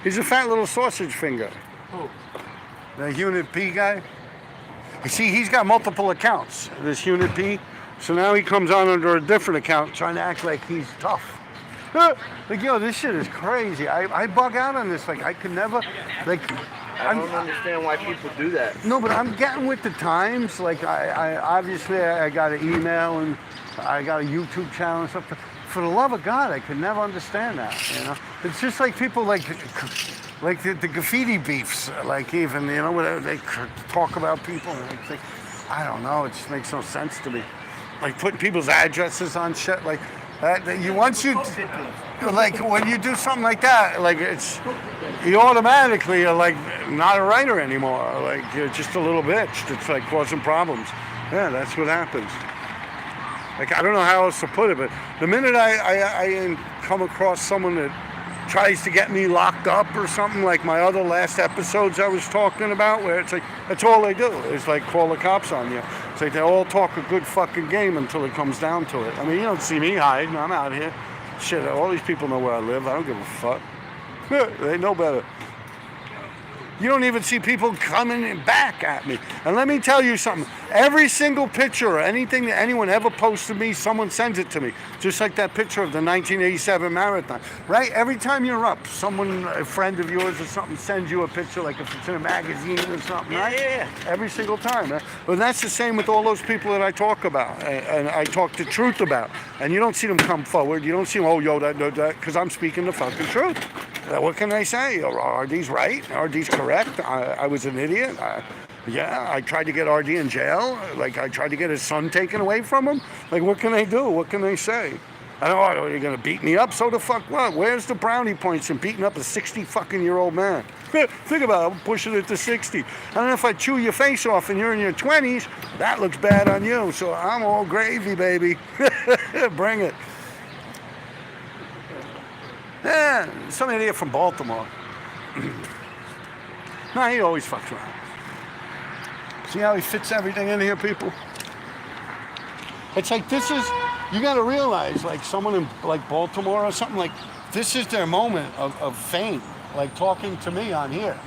He's a fat little sausage finger. Who? The Unit P guy. You see, he's got multiple accounts, this Unit P. So now he comes on under a different account trying to act like he's tough. Like, yo, this shit is crazy. I bug out on this. Like, I could never, like... I don't understand why people do that. No, but I'm getting with the times. Like, I obviously I got an email and I got a YouTube channel and stuff. But for the love of God, I could never understand that, you know? It's just like people like the graffiti beefs, like even, you know, whatever they talk about people. And it's like, I don't know, it just makes no sense to me. Like putting people's addresses on shit, like like when you do something like that, like you automatically are like not a writer anymore. Like you're just a little bitch that's like causing problems. Yeah, that's what happens. Like I don't know how else to put it, but the minute I come across someone that tries to get me locked up or something, like my other last episodes I was talking about, where it's like that's all they do is like call the cops on you. It's like they all talk a good fucking game until it comes down to it. I mean, you don't see me hiding. I'm out here. Shit, all these people know where I live. I don't give a fuck. They know better. You don't even see people coming back at me. And let me tell you something. Every single picture or anything that anyone ever posted me, someone sends it to me. Just like that picture of the 1987 marathon. Right? Every time you're up, someone, a friend of yours or something, sends you a picture, like if it's in a magazine or something, right? Yeah. Every single time. Right? But that's the same with all those people that I talk about and I talk the truth about. And you don't see them come forward. You don't see them, oh, yo, that, because I'm speaking the fucking truth. What can they say? Are these right? Are these correct? I was an idiot. Yeah, I tried to get RD in jail. Like, I tried to get his son taken away from him. Like, what can they do? What can they say? I don't know, are you going to beat me up? So the fuck what? Where's the brownie points in beating up a 60-fucking-year-old man? Think about it, I'm pushing it to 60. I don't know if I chew your face off and you're in your 20s, that looks bad on you. So I'm all gravy, baby. Bring it. Yeah, some idiot from Baltimore. Nah, he always fucks around. See how he fits everything in here, people? It's like this is, you gotta realize, like someone in like Baltimore or something, like this is their moment of fame, like talking to me on here.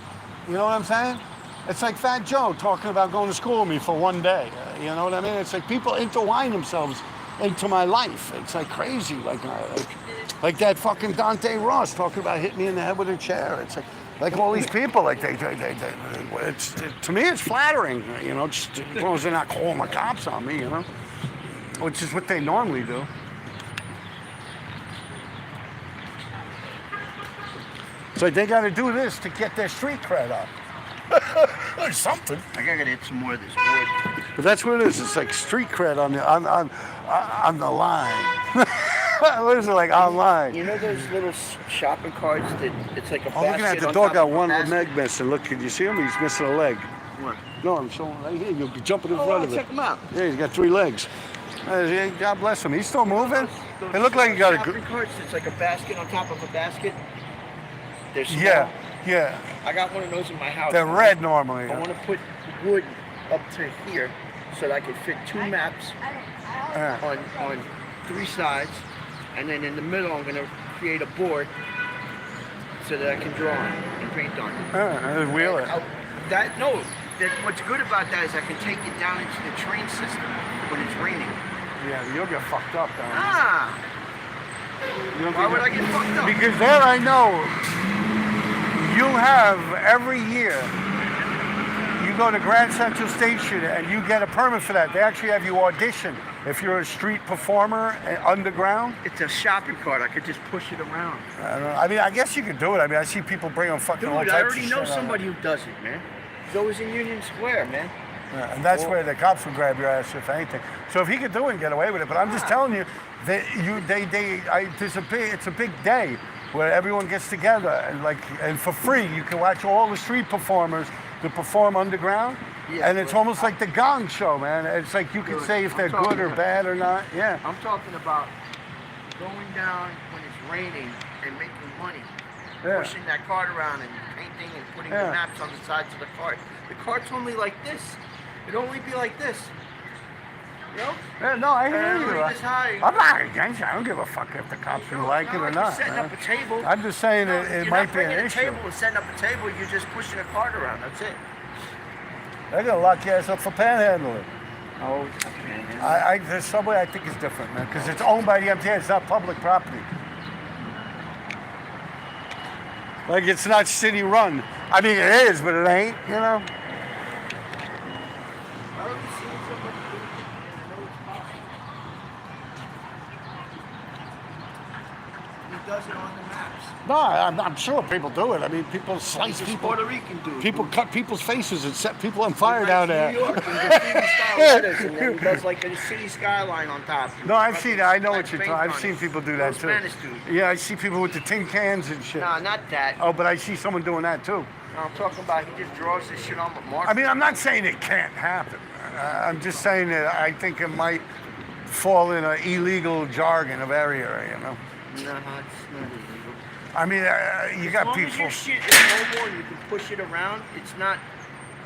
You know what I'm saying? It's like Fat Joe talking about going to school with me for one day. You know what I mean? It's like people intertwine themselves into my life. It's like crazy, like that fucking Dante Ross talking about hitting me in the head with a chair. It's like all these people, like it's to me it's flattering, you know, just as long as they're not calling the cops on me, you know, which is what they normally do. So they got to do this to get their street cred up. Or something. I gotta get some more of this wood. But that's what it is. It's like street cred on the line. What is it like online? You know those little shopping carts that it's like a I'm looking at basket the on dog top got of a one basket? leg missing. Look, can you see him? He's missing a leg. What? No, I'm showing right here. You'll be jumping in Oh, front of check it. him out. Yeah, he's got 3 legs. Yeah, God bless him. He's still moving. It looked like he got a shopping carts. It's like a basket on top of a basket. They're small. Yeah. I got one of those in my house. They're red normally. I want to put wood up to here so that I can fit 2 maps on 3 sides, and then in the middle I'm gonna create a board so that I can draw on and paint on it. Wheel it. What's good about that is I can take it down into the train system when it's raining. Yeah, you'll get fucked up down there. Ah! Why would I get fucked up? Because there I know you have every year you go to Grand Central Station and you get a permit for that. They actually have you audition if you're a street performer underground. It's a shopping cart. I could just push it around. I don't know. I mean, I guess you could do it. I mean, I see people bring on fucking all Dude, types I of already shit know on somebody who does it, man. He's always in Union Square, man. Yeah, and that's where the cops would grab your ass if anything. So if he could do it and get away with it, but I'm just telling you, it's a big day where everyone gets together and for free you can watch all the street performers that perform underground. Yeah, and it's almost like the Gong Show, man. It's like you can say if they're good or bad or not. Yeah. I'm talking about going down when it's raining and making money. Yeah. Pushing that cart around and painting and putting the maps on the sides of the cart. The cart's only like this. It'd only be like this. You know? Yeah, no, I hear you. This high. I'm not against it. I don't give a fuck if the cops like it or not. Setting Man. up a table. I'm just saying it might be an issue. You're not bringing a table and setting up a table. You're just pushing a cart around. That's it. They're gonna lock your ass up for panhandling. Oh, it's not panhandling. The subway I think is different, man, because it's owned by the MTA. It's not public property. Like it's not city run. I mean it is, but it ain't. You know. Does it on the maps. No, I'm sure people do it. I mean, people slice It's a people. Puerto Rican dude. People cut people's faces and set people on fire down there. New York, and graffiti-style letters, and then he does like a city skyline on top. No, I've seen that. I know what Like you're paint talking. I've on seen it. people do that Those too. Spanish dudes. Yeah, I see people with the tin cans and shit. Nah, not that. Oh, but I see someone doing that too. No, I'm talking about he just draws this shit on mark. I mean, I'm not saying it can't happen. I'm just saying that I think it might fall in an illegal jargon of area, you know. No, it's not illegal. I mean, you got As long people. as your shit is mobile and you can push it around, it's not,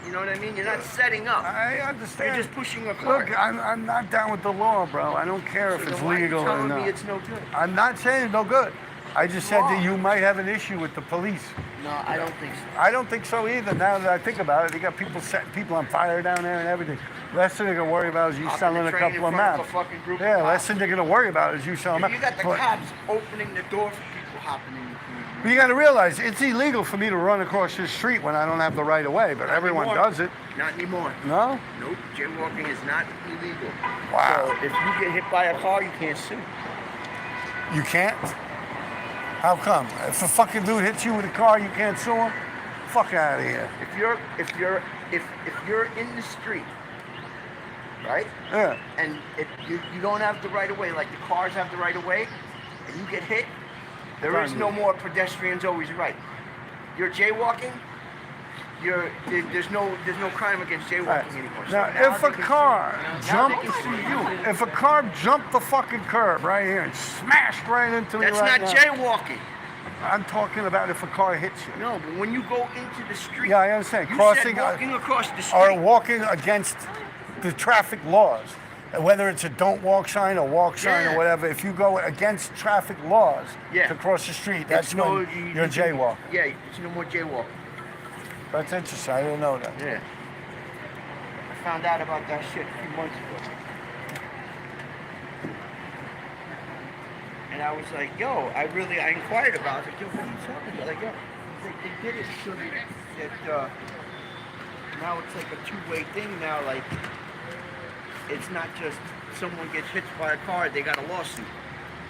you know what I mean? You're not setting up. I understand. You're just pushing a cart. Look, I'm not down with the law, bro. I don't care if So it's then why are you legal or telling not. me it's no good? I'm not saying it's no good. I just said that you might have an issue with the police. No, I don't think so. I don't think so either. Now that I think about it, they got people setting people on fire down there and everything. Last thing they're gonna worry about is you Hopping selling the a train couple in of front of maps. a fucking group of Yeah, cops. last thing they're gonna worry about is you selling maps. You got the But- cops opening the door for people hopping in the But you got to realize it's illegal for me to run across this street when I don't have the right of way, but everyone anymore. does it. Not anymore. No? Nope. Jaywalking is not illegal. Wow. So if you get hit by a car, you can't sue. You can't? How come? If a fucking dude hits you with a car, you can't sue him? Fuck out of here. If you're in the street, right? Yeah. And if you don't have the right of way, like the cars have the right of way, and you get hit, there is no more pedestrians always right. You're jaywalking. There's no crime against jaywalking Right. anymore. So Now, if they a can car sue you. Now they jumped, can sue you. if a car jumped the fucking curb right here and smashed right into me That's right not now, jaywalking. I'm talking about if a car hits you. No, but when you go into the street, Yeah, I understand. you Crossing said walking across the street. or walking against the traffic laws, whether it's a don't walk sign or walk sign or Yeah. whatever. If you go against traffic laws Yeah. to cross the street, that's It's no- when you're jaywalking. Yeah, it's no more jaywalking. That's interesting. I didn't know that. Yeah. I found out about that shit a few months ago. And I was like, yo, I inquired about it. I was like, yo, what are you talking about? Like, yo, they did it so that now it's like a two-way thing now. Like, it's not just someone gets hit by a car, they got a lawsuit.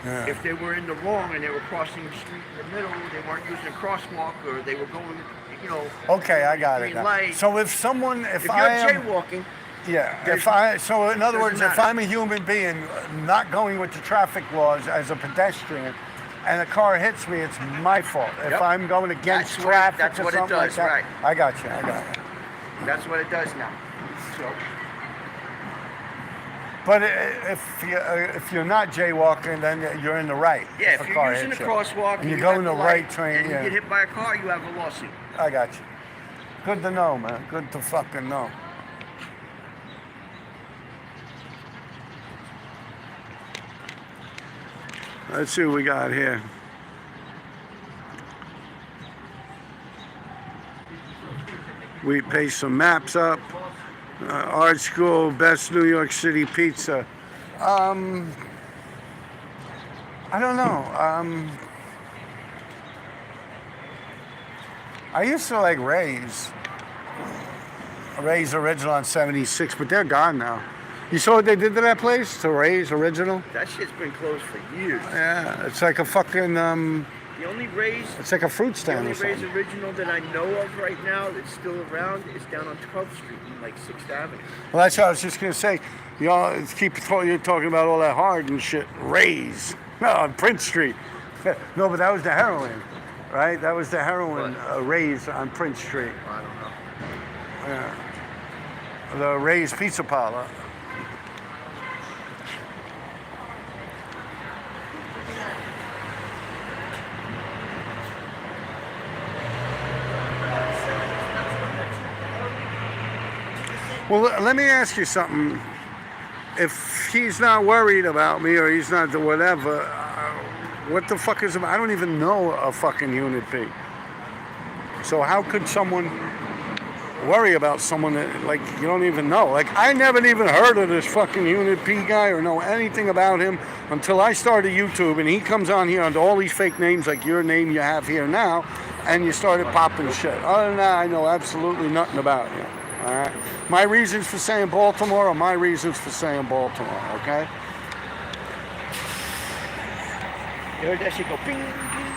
Yeah. If they were in the wrong and they were crossing the street in the middle, they weren't using a crosswalk, or they were going, you know. Okay, I got it. green Now. light. So if someone, if If you're I am, jaywalking, yeah, so in other words, doesn't if matter. I'm a human being not going with the traffic laws as a pedestrian, and a car hits me, it's my fault. If Yep. I'm going against That's what- traffic that's or what it something does, like that, right. I got you. that's what it does now. So, But if you're not jaywalking, then you're in the right. yeah, a if you're car using the hits you. crosswalk and you you go have in the light, right train, and you yeah. get hit by a car, you have a lawsuit. I got you. Good to know, man. Good to fucking know. Let's see what we got here. We paste some maps up. Art school, best New York City pizza. I don't know. I used to like Ray's Original on 76, but they're gone now. You saw what they did to that place, to Ray's Original? That shit's been closed for years. Yeah, it's like a fucking, The only Ray's, it's like a fruit the stand only or Ray's something. original that I know of right now that's still around is down on 12th Street in like 6th Avenue. Well, that's what I was just gonna say. Y'all you're talking about all that hard and shit. Ray's, no, on Prince Street. No, but that was the heroin, right? That was the heroin Ray's on Prince Street. I don't know. Yeah. The Ray's Pizza Parlor. Well, let me ask you something. If he's not worried about me or he's not the whatever, what the fuck is him? I don't even know a fucking unit P. So how could someone worry about someone that, like, you don't even know? Like, I never even heard of this fucking unit P guy or know anything about him until I started YouTube, and he comes on here under all these fake names like your name you have here now, and you started popping shit. Other than that, I know absolutely nothing about you. All right? My reasons for saying Baltimore are my reasons for saying Baltimore, okay? You heard that shit go ping, ping?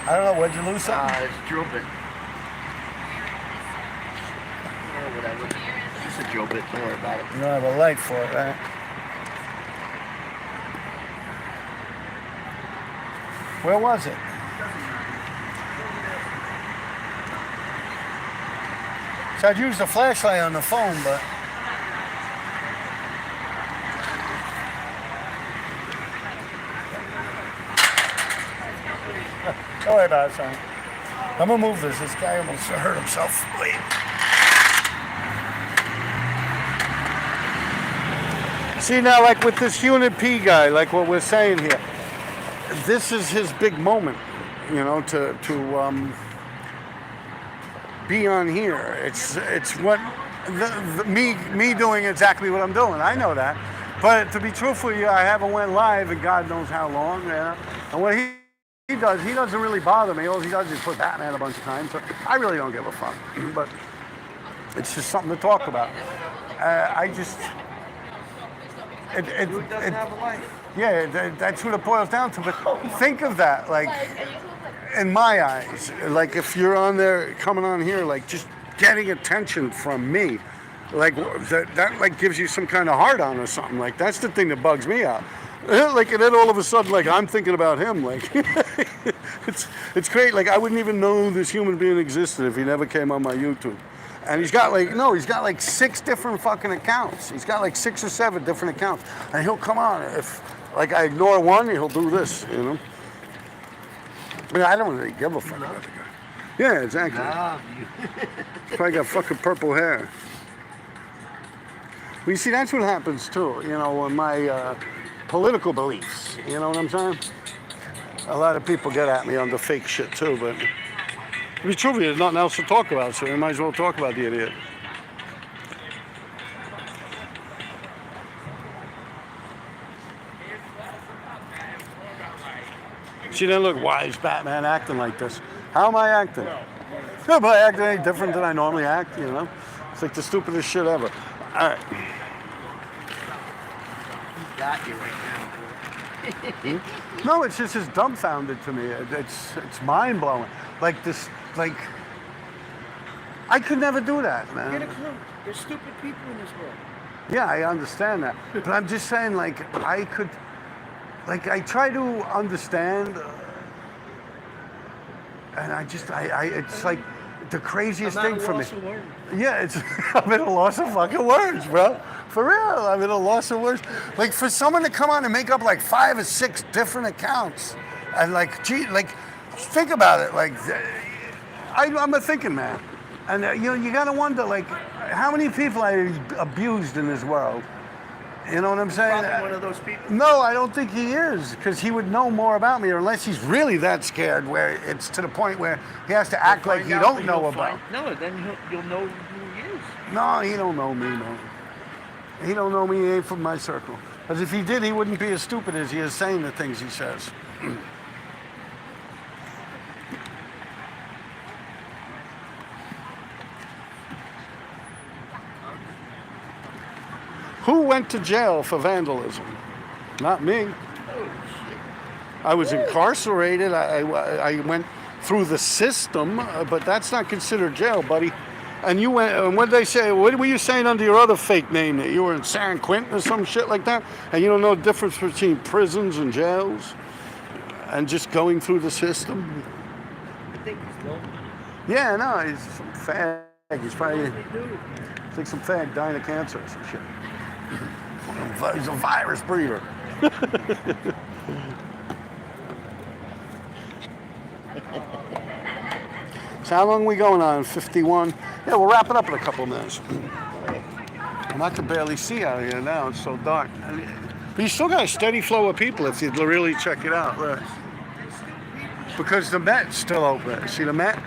I don't know, where'd you lose something? It's drill bit. Oh, whatever. It's a drill bit, don't worry about it. You don't have a light for it, right? Where was it? So I'd use the flashlight on the phone, but... Don't worry about it, son. I'm gonna move this. This guy almost hurt himself. Wait. See now, like with this Unit P guy, like what we're saying here, this is his big moment, you know, to be on here. It's what me doing exactly what I'm doing. I know that, but to be truthful, I haven't went live in God knows how long. Yeah, and what he doesn't really bother me. All he does is put Batman a bunch of times. So I really don't give a fuck. But it's just something to talk about. I just. Who doesn't have a life? Yeah, that's what it boils down to. But think of that, like, in my eyes, like if you're on there, coming on here, like just getting attention from me, like that like gives you some kind of heart on or something. Like that's the thing that bugs me out. Like, and then all of a sudden, like I'm thinking about him. Like it's great. Like I wouldn't even know this human being existed if he never came on my YouTube. And he's got like 6 different fucking accounts. He's got like 6 or 7 different accounts. And he'll come on. If like I ignore one, he'll do this, you know. I mean, I don't really give a fuck about the guy. Yeah, exactly. Probably got fucking purple hair. Well, you see, that's what happens too, you know, in my political beliefs. You know what I'm saying? A lot of people get at me on the fake shit too, but to be truthful, there's nothing else to talk about, so we might as well talk about the idiot. See, then look, why is Batman acting like this? How am I acting? Am I acting any different than I normally act, you know? It's like the stupidest shit ever. All right. Got you right now. No, it's just as dumbfounded to me. It's mind blowing. Like this, like I could never do that, man. Get a clue. There's stupid people in this world. Yeah, I understand that, but I'm just saying, like I could, like I try to understand, and it's like the craziest thing for me. Yeah, it's I'm at a loss of fucking words, bro. For real, I'm at a loss of words. Like for someone to come on and make up like 5 or 6 different accounts, and like, gee, like think about it. Like I'm a thinking man, and you gotta wonder like how many people I abused in this world. You know what I'm saying? Probably one of those people. No, I don't think he is, because he would know more about me, or unless he's really that scared, where it's to the point where he has to act like he don't know about. No, then you'll know who he is. No, he don't know me, no. He don't know me, he ain't from my circle. Because if he did, he wouldn't be as stupid as he is saying the things he says. Who went to jail for vandalism? Not me. I was incarcerated. I went through the system, but that's not considered jail, buddy. And you went, and what did they say? What were you saying under your other fake name, that you were in San Quentin or some shit like that? And you don't know the difference between prisons and jails? And just going through the system? I think he's low. Yeah, no, he's some fag. He's probably, it's like some fag dying of cancer or some shit. He's a virus breeder. So how long are we going on? 51? Yeah, we'll wrap it up in a couple of minutes. And I can barely see out here now. It's so dark. But you still got a steady flow of people if you really check it out. Right? Because the Met's still open. See the Met?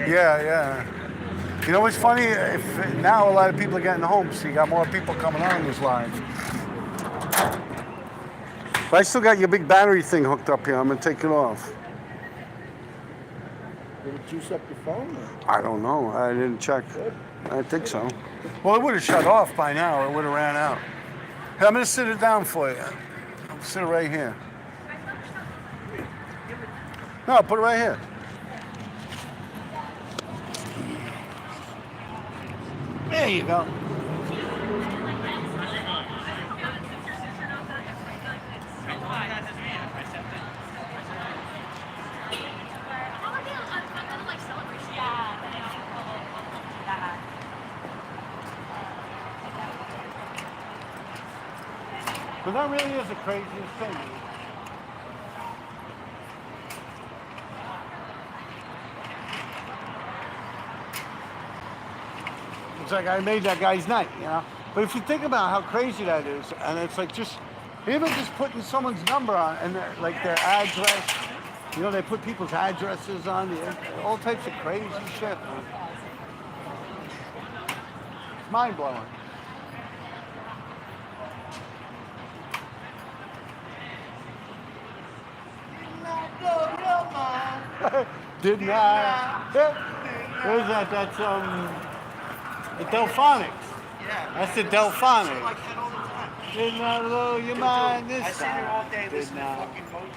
Yeah. You know what's funny? Now a lot of people are getting home, so you got more people coming on this live. But I still got your big battery thing hooked up here. I'm gonna take it off. Did it juice up your phone? I don't know. I didn't check. I think so. Well, it would have shut off by now. It would have ran out. Hey, I'm gonna sit it down for you. I'll sit it right here. No, put it right here. There you go. But that really is the craziest thing. It's like I made that guy's night, you know? But if you think about how crazy that is, and it's like just, even just putting someone's number on, and like their address, you know, they put people's addresses on, all types of crazy shit. It's mind-blowing. Didn't I? What is that? That's the Delphonics. Yeah. That's the Delphonics. Like that all the time. Didn't I blow your mind this I sit time? here all day Didn't listening to I? fucking Motown.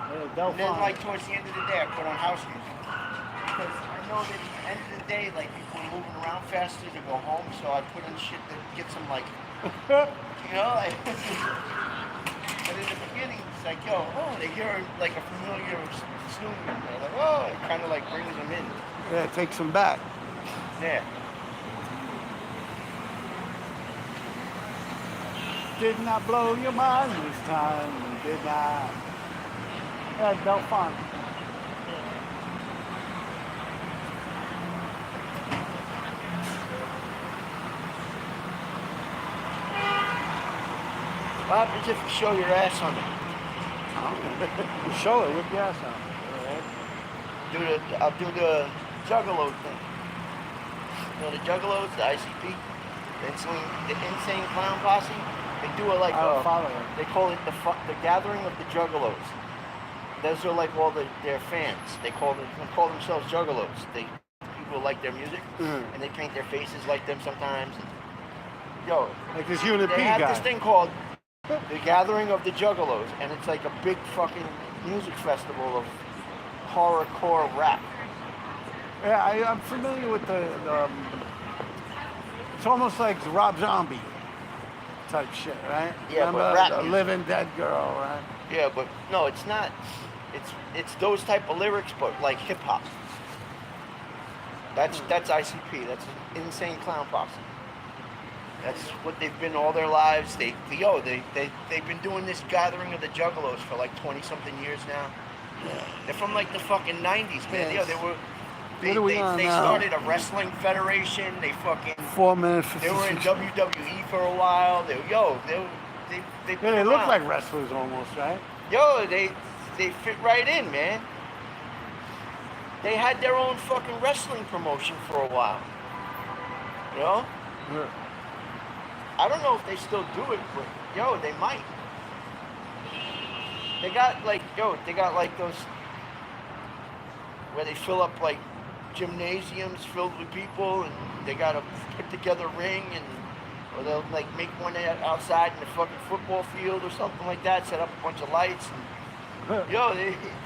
Yeah, And then like Delphonics. towards the end of the day I put on house music. Because I know that at the end of the day, like people are moving around faster to go home, so I put in shit that gets them like, you know, like, but in the beginning it's like, yo, they hear like a familiar tune. They're like, oh, it kind of like brings them in. Yeah, it takes them back. Yeah. Didn't I blow your mind this time? Didn't I? That's Delphonics. What happens if you show your ass on it? You show it with your ass on. I'll do the Juggalo thing. You know the Juggalos, the ICP, the Insane Clown Posse. They do it like they call it the Gathering of the Juggalos. Those are like all their fans. They call themselves Juggalos. People will like their music, Mhm. and they paint their faces like them sometimes. And, yo, Like this Unit they P have guy. this thing called the Gathering of the Juggalos, and it's like a big fucking music festival of horrorcore rap. Yeah, I'm familiar with the it's almost like Rob Zombie type shit, right? Yeah, Remember but rap the music. Living Dead Girl, right? Yeah, but no, it's not. It's those type of lyrics, but like hip hop. That's ICP. That's Insane Clown Posse. That's what they've been all their lives. They've been doing this Gathering of the Juggalos for like 20 something years now. They're from like the fucking 90s, man. Yes. They What are we on they now? started a wrestling federation. They fucking 4 minutes. they were in 56. WWE for a while. They Yeah, they look around. like wrestlers almost, right? Yo, they fit right in, man. They had their own fucking wrestling promotion for a while. You know? Yeah. I don't know if they still do it, but yo, they might. They got like those where they fill up like gymnasiums filled with people, and they got a put together ring, and or they'll like make one outside in the fucking football field or something like that, set up a bunch of lights, and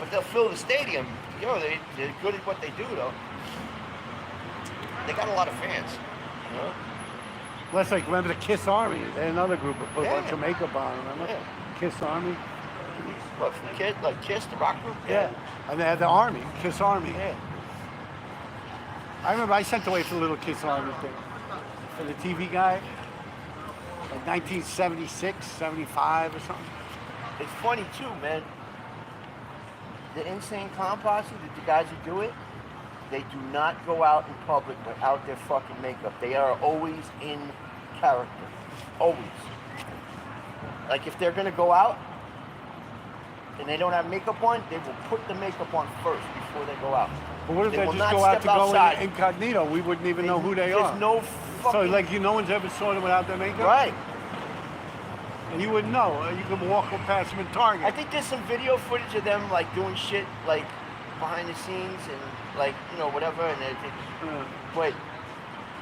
but they'll fill the stadium. They're good at what they do though. They got a lot of fans. You know? Well, that's like, remember the Kiss Army? They're another group that put a bunch Yeah. of makeup on, remember? Yeah. Kiss Army? What, from Kiss, the rock group? Yeah. And they had the Army, Kiss Army. Yeah. I remember I sent away for the little Kiss Army thing. For the TV guy. Like 1976, 75 or something. It's funny too, man. The Insane Clown Posse, the guys who do it, they do not go out in public without their fucking makeup. They are always in character. Always. Like if they're gonna go out and they don't have makeup on, they will put the makeup on first before they go out. But what if They they will just not go out step to go outside. in incognito? We wouldn't even know who they are. There's no So fucking... like no one's ever saw them without their makeup? Right. And you wouldn't know. You could walk past them in Target. I think there's some video footage of them like doing shit like behind the scenes and like, you know, whatever, and but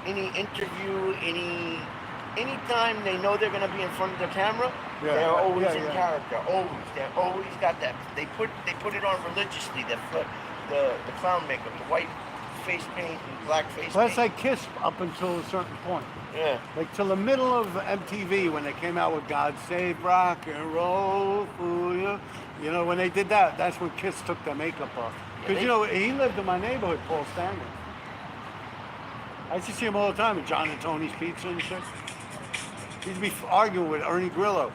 any interview, anytime they know they're gonna be in front of the camera, Yeah, they're always yeah, in yeah. character. Always. They're always got that. They put it on religiously. The clown makeup, the white face paint and black face Well, that's paint. like Kiss up until a certain point. Yeah. Like till the middle of MTV when they came out with God Save Rock and Roll for You. You know, when they did that, that's when Kiss took their makeup off. Because, they- you know, he lived in my neighborhood, Paul Stanley. I used to see him all the time at John and Tony's Pizza and shit. He used to be arguing with Ernie Grillo.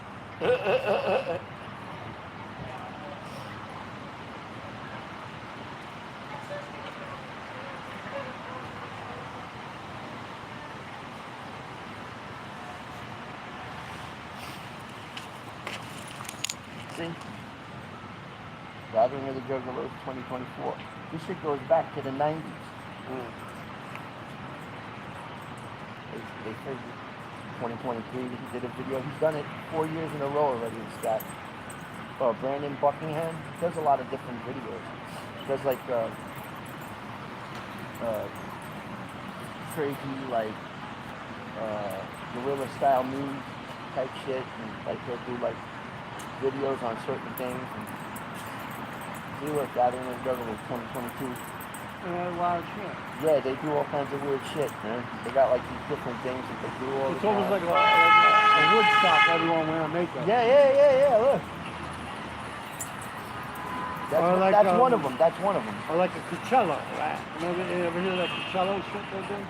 See? Gathering of the Juggalos 2024. This shit goes back to the 90s. They said 2023, he did a video. He's done it 4 years in a row already. It's got Brandon Buckingham. He does a lot of different videos. He does like crazy like guerrilla style news type shit, and like he'll do like videos on certain things. And he was Gathering of the Juggalos 2022. Wild shit. Yeah, they do all kinds of weird shit, man. They got like these different things that they do all It's the almost time. like a Woodstock, everyone wearing makeup. Yeah, look. Or like, That's one of them. That's one of them. Or like a Coachella, right? You ever hear that Coachella shit they do?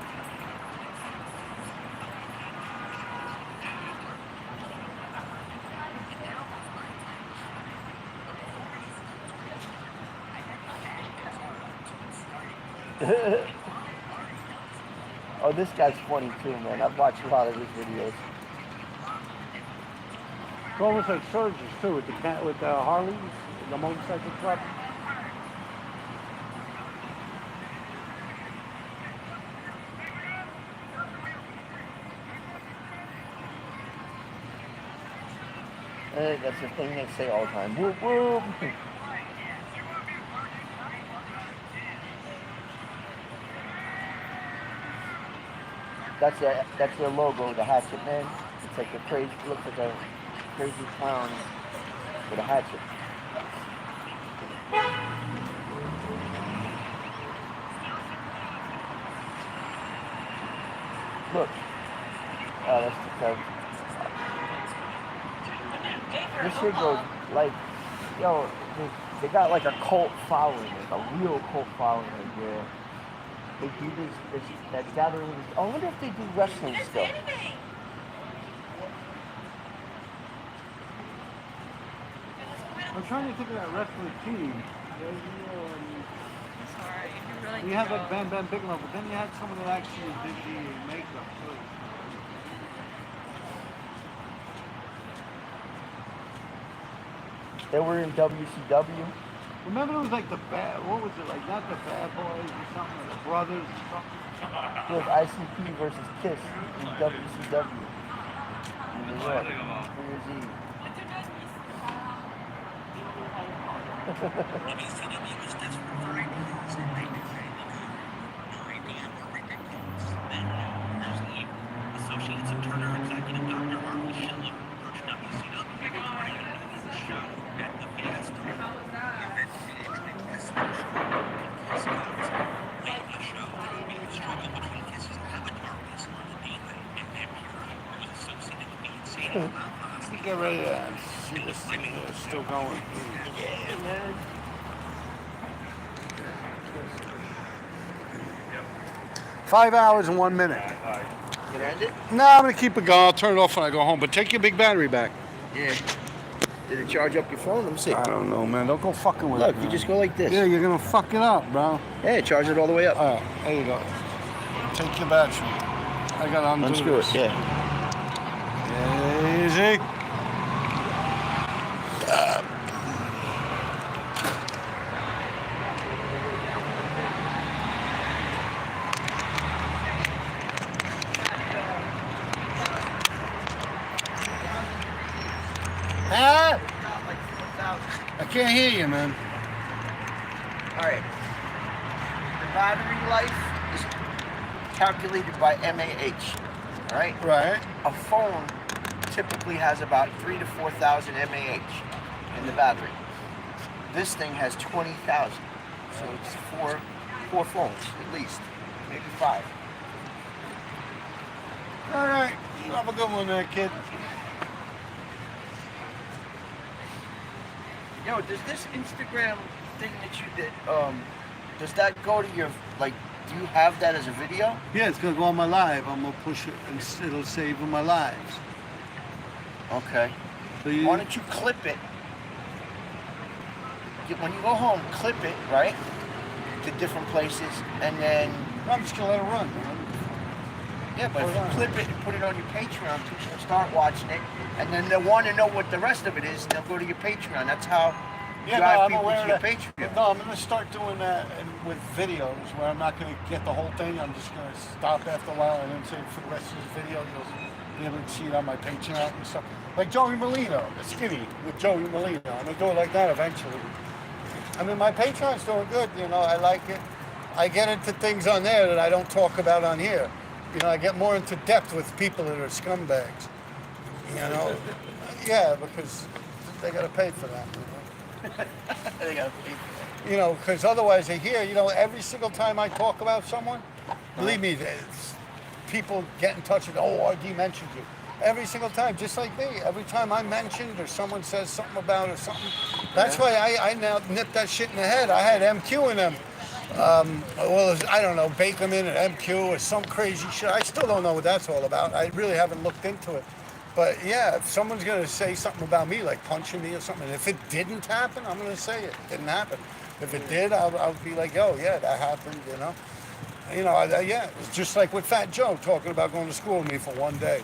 Oh, this guy's funny too, man. I've watched a lot of his videos. It's almost like Surges too, with the Harleys, the motorcycle club. That's the thing they say all the time. Whoop whoop. That's their logo, the Hatchet Man. It's like a crazy, looks like a crazy clown with a hatchet. Look. Oh, that's the code. This shit goes like, yo, they got like a cult following, like a real cult following where they do this that gathering. I wonder if they do wrestling still. I'm trying to think of that wrestling team. Sorry, you really You had like Bam Bam Bigelow, but then you had someone that actually did the makeup too. They were in WCW. Remember it was like the bad, what was it, like not the Bad Boys or something, or the Brothers or something? It was ICP versus Kiss in WCW. In New York, New Year's Eve. Associates of Turner executive Dr. Mark Schiller approached WCW regarding a show at the Fast struggle between Kiss's avatar wrestler, the Demon, and Vampiro, who was associated with being seen Let's get ready to see this thing here. It's still going. Yeah, man. 5 hours and 1 minute. Can I end it? No, I'm gonna keep it going. I'll turn it off when I go home. But take your big battery back. Yeah. Did it charge up your phone? Let me see. I don't know, man. Don't go fucking with it. Look, you man. just go like this. Yeah, you're gonna fuck it up, bro. Yeah, charge it all the way up. All right, there you go. Take your battery. I gotta undo Unscrew this. it, yeah. Easy. Huh? I can't hear you, man. Alright. The battery life is calculated by MAH. Alright? Right. A phone typically has about 3,000 to 4,000 MAH in the battery. This thing has 20,000. So it's four phones at least. Maybe 5. All right. Have a good one there, kid. Yo, does this Instagram thing that you did, does that go to your, like, do you have that as a video? Yeah, it's gonna go on my live. I'm gonna push it and it'll save in my lives. Okay. So you, Why don't you clip it? When you go home, clip it, right? To different places, and then... I'm just gonna let it run, man. Yeah, but if you clip it and put it on your Patreon, people will start watching it, and then they'll want to know what the rest of it is, and they'll go to your Patreon. That's how you drive people to your Patreon. No, I'm gonna start doing that with videos where I'm not gonna get the whole thing. I'm just gonna stop after a while and then say for the rest of this video you'll be able to see it on my Patreon and stuff. Like Joey Molino, the skinny with Joey Molino. I'm gonna do it like that eventually. I mean, my Patreon's doing good. You know, I like it. I get into things on there that I don't talk about on here. You know, I get more into depth with people that are scumbags. You know, yeah, because they gotta pay for that. You know? They gotta pay for You know, because otherwise they hear, you know, every single time I talk about someone, believe me, people get in touch with, oh, RD mentioned you. Every single time, just like me. Every time I'm mentioned or someone says something about or something. That's why I now nip that shit in the head. I had MQ in them. Well, I don't know, Bakerman and MQ or some crazy shit. I still don't know what that's all about. I really haven't looked into it. But yeah, if someone's going to say something about me, like punching me or something, if it didn't happen, I'm going to say it didn't happen. If it did, I'll be like, oh yeah, that happened, you know. You know, yeah, it's just like with Fat Joe talking about going to school with me for one day.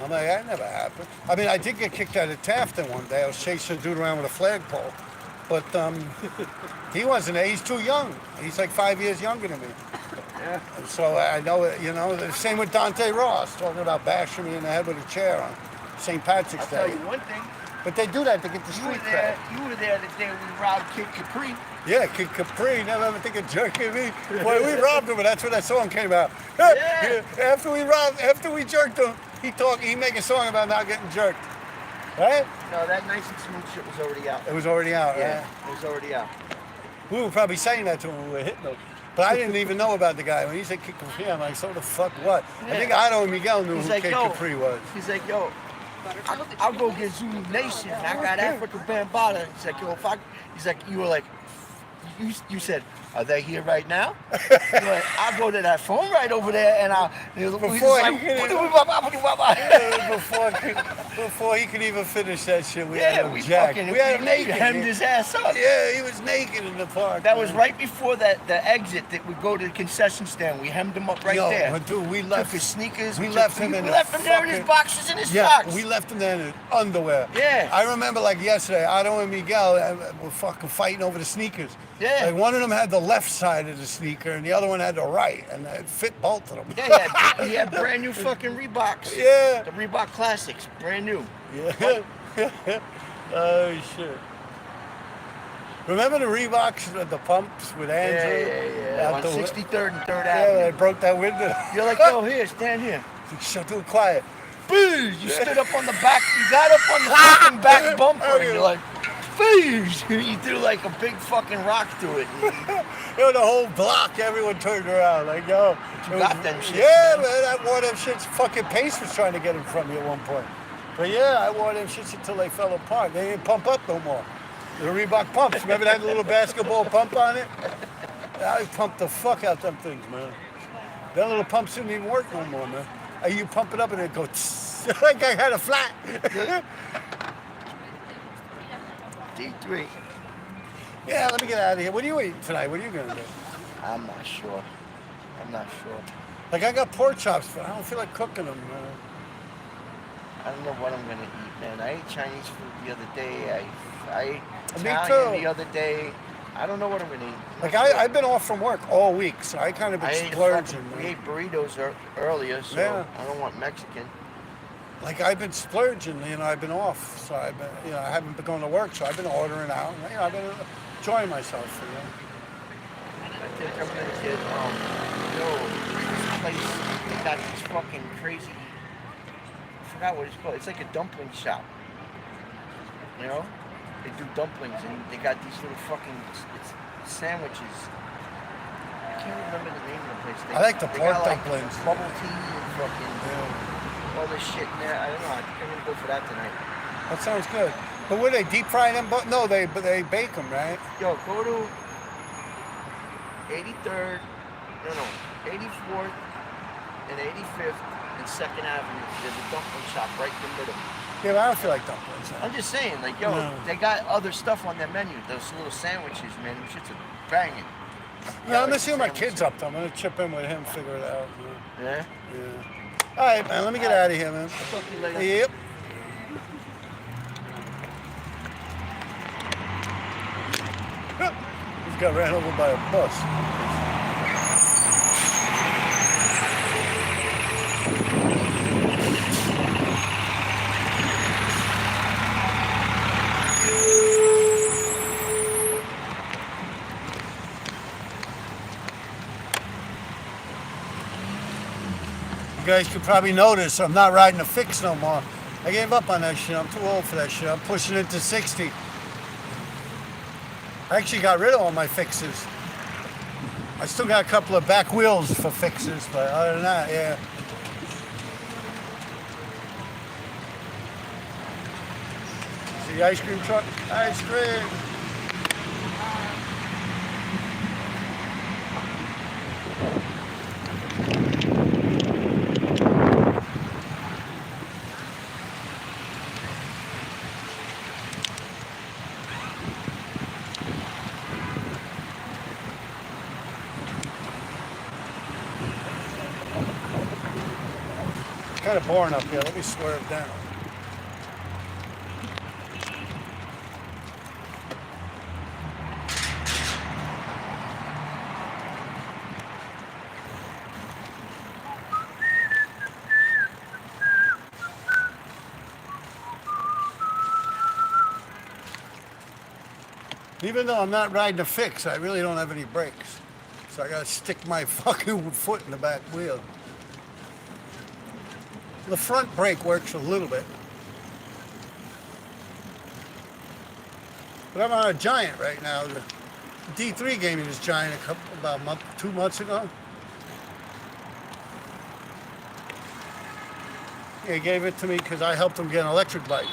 I'm like, that never happened. I mean, I did get kicked out of Tafton one day. I was chasing a dude around with a flagpole. But he wasn't, he's too young. He's like 5 years younger than me. Yeah. And so I know it, you know, the same with Dante Ross, talking about bashing me in the head with a chair on St. Patrick's Day. I'll tell you one thing. But they do that to get the street cred. You were there the day we robbed Kid Capri. Yeah, Kid Capri, never ever think of jerking me. Boy, we robbed him, but that's where that song came out. Yeah. After we jerked him, he make a song about not getting jerked. Right? No, that nice and smooth shit was already out. It was already out, Yeah, right? it was already out. We were probably saying that to him when we were hitting him. But I didn't even know about the guy. When he said Kid Capri, I'm like, so the fuck what? I think Otto and Miguel knew He's who like, Kid yo. Capri was. He's like, yo, I'll go get Zulu Nation. I got Africa Bambaataa. He's like, yo, he's like, you were like, you said, are they here right now? You're like, I'll go to that phone right over there and I'll. Before he could even finish that shit, we Yeah, had him we jacked. fucking We had him naked. hemmed his ass up. Yeah, he was naked in the park. That was right before the exit that we go to the concession stand. We hemmed him up right there. But dude, we Took left his sneakers. We left him there in his fucking- boxes and his Yeah, socks. we left him there in his underwear. Yeah. I remember like yesterday, Otto and Miguel were fucking fighting over the sneakers. Yeah. Like one of them had the left side of the sneaker and the other one had the right, and it fit both of them. Yeah, he had brand new fucking Reeboks. Yeah. The Reebok Classics, brand new. Yeah. Oh shit. Remember the Reeboks with the pumps with Andrew? Yeah. Out On the 63rd and 3rd Yeah, Avenue. they broke that window. You're like, yo, here, stand here. Shut too quiet. Boosh! You stood up on the back, you got up on the fucking back bumper, and you're like, boosh! You threw like a big fucking rock to it. Yo, the whole block, everyone turned around. Like, yo. You got them shits, Yeah, man. man, I wore them shits. Fucking Pace was trying to get them from me at one point. But yeah, I wore them shits until they fell apart. They didn't pump up no more. The Reebok pumps. Remember that little basketball pump on it? I pumped the fuck out them things, man. That little pumps didn't even work no more, man. You pump it up and it go like I had a flat. D3. Yeah, let me get out of here. What are you eating tonight? What are you gonna do? I'm not sure. Like I got pork chops, but I don't feel like cooking them. I don't know what I'm gonna eat, man. I ate Chinese food the other day. I ate Me Italian too. the other day. I don't know what I'm gonna eat. Like I've been off from work all week, so I kind of been splurging. We man. ate burritos earlier, so Yeah. I don't want Mexican. Like I've been splurging, I've been off, so I've been, I haven't been going to work, so I've been ordering out. I've been enjoying myself, I think I'm gonna get, this place, they got this fucking crazy, I forgot what it's called. It's like a dumpling shop. You know? They do dumplings and they got these little fucking it's sandwiches. I can't remember the name of the place. I like the they pork got, like, dumplings. bubble tea and fucking all this shit in there. I don't know. I think I'm gonna go for that tonight. That sounds good. But what, they deep fry them? No, they bake them, right? Yo, go to 83rd, 84th and 85th and 2nd Avenue. There's a dumpling shop right in the middle. Yeah, but I don't feel like dumplings. I'm just saying, like, yo, No. they got other stuff on their menu. Those little sandwiches, man. Them shits are banging. Yeah, I'm gonna see what my kid's up to. I'm gonna chip in with him, figure it out. Yeah? Yeah. All right, man. Let me get out of here, man. Talk to you later. Yep. Just got ran over by a bus. You guys could probably notice I'm not riding a fix no more. I gave up on that shit. I'm too old for that shit. I'm pushing into 60. I actually got rid of all my fixes. I still got a couple of back wheels for fixes, but other than that, yeah. See the ice cream truck? Ice cream. Kind of boring up here. Let me swerve down. Even though I'm not riding a fix, I really don't have any brakes. So I gotta stick my fucking foot in the back wheel. The front brake works a little bit. But I'm on a Giant right now. The D3 gave me this Giant about a month, 2 months ago. He gave it to me because I helped him get an electric bike.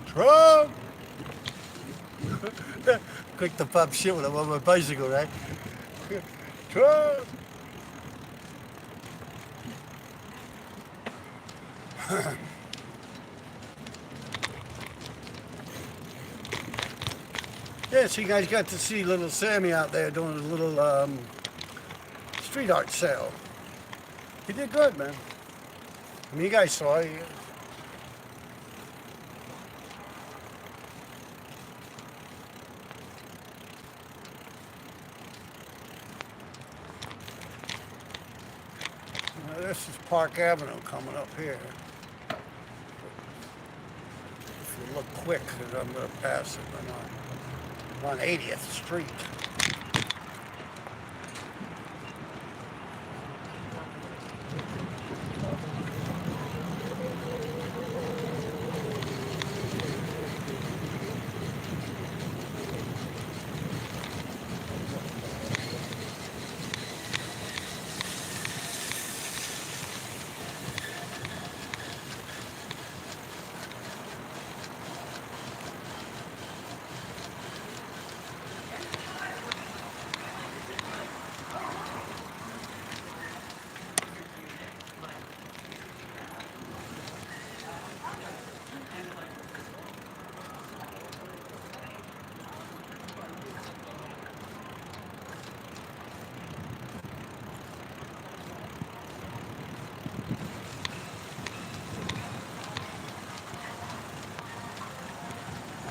Trump! Quick to pop shit when I'm on my bicycle, right? Trump! Yeah, so you guys got to see little Sammy out there doing a little street art sale. He did good, man. I mean, you guys saw it. This is Park Avenue coming up here. If you look quick, because I'm going to pass it. I'm on 80th Street.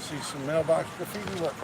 See some mailbox graffiti. Look.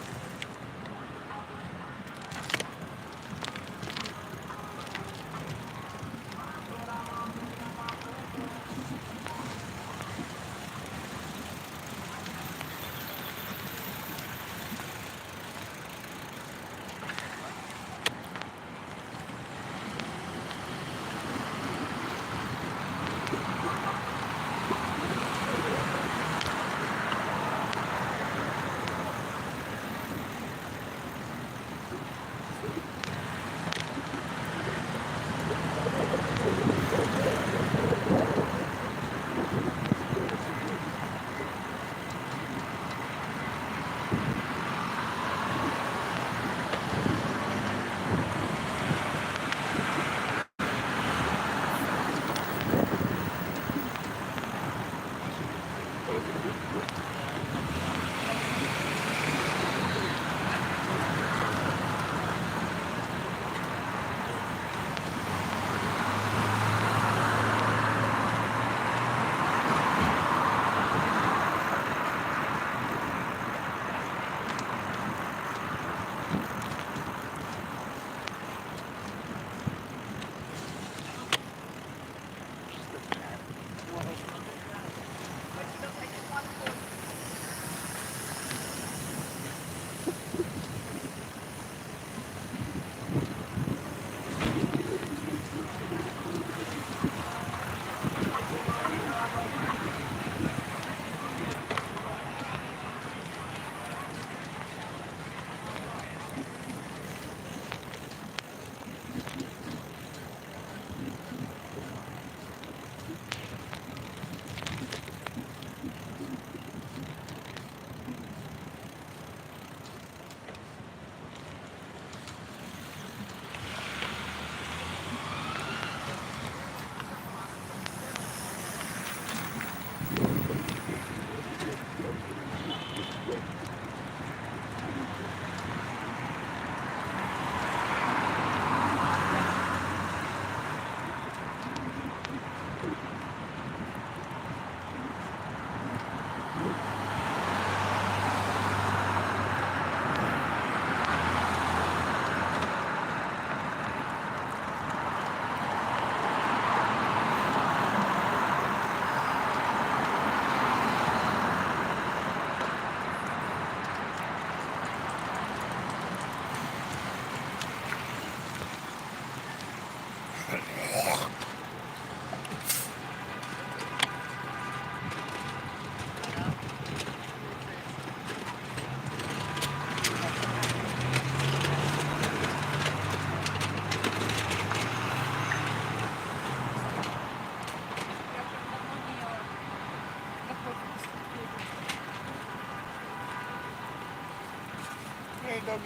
doggy.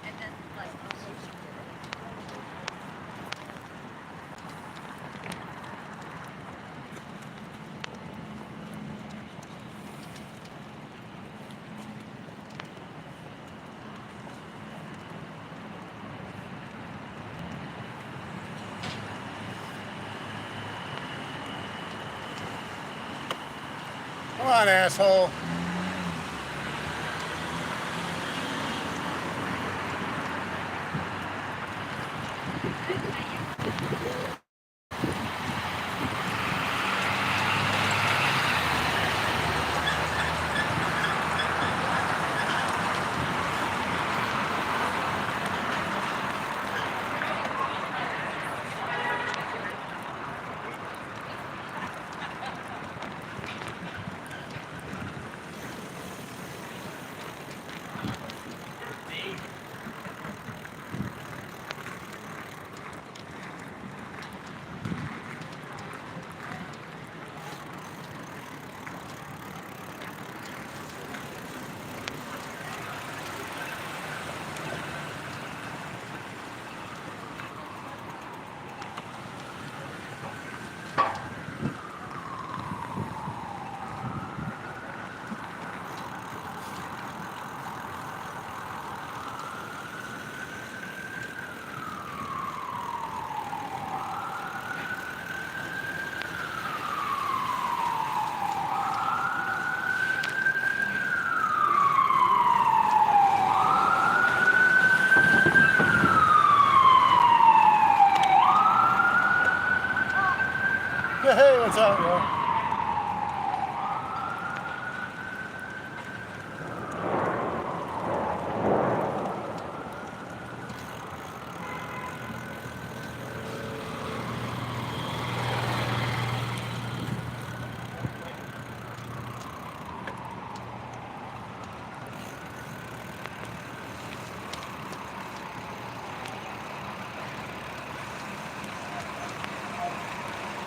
And then like Come on, asshole. Hey, what's up, yo?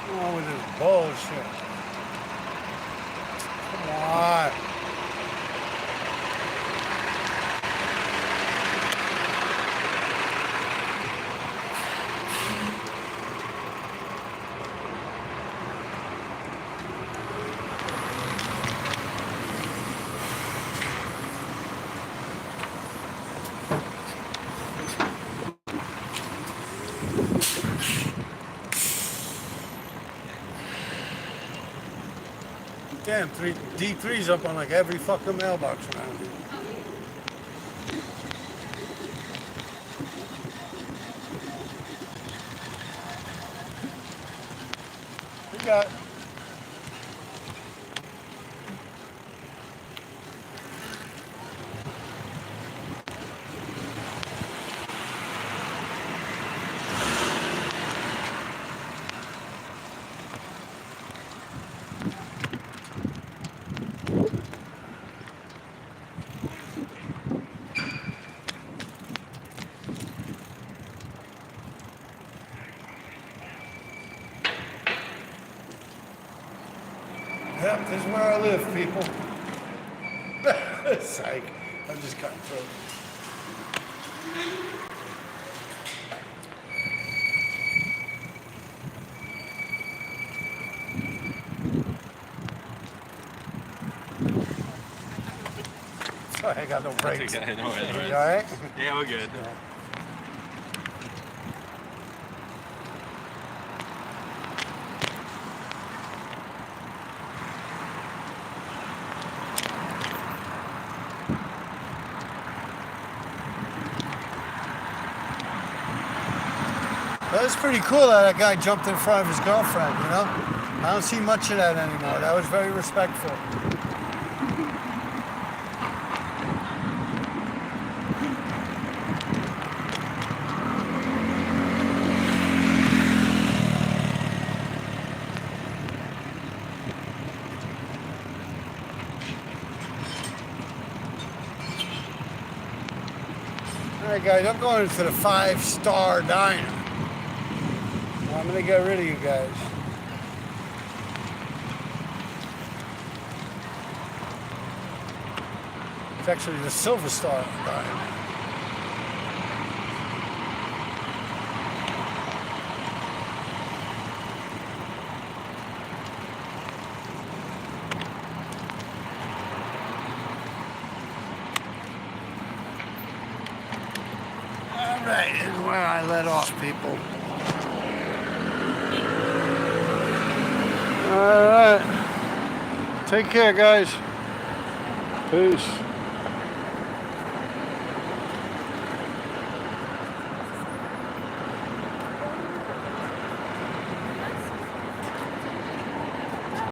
What's wrong with this bullshit? Come on. Damn, D3's up on like every fucking mailbox around here. We got. Yep, this is where I live, people. Psych. I'm just cutting through. Sorry, I got no brakes. Okay, no worries. You all right? Yeah, we're good. Yeah. That was pretty cool that guy jumped in front of his girlfriend, you know? I don't see much of that anymore. That was very respectful. All right, guys, I'm going to the 5-star diner. I'm gonna get rid of you guys. It's actually the Silver Star dime. Alright, is where I let off, people. Alright. Take care, guys. Peace.